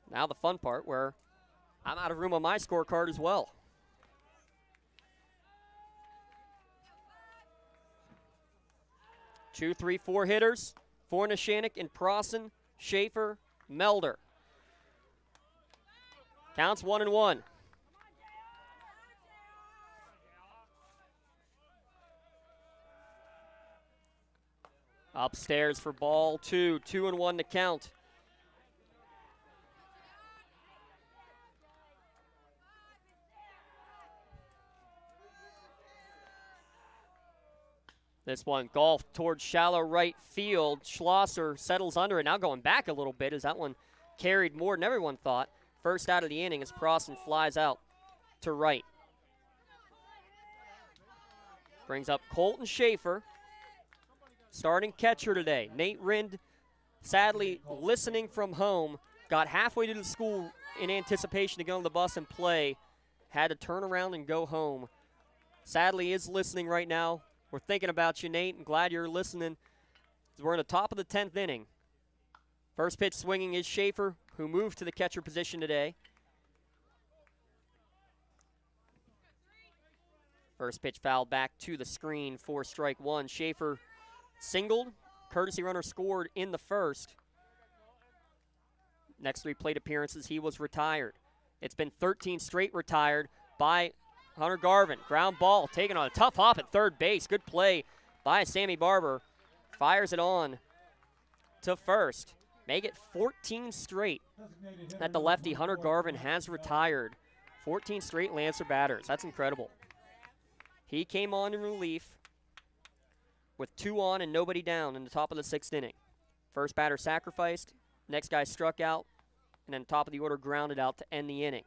Now the fun part where I'm out of room on my scorecard as well. Two, three, four hitters for Neshannock and Prosson, Schaefer, Melder. Counts 1-1. Upstairs for ball 2, 2-1 to count. This one golfed towards shallow right field. Schlosser settles under it. Now going back a little bit as that one carried more than everyone thought. First out of the inning as Prosson flies out to right. Brings up Colton Schaefer, starting catcher today. Nate Rind, sadly listening from home, got halfway to the school in anticipation to get on the bus and play. Had to turn around and go home. Sadly is listening right now. We're thinking about you, Nate, and glad you're listening. We're in the top of the 10th inning. First pitch swinging is Schaefer, who moved to the catcher position today. First pitch fouled back to the screen for strike one. Schaefer singled. Courtesy runner scored in the first. Next 3 plate appearances, he was retired. It's been 13 straight retired by Hunter Garvin. Ground ball taken on a tough hop at third base. Good play by Sammy Barber. Fires it on to first. Make it 14 straight that the lefty Hunter Garvin has retired. 14 straight Lancer batters. That's incredible. He came on in relief with 2 on and nobody down in the top of the 6th inning. First batter sacrificed. Next guy struck out. And then top of the order grounded out to end the inning.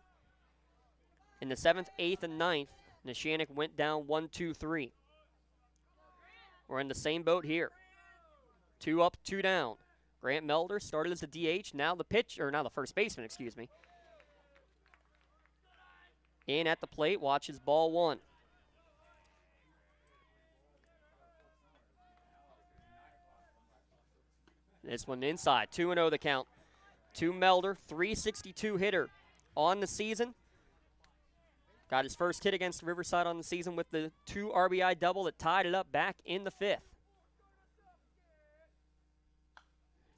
In the 7th, 8th, and 9th, Neshannock went down 1-2-3. We're in the same boat here. 2 up, 2 down. Grant Melder started as a DH, now the first baseman, excuse me. In at the plate, watches ball 1. This one inside, 2-0 the count. To Melder, 362 hitter on the season. Got his first hit against Riverside on the season with the 2 RBI double that tied it up back in the 5th.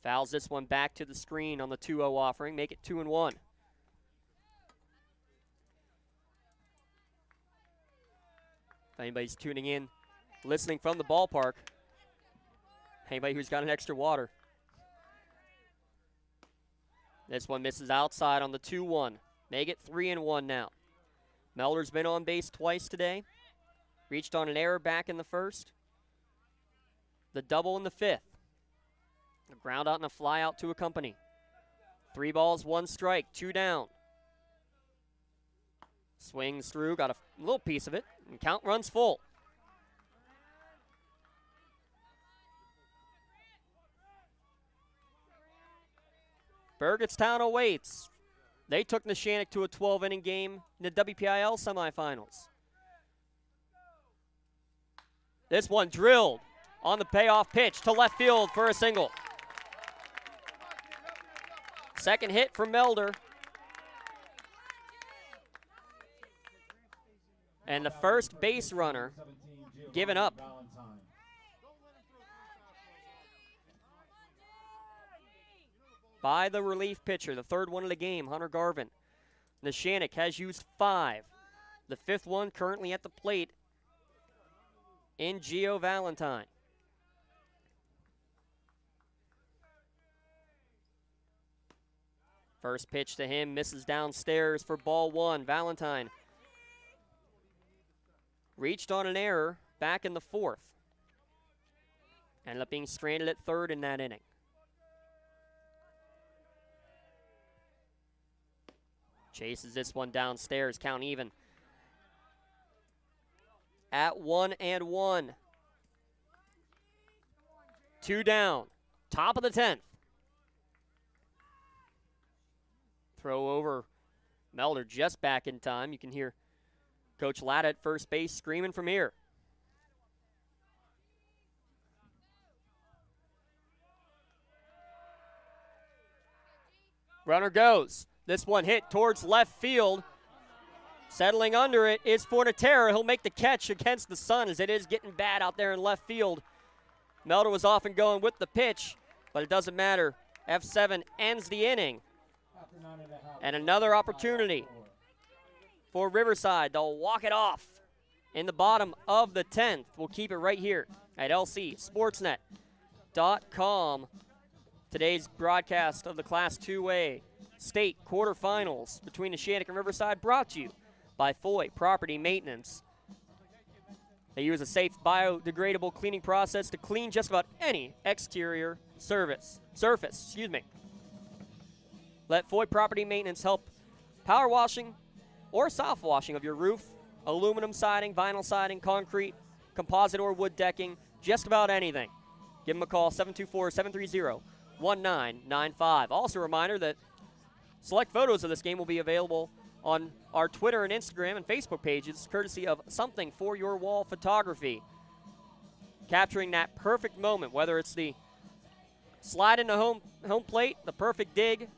Fouls this one back to the screen on the 2-0 offering, make it 2-1. If anybody's tuning in, listening from the ballpark, anybody who's got an extra water. This one misses outside on the 2-1. Make it 3-1 now. Melder's been on base twice today. Reached on an error back in the 1st. The double in the 5th. A ground out and a fly out to accompany. 3 balls, 1 strike, 2 down. Swings through, got a little piece of it, and count runs full. Burgettstown awaits. They took Neshannock to a 12-inning game in the WPIAL semifinals. This one drilled on the payoff pitch to left field for a single. Second hit for Melder. And the first base runner given up. By the relief pitcher, the 3rd one of the game, Hunter Garvin. Neshannock has used 5. The 5th one currently at the plate in Gio Valentine. First pitch to him, misses downstairs for ball 1. Valentine reached on an error back in the 4th. Ended up being stranded at 3rd in that inning. Chases this one downstairs, count even. At 1-1. 2 down. Top of the 10th. Throw over. Melder just back in time. You can hear Coach Latta at first base screaming from here. Runner goes. This one hit towards left field. Settling under it is Fornatera. He'll make the catch against the sun as it is getting bad out there in left field. Melder was off and going with the pitch, but it doesn't matter. F7 ends the inning. And another opportunity for Riverside. They'll walk it off in the bottom of the 10th. We'll keep it right here at lcsportsnet.com. Today's broadcast of the Class 2A state quarterfinals between Neshannock and Riverside brought to you by Foy Property Maintenance. They use a safe biodegradable cleaning process to clean just about any exterior surface. Let Foy Property Maintenance help power washing or soft washing of your roof, aluminum siding, vinyl siding, concrete, composite or wood decking, just about anything. Give them a call, 724-730-1995. Also a reminder that select photos of this game will be available on our Twitter and Instagram and Facebook pages, courtesy of Something for Your Wall Photography. Capturing that perfect moment, whether it's the slide into home plate, the perfect dig,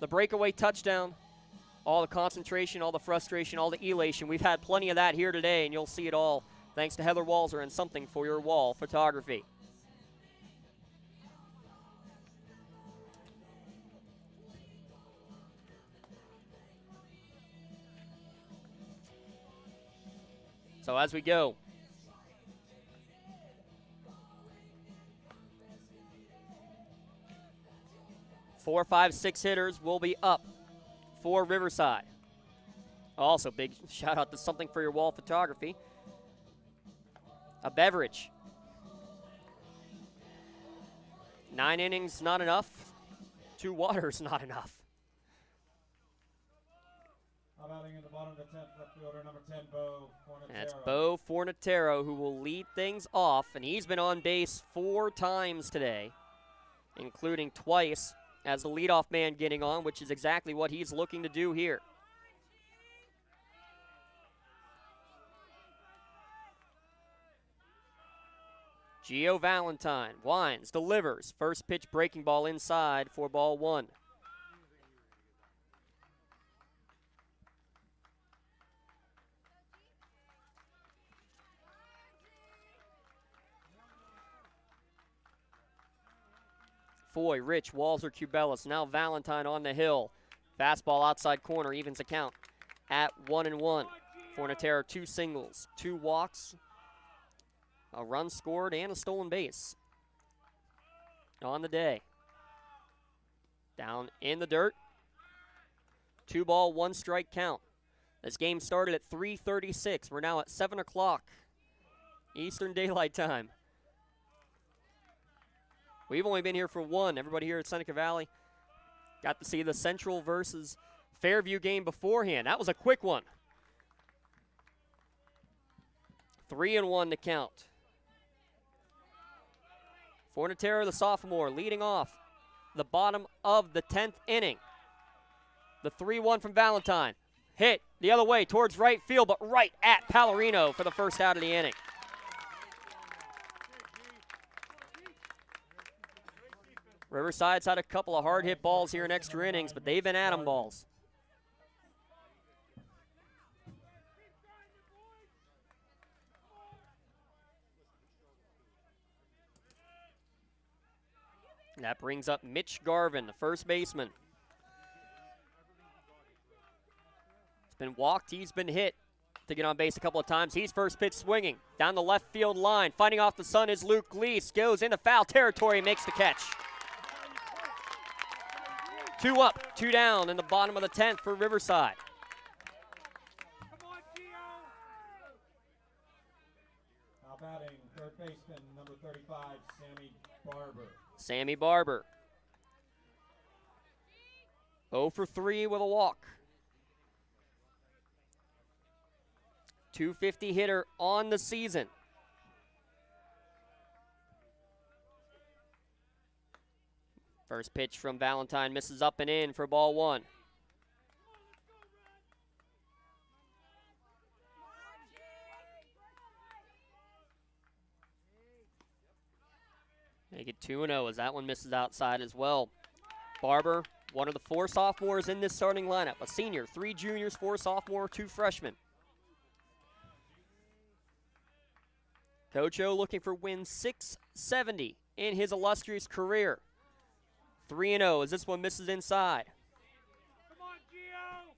the breakaway touchdown, all the concentration, all the frustration, all the elation. We've had plenty of that here today, and you'll see it all thanks to Heather Walzer and Something for Your Wall Photography. So as we go, four, five, six hitters will be up for Riverside. Also, big shout out to Something for Your Wall Photography. A beverage. 9 innings, not enough. 2 waters, not enough. Batting in the bottom of the 10th, left fielder number 10, Bo Fornatero. That's Bo Fornatero who will lead things off, and he's been on base 4 times today, including twice as the leadoff man getting on, which is exactly what he's looking to do here. Gio Valentine winds, delivers. First pitch breaking ball inside for ball 1. Foy, Rich, Walzer, Cubelis. Now Valentine on the hill. Fastball outside corner, evens the count at 1-1. Fornatero, 2 singles, 2 walks, a run scored, and a stolen base on the day. Down in the dirt. 2 ball, 1 strike count. This game started at 3:36. We're now at 7 o'clock Eastern Daylight Time. We've only been here for 1. Everybody here at Seneca Valley got to see the Central versus Fairview game beforehand. That was a quick one. 3-1 to count. Fornatero, the sophomore, leading off the bottom of the 10th inning. The 3-1 from Valentine. Hit the other way towards right field, but right at Pallarino for the first out of the inning. Riverside's had a couple of hard hit balls here in extra innings, but they've been Atom balls. And that brings up Mitch Garvin, the first baseman. He's been walked, he's been hit to get on base a couple of times. He's first pitch swinging down the left field line. Fighting off the sun is Luke Gleese. Goes into foul territory, makes the catch. 2 up, 2 down in the bottom of the 10th for Riverside. Now batting, third baseman, number 35, Sammy Barber. Sammy Barber. 0 for 3 with a walk. 250 hitter on the season. First pitch from Valentine misses up and in for ball one. Make it 2-0 as that one misses outside as well. Barber, one of the 4 sophomores in this starting lineup. A senior, 3 juniors, 4 sophomore, 2 freshmen. Coach O looking for win 670 in his illustrious career. 3-0 as this one misses inside. Come on, Gio!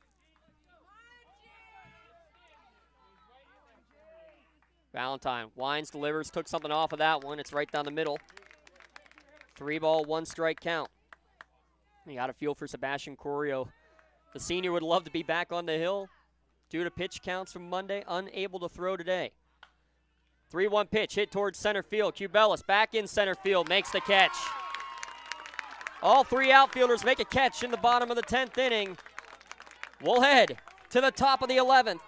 Valentine winds, delivers, took something off of that one. It's right down the middle. 3-ball, 1-strike count. You got a feel for Sebastian Corio. The senior would love to be back on the hill due to pitch counts from Monday, unable to throw today. 3-1 pitch hit towards center field. Cubelis back in center field, makes the catch. All 3 outfielders make a catch in the bottom of the 10th inning. We'll head to the top of the 11th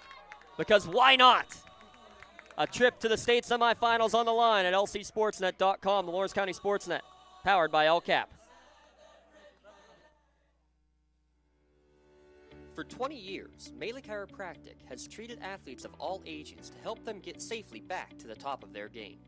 because why not? A trip to the state semifinals on the line at lcsportsnet.com, the Lawrence County SportsNet, powered by LCAP. For 20 years, Melee Chiropractic has treated athletes of all ages to help them get safely back to the top of their game.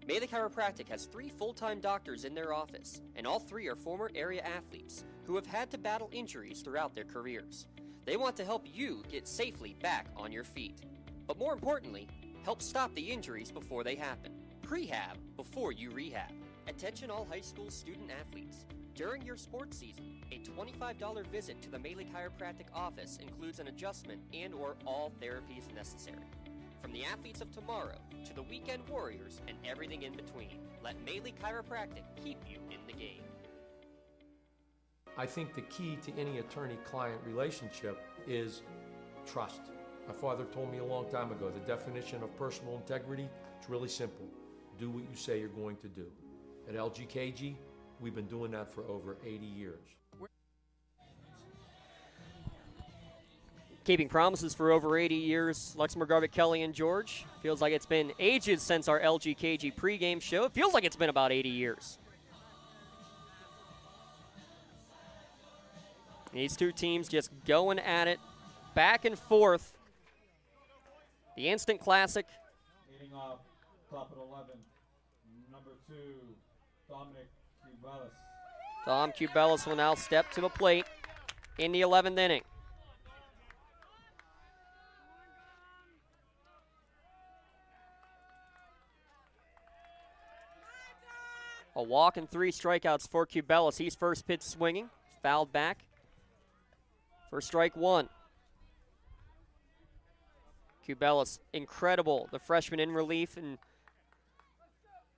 Melee Chiropractic has 3 full-time doctors in their office, and all 3 are former area athletes who have had to battle injuries throughout their careers. They want to help you get safely back on your feet. But more importantly, help stop the injuries before they happen. Prehab before you rehab. Attention all high school student athletes. During your sports season, a $25 visit to the Melee Chiropractic office includes an adjustment and or all therapies necessary. From the athletes of tomorrow to the weekend warriors and everything in between, let Melee Chiropractic keep you in the game. I think the key to any attorney-client relationship is trust. My father told me a long time ago, the definition of personal integrity is really simple. Do what you say you're going to do. At LGKG, we've been doing that for over 80 years. Keeping promises for over 80 years, Luxembourg, Garbutt, Kelly, and George. Feels like it's been ages since our LGKG pregame show. It feels like it's been about 80 years. These 2 teams just going at it, back and forth. The instant classic. Leading off, top of 11, number 2, Dominic Cubelis. Dom Cubelis will now step to the plate in the 11th inning. A walk and 3 strikeouts for Cubelis. He's first pitch swinging, fouled back for strike 1. Cubelis, incredible. The freshman in relief, and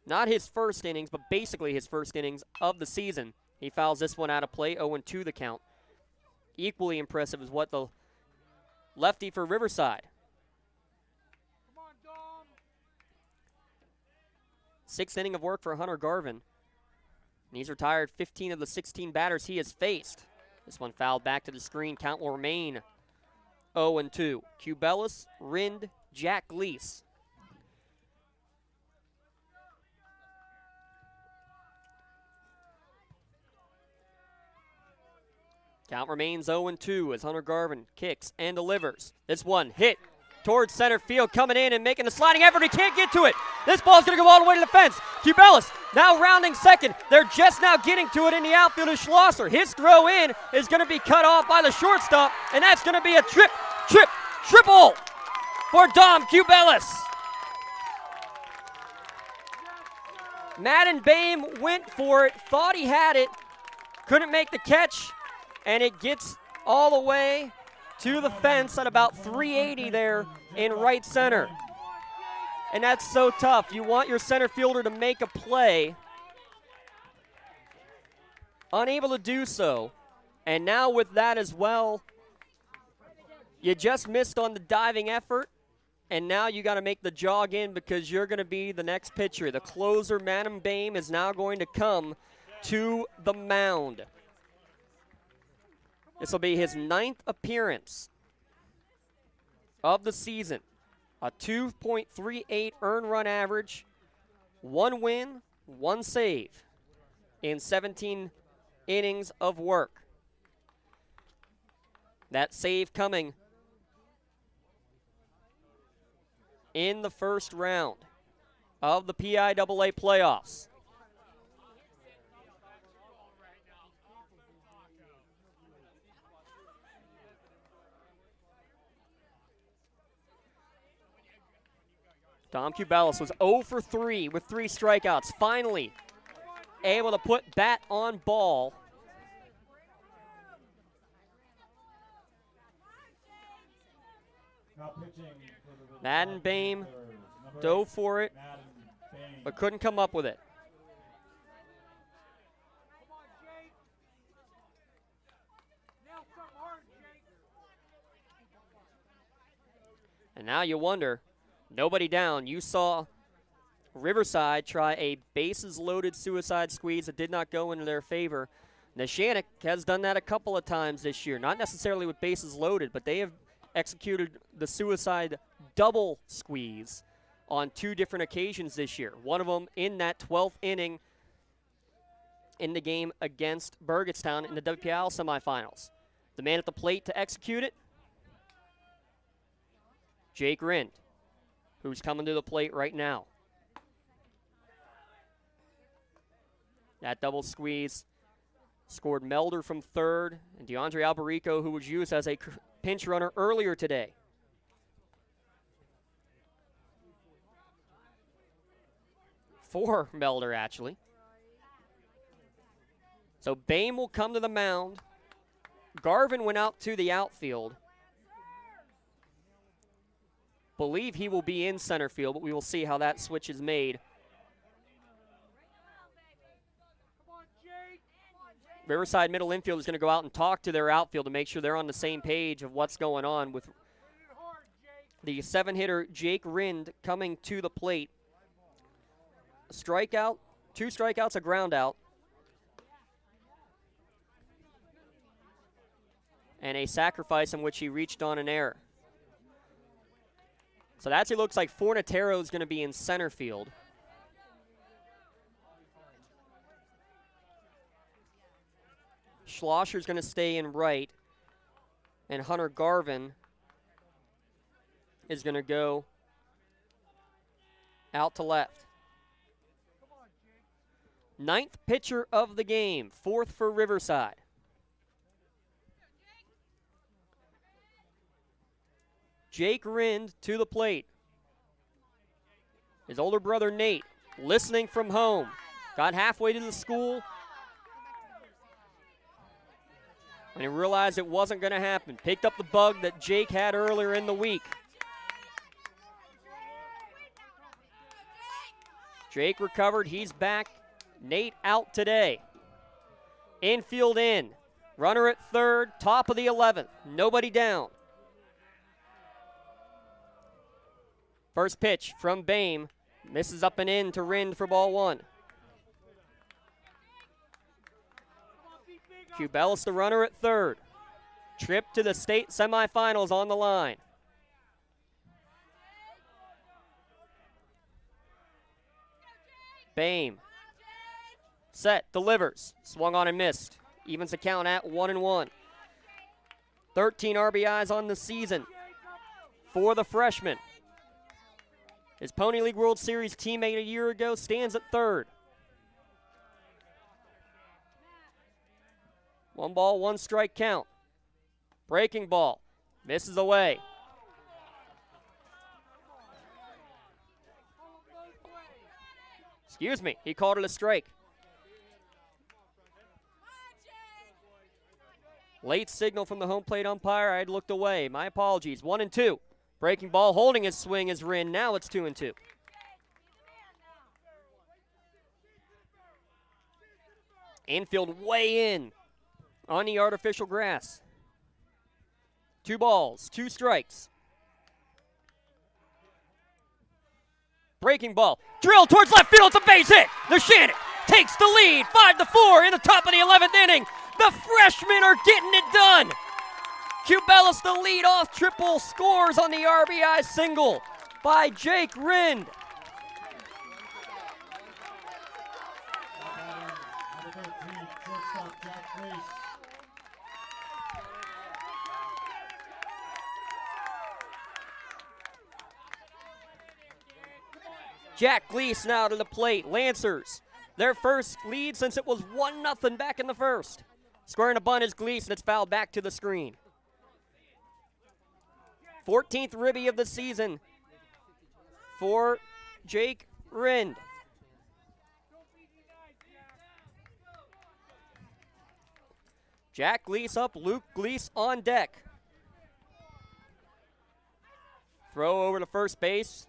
not his first innings, but basically his first innings of the season. He fouls this one out of play, 0-2 the count. Equally impressive is what the lefty for Riverside. 6th inning of work for Hunter Garvin. And he's retired 15 of the 16 batters he has faced. This one fouled back to the screen. Count will remain 0-2. Cubelis, Rind, Jack Gleese. Count remains 0-2 as Hunter Garvin kicks and delivers. This one hit towards center field, coming in and making the sliding effort. He can't get to it. This ball's going to go all the way to the fence. Cubelis now rounding second. They're just now getting to it in the outfield of Schlosser. His throw in is going to be cut off by the shortstop, and that's going to be a triple for Dom Cubelis. Madden Bame went for it, thought he had it, couldn't make the catch, and it gets all the way to the fence at about 380 there in right center. And that's so tough. You want your center fielder to make a play. Unable to do so. And now with that as well, you just missed on the diving effort. And now you got to make the jog in because you're going to be the next pitcher. The closer, Madam Bame, is now going to come to the mound. This will be his 9th appearance of the season. A 2.38 earned run average, 1 win, 1 save in 17 innings of work. That save coming in the first round of the PIAA playoffs. Dom Cubelis was 0 for 3 with 3 strikeouts. Finally able to put bat on ball. Madden Bame dove for it, but couldn't come up with it. And now you wonder, nobody down. You saw Riverside try a bases-loaded suicide squeeze that did not go into their favor. Neshannock has done that a couple of times this year, not necessarily with bases loaded, but they have executed the suicide double squeeze on 2 different occasions this year. One of them in that 12th inning in the game against Burgettstown in the WPIAL semifinals. The man at the plate to execute it, Jake Rind, who's coming to the plate right now. That double squeeze scored Melder from third, and DeAndre Alberico, who was used as a pinch runner earlier today. For Melder, actually. So Bame will come to the mound. Garvin went out to the outfield. Believe he will be in center field, but we will see how that switch is made. Riverside middle infield is going to go out and talk to their outfield to make sure they're on the same page of what's going on with the 7-hitter Jake Rind coming to the plate. A strikeout, 2 strikeouts, a ground out, and a sacrifice in which he reached on an error. So that looks like Fornatero is going to be in center field. Schlosser's going to stay in right, and Hunter Garvin is going to go out to left. 9th pitcher of the game, 4th for Riverside. Jake Rind to the plate. His older brother Nate, listening from home, got halfway to the school, and he realized it wasn't going to happen. Picked up the bug that Jake had earlier in the week. Jake recovered. He's back. Nate out today. Infield in. Runner at third. Top of the 11th. Nobody down. First pitch from Bame. Misses up and in to Rind for ball 1. Cubelis, the runner at third. Trip to the state semifinals on the line. Bame. Set, delivers. Swung on and missed. Evens the count at 1-1. 13 RBIs on the season for the freshman. His Pony League World Series teammate a year ago stands at third. 1 ball, 1 strike count. Breaking ball. Misses away. Excuse me, he called it a strike. Late signal from the home plate umpire. I had looked away. My apologies. 1-2. Breaking ball, holding his swing is Rind. Now it's 2-2. Infield way in on the artificial grass. 2 balls, 2 strikes. Breaking ball, drilled towards left field. It's a base hit. Neshannock takes the lead, 5-4 in the top of the 11th inning. The freshmen are getting it done. Cubelis, the leadoff triple, scores on the RBI single by Jake Rind. Jack Gleese now to the plate. Lancers, their first lead since it was 1-0 back in the first. Squaring a bunt is Gleese, and it's fouled back to the screen. 14th ribby of the season for Jake Rind. Jack Gleese up, Luke Gleese on deck. Throw over to first base.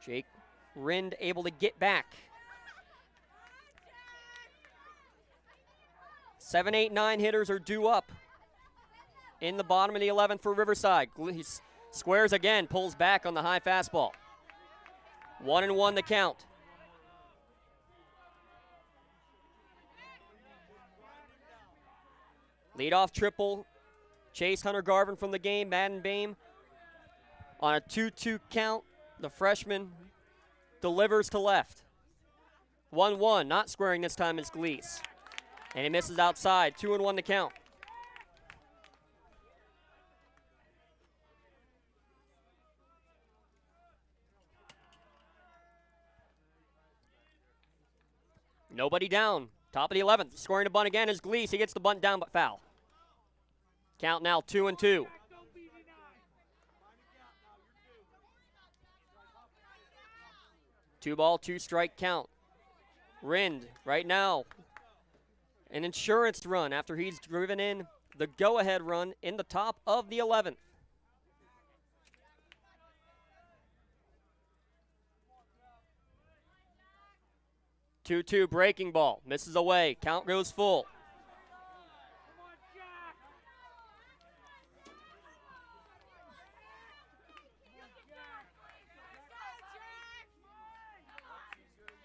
Jake Rind able to get back. 7, 8, 9 hitters are due up in the bottom of the 11th for Riverside. Gleese squares again, pulls back on the high fastball. 1-1 the count. Leadoff triple. Chase Hunter Garvin from the game. Madden Bame on a 2-2 count. The freshman delivers to left. 1-1. Not squaring this time is Gleese. And he misses outside. 2-1 the count. Nobody down. Top of the 11th. Scoring a bunt again is Gleese. He gets the bunt down but foul. Count now 2-2. Two ball, two strike count. Rind right now. An insurance run after he's driven in the go-ahead run in the top of the 11th. Two breaking ball. Misses away. Count goes full.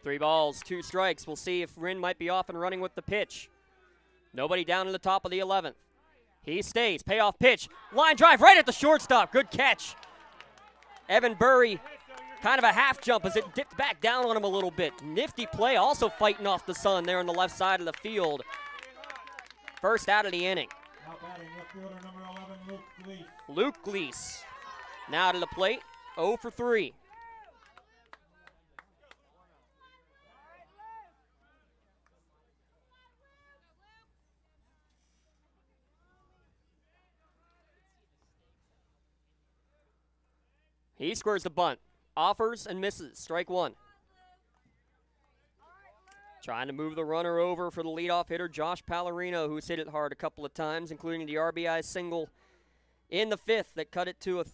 Three balls, two strikes. We'll see if Rind might be off and running with the pitch. Nobody down in the top of the 11th. He stays. Payoff pitch. Line drive right at the shortstop. Good catch. Evan Burry, kind of a half jump as it dipped back down on him a little bit. Nifty play, also fighting off the sun there on the left side of the field. First out of the inning. Now batting left fielder number 11, Luke Gleese. Luke Gleese now to the plate, 0 for 3. He squares the bunt. Offers and misses. Strike one. Trying to move the runner over for the leadoff hitter, Josh Pallarino, who's hit it hard a couple of times, including the RBI single in the 5th that cut it to a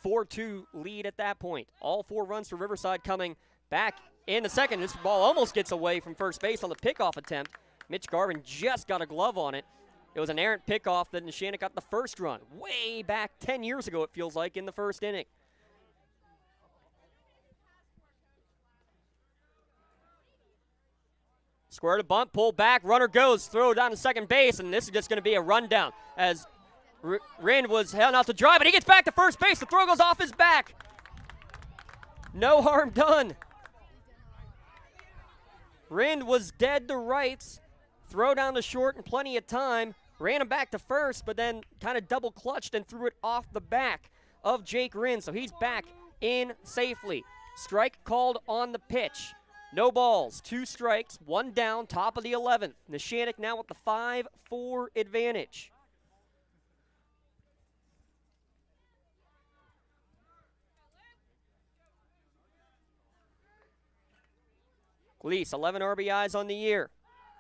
4-2 lead at that point. All 4 runs for Riverside coming back in the second. This ball almost gets away from first base on the pickoff attempt. Mitch Garvin just got a glove on it. It was an errant pickoff that Neshannock got the first run way back 10 years ago, it feels like, in the first inning. Square to bunt, pull back, runner goes, throw down to second base, and this is just going to be a rundown as Rind was held out to drive, but he gets back to first base. The throw goes off his back. No harm done. Rind was dead to rights. Throw down to short in plenty of time. Ran him back to first, but then kind of double clutched and threw it off the back of Jake Rind, so he's back in safely. Strike called on the pitch. No balls, 2 strikes, 1 down, top of the 11th. Neshannock now with the 5-4 advantage. Gleese, 11 RBIs on the year.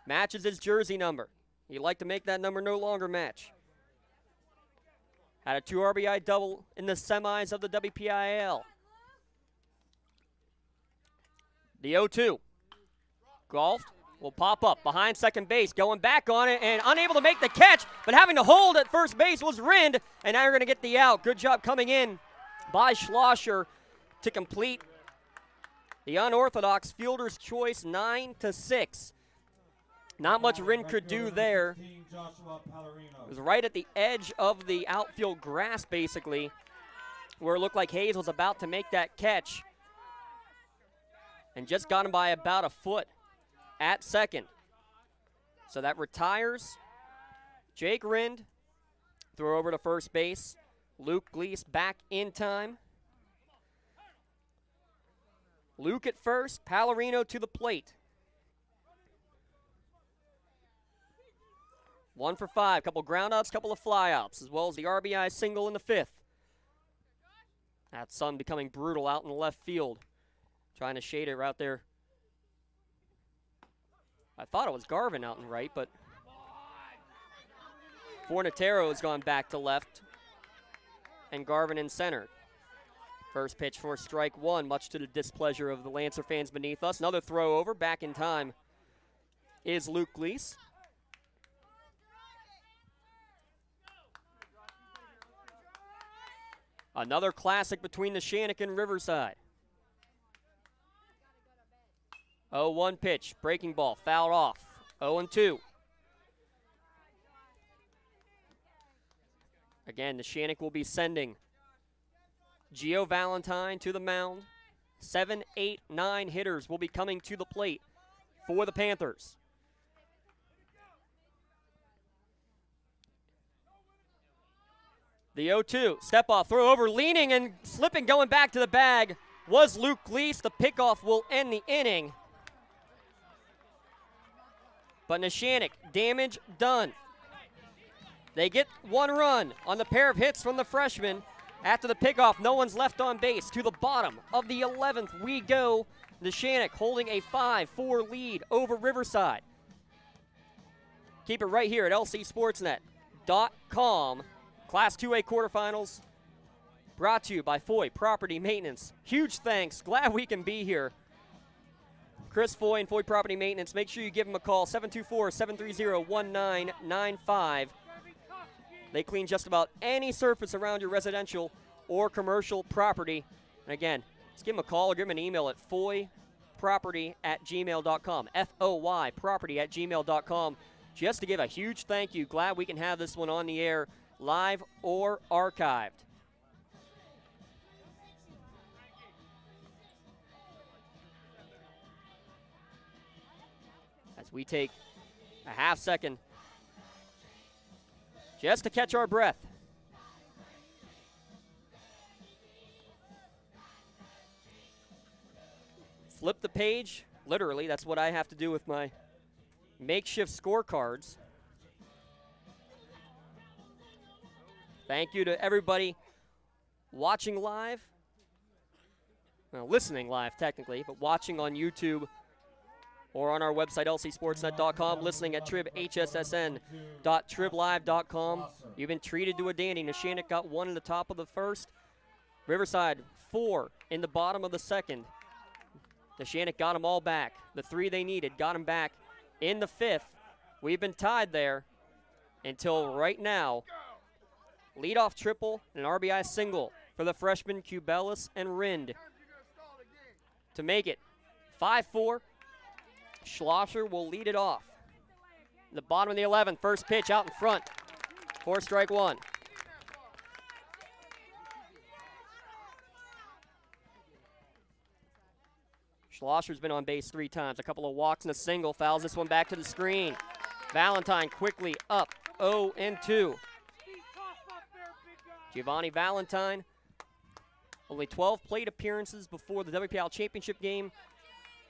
Matches his jersey number. He'd like to make that number no longer match. Had a 2 RBI double in the semis of the WPIAL. The 0-2. Golfed, will pop up behind second base, going back on it, and unable to make the catch, but having to hold at first base was Rind, and now you're going to get the out. Good job coming in by Schlosser to complete the unorthodox fielder's choice, 9-6. Not much Rind could do there. It was right at the edge of the outfield grass, basically, where it looked like Hayes was about to make that catch. And just got him by about a foot at second. So that retires Jake Rind. Throw over to first base. Luke Gleese back in time. Luke at first, Pallarino to the plate. 1 for 5, couple groundouts, couple of flyouts, as well as the RBI single in the 5th. That sun becoming brutal out in the left field. Trying to shade it out there. I thought it was Garvin out in right, but Fornatero has gone back to left, and Garvin in center. First pitch for strike 1, much to the displeasure of the Lancer fans beneath us. Another throw over, back in time is Luke Gleese. Another classic between Neshannock and Riverside. 0-1 pitch, breaking ball, fouled off. 0-2. Again, Neshannock will be sending Gio Valentine to the mound. 7, 8, 9 hitters will be coming to the plate for the Panthers. The 0-2, step off, throw over, leaning and slipping, going back to the bag was Luke Gleese. The pickoff will end the inning. But Neshannock, damage done. They get 1 run on the pair of hits from the freshman. After the pickoff, no one's left on base. To the bottom of the 11th we go. Neshannock holding a 5-4 lead over Riverside. Keep it right here at lcsportsnet.com. Class 2A quarterfinals brought to you by Foy Property Maintenance. Huge thanks. Glad we can be here. Chris Foy and Foy Property Maintenance. Make sure you give them a call, 724-730-1995. They clean just about any surface around your residential or commercial property. And again, just give them a call or give them an email at foyproperty@gmail.com. F-O-Y property@gmail.com. Just to give a huge thank you. Glad we can have this one on the air, live or archived. As we take a half second just to catch our breath. Flip the page, literally, that's what I have to do with my makeshift scorecards. Thank you to everybody watching live, well, listening live technically, but watching on YouTube or on our website, lcsportsnet.com, listening at tribhssn.triblive.com. You've been treated to a dandy. Neshannock got 1 in the top of the first. Riverside, 4 in the bottom of the second. Neshannock got them all back. The 3 they needed, got them back in the 5th. We've been tied there until right now. Leadoff triple and an RBI single for the freshmen Cubelis and Rind to make it 5-4. Schlosser will lead it off. The bottom of the 11th, first pitch out in front for strike 1. Schlosser's been on base 3 times, a couple of walks and a single, fouls this one back to the screen. Valentine quickly up 0-2. Giovanni Valentine, only 12 plate appearances before the WPIAL championship game.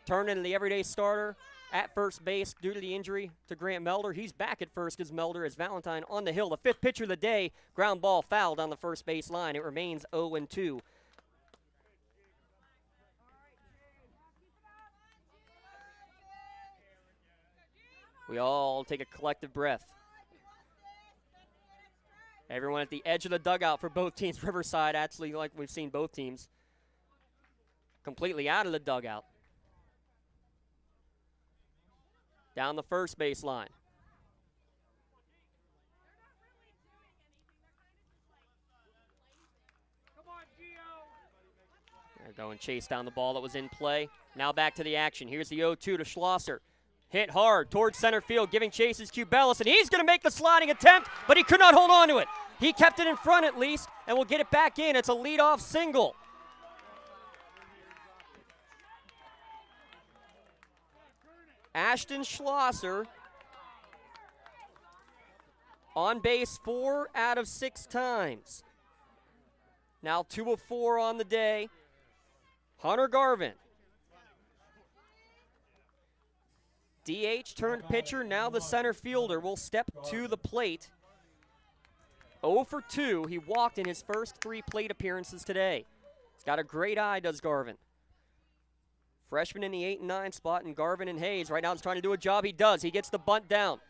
Turned into the everyday starter at first base due to the injury to Grant Melder. He's back at first as Melder as Valentine on the hill. The 5th pitcher of the day, ground ball fouled on the first base line. It remains 0-2. We all take a collective breath. Everyone at the edge of the dugout for both teams. Riverside, actually, like we've seen both teams, completely out of the dugout. Down the first baseline. They're going chase down the ball that was in play. Now back to the action. Here's the 0-2 to Schlosser. Hit hard towards center field, giving chase is Cubelis, and he's going to make the sliding attempt, but he could not hold on to it. He kept it in front at least, and will get it back in. It's a leadoff single. Ashton Schlosser on base 4 out of 6 times. Now 2 of 4 on the day. Hunter Garvin DH turned pitcher, now the center fielder will step to the plate. 0 for 2. He walked in his first 3 plate appearances today. He's got a great eye, does Garvin. Freshman in the 8 and 9 spot, and Garvin and Hayes right now is trying to do a job. He does. He gets the bunt down.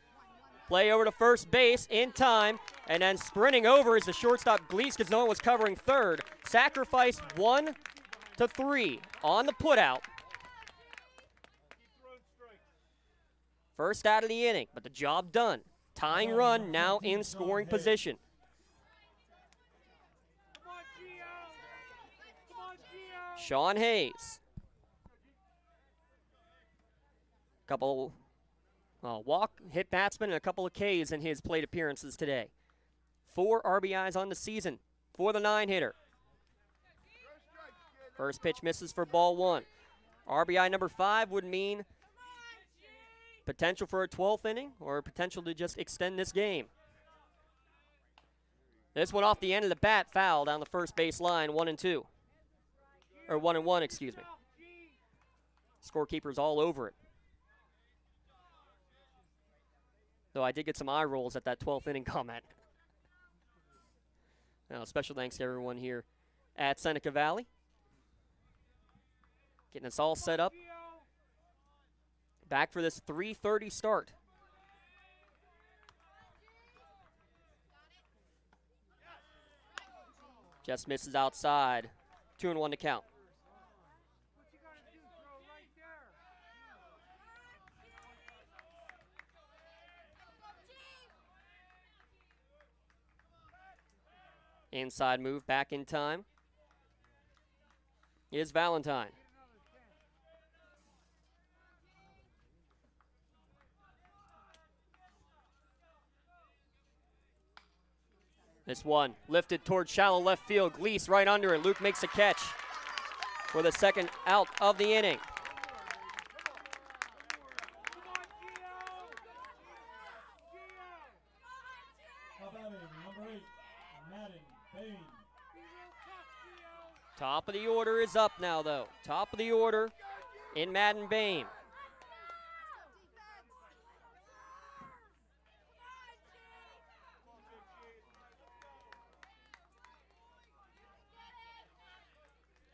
Play over to first base in time, and then sprinting over is the shortstop Gleese because no one was covering third. Sacrifice 1 to 3 on the putout. First out of the inning, but the job done. Tying run now in scoring position. Sean Hayes. Couple walk, hit batsman, and a couple of Ks in his plate appearances today. 4 RBIs on the season for the 9-hitter. First pitch misses for ball 1. RBI number 5 would mean potential for a 12th inning or potential to just extend this game. This one off the end of the bat, foul down the first base line, 1 and 2. Or 1 and 1, excuse me. Scorekeeper's all over it. Though I did get some eye rolls at that 12th inning comment. Now, special thanks to everyone here at Seneca Valley. Getting us all set up. Back for this 3:30 start. Just misses outside. 2-1 to count. Inside move, back in time is Valentine. This one lifted towards shallow left field. Gleese right under it. Luke makes a catch for the second out of the inning. Top of the order is up now, though. Top of the order in Madden Bame.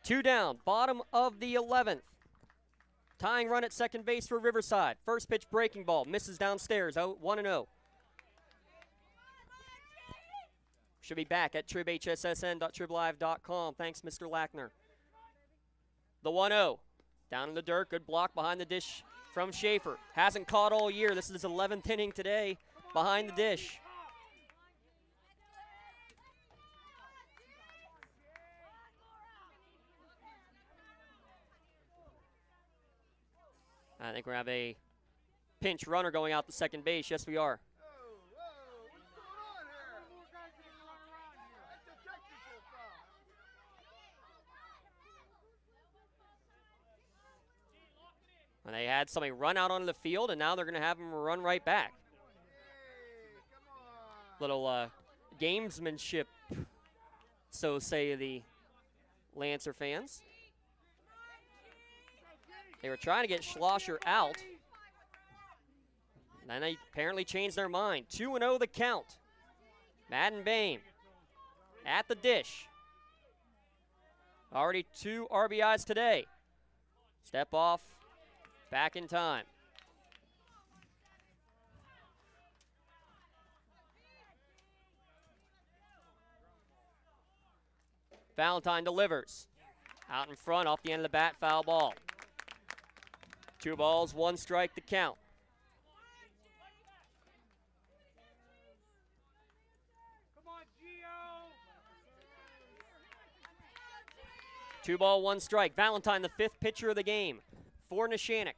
Two down, bottom of the 11th. Tying run at second base for Riverside. First pitch breaking ball, misses downstairs, 1-0. Should be back at tribhssn.triblive.com. Thanks, Mr. Lackner. The 1-0. Down in the dirt. Good block behind the dish from Schaefer. Hasn't caught all year. This is his 11th inning today behind the dish. I think we're going to have a pinch runner going out to second base. Yes, we are. And they had somebody run out onto the field, and now they're going to have him run right back. Little gamesmanship, so say the Lancer fans. They were trying to get Schlosser out. And then they apparently changed their mind. 2-0 the count. Madden Bame at the dish. Already 2 RBIs today. Step off. Back in time. Valentine delivers. Out in front, off the end of the bat, foul ball. 2 balls, 1 strike to count. Come on, Gio. 2 ball, 1 strike. Valentine, the 5th pitcher of the game for Neshannock.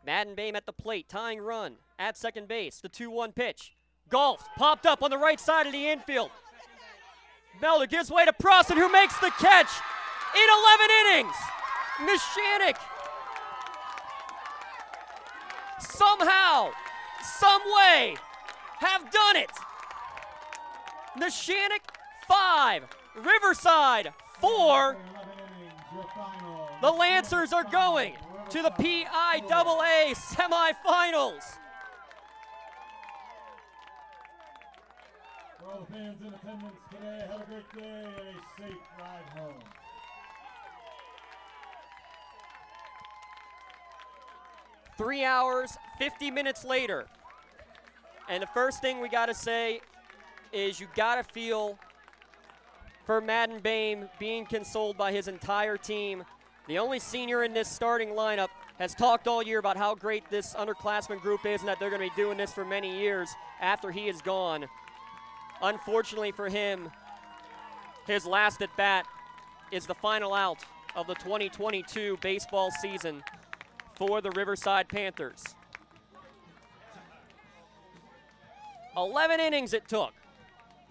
Madden Bame at the plate, tying run at second base. The 2-1 pitch. Golf popped up on the right side of the infield. Melder gives way to Proston, who makes the catch in 11 innings. Neshannock somehow, some way, have done it. Neshannock 5, Riverside 4. The Lancers are going to the PIAA semifinals. For all the fans in attendance today, have a great day and a safe ride home. Three hours, 50 minutes later. And the first thing we got to say is you got to feel for Madden Bame being consoled by his entire team. The only senior in this starting lineup has talked all year about how great this underclassmen group is and that they're going to be doing this for many years after he is gone. Unfortunately for him, his last at bat is the final out of the 2022 baseball season for the Riverside Panthers. 11 innings it took.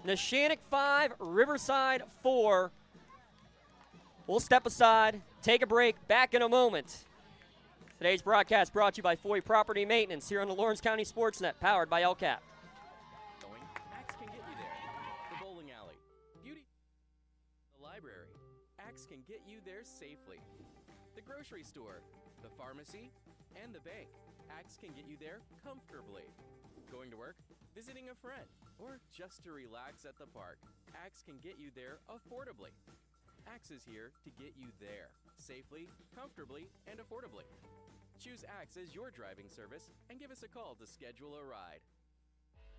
Neshannock 5, Riverside 4. We'll step aside, take a break, back in a moment. Today's broadcast brought to you by Foy Property Maintenance here on the Lawrence County SportsNet, powered by LCAP. Axe can get you there. The bowling alley, beauty, the library. Axe can get you there safely. The grocery store, the pharmacy, and the bank. Axe can get you there comfortably. Going to work, visiting a friend, or just to relax at the park. Axe can get you there affordably. Axe is here to get you there safely, comfortably, and affordably. Choose Axe as your driving service and give us a call to schedule a ride.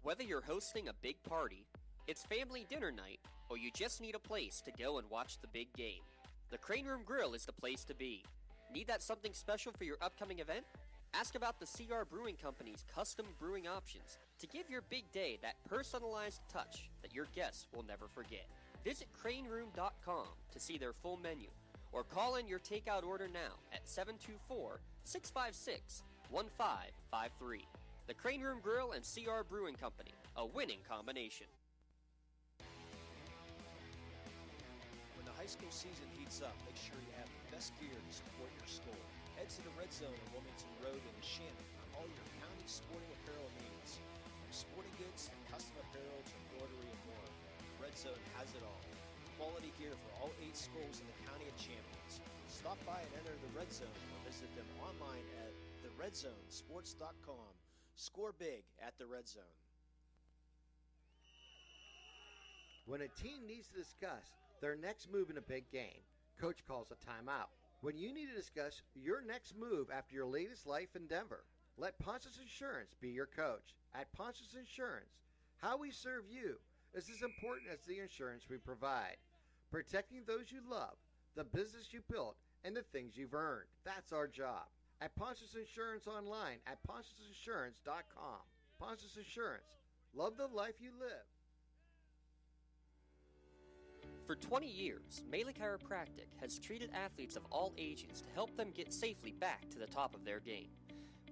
Whether you're hosting a big party, it's family dinner night, or you just need a place to go and watch the big game, the Crane Room Grill is the place to be. Need that something special for your upcoming event? Ask about the CR Brewing Company's custom brewing options to give your big day that personalized touch that your guests will never forget. Visit craneroom.com to see their full menu, or call in your takeout order now at 724-656-1553. The Crane Room Grill and CR Brewing Company, a winning combination. When the high school season heats up, make sure you have the best gear to support your school. Head to the Red Zone on Wilmington Road in Neshannock for all your county sporting apparel needs. From sporting goods to custom apparel to embroidery and more, Red Zone has it all. Quality gear for all 8 schools in the County of Champions. Stop by and enter the Red Zone or visit them online at theredzone.sports.com. Score big at the Red Zone. When a team needs to discuss their next move in a big game, coach calls a timeout. When you need to discuss your next move after your latest life endeavor, let Ponce's Insurance be your coach. At Ponce's Insurance, how we serve you is as important as the insurance we provide. Protecting those you love, the business you built, and the things you've earned. That's our job. At Ponce's Insurance online at poncesinsurance.com. Ponce's Insurance. Love the life you live. For 20 years, Melee Chiropractic has treated athletes of all ages to help them get safely back to the top of their game.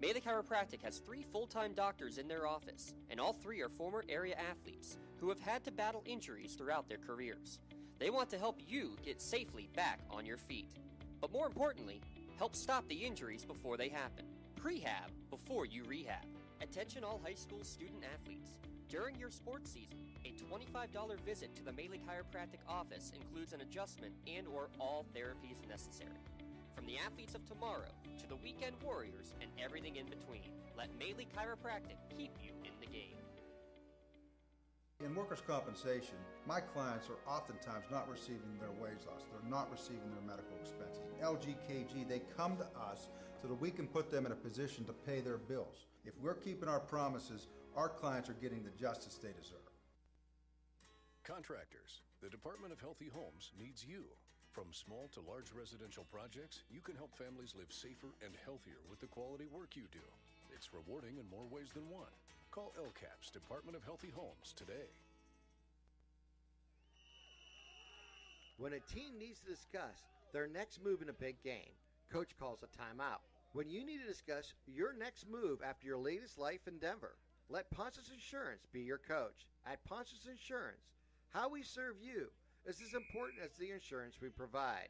Melee Chiropractic has 3 full-time doctors in their office, and all 3 are former area athletes who have had to battle injuries throughout their careers. They want to help you get safely back on your feet. But more importantly, help stop the injuries before they happen. Prehab before you rehab. Attention all high school student athletes. During your sports season, a $25 visit to the Melee Chiropractic office includes an adjustment and or all therapies necessary. From the athletes of tomorrow to the weekend warriors and everything in between, let Melee Chiropractic keep you in the game. In workers' compensation, my clients are oftentimes not receiving their wage loss. They're not receiving their medical expenses. LGKG, they come to us so that we can put them in a position to pay their bills. If we're keeping our promises, our clients are getting the justice they deserve. Contractors, the Department of Healthy Homes needs you. From small to large residential projects, you can help families live safer and healthier with the quality work you do. It's rewarding in more ways than one. Call LCAP's Department of Healthy Homes today. When a team needs to discuss their next move in a big game, coach calls a timeout. When you need to discuss your next move after your latest life endeavor, let Ponce's Insurance be your coach. At Ponce's Insurance, how we serve you is as important as the insurance we provide.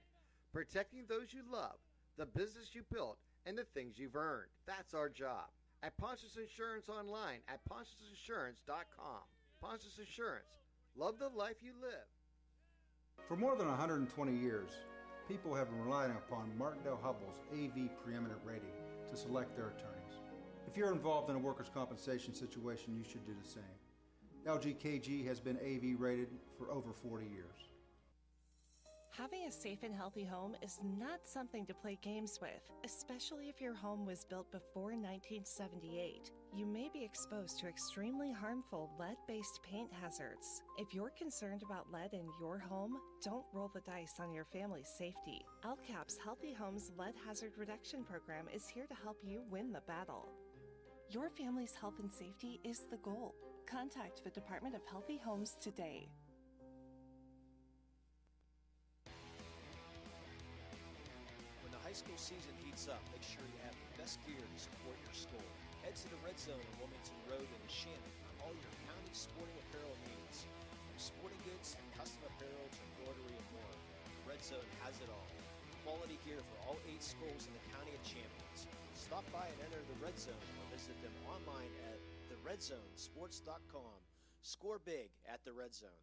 Protecting those you love, the business you built, and the things you've earned. That's our job. At Ponce's Insurance online at poncesinsurance.com. Ponce's Insurance. Love the life you live. For more than 120 years, People have been relying upon Martindale Hubbell's AV preeminent rating to select their attorneys. If you're involved in a workers' compensation situation, you should do the same. LGKG has been AV rated for over 40 years. Having a safe and healthy home is not something to play games with, especially if your home was built before 1978. You may be exposed to extremely harmful lead-based paint hazards. If you're concerned about lead in your home, don't roll the dice on your family's safety. LCAP's Healthy Homes Lead Hazard Reduction Program is here to help you win the battle. Your family's health and safety is the goal. Contact the Department of Healthy Homes today. When the high school season heats up, make sure you have the best gear to support your school. Head to the Red Zone on Wilmington Road in Neshannock for all your county sporting apparel needs. From sporting goods, custom apparel, to embroidery and more, the Red Zone has it all. Quality gear for all 8 schools in the County of Champions. Stop by and enter the Red Zone or visit them online at theredzzonesports.com. Score big at the Red Zone.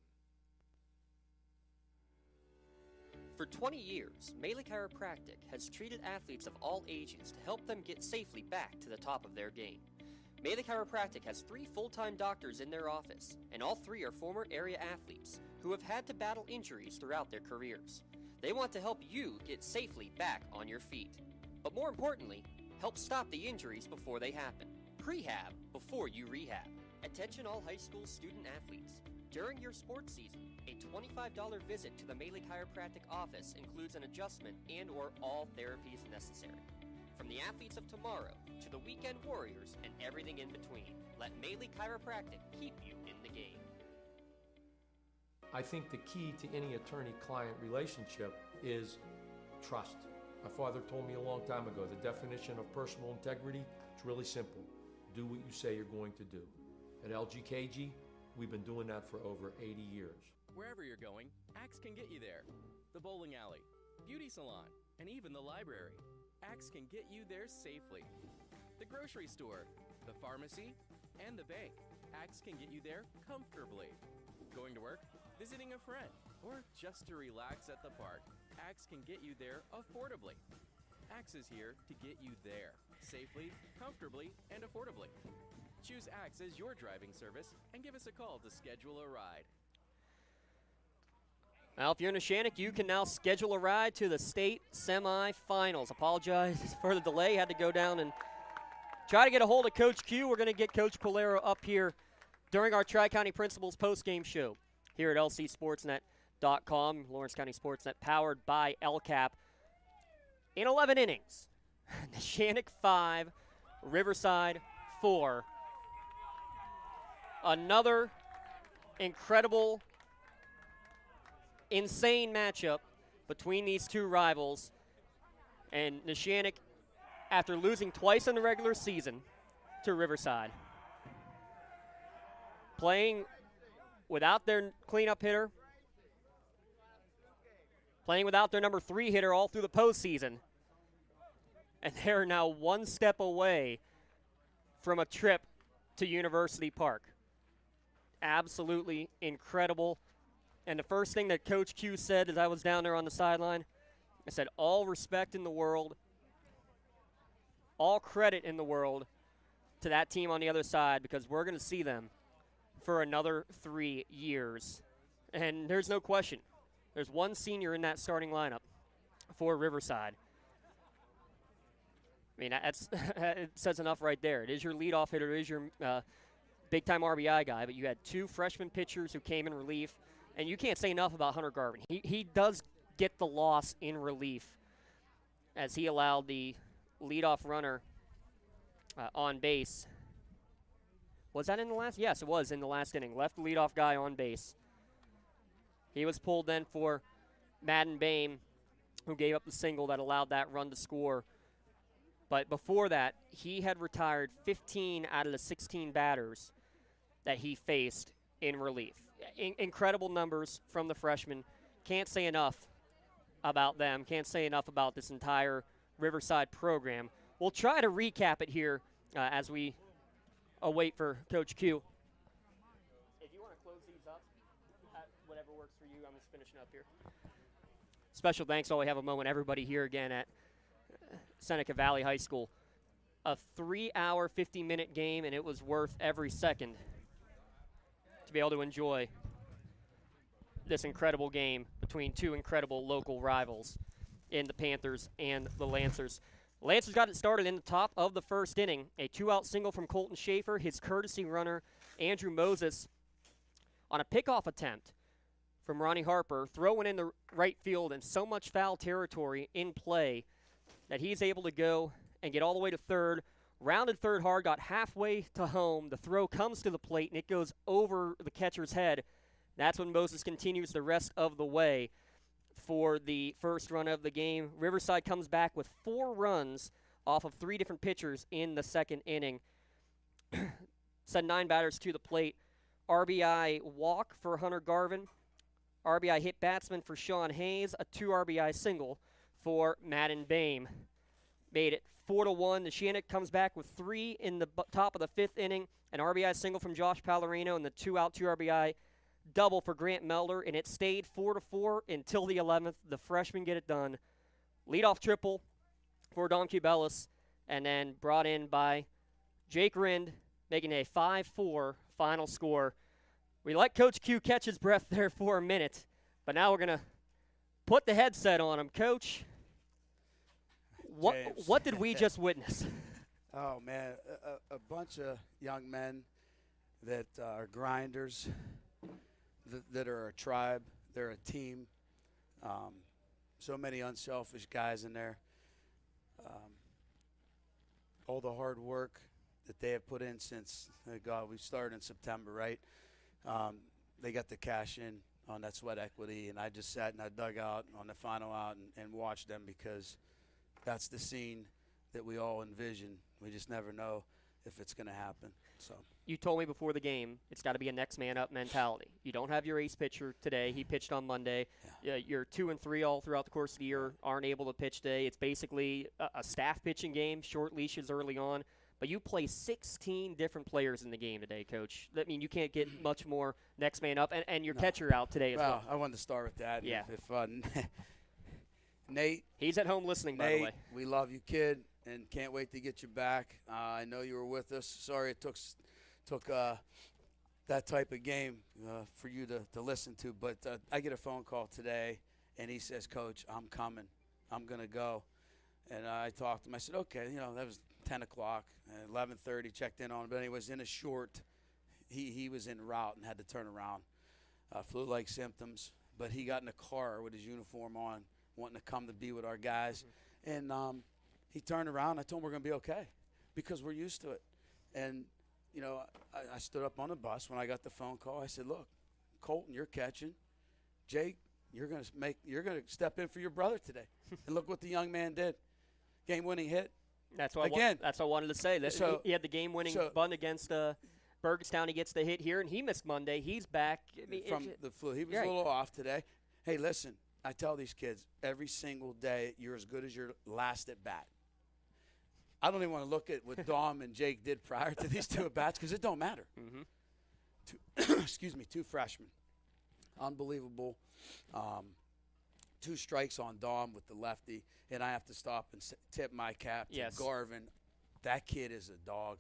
For 20 years, Melee Chiropractic has treated athletes of all ages to help them get safely back to the top of their game. Melee Chiropractic has 3 full-time doctors in their office, and all 3 are former area athletes who have had to battle injuries throughout their careers. They want to help you get safely back on your feet. But more importantly, help stop the injuries before they happen. Prehab before you rehab. Attention all high school student athletes. During your sports season, a $25 visit to the Melee Chiropractic office includes an adjustment and or all therapies necessary. From the athletes of tomorrow to the weekend warriors and everything in between, let Melee Chiropractic keep you in the game. I think the key to any attorney-client relationship is trust. My father told me a long time ago, the definition of personal integrity is really simple. Do what you say you're going to do. At LGKG, we've been doing that for over 80 years. Wherever you're going, Axe can get you there. The bowling alley, beauty salon, and even the library. Axe can get you there safely. The grocery store, the pharmacy, and the bank. Axe can get you there comfortably. Going to work, visiting a friend, or just to relax at the park. Axe can get you there affordably. Axe is here to get you there, safely, comfortably, and affordably. Choose Axe as your driving service and give us a call to schedule a ride. Well, if you're in Neshannock, you can now schedule a ride to the state semifinals. Apologize for the delay. Had to go down and try to get a hold of Coach Q. We're going to get Coach Polero up here during our Tri-County Principals post-game show here at lcsportsnet.com. Lawrence County SportsNet powered by LCAP. In 11 innings, Neshannock 5, Riverside 4. Another incredible, insane matchup between these two rivals. And Neshannock, after losing twice in the regular season to Riverside, playing without their cleanup hitter, playing without their number 3 hitter all through the postseason, and they're now one step away from a trip to University Park. Absolutely incredible. And the first thing that Coach Q said as I was down there on the sideline, I said, all respect in the world, all credit in the world to that team on the other side, because we're going to see them for another 3 years. And there's no question. There's one senior in that starting lineup for Riverside. I mean, that's it says enough right there. It is your leadoff hitter. It is your big-time RBI guy, but you had 2 freshman pitchers who came in relief. And you can't say enough about Hunter Garvin. He does get the loss in relief, as he allowed the leadoff runner on base. Was that in the last? Yes, it was in the last inning. Left the leadoff guy on base. He was pulled then for Madden Bame, who gave up the single that allowed that run to score. But before that, he had retired 15 out of the 16 batters that he faced in relief. Incredible numbers from the freshmen. Can't say enough about them. Can't say enough about this entire Riverside program. We'll try to recap it here as we await for Coach Q. If you want to close these up, whatever works for you, I'm just finishing up here. special thanks while we have a moment, everybody here again at Seneca Valley High School. A 3-hour, 50-minute game, and it was worth every second to be able to enjoy this incredible game between two incredible local rivals in the Panthers and the Lancers. Lancers got it started in the top of the first inning. A 2-out single from Colton Schaefer, his courtesy runner, Andrew Moses, on a pickoff attempt from Ronnie Harper, throwing in the right field and so much foul territory in play that he's able to go and get all the way to third. Rounded third hard, got halfway to home. The throw comes to the plate, and it goes over the catcher's head. That's when Moses continues the rest of the way for the first run of the game. Riverside comes back with 4 runs off of 3 different pitchers in the second inning. Send 9 batters to the plate. RBI walk for Hunter Garvin. RBI hit batsman for Sean Hayes. A 2 RBI single for Madden Bame. Made it 4-1. Neshannock comes back with 3 in the top of the 5th inning. An RBI single from Josh Pallarino and the 2-out 2 RBI double for Grant Melder, and it stayed 4-4 until the 11th. The freshmen get it done. Leadoff triple for Dom Cubelis, and then brought in by Jake Rind, making a 5-4 final score. We let Coach Q catch his breath there for a minute, but now we're going to put the headset on him. Coach, what did we just witness? Oh, man, a bunch of young men that are grinders, that are a tribe, they're a team. So many unselfish guys in there. All the hard work that they have put in since, we started in September, right? They got the cash in on that sweat equity, and I just sat in that dugout on the final out and watched them, because that's the scene that we all envision. We just never know if it's going to happen. So you told me before the game it's got to be a next man up mentality. You don't have your ace pitcher today. He pitched on Monday. You're 2 and 3 all throughout the course of the year, aren't able to pitch today. It's basically a staff pitching game, short leashes early on. But you play 16 different players in the game today, Coach. I mean, you can't get much more next man up, and your catcher out today as well. I wanted to start with that. Yeah. If Nate. He's at home listening, by the way. We love you, kid, and can't wait to get you back. I know you were with us. Sorry it took that type of game for you to listen to. But I get a phone call today, and he says, Coach, I'm coming. I'm going to go. And I talked to him. I said, okay, that was 10 o'clock, 11:30, checked in on him. But anyways, in a short, he was en route and had to turn around. Flu-like symptoms. But he got in a car with his uniform on, wanting to come to be with our guys. Mm-hmm. And he turned around. I told him we're going to be okay because we're used to it. And, I stood up on the bus when I got the phone call. I said, look, Colton, you're catching. Jake, you're going to step in for your brother today. And look what the young man did. Game-winning hit. That's what I wanted to say. That he had the game-winning bunt against Burgettstown. He gets the hit here, and he missed Monday. He's back. From the flu. He was a little off today. Hey, listen, I tell these kids every single day you're as good as your last at bat. I don't even want to look at what Dom and Jake did prior to these 2 at bats because it don't matter. Mm-hmm. 2 freshmen. Unbelievable. 2 strikes on Dom with the lefty, and I have to stop and tip my cap to Garvin. That kid is a dog.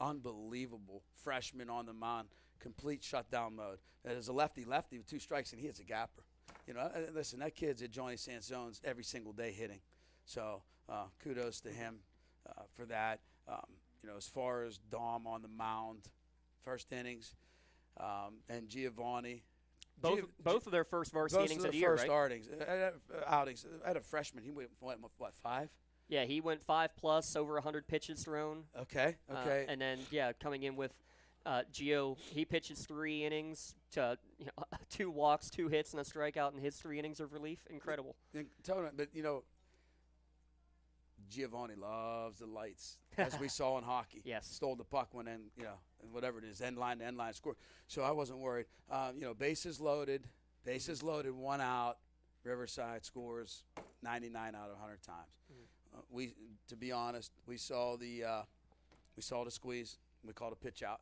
Unbelievable. Freshman on the mound, complete shutdown mode. That is a lefty with 2 strikes, and he hits a gapper. Listen, that kid's at Johnny Sansone's every single day hitting. So kudos to him for that. As far as Dom on the mound, first innings, and Giovanni. Both of their first varsity innings of the year, right? Outings. I had a freshman. He went, what, 5? Yeah, he went 5+, over 100 pitches thrown. Okay. And then, coming in with Gio, he pitches 3 innings to 2 walks, 2 hits, and a strikeout in his 3 innings of relief. Incredible. But, Giovanni loves the lights, as we saw in hockey. Yes. Stole the puck, went in, and whatever it is, end line to end line, score. So I wasn't worried. Bases loaded, 1 out. Riverside scores 99 out of 100 times. Mm-hmm. To be honest, we saw the squeeze. We called a pitch out.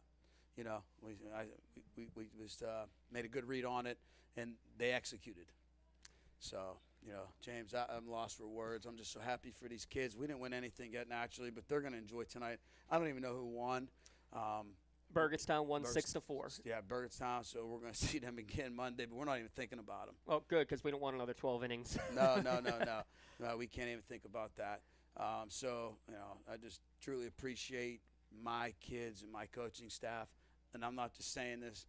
We made a good read on it, and they executed. So James, I'm lost for words. I'm just so happy for these kids. We didn't win anything yet naturally, but they're going to enjoy tonight. I don't even know who won. Burgettstown won 6-4. Yeah, Burgettstown. So we're going to see them again Monday, but we're not even thinking about them. Oh, good, because we don't want another 12 innings. No. We can't even think about that. I just truly appreciate my kids and my coaching staff. And I'm not just saying this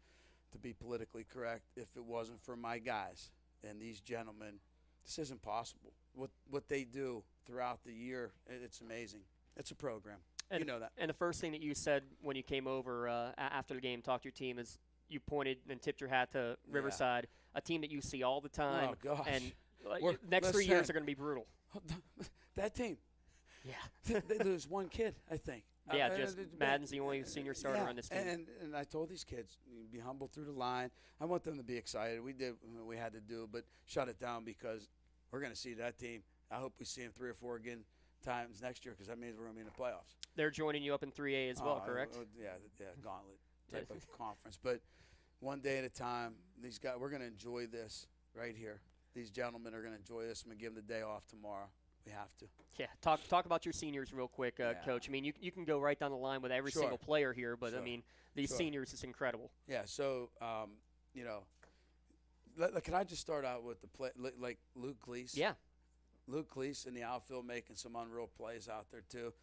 to be politically correct. If it wasn't for my guys and these gentlemen, this isn't possible. What they do throughout the year, it's amazing. It's a program. And, you know that. And the first thing that you said when you came over after the game, talked to your team, is you pointed and tipped your hat to Riverside, a team that you see all the time. Oh, gosh. And next 3 years are going to be brutal. That team. Yeah. They lose one kid, I think. Yeah, just Madden's the only senior starter on this team. And I told these kids, be humble through the line. I want them to be excited. We did what we had to do, but shut it down because we're going to see that team. I hope we see them 3 or 4 times next year because that means we're going to be in the playoffs. They're joining you up in 3A as well, correct? Yeah, gauntlet type of conference. But one day at a time, these guys, we're going to enjoy this right here. These gentlemen are going to enjoy this. I'm going to give them the day off tomorrow. We have to. Yeah, talk about your seniors real quick, Coach. I mean, you can go right down the line with every single player here, but, I mean, these seniors is incredible. Yeah, so, can I just start out with the play, like Luke Gleese? Yeah. Luke Gleese in the outfield making some unreal plays out there, too.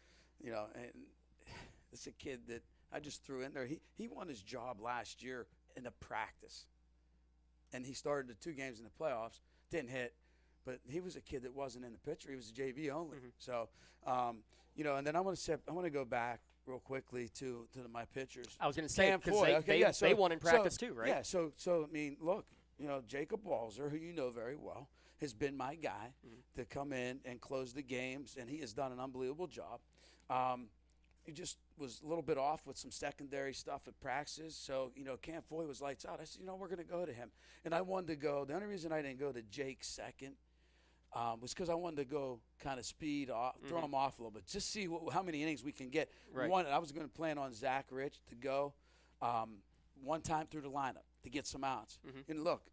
And it's a kid that I just threw in there. He won his job last year in the practice. And he started the 2 games in the playoffs, didn't hit. But he was a kid that wasn't in the picture. He was a JV only. Mm-hmm. So, and then I want to go back real quickly to my pitchers. I was going to say, because they won in practice too, right? Yeah, so I mean, look, Jacob Walzer, who you know very well, has been my guy to come in and close the games, and he has done an unbelievable job. He just was a little bit off with some secondary stuff at practices. So, Cam Foy was lights out. I said, we're going to go to him. And I wanted to go. The only reason I didn't go to Jake second was because I wanted to go kind of speed off, throw him off a little bit, just see how many innings we can get. Right. I was going to plan on Zach Rich to go one time through the lineup to get some outs. And look,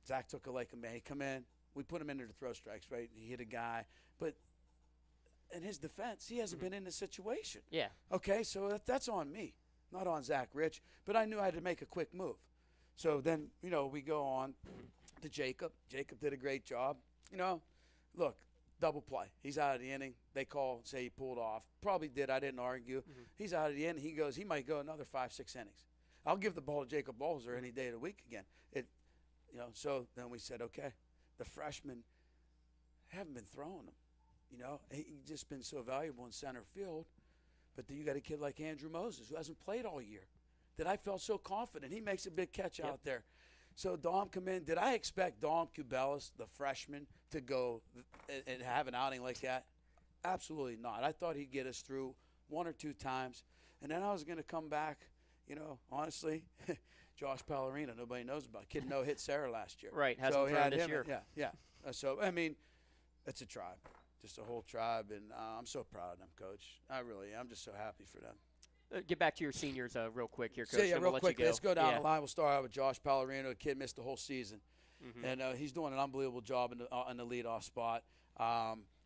Zach took a like a man. He come in. We put him into the throw strikes, right? He hit a guy. But in his defense, he hasn't been in this situation. Yeah. Okay, so that's on me, not on Zach Rich. But I knew I had to make a quick move. So then, we go on to Jacob. Jacob did a great job. Look, double play. He's out of the inning. They call, say he pulled off. Probably did. I didn't argue. He's out of the inning. He might go another 5-6 innings. I'll give the ball to Jacob Balzer any day of the week again. So then we said, okay, the freshmen haven't been throwing them. He's just been so valuable in center field. But then you got a kid like Andrew Moses who hasn't played all year that I felt so confident. He makes a big catch out there. So Dom come in. Did I expect Dom Cubelis, the freshman, to go and have an outing like that? Absolutely not. I thought he'd get us through 1 or 2 times. And then I was going to come back, honestly, Josh Pallarino, nobody knows about. Kid hit Sarah last year. Right, hasn't thrown this year. Yeah. So, I mean, it's a tribe. Just a whole tribe, and I'm so proud of them, Coach. I really am. I'm just so happy for them. Get back to your seniors real quick here, Coach. So, yeah, real quick. Let's go down the line. We'll start out with Josh Pallarino. The kid missed the whole season, and he's doing an unbelievable job in the leadoff spot.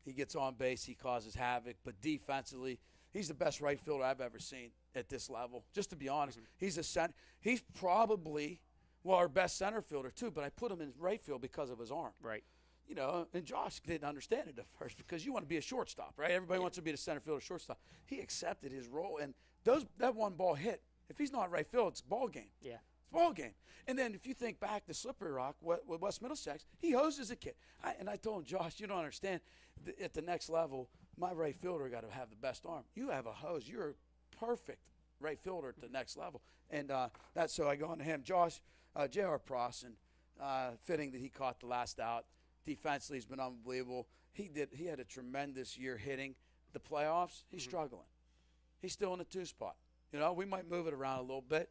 He gets on base. He causes havoc. But defensively, he's the best right fielder I've ever seen at this level. Just to be honest, he's probably our best center fielder, too, but I put him in right field because of his arm. Right. And Josh didn't understand it at first because you want to be a shortstop, right? Everybody wants to be the center fielder shortstop. He accepted his role, and that one ball hit. If he's not right field, it's ball game. Yeah. It's ball game. And then if you think back to Slippery Rock with West Middlesex, he hoses a kid. I told him, Josh, you don't understand. At the next level, my right fielder got to have the best arm. You have a hose. You're a perfect right fielder at the next level. And so I go on to him. Josh, J.R. Prosson, fitting that he caught the last out. Defensively, he's been unbelievable. He had a tremendous year hitting. The playoffs, he's struggling. He's still in the 2 spot. We might move it around a little bit,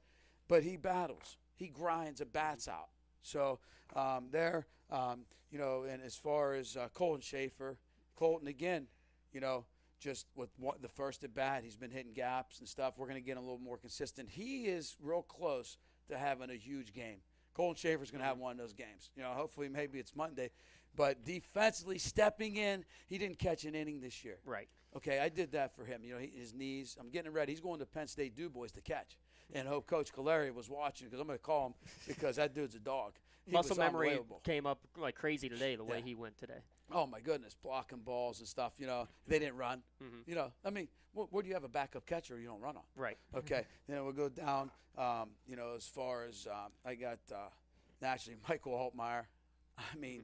but he battles. He grinds and bats out. So and as far as Colton Schaefer, again, just with the first at bat, he's been hitting gaps and stuff. We're going to get him a little more consistent. He is real close to having a huge game. Colton Schaefer's going to have one of those games. Hopefully maybe it's Monday. But defensively stepping in, he didn't catch an inning this year. Right. Okay, I did that for him. His knees, I'm getting ready. He's going to Penn State Du Bois to catch. And I hope Coach Caleri was watching because I'm going to call him because that dude's a dog. Muscle memory came up like crazy today, the way he went today. Oh, my goodness, blocking balls and stuff. They didn't run. Where do you have a backup catcher you don't run on? Right. Okay, we'll go down, as far as I got naturally Michael Altmaier. I mean,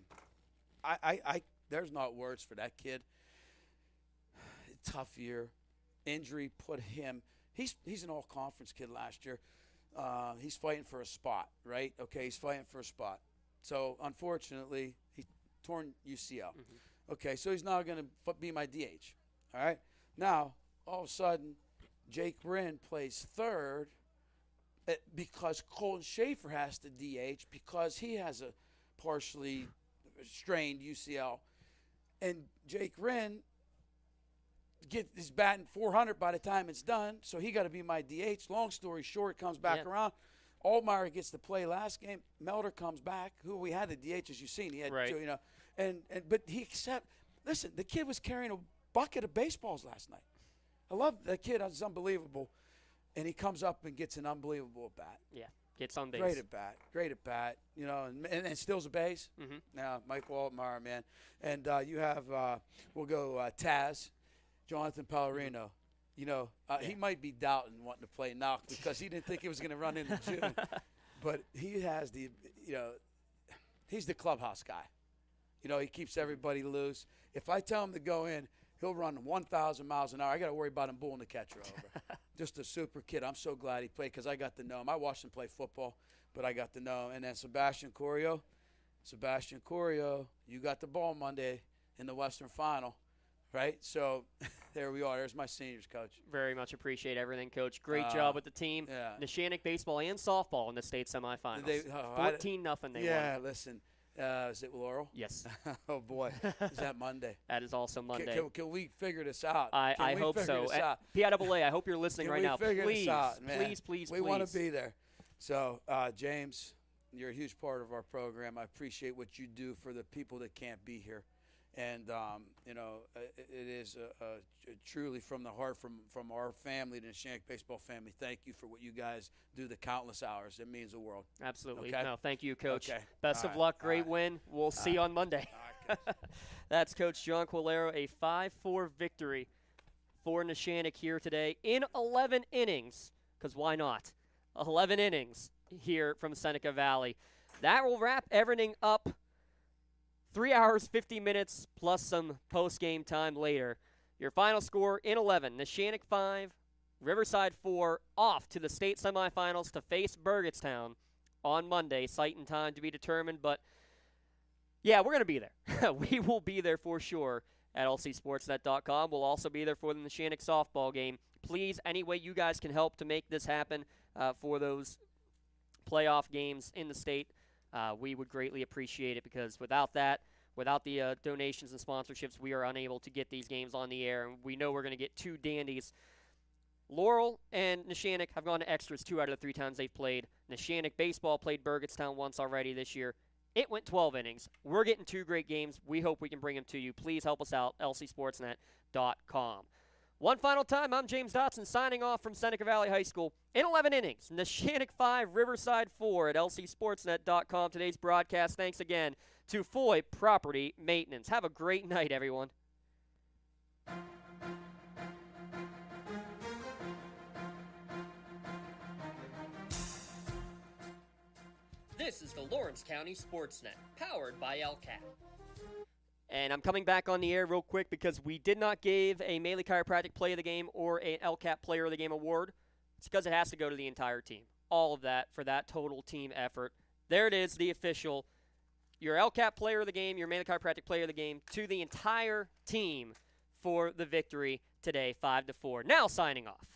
I there's not words for that kid. Tough year. Injury put him – he's an all-conference kid last year. He's fighting for a spot, right? Okay, he's fighting for a spot. So, unfortunately, he torn UCL. Okay, so he's now going to be my DH, all right? Now, all of a sudden, Jake Wren plays third because Colton Schaefer has to DH because he has a partially strained UCL. And Jake Wren is batting 400 by the time it's done, so he got to be my DH. Long story short, comes back around. Altmaier gets to play last game. Melder comes back, who we had the DH, as you've seen. He had two, but he listen, the kid was carrying a bucket of baseballs last night. I love that kid. It's unbelievable. And he comes up and gets an unbelievable at bat. Yeah, gets on base. Great at bat. And steals a base. Now, Michael Altmaier, man. And you have, we'll go Taz, Jonathan Pellerino. He might be doubting wanting to play now because he didn't think he was going to run into June. But he has he's the clubhouse guy. He keeps everybody loose. If I tell him to go in, he'll run 1,000 miles an hour. I got to worry about him bulling the catcher over. Just a super kid. I'm so glad he played because I got to know him. I watched him play football, but I got to know him. And then Sebastian Corio, you got the ball Monday in the Western Final, right? So there we are. There's my seniors, Coach. Very much appreciate everything, Coach. Great job with the team. Yeah. Neshannock baseball and softball in the state semifinals. 14-0 they won. Yeah, listen. Is it Laurel? Yes. Oh, boy. Is that Monday? That is also Monday. Can we figure this out? I hope so. PIAA, I hope you're listening right now. Please. We want to be there. So, James, you're a huge part of our program. I appreciate what you do for the people that can't be here. And, it is truly from the heart from our family, the Neshannock baseball family. Thank you for what you guys do, the countless hours. It means the world. Absolutely. Okay? No, thank you, Coach. Okay. Best of luck. Great win. We'll see you on Monday. That's Coach John Quilero, a 5-4 victory for Neshannock here today in 11 innings, because why not? 11 innings here from Seneca Valley. That will wrap everything up. 3 hours, 50 minutes, plus some post-game time later. Your final score in 11, Neshannock 5, Riverside 4, off to the state semifinals to face Burgettstown on Monday. Site and time to be determined, but, yeah, we're going to be there. We will be there for sure at lcsportsnet.com. We'll also be there for the Neshannock softball game. Please, any way you guys can help to make this happen for those playoff games in the state, we would greatly appreciate it because without that, without the donations and sponsorships, we are unable to get these games on the air, and we know we're going to get two dandies. Laurel and Neshannock have gone to extras 2 out of the 3 times they've played. Neshannock baseball played Burgettstown once already this year. It went 12 innings. We're getting 2 great games. We hope we can bring them to you. Please help us out, lcsportsnet.com. One final time, I'm James Dotson signing off from Seneca Valley High School. In 11 innings, Neshannock 5, Riverside 4 at lcsportsnet.com. Today's broadcast, thanks again to Foy Property Maintenance. Have a great night, everyone. This is the Lawrence County SportsNet, powered by LCAT. And I'm coming back on the air real quick because we did not give a Maley Chiropractic Play of the Game or an LCAT Player of the Game award. It's because it has to go to the entire team. All of that for that total team effort. There it is, the official. Your LCAT Player of the Game, your Maley Chiropractic Player of the Game, to the entire team for the victory today, 5-4. Now signing off.